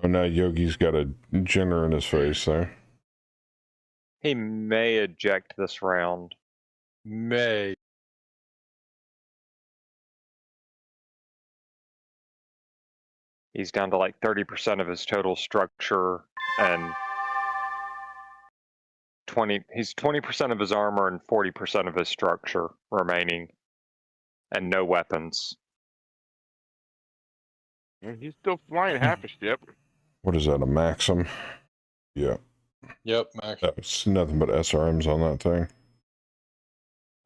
Oh, now Yogi's got a Jenner in his face there. He may eject this round. May. He's down to like 30% of his total structure and he's 20% of his armor and 40% of his structure remaining and no weapons. And he's still flying half a ship. What is that, a Maxim? Yeah. Yep, Max. That's nothing but SRMs on that thing.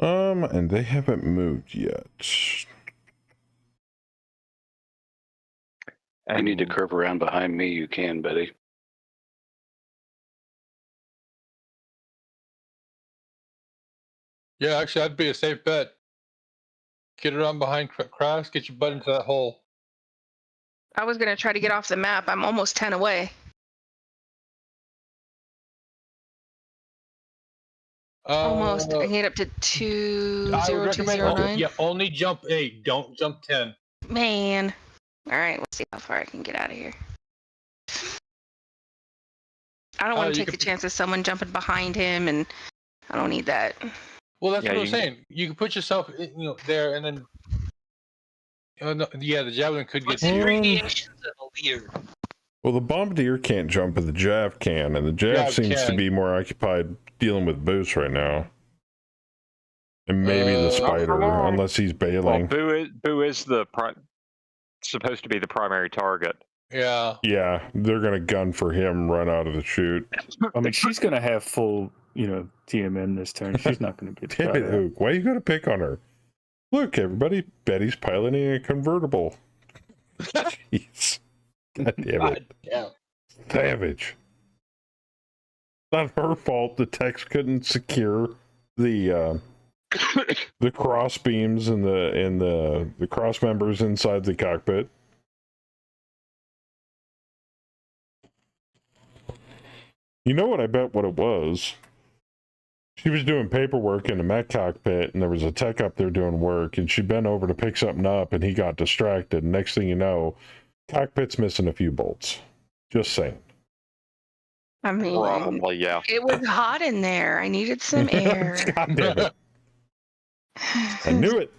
And they haven't moved yet. I need to curve around behind me. You can, Betty. Yeah, actually, that'd be a safe bet. Get around behind Crash, get your butt into that hole. I was gonna try to get off the map. I'm almost 10 away. Almost. I can get up to 20209. Only jump 8. Don't jump 10. Man. All right, let's see how far I can get out of here. I don't want to take the chance of someone jumping behind him, and I don't need that. Well, that's what I'm saying. You can put yourself, there, and then. The javelin could get. Well, the bombardier can't jump, but the Jav can, and the Jav seems to be more occupied dealing with Boost right now. And maybe the Spider, unless he's bailing. Well, Boo is supposed to be the primary target. Yeah. Yeah, they're gonna gun for him, run out of the chute. I mean, she's gonna have full, TMN this turn. She's not gonna get Damn it, Ook. Why are you gonna pick on her? Look, everybody, Betty's piloting a convertible. Jeez. God damn it. Yeah. Savage. Not her fault the techs couldn't secure the cross beams and the cross members inside the cockpit. You know what I bet what it was? She was doing paperwork in the mech cockpit, and there was a tech up there doing work, and she bent over to pick something up, and he got distracted. Next thing you know, cockpit's missing a few bolts. Just saying. I mean, probably, yeah. It was hot in there. I needed some air. God damn it. I knew it.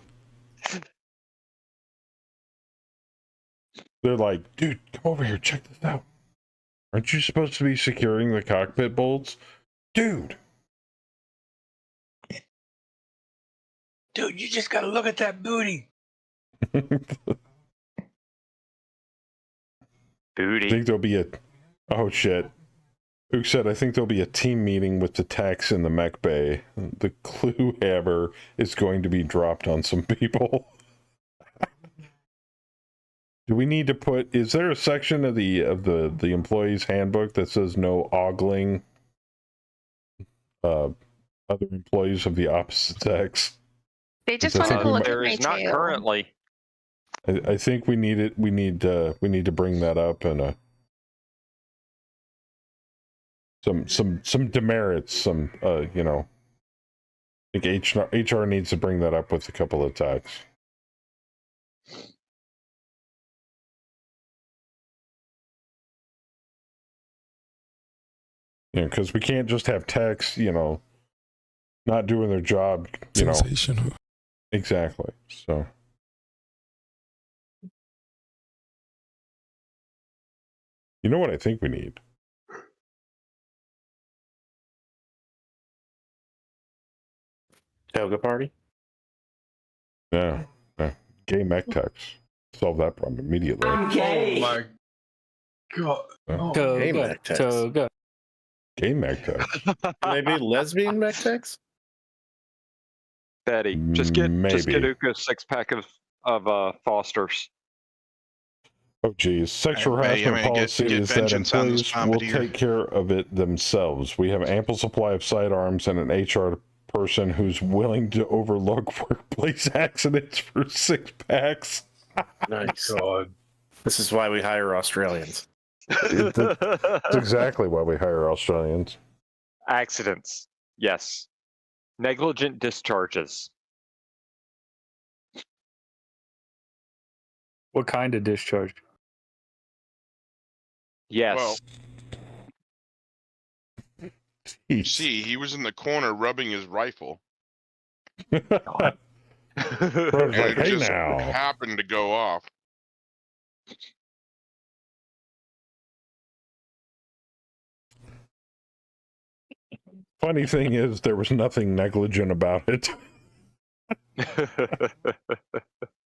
They're like, dude, come over here, check this out. Aren't you supposed to be securing the cockpit bolts? Dude, you just gotta look at that booty. Booty. I think there'll be oh shit. Who said, I think there'll be a team meeting with the techs in the mech bay. The clue hammer is going to be dropped on some people. Do we need to put, is there a section of the employee's handbook that says no ogling other employees of the opposite sex? They just want to pull it. There is not currently. I think we need it. We need to bring that up and some demerits. Some I think HR needs to bring that up with a couple of techs. Because we can't just have techs, not doing their job. Sensational. Exactly. So. You know what I think we need? Toga party? Yeah. Gay mech techs. Solve that problem immediately. I'm gay. Oh my god. Gay mech techs. Toga. Gay mech techs. Maybe lesbian mech techs? Betty, just get Uka a 6-pack of Fosters. Oh geez, sexual harassment policy is that employees will take care of it themselves. We have ample supply of sidearms and an HR person who's willing to overlook workplace accidents for 6 packs. Nice. God. This is why we hire Australians. That's exactly why we hire Australians. Accidents. Yes. Negligent discharges. What kind of discharge? Yes. Well, see, he was in the corner rubbing his rifle. God. Bro's And like, it hey just now. happened to go off. Funny thing is, there was nothing negligent about it.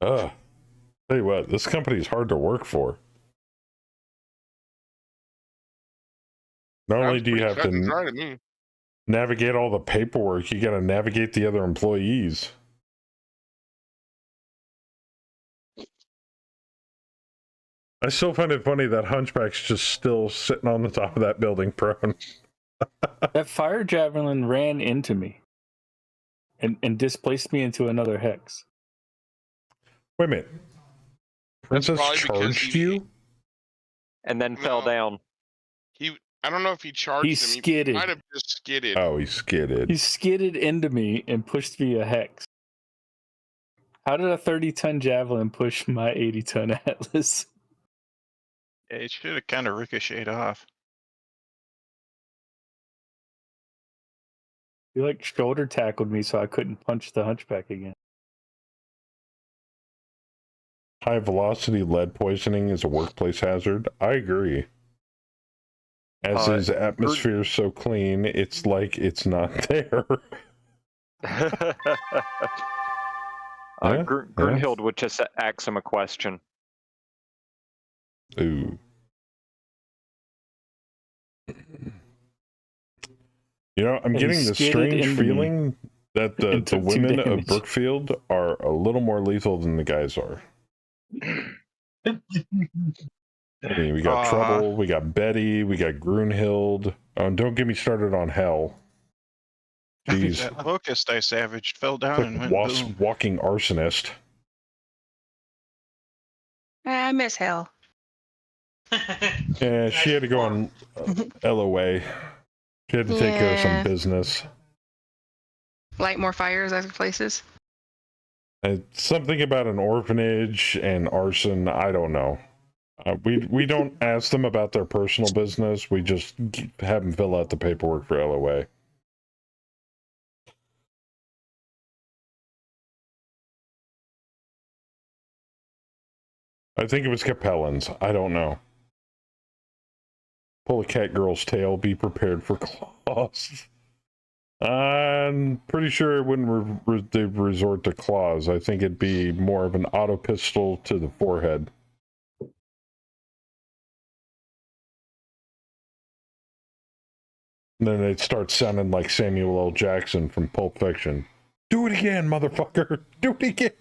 Tell you what, this company is hard to work for. Not only Sounds do you pretty have cut and to dry to me. navigate all the paperwork, you got to navigate the other employees. I still find it funny that Hunchback's just still sitting on the top of that building prone. That fire javelin ran into me and displaced me into another hex. Wait a minute. Princess probably because charged you? And then fell down. I don't know if he charged He him. skidded. He might have just skidded. Oh, he skidded. He skidded into me and pushed me a hex. How did a 30-ton javelin push my 80-ton Atlas? Yeah, it should have kind of ricocheted off. He like shoulder tackled me so I couldn't punch the Hunchback again. High velocity lead poisoning is a workplace hazard. I agree. As is atmosphere so clean, it's like it's not there. Grunhild would just ask him a question. Ooh. You know, I'm getting the strange feeling that the women of Brookfield are a little more lethal than the guys are. I mean, we got Trouble, we got Betty, we got Grunhild. Oh, and don't get me started on Hell. Jeez. That locust I savaged fell down and went boom. Walking arsonist. I miss Hell. Yeah, she had to go on LOA. She had to take care of some business. Light more fires at places. It's something about an orphanage and arson. I don't know. We don't ask them about their personal business. We just have them fill out the paperwork for LOA. I think it was Capellans. I don't know. Pull a cat girl's tail. Be prepared for claws. I'm pretty sure it wouldn't they'd resort to claws. I think it'd be more of an auto pistol to the forehead. And then they'd start sounding like Samuel L. Jackson from Pulp Fiction. Do it again, motherfucker! Do it again!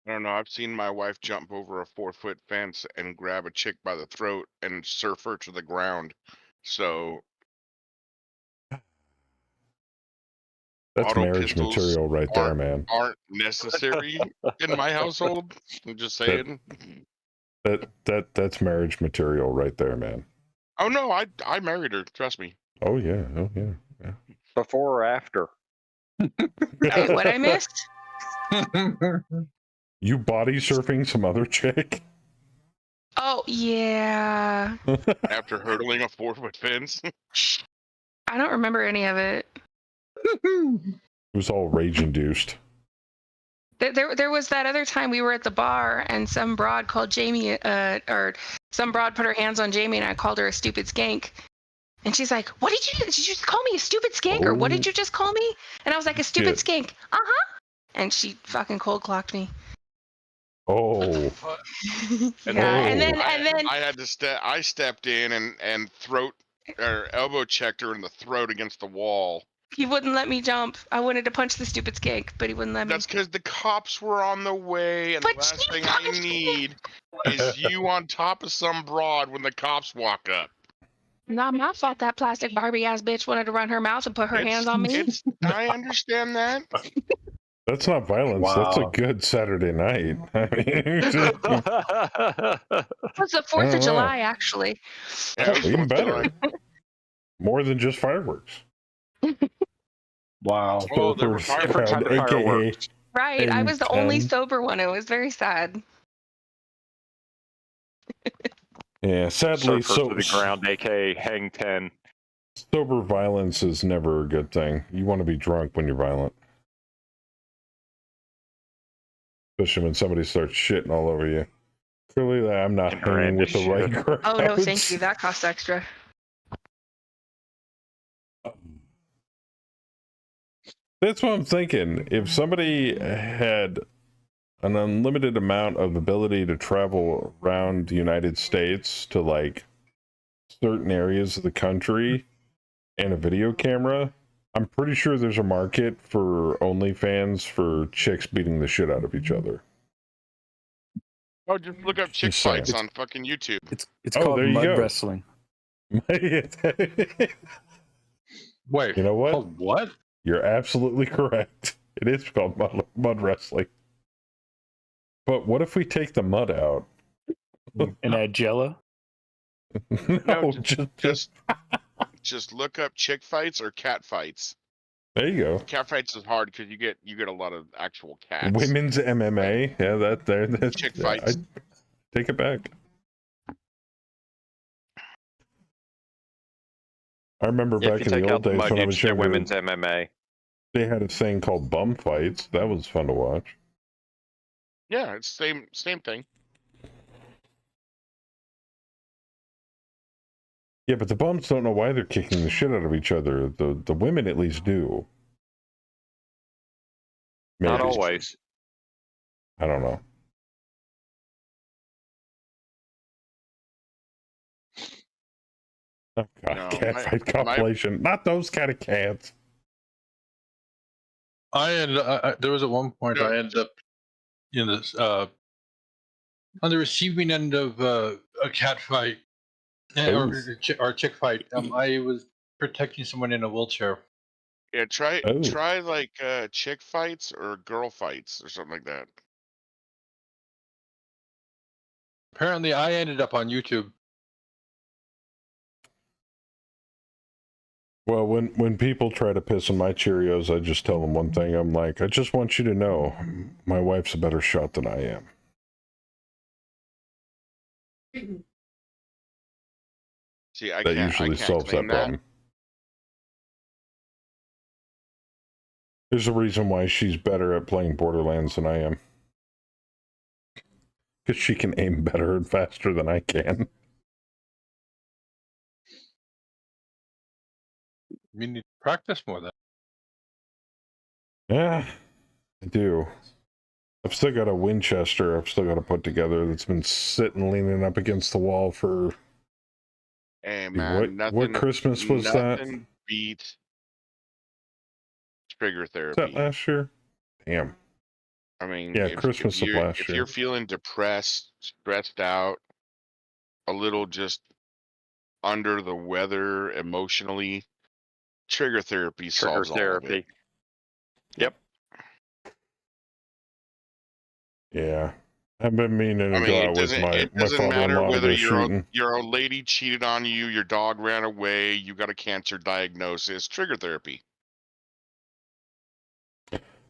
I don't know. I've seen my wife jump over a 4-foot fence and grab a chick by the throat and surf her to the ground. So that's marriage material right there, man. Aren't necessary in my household. I'm just saying. That's marriage material right there, man. Oh no, I married her. Trust me. Oh yeah. Before or after? Wait, what I missed? You body surfing some other chick? Oh yeah. After hurdling a 4-foot fence. I don't remember any of it. It was all rage induced. There was that other time we were at the bar and some broad called Jamie, or some broad put her hands on Jamie and I called her a stupid skank. And she's like, "What did you just call me a stupid skank? Or what did you just call me?" And I was like, "A stupid skank." And she fucking cold clocked me. Oh. And then I had to I stepped in and throat or elbow checked her in the throat against the wall. He wouldn't let me jump. I wanted to punch the stupid skank, but he wouldn't let me. That's because the cops were on the way, and the last thing I need is you on top of some broad when the cops walk up. Not my fault that plastic Barbie ass bitch wanted to run her mouth and put her hands on me. I understand that. That's not violence. That's a good Saturday night. I mean, It was the 4th of July, actually. Yeah, even better. More than just fireworks. Wow. Oh, there were Different kind of AKA fireworks. Right. I was the only M10. sober one. It was very sad. Yeah, sadly, Surfer to the ground, aka hang 10. sober violence is never a good thing. You want to be drunk when you're violent. Especially when somebody starts shitting all over you. Clearly, I'm not hanging with the right crowd. Oh, no, thank you. That costs extra. That's what I'm thinking. If somebody had an unlimited amount of ability to travel around the United States to like certain areas of the country and a video camera, I'm pretty sure there's a market for OnlyFans for chicks beating the shit out of each other. Oh, just look up chick Just saying. fights on fucking YouTube. It's called there you mud go. wrestling. Wait, you know what? called what? You're absolutely correct. It is called mud wrestling. But what if we take the mud out? And add Jello? No, just look up chick fights or cat fights. There you go. Cat fights is hard because you get a lot of actual cats. Women's MMA. Yeah, that's chick fights. I take it back. I remember back in the old days when I was younger, women's MMA. They had a thing called bum fights. That was fun to watch. Yeah, it's same thing. Yeah, but the bums don't know why they're kicking the shit out of each other. The women at least do. Maybe. Not always. I don't know. Oh god, No, catfight compilation. Not those kind of cats. There was at one point I ended up in this on the receiving end of a cat fight or chick fight. I was protecting someone in a wheelchair. Yeah, try like chick fights or girl fights or something like that. Apparently, I ended up on YouTube. Well, when people try to piss on my Cheerios, I just tell them one thing. I'm like, I just want you to know, my wife's a better shot than I am. See, I That can't. usually I can't solves that claim problem. There's a reason why she's better at playing Borderlands than I am. Because she can aim better and faster than I can. You need to practice more then. Yeah, I do. I've still got a Winchester I've still got to put together that's been sitting leaning up against the wall for... Hey man, what Christmas was that? Nothing beats trigger Was therapy. that last year? Damn. I mean, yeah, Christmas of last if year. you're feeling depressed, stressed out, a little just under the weather emotionally, trigger therapy solves all of it. Yep. Yeah. I've been meaning to I mean, go it out with doesn't, my it doesn't matter father-in-law to whether go shooting. your old lady cheated on you, your dog ran away, you got a cancer diagnosis. Trigger therapy.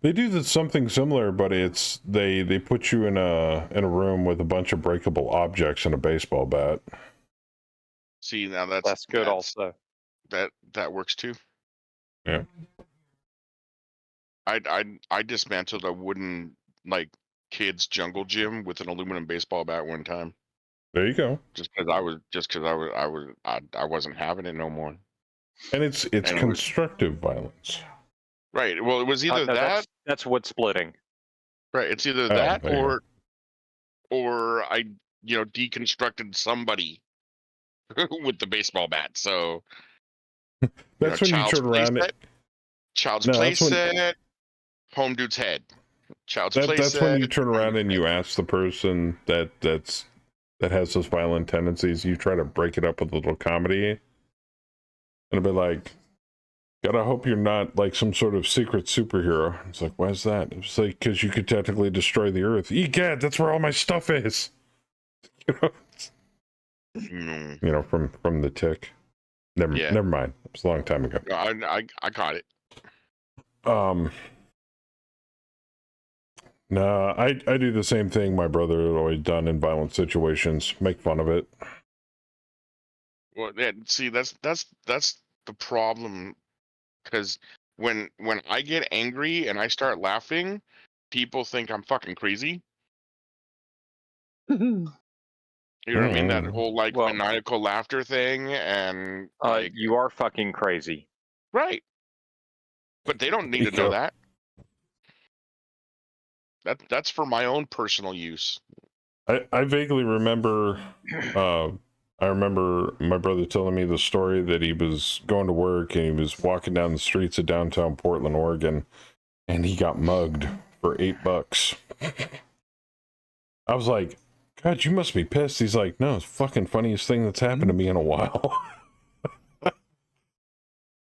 They do something similar, but it's they put you in a room with a bunch of breakable objects and a baseball bat. See, now that's good. Also, that works too. Yeah. I dismantled a wooden kids jungle gym with an aluminum baseball bat one time. There you go. Just because I wasn't having it no more. And it's constructive violence. Right. Well, it was either that. That's wood splitting. Right. It's either that or I deconstructed somebody with the baseball bat. So that's when you turn around. Child's play set. Home dude's head. Child's play set. That's when you turn around and you ask the person that has those violent tendencies. You try to break it up with a little comedy, and it'll be like, Gotta hope you're not like some sort of secret superhero. It's like, why is that? It's like, because you could technically destroy the Earth. Egad, that's where all my stuff is. You know, from the tick. Never mind. It was a long time ago. I caught it. No, I do the same thing my brother had always done in violent situations. Make fun of it. Well, yeah, see, that's the problem, because when I get angry and I start laughing, people think I'm fucking crazy. You know what I mean? That whole like maniacal laughter thing, and like, you are fucking crazy, right? But they don't need to know that. That's for my own personal use. I vaguely remember. I remember my brother telling me the story that he was going to work and he was walking down the streets of downtown Portland, Oregon, and he got mugged for $8. I was like, God, you must be pissed. He's like, no, it's the fucking funniest thing that's happened to me in a while.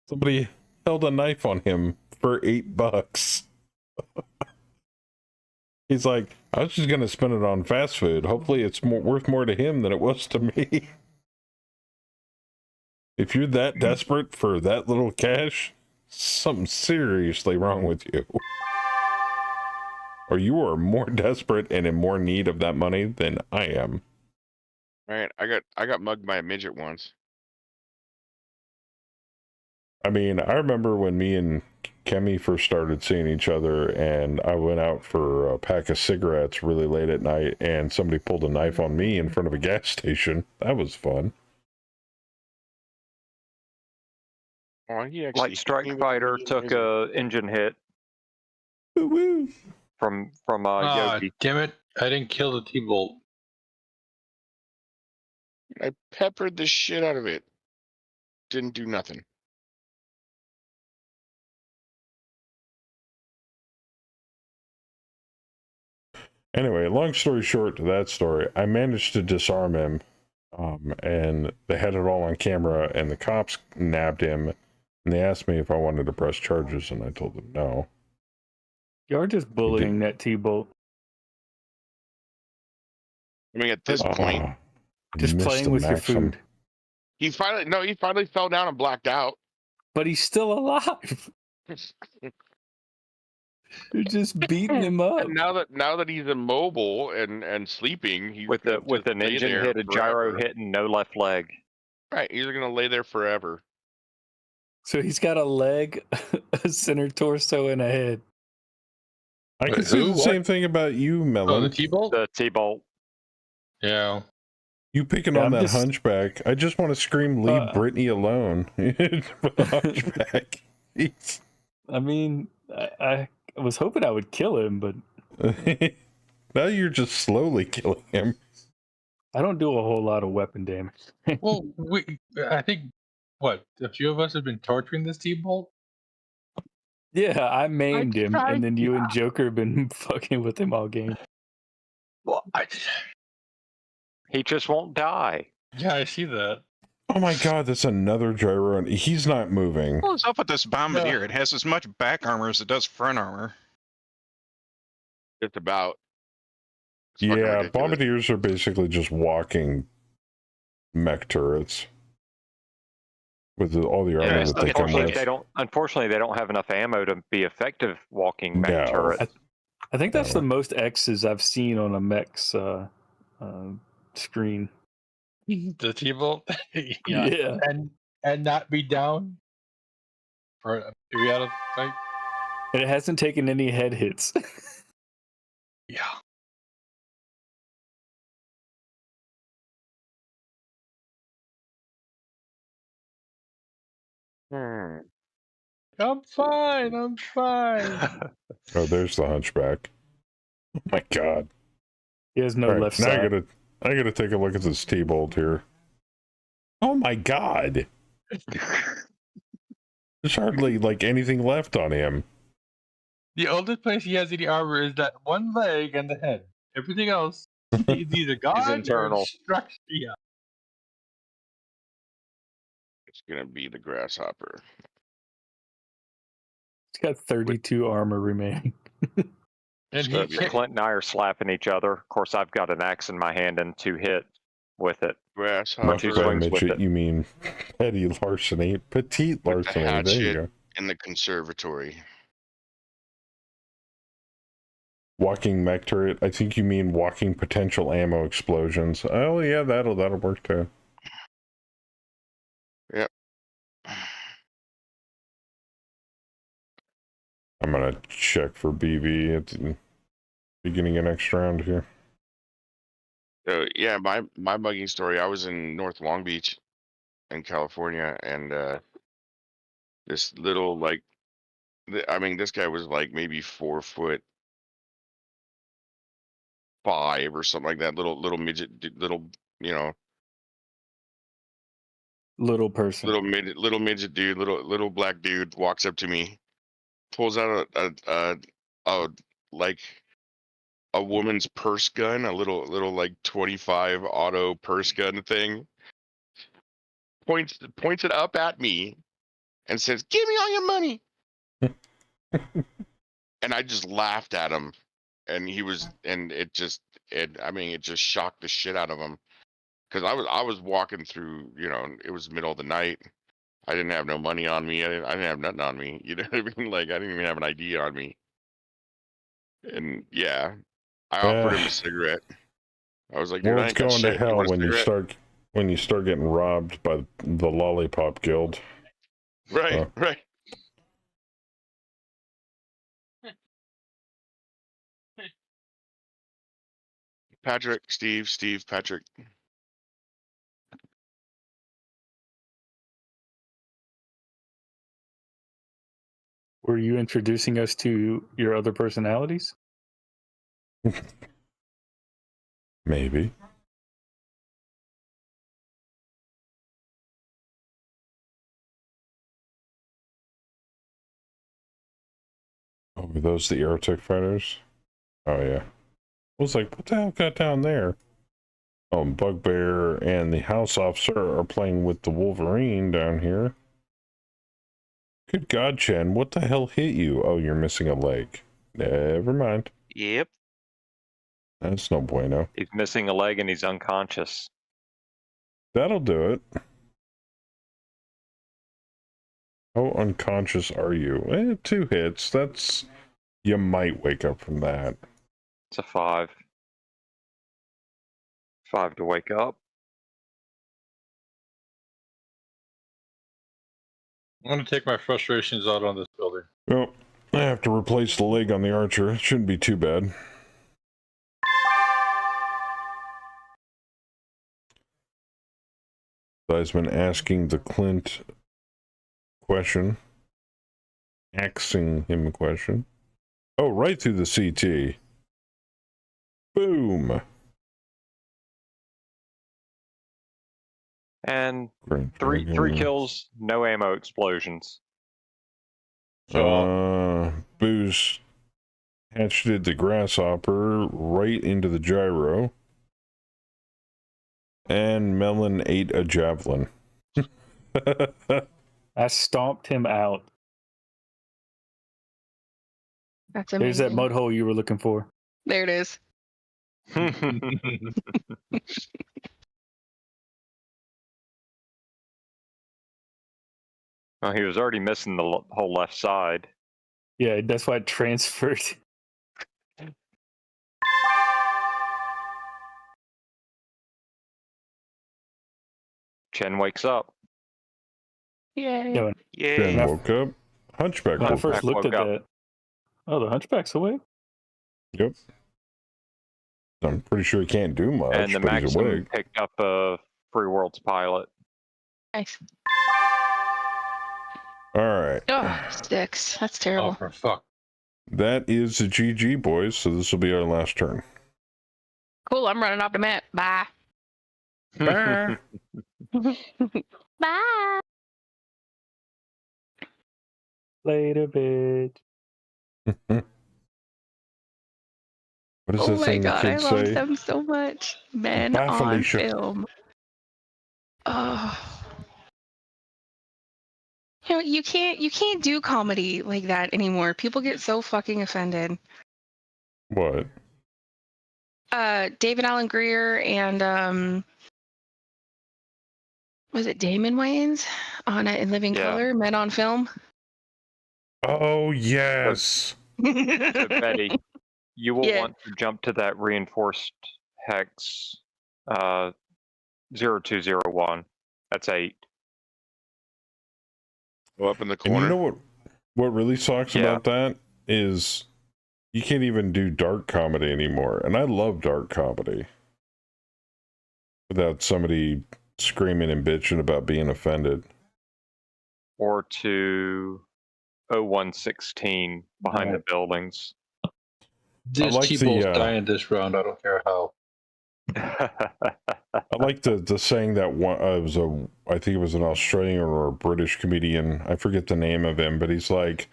Somebody held a knife on him for $8. He's like, I was just going to spend it on fast food. Hopefully it's worth more to him than it was to me. If you're that desperate for that little cash, something's seriously wrong with you. Or you are more desperate and in more need of that money than I am. Right? I got mugged by a midget once. I mean, I remember when me and Kemi first started seeing each other, and I went out for a pack of cigarettes really late at night, and somebody pulled a knife on me in front of a gas station. That was fun. Oh, Light Strike Fighter took a engine hit from Yogi. Damn it! I didn't kill the T-Bolt. I peppered the shit out of it. Didn't do nothing. Anyway, long story short to that story, I managed to disarm him, and they had it all on camera, and the cops nabbed him, and they asked me if I wanted to press charges, and I told them no. You're just bullying that T-Bolt. I mean, at this point, just playing with your food. He finally fell down and blacked out. But he's still alive. You're just beating him up. And now that he's immobile and sleeping, he's with an engine hit, a gyro hit, and no left leg. Right, he's gonna lay there forever. So he's got a leg, a center torso, and a head. I can say the same thing about you, Melon. Oh, the T-Bolt? The T-Bolt. Yeah. You picking on that hunchback. I just want to scream, leave Brittany alone. Hunchback. I mean, I was hoping I would kill him, but... Now you're just slowly killing him. I don't do a whole lot of weapon damage. Well, I think, a few of us have been torturing this T-Bolt? Yeah, I maimed him, and then you and Joker have been fucking with him all game. Well, he just won't die. Yeah, I see that. Oh my god, that's another gyro, and he's not moving. What's up with this bombardier? It has as much back armor as it does front armor. Just about. Yeah, bombardiers are basically just walking mech turrets with all the armor that they come with. Unfortunately, they don't have enough ammo to be effective walking mech turrets. I think that's the most X's I've seen on a mech's screen. The T-Bolt? Yeah. And not be down? Or be out of fight? And it hasn't taken any head hits. Yeah. I'm fine. Oh, there's the hunchback. Oh my god. He has no left now side. I gotta take a look at this T-Bolt here. Oh my god. There's hardly like anything left on him. The only place he has any armor is that one leg and the head. Everything else, he's either gone internal. or structured. Yeah. It's gonna be the grasshopper. got 32 armor remaining. And So he Clint and I are slapping each other. Of course, I've got an axe in my hand and 2 hits with it. Grasshopper. Two swings with midget, it. you mean petty larceny, petite With the larceny. There you hatchet go. in the conservatory. Walking mech turret. I think you mean walking potential ammo explosions. Oh yeah, that'll work too. Yep. I'm gonna check for BV at the beginning of next round here. Yeah, my mugging story. I was in North Long Beach, in California, and this little this guy was like maybe 4'5" or something like that. Little midget, little Little person. little midget dude, little black dude walks up to me, pulls out a like a woman's purse gun, a little like 25 auto purse gun thing. Points it up at me and says, "Give me all your money." And I just laughed at him, and it just shocked the shit out of him, because I was walking through, it was middle of the night. I didn't have no money on me. I didn't have nothing on me. You know what I mean? Like, I didn't even have an ID on me. And yeah, I offered him a cigarette. I was like, dude, I World's ain't got going to shit. You hell want a when you cigarette? start getting robbed by the Lollipop Guild. Right, right. Patrick, Steve, Patrick. Were you introducing us to your other personalities? Maybe. Oh, were those the Aerotech fighters? Oh yeah. I was like, what the hell got down there? Oh, Bugbear and the House Officer are playing with the Wolverine down here. Good God, Chen, what the hell hit you? Oh, you're missing a leg. Never mind. Yep. That's no bueno. He's missing a leg and he's unconscious. That'll do it. How unconscious are you? 2 hits. That's... You might wake up from that. It's a 5. 5 to wake up. I'm going to take my frustrations out on this building. Well, I have to replace the leg on the Archer. It shouldn't be too bad. I've been asking the Clint question. Axing him a question. Oh, right through the CT. Boom. And three kills, no ammo explosions. Booze hatcheted the Grasshopper right into the gyro. And Melon ate a javelin. I stomped him out. That's There's amazing. that mud hole you were looking for. There it is. Well, he was already missing the whole left side. Yeah, that's why it transferred. Chen wakes up. Yay. Chen woke up. Hunchback When I woke first up. looked at that, oh, the Hunchback's awake? Yep. I'm pretty sure he can't do much, And the but he's Maxim awake. picked up a Free Worlds pilot. Nice. All right. Oh, sticks. That's terrible. Oh, for fuck. That is a GG, boys, so this will be our last turn. Cool, I'm running off the map. Bye. Bye. Bye. Later, bitch. What is Oh that my thing the god, I kids love say? them so much. Men Bye, on Felicia. film. Oh. You know, you can't do comedy like that anymore. People get so fucking offended. What? David Allen Greer and was it Damon Wayans on In Living Color, Men on Film? Oh yes. So Betty, you will Yeah. want to jump to that reinforced hex 0201. That's 8. Go up in the And corner. you know what really sucks about that is you can't even do dark comedy anymore. And I love dark comedy without somebody screaming and bitching about being offended. Or to 0116 behind the buildings. There's like people the, dying this round. I don't care how. I like the saying that one I think it was an Australian or a British comedian. I forget the name of him, but he's like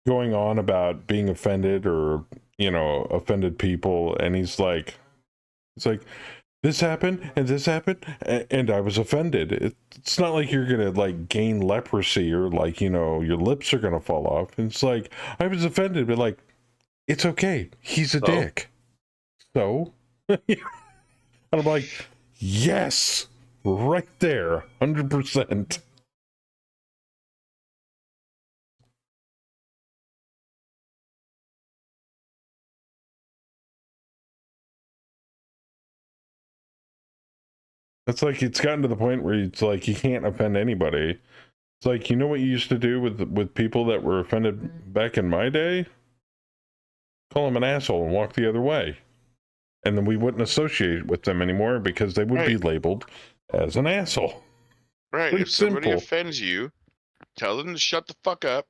going on about being offended or offended people, and he's like this happened and this happened and I was offended. It's not like you're gonna like gain leprosy or like your lips are gonna fall off. And it's like I was offended, but like it's okay. He's a dick. So and I'm like, yes, right there, 100%. It's like it's gotten to the point where it's like you can't offend anybody. It's like, you know what you used to do with people that were offended back in my day? Call them an asshole and walk the other way. And then we wouldn't associate with them anymore because they would be labeled as an asshole. Right. Pretty If somebody simple. offends you, tell them to shut the fuck up,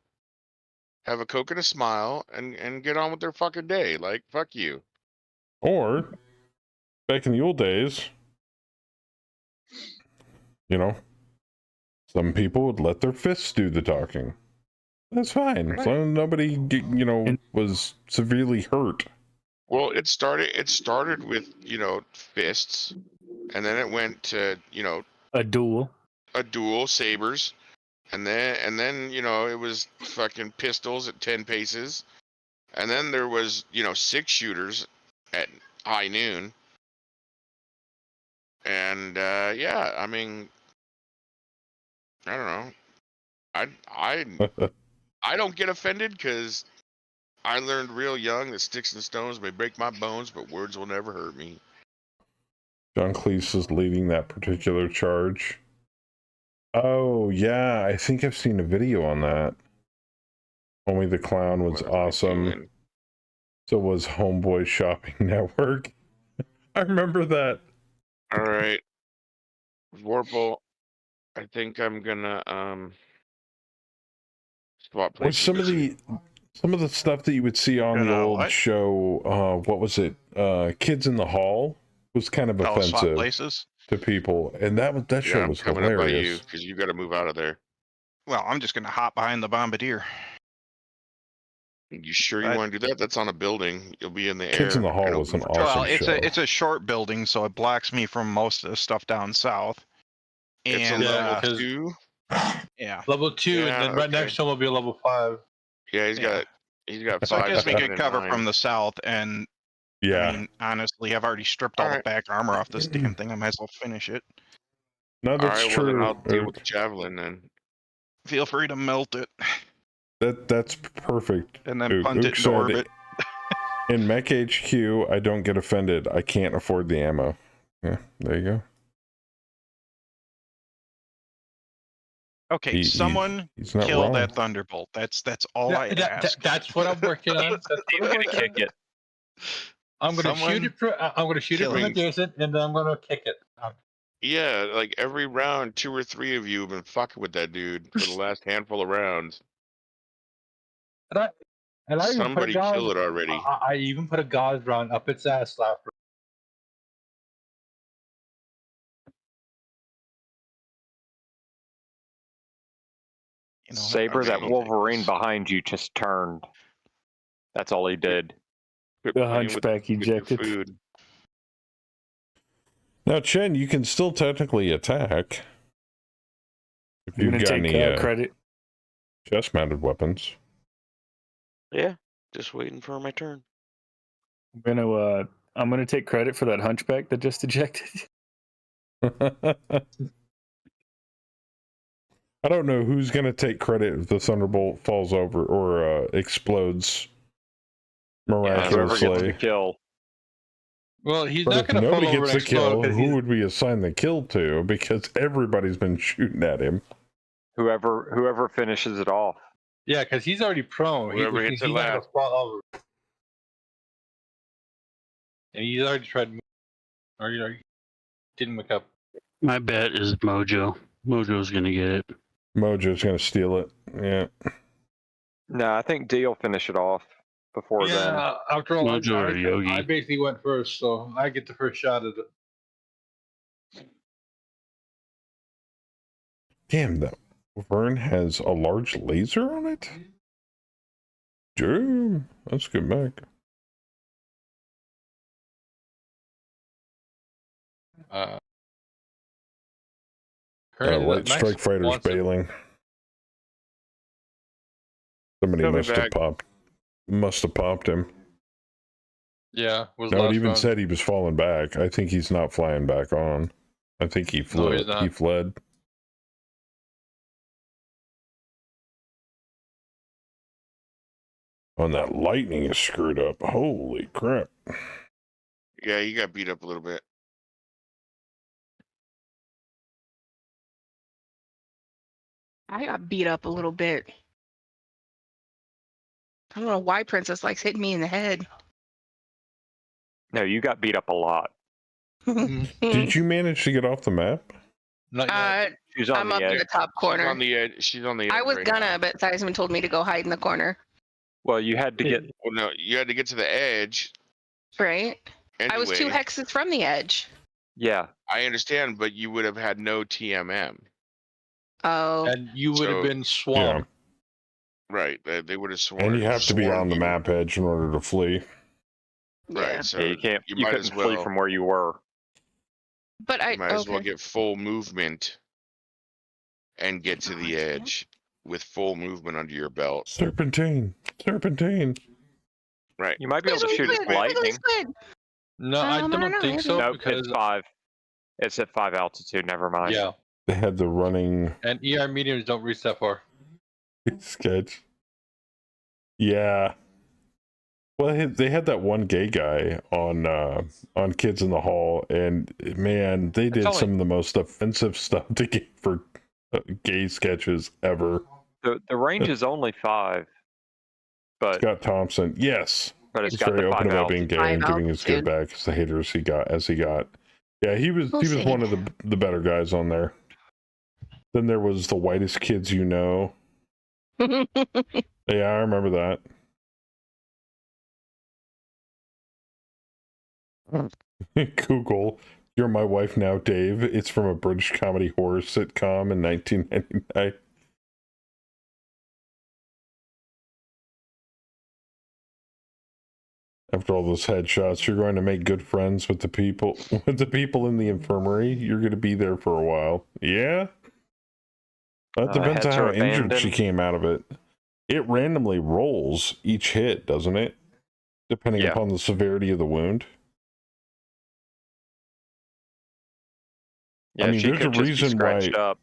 have a Coke and a smile, and get on with their fucking day. Like, fuck you. Or, back in the old days, some people would let their fists do the talking. That's fine. As long as nobody, was severely hurt. Well, it started with, fists, and then it went to, a duel, sabers, and then it was fucking pistols at 10 paces, and then there was 6 shooters at high noon, and yeah, I mean, I don't know, I don't get offended because I learned real young that sticks and stones may break my bones, but words will never hurt me. John Cleese is leading that particular charge. Oh, yeah, I think I've seen a video on that. Only the Clown was awesome. So was Homeboy Shopping Network. I remember that. All right. Warple, I think I'm gonna swap Or places. some of the stuff that you would see on the old show, what was it? Kids in the Hall was kind of swap offensive places to people, and that show was coming up by you hilarious. because you got to move out of there. Well, I'm just gonna hop behind the bombardier. You sure you want to do that? That's on a building. You'll be in the air. Kids in the Hall was an awesome show. It's a short building, so it blocks me from most of the stuff down south. It's And a level 2. Yeah, level 2, and then right next to him will be a level 5. Yeah, he's got 5. So it gives me good cover 9. from the south, and I mean, honestly, I've already stripped all the back armor off this damn thing. I might as well finish it. No, that's all right, true. Well, then I'll deal with the javelin then. Feel free to melt it. That's perfect. And then punt it into orbit. In Mech HQ, I don't get offended. I can't afford the ammo. Yeah, there you go. Okay, someone kill wrong. that Thunderbolt. That's all I ask. That's what I'm working on. He's gonna kick it. I'm gonna shoot it. I'm gonna shoot it from a distance, and then I'm gonna kick it. Yeah, like every round, 2 or 3 of you have been fucking with that dude for the last handful of rounds. And I even put Somebody kill it already. I even put a gauze round up its ass last round. Saber, that Wolverine behind you just turned. That's all he did. The hunchback ejected. Now, Chen, you can still technically attack. You're You've gonna got take any credit. chest-mounted weapons? Yeah, just waiting for my turn. I'm gonna take credit for that hunchback that just ejected. I don't know who's gonna take credit if the thunderbolt falls over or explodes miraculously. Whoever gets the kill. Well, he's But not if going to fall nobody over gets and the kill, explode because who would we assign the kill to? Because everybody's been shooting at him. Whoever finishes it off. yeah, because he's already prone. Whoever He's hits it not going to last. fall over. And he's already tried to move, or didn't wake up. My bet is Mojo. Mojo's gonna get it. Mojo's gonna steal it. Yeah. No, I think D will finish it off before then. Yeah, after all, Mojo or Yogi. I basically went first, so I get the first shot at it. Damn, that Vern has a large laser on it? Damn, that's good mech. Light strike fighter's bailing. Somebody Coming must have back. popped him. Yeah, was No, it last even round. said he was falling back. I think he's not flying back on. I think he flew. No, he's not. He fled. Oh, and that lightning is screwed up. Holy crap. Yeah, you got beat up a little bit. I got beat up a little bit. I don't know why Princess likes hitting me in the head. No, you got beat up a lot. Did you manage to get off the map? Not yet. She's on I'm the up in edge. the top corner. She's on the edge. She's on the edge. I was right gonna, now. but Theismann told me to go hide in the corner. Well, you had to get. Well, no, you had to get to the edge. Right? I was 2 Anyway. hexes from the edge. Yeah. I understand, but you would have had no TMM. Oh. And you would have So- been swamped. Right. They would have sworn. And you have to be swarmed on the you. map edge in order to flee. Right. So Yeah, you can't. You might couldn't as flee well. from where you were. But I You might as well okay. get full movement and get to the edge with full movement under your belt. Serpentine. Right. You might be able to shoot at lightning. No, I don't think so. Nope, because it's 5. It's at 5 altitude. Never mind. Yeah, They had the running and ER mediums don't reach that far. sketch. Yeah. Well, they had that one gay guy on Kids in the Hall, and man, they did some of the most offensive stuff to get for gay sketches ever. The range is only 5, but Scott Thompson, yes, but it's he's got very the 5 open about being altitude. gay and giving his good back as the haters he got. Yeah, he was one of the better guys on there. Then there was the whitest kids you know. Yeah, I remember that. Google, "You're My Wife Now, Dave." It's from a British comedy horror sitcom in 1999. After all those headshots, you're going to make good friends with the people in the infirmary. You're going to be there for a while. Yeah? That depends on Heads how are injured she abandoned. came out of it. It randomly rolls each hit, doesn't it? Depending Yeah. upon the severity of the wound. Yeah, I mean, she there's a could just be reason why. scratched up.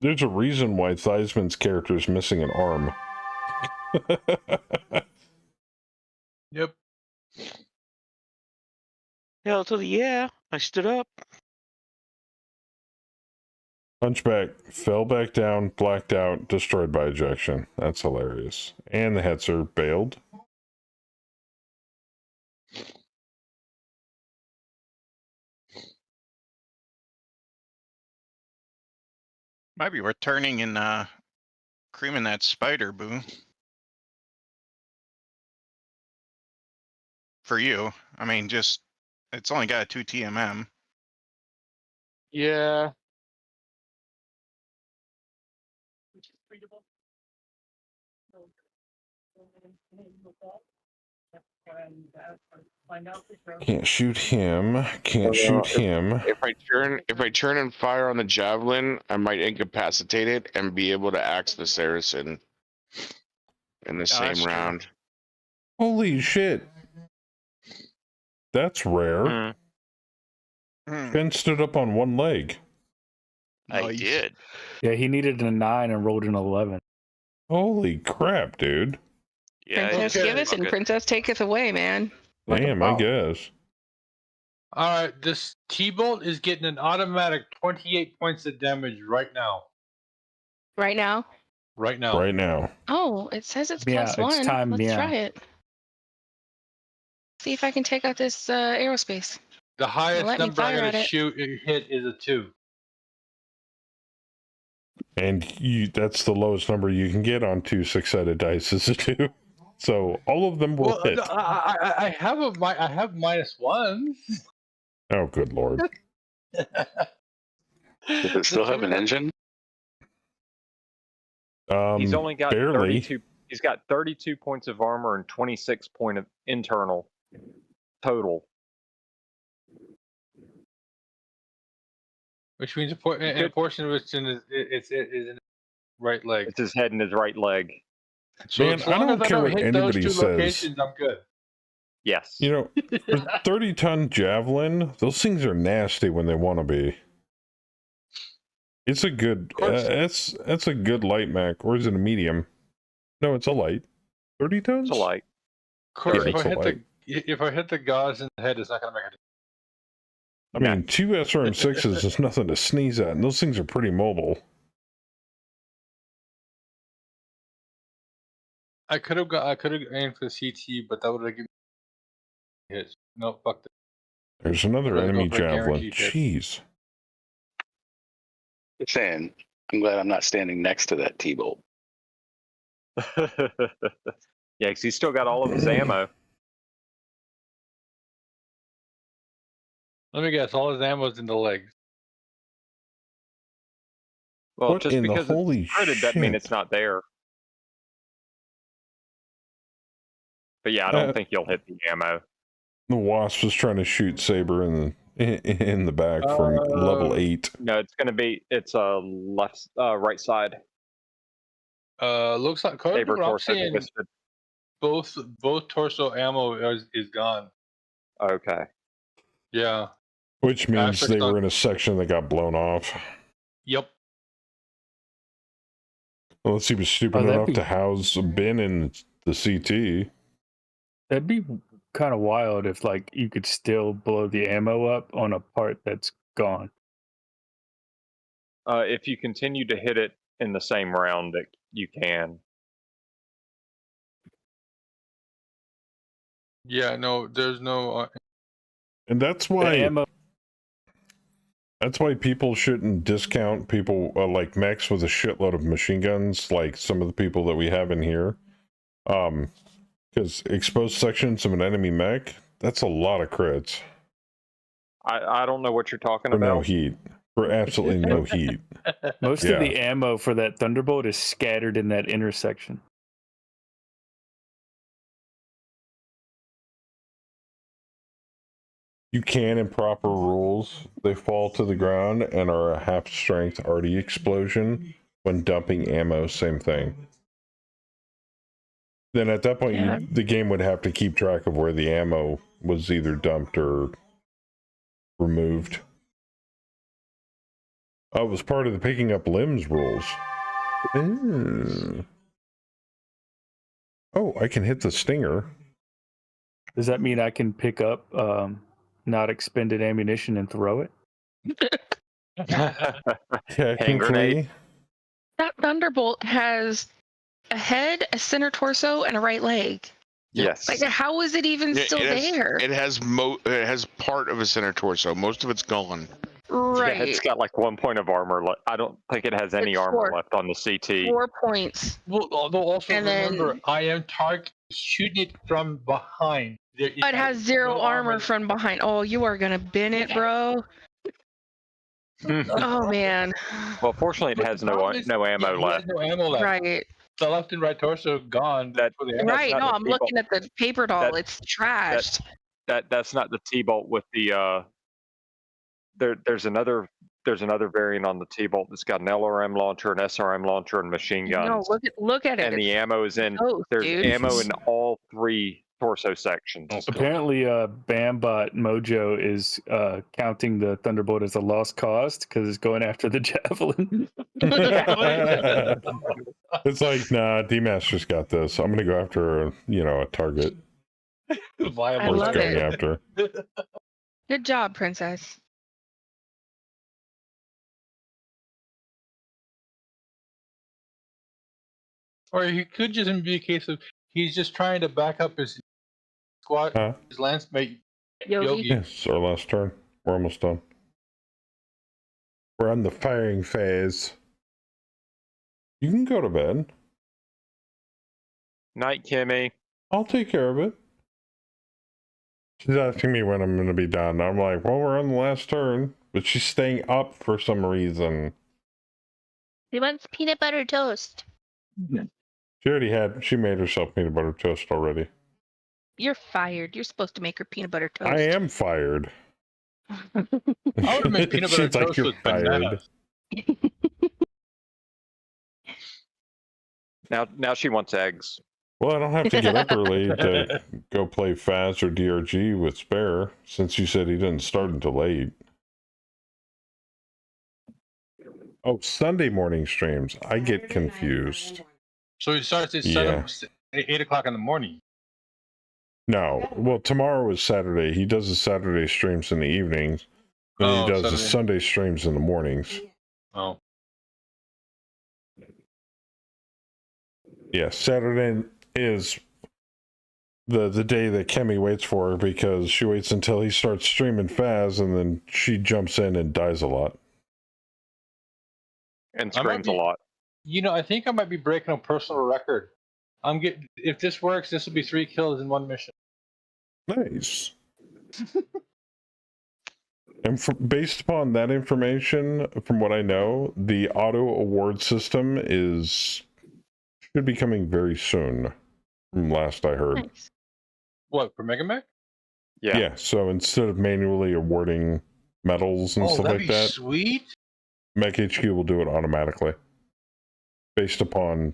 There's a reason why Theismann's character is missing an arm. Yep. Hell to the yeah. I stood up. Hunchback fell back down, blacked out, destroyed by ejection. That's hilarious. And the Hetzer bailed. Might be worth turning and creaming that spider, Boo. For you. I mean, just it's only got a 2 TMM. Yeah. Can't shoot him. Can't shoot him. If I turn and fire on the javelin, I might incapacitate it and be able to axe the Saracen in the same that's true. round. Holy shit. That's rare. Ben stood up on one leg. I did. Yeah, he needed a 9 and rolled an 11. Holy crap, dude. Yeah, Princess giveth and Princess taketh away, man. Damn, I guess. All right, this T-Bolt is getting an automatic 28 points of damage right now. Right now? Right now. Right now. Oh, it says it's Yeah, plus it's 1. time, Let's yeah. try it. See if I can take out this aerospace. The highest Let me number I fire gotta at it. hit is a 2. And that's the lowest number you can get on 2 6-sided dice is a 2. So all of them will hit. No, I have I have -1s. Oh, good lord. Does it still have an engine? He's only got barely. 32. He's got 32 points of armor and 26 point of internal total. Which means a portion of it's in his right leg. It's his head and his right leg. So Man, as long I don't as care what hit anybody those 2 says. locations, I'm good. Yes. You know, for 30-ton javelin, those things are nasty when they want to be. It's a good, that's a good light Mac, or is it a medium? No, it's a light. 30 tons? It's a light. Of course, Yeah, if I hit the gauze in the head, it's not gonna make it. I mean, 2 SRM6s is nothing to sneeze at, and those things are pretty mobile. I could have aimed for the CT, but that would have given me hits. No, fuck that. There's another I'd rather enemy go for a javelin. guaranteed hit. Jeez. Just saying, I'm glad I'm not standing next to that T-Bolt. Yeah, because he's still got all of his ammo. Let me guess, all his ammo's in the legs. Well, What just in the because holy it's critted doesn't mean shit? it's not there. But yeah, I don't think you'll hit the ammo. The Wasp was trying to shoot Saber in the back from level 8. No, it's left, right side. Looks like according to Saber what I'm torso seeing, twisted. both torso ammo is gone. Okay. Yeah. Which means Asterix they were on- in a section that got blown off. Yep. Unless he was stupid enough to house a bin in the CT. That'd be kind of wild if, like, you could still blow the ammo up on a part that's gone. If you continue to hit it in the same round, that you can. Yeah, no, there's no. And that's why people shouldn't discount people like mechs with a shitload of machine guns, like some of the people that we have in here. Because exposed sections of an enemy mech, that's a lot of crits. I don't know what you're talking For about. no heat. For absolutely no heat. Most of the ammo for that Thunderbolt is scattered in that intersection. You can, in proper rules, they fall to the ground and are a half-strength arty explosion. When dumping ammo, same thing. Then at that point, the game would have to keep track of where the ammo was either dumped or removed. Oh, it was part of the picking up limbs rules. Oh, I can hit the stinger. Does that mean I can pick up not expended ammunition and throw it? Technically. That Thunderbolt has a head, a center torso, and a right leg. Yes. Like, how is it even still there? It has part of a center torso. Most of it's gone. Right. Yeah, it's got like 1 point of armor left. I don't think it has any It's armor 4. left on the CT. 4 points. Well, although also And remember, then- I am shooting it from behind. It has 0 armor from behind. Oh, you are gonna bin it, bro. Oh man. Well, fortunately, it has no ammo left. No ammo left. Right. The left and right torso gone. Right. No, not I'm the looking at the paper doll. That- It's trashed. That's not the T-bolt with the there's another variant on the T-bolt that's got an LRM launcher, an SRM launcher, and machine guns. No, look at it. And the It's ammo is in. toast, There's dude. ammo in all 3 torso sections. Apparently, Bambot Mojo is counting the Thunderbolt as a lost cause because it's going after the Javelin. It's like, nah, D-Master's got this. I'm gonna go after a target. I love going it. after. Good job, princess. Or he could just be a case of he's just trying to back up his squad, his lance mate Yogi. Yes, our last turn. We're almost done. We're on the firing phase. You can go to bed. Night, Kimmy. I'll take care of it. She's asking me when I'm going to be done. I'm like, well, we're on the last turn. But she's staying up for some reason. He wants peanut butter toast. She made herself peanut butter toast already. You're fired. You're supposed to make her peanut butter toast. I am fired. I would make peanut butter She's like, toast you're with fired. bananas. Now she wants eggs. Well, I don't have to get up early to go play Faz or DRG with Spare, since you said he didn't start until late. Oh, Sunday morning streams. I get confused. So he starts at Yeah. 8 o'clock in the morning. No. Well, tomorrow is Saturday. He does his Saturday streams in the evenings. And he does his Sunday streams in the mornings. Oh. Yeah, Saturday is the day that Kemi waits for her because she waits until he starts streaming Faz and then she jumps in and dies a lot. And screams a lot. You know, I think I might be breaking a personal record. If this works, this will be 3 kills in 1 mission. Nice. And based upon that information, from what I know, the auto award system should be coming very soon, from last I heard. Nice. What, for Mega Mech? Yeah, so instead of manually awarding medals and stuff that'd like be that, sweet. Mech HQ will do it automatically, based upon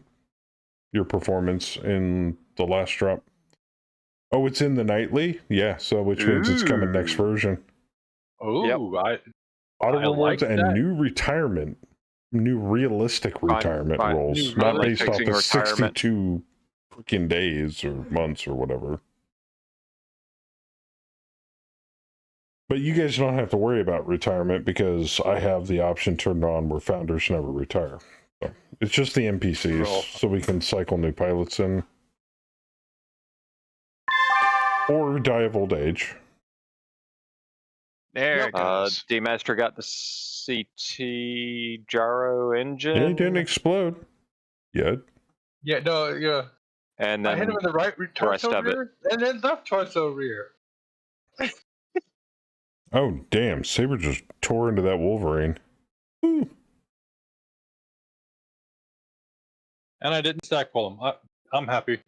your performance in the last drop. Oh, it's in the nightly? Yeah, so which means it's coming next version. Oh, Yep. Auto I rewards like and that. new retirement. New realistic retirement roles. Not finally based off fixing of retirement. 62 freaking days or months or whatever. But you guys don't have to worry about retirement because I have the option turned on where founders never retire. So it's just the NPCs, so we can cycle new pilots in. Or die of old age. There it goes. D-Master got the CT gyro engine. It didn't explode yet. Yeah, no, yeah. And I then hit him in the right rest torso of it. rear, and then left torso rear. Oh, damn. Saber just tore into that Wolverine. Woo. And I didn't stack pull him. I'm happy.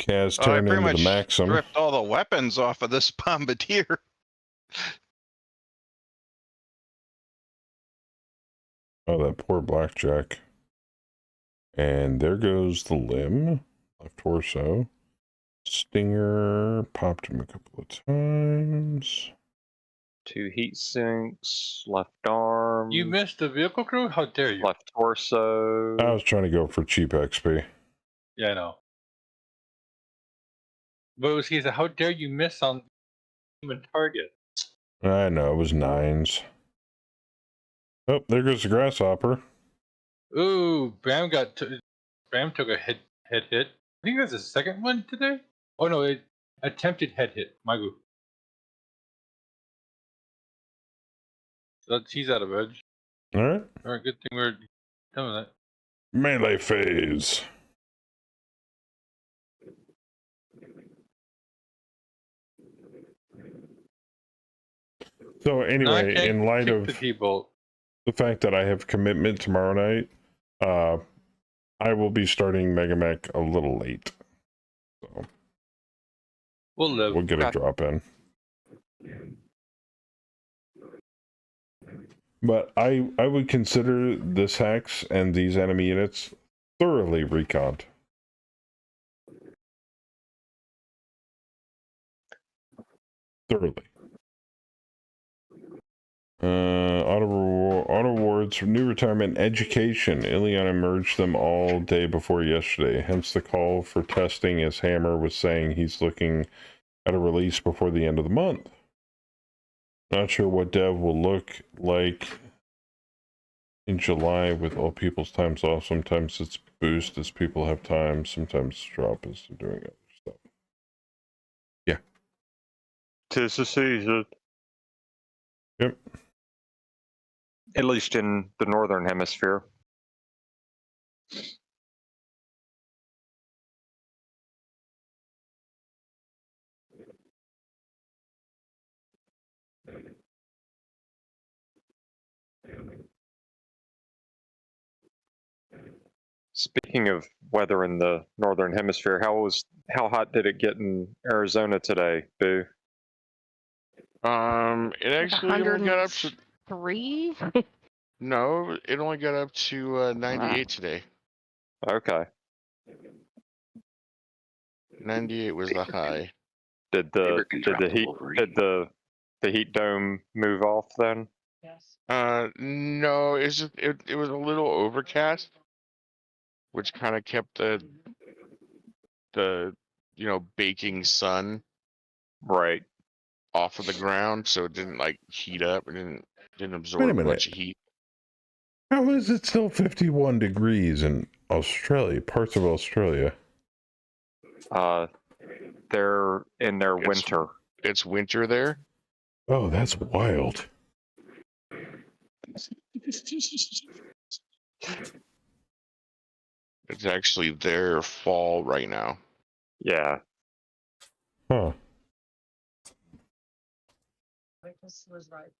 Kaz I turned pretty into much the Maxim. stripped all the weapons off of this bombardier. Oh, that poor Blackjack. And there goes the limb. Left torso. Stinger. Popped him a couple of times. 2 heat sinks. Left arm. You missed the vehicle crew? How dare you? Left torso. I was trying to go for cheap XP. Yeah, I know. But he said, how dare you miss on human target? I know, it was 9s. Oh, there goes the grasshopper. Ooh, Bram took a head hit. I think that's the second one today. Oh no, it attempted head hit. My group. He's out of edge. All right. All right, good thing we're done with that. Melee phase. So anyway, in light of the fact that I have commitment tomorrow night, I will be starting Megamech a little late. So we'll get a drop in. But I would consider this hex and these enemy units thoroughly reconned. Thoroughly. Auto awards, new retirement, education. Iliana merged them all day before yesterday. Hence the call for testing, as Hammer was saying he's looking at a release before the end of the month. Not sure what dev will look like in July with all people's times off. Sometimes it's boost as people have time. Sometimes drop as they're doing other stuff. Yeah. 'Tis the season. Yep. At least in the northern hemisphere. Speaking of weather in the northern hemisphere, how hot did it get in Arizona today, Boo? It actually only got up to 3. no, it only got up to 98 today. Okay. 98 was the high. Did the heat dome move off then? Yes. No, it's just it was a little overcast, which kind of kept the baking sun right off of the ground, so it didn't like heat up. It didn't absorb Wait a a minute. bunch of heat. How is it still 51 degrees in Australia, parts of Australia? They're in their winter. It's winter there. Oh, that's wild. It's actually their fall right now. Yeah. Huh. Was right.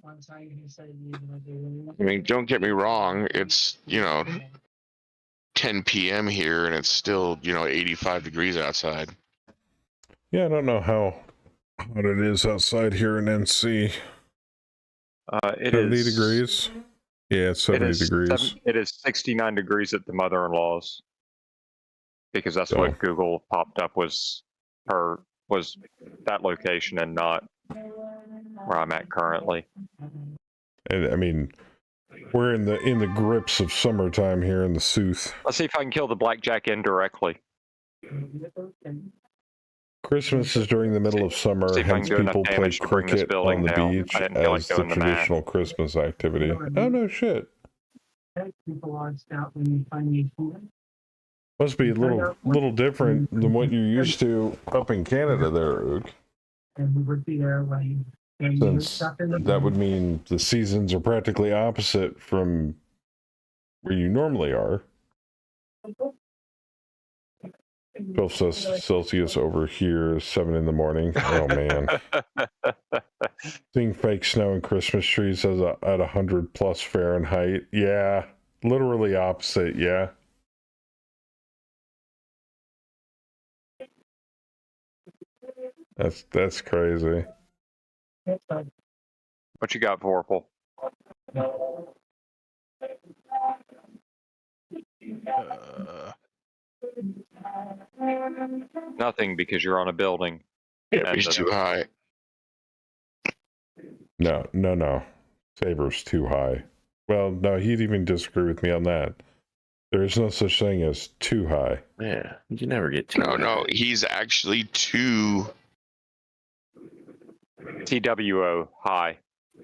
One time he said you were doing. I mean, don't get me wrong. It's 10 p.m. here, and it's still 85 degrees outside. Yeah, I don't know how hot it is outside here in NC. It 70 is degrees. Yeah, it's 70 degrees. It is 69 degrees at the mother-in-law's, because that's So. what Google popped up was that location and not where I'm at currently. And I mean, we're in the grips of summertime here in the South. Let's see if I can kill the blackjack indirectly. Christmas is during the middle of summer, hence people play cricket on the beach as the traditional Christmas activity. Oh, no shit. Must be a little different than what you're used to up in Canada there, Ook. Since that would mean the seasons are practically opposite from where you normally are. 12 Celsius over here, 7 in the morning. Oh, man. Seeing fake snow and Christmas trees at 100 plus Fahrenheit. Yeah, literally opposite, yeah. That's crazy. What you got, Vorpal? Nothing, because you're on a building. Yeah, he's too high. No. Saber's too high. Well, no, he'd even disagree with me on that. There is no such thing as too high. Yeah, you never get too high. No, he's actually too... TWO, high.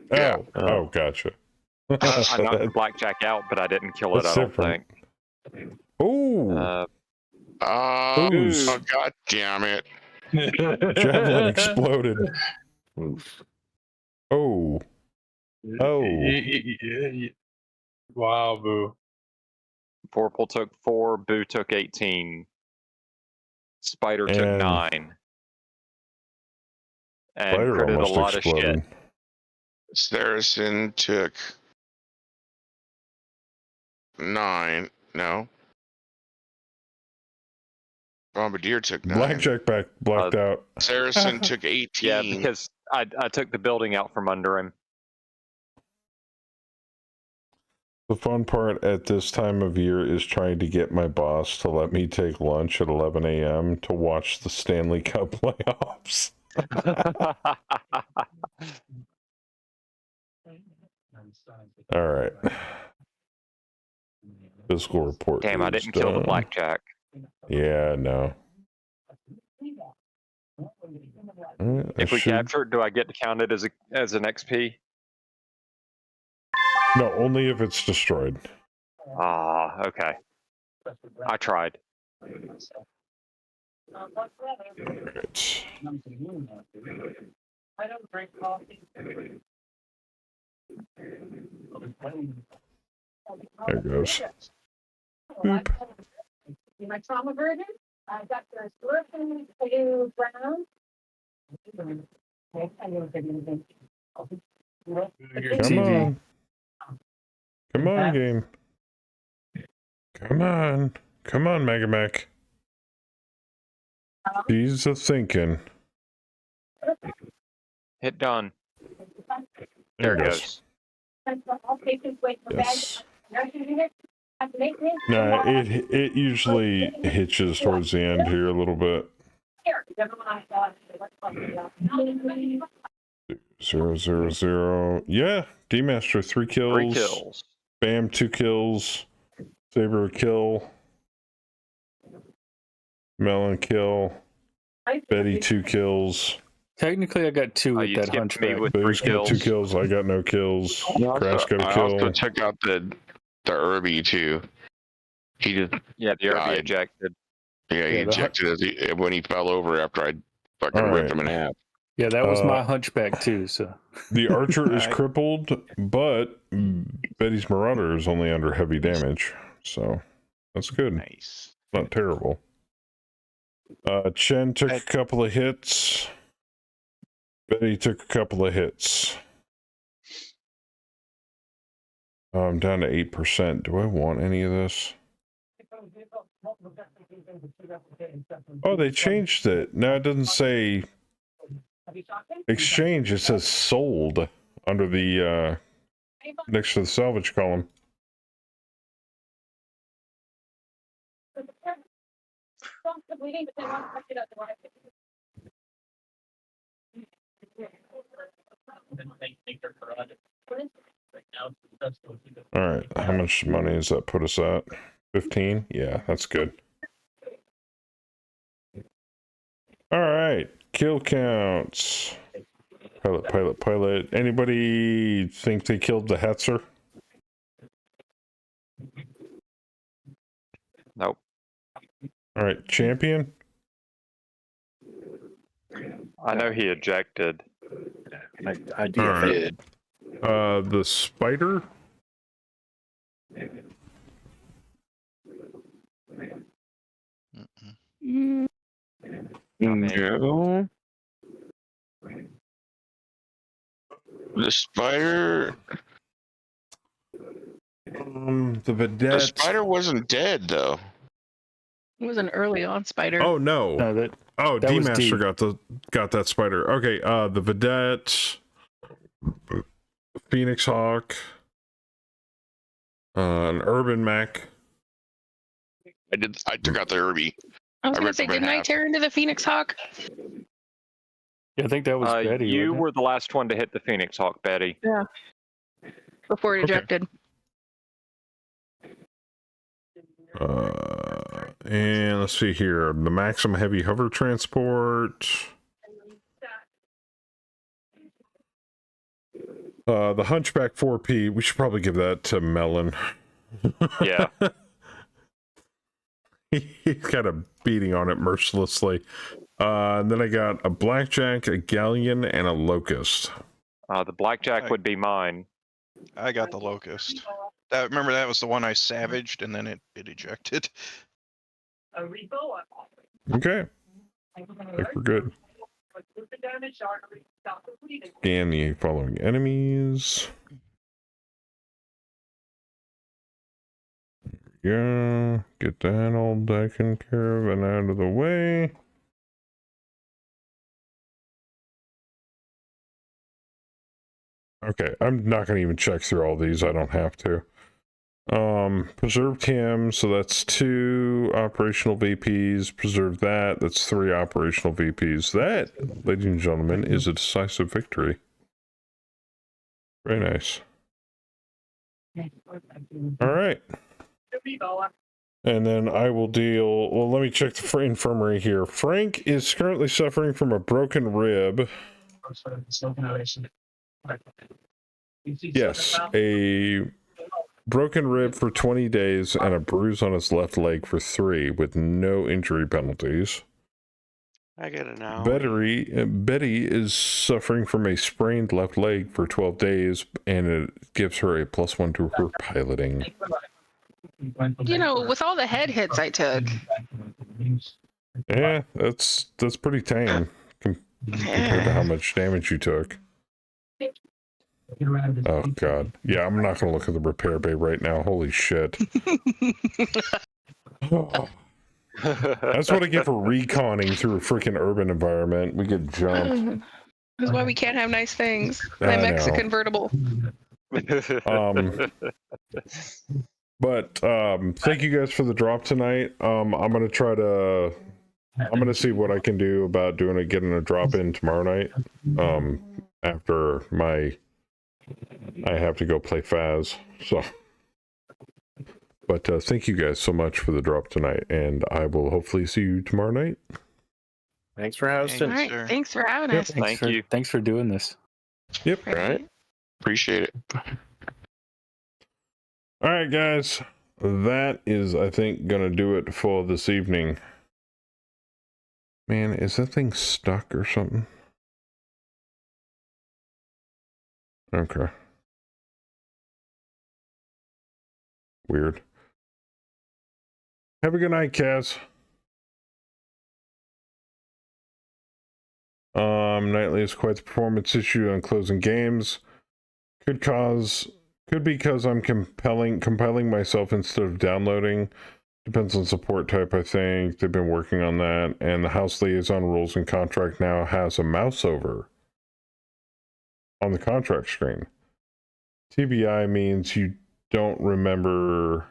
Yeah. Oh, gotcha. I knocked the blackjack out, but I didn't kill it, I don't think. Oh! Oh, God damn it. Javelin exploded. Oh. Wow, Boo. Vorpal took 4, Boo took 18. Spider took 9. And Spider critted a almost lot exploded. of shit. Saracen took 9. No. Bombardier took 9. Blackjack blacked out. Saracen took 18. Yeah, because I took the building out from under him. The fun part at this time of year is trying to get my boss to let me take lunch at 11 a.m. to watch the Stanley Cup playoffs. All right. Physical report. Damn, I didn't kill the blackjack. Yeah, no. If we capture it, do I get to count it as an XP? No, only if it's destroyed. Ah, okay. I tried. Right. I don't drink coffee. There goes. Boop. My trauma version. I've got the solution to brown. Come on. Come on, game. Come on. Come on, Mega Mac. She's a thinking. Hit done. There it goes. Yes. No, it usually hitches towards the end here a little bit. 000. Yeah, D-Master 3 kills. 3 kills. Bam 2 kills. Saber a kill. Melon kill. Betty 2 kills. Technically, I got 2 with that hunchback. Betty's got 2 kills. I got no kills. Crash got a I kill. also took out the Irby too. He just the Irby died. ejected. Yeah, he ejected when he fell over after I fucking ripped him in half. Yeah, that was my hunchback too. So the archer is crippled, but Betty's Marauder is only under heavy damage, so that's good. Nice. Not terrible. Chen took a couple of hits. Betty took a couple of hits. I'm down to 8%. Do I want any of this? Oh, they changed it. Now it doesn't say exchange. It says sold under the next to the salvage column. All right, how much money does that put us at? 15? Yeah, that's good. All right, kill counts. Pilot. Anybody think they killed the Hetzer? Nope. All right, champion. I know he ejected. I did. Right. The spider. No. The spider. The vedette. The spider wasn't dead though. It was an early on spider. Oh no! That D-Master got that spider. Okay, the vedette, Phoenix Hawk, an Urban Mech. I took out the Irby. I was I gonna ripped say, him in didn't I half. tear into the Phoenix Hawk? Yeah, I think that was Betty. You wasn't it? were the last one to hit the Phoenix Hawk, Betty. Yeah. Before it ejected. And let's see here, the Maxim Heavy Hover Transport. The Hunchback 4P, we should probably give that to Melon. Yeah. He's kind of beating on it mercilessly. And then I got a Blackjack, a Galleon, and a Locust. The Blackjack would be mine. I got the Locust. Remember that was the one I savaged and then it ejected. Okay. I think we're good. Scan the following enemies. Yeah, get that all taken care of and out of the way. Okay, I'm not going to even check through all these. I don't have to. Preserved him, so that's 2 operational VPs. Preserve that, that's 3 operational VPs. That, ladies and gentlemen, is a decisive victory. Very nice. All right. And then I will deal, well, let me check the infirmary here. Frank is currently suffering from a broken rib. Yes, a broken rib for 20 days and a bruise on his left leg for 3 with no injury penalties. I get it now. Betty is suffering from a sprained left leg for 12 days, and it gives her a +1 to her piloting. You know, with all the head hits I took. Yeah, that's pretty tame compared to how much damage you took. Oh god. Yeah, I'm not gonna look at the repair bay right now. Holy shit. That's what I get for reconning through a freaking urban environment. We get jumped. That's why we can't have nice things. I My mech's a know. convertible. But thank you guys for the drop tonight. I'm gonna see what I can do about getting a drop in tomorrow night. After I have to go play Faz. So but thank you guys so much for the drop tonight, and I will hopefully see you tomorrow night. Thanks for hosting. All right, thanks for having us. Thank you. Thanks for doing this. Yep. All right. Appreciate it. All right, guys. That is, I think, gonna do it for this evening. Man, is that thing stuck or something? Okay. Weird. Have a good night, Kaz. Nightly is quite the performance issue on closing games. Could be because I'm compiling myself instead of downloading. Depends on support type, I think. They've been working on that. And the House Liaison Rules and Contract now has a mouse over on the contract screen. TBI means you don't remember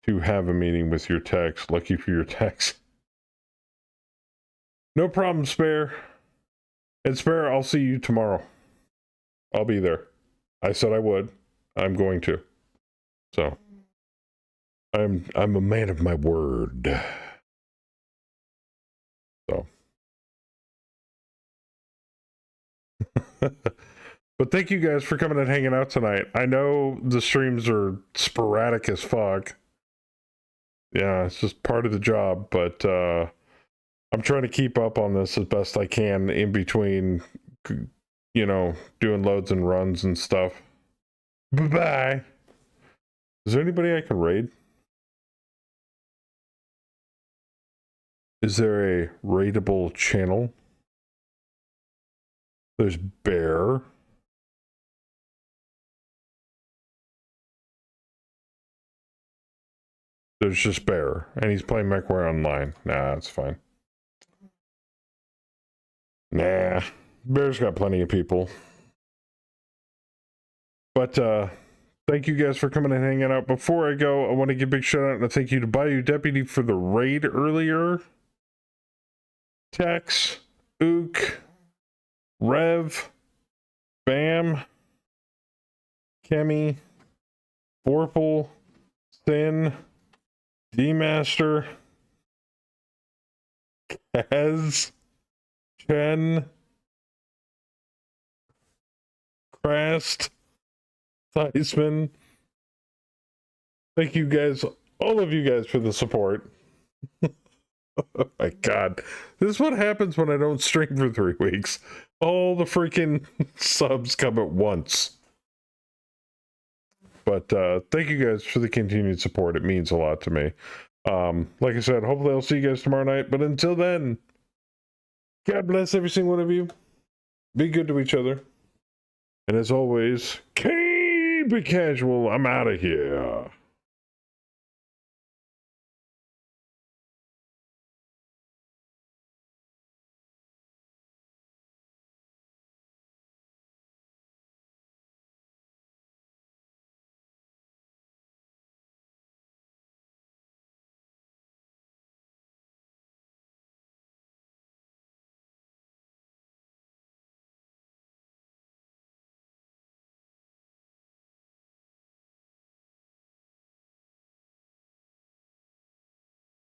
to have a meeting with your techs. Lucky for your techs. No problem, Spare. And Spare, I'll see you tomorrow. I'll be there. I said I would. I'm going to. So I'm a man of my word. So but thank you guys for coming and hanging out tonight. I know the streams are sporadic as fuck. Yeah, it's just part of the job, but I'm trying to keep up on this as best I can in between, you know, doing loads and runs and stuff. Bye-bye. Is there anybody I can raid? Is there a raidable channel? There's Bear. There's just Bear, and he's playing MechWarrior Online. Nah, that's fine. Nah, Bear's got plenty of people. But thank you guys for coming and hanging out. Before I go, I want to give a big shout out and a thank you to Bayou Deputy for the raid earlier. Tex, Ook, Rev, Bam, Kemi, Vorpal, Sin, D-Master, Kaz, Chen, Crast, Theisman. Thank you guys, all of you guys, for the support. Oh my god. This is what happens when I don't stream for 3 weeks. All the freaking subs come at once. But thank you guys for the continued support. It means a lot to me. Like I said, hopefully I'll see you guys tomorrow night. But until then, God bless every single one of you. Be good to each other. And as always, keep keep it casual. I'm out of here.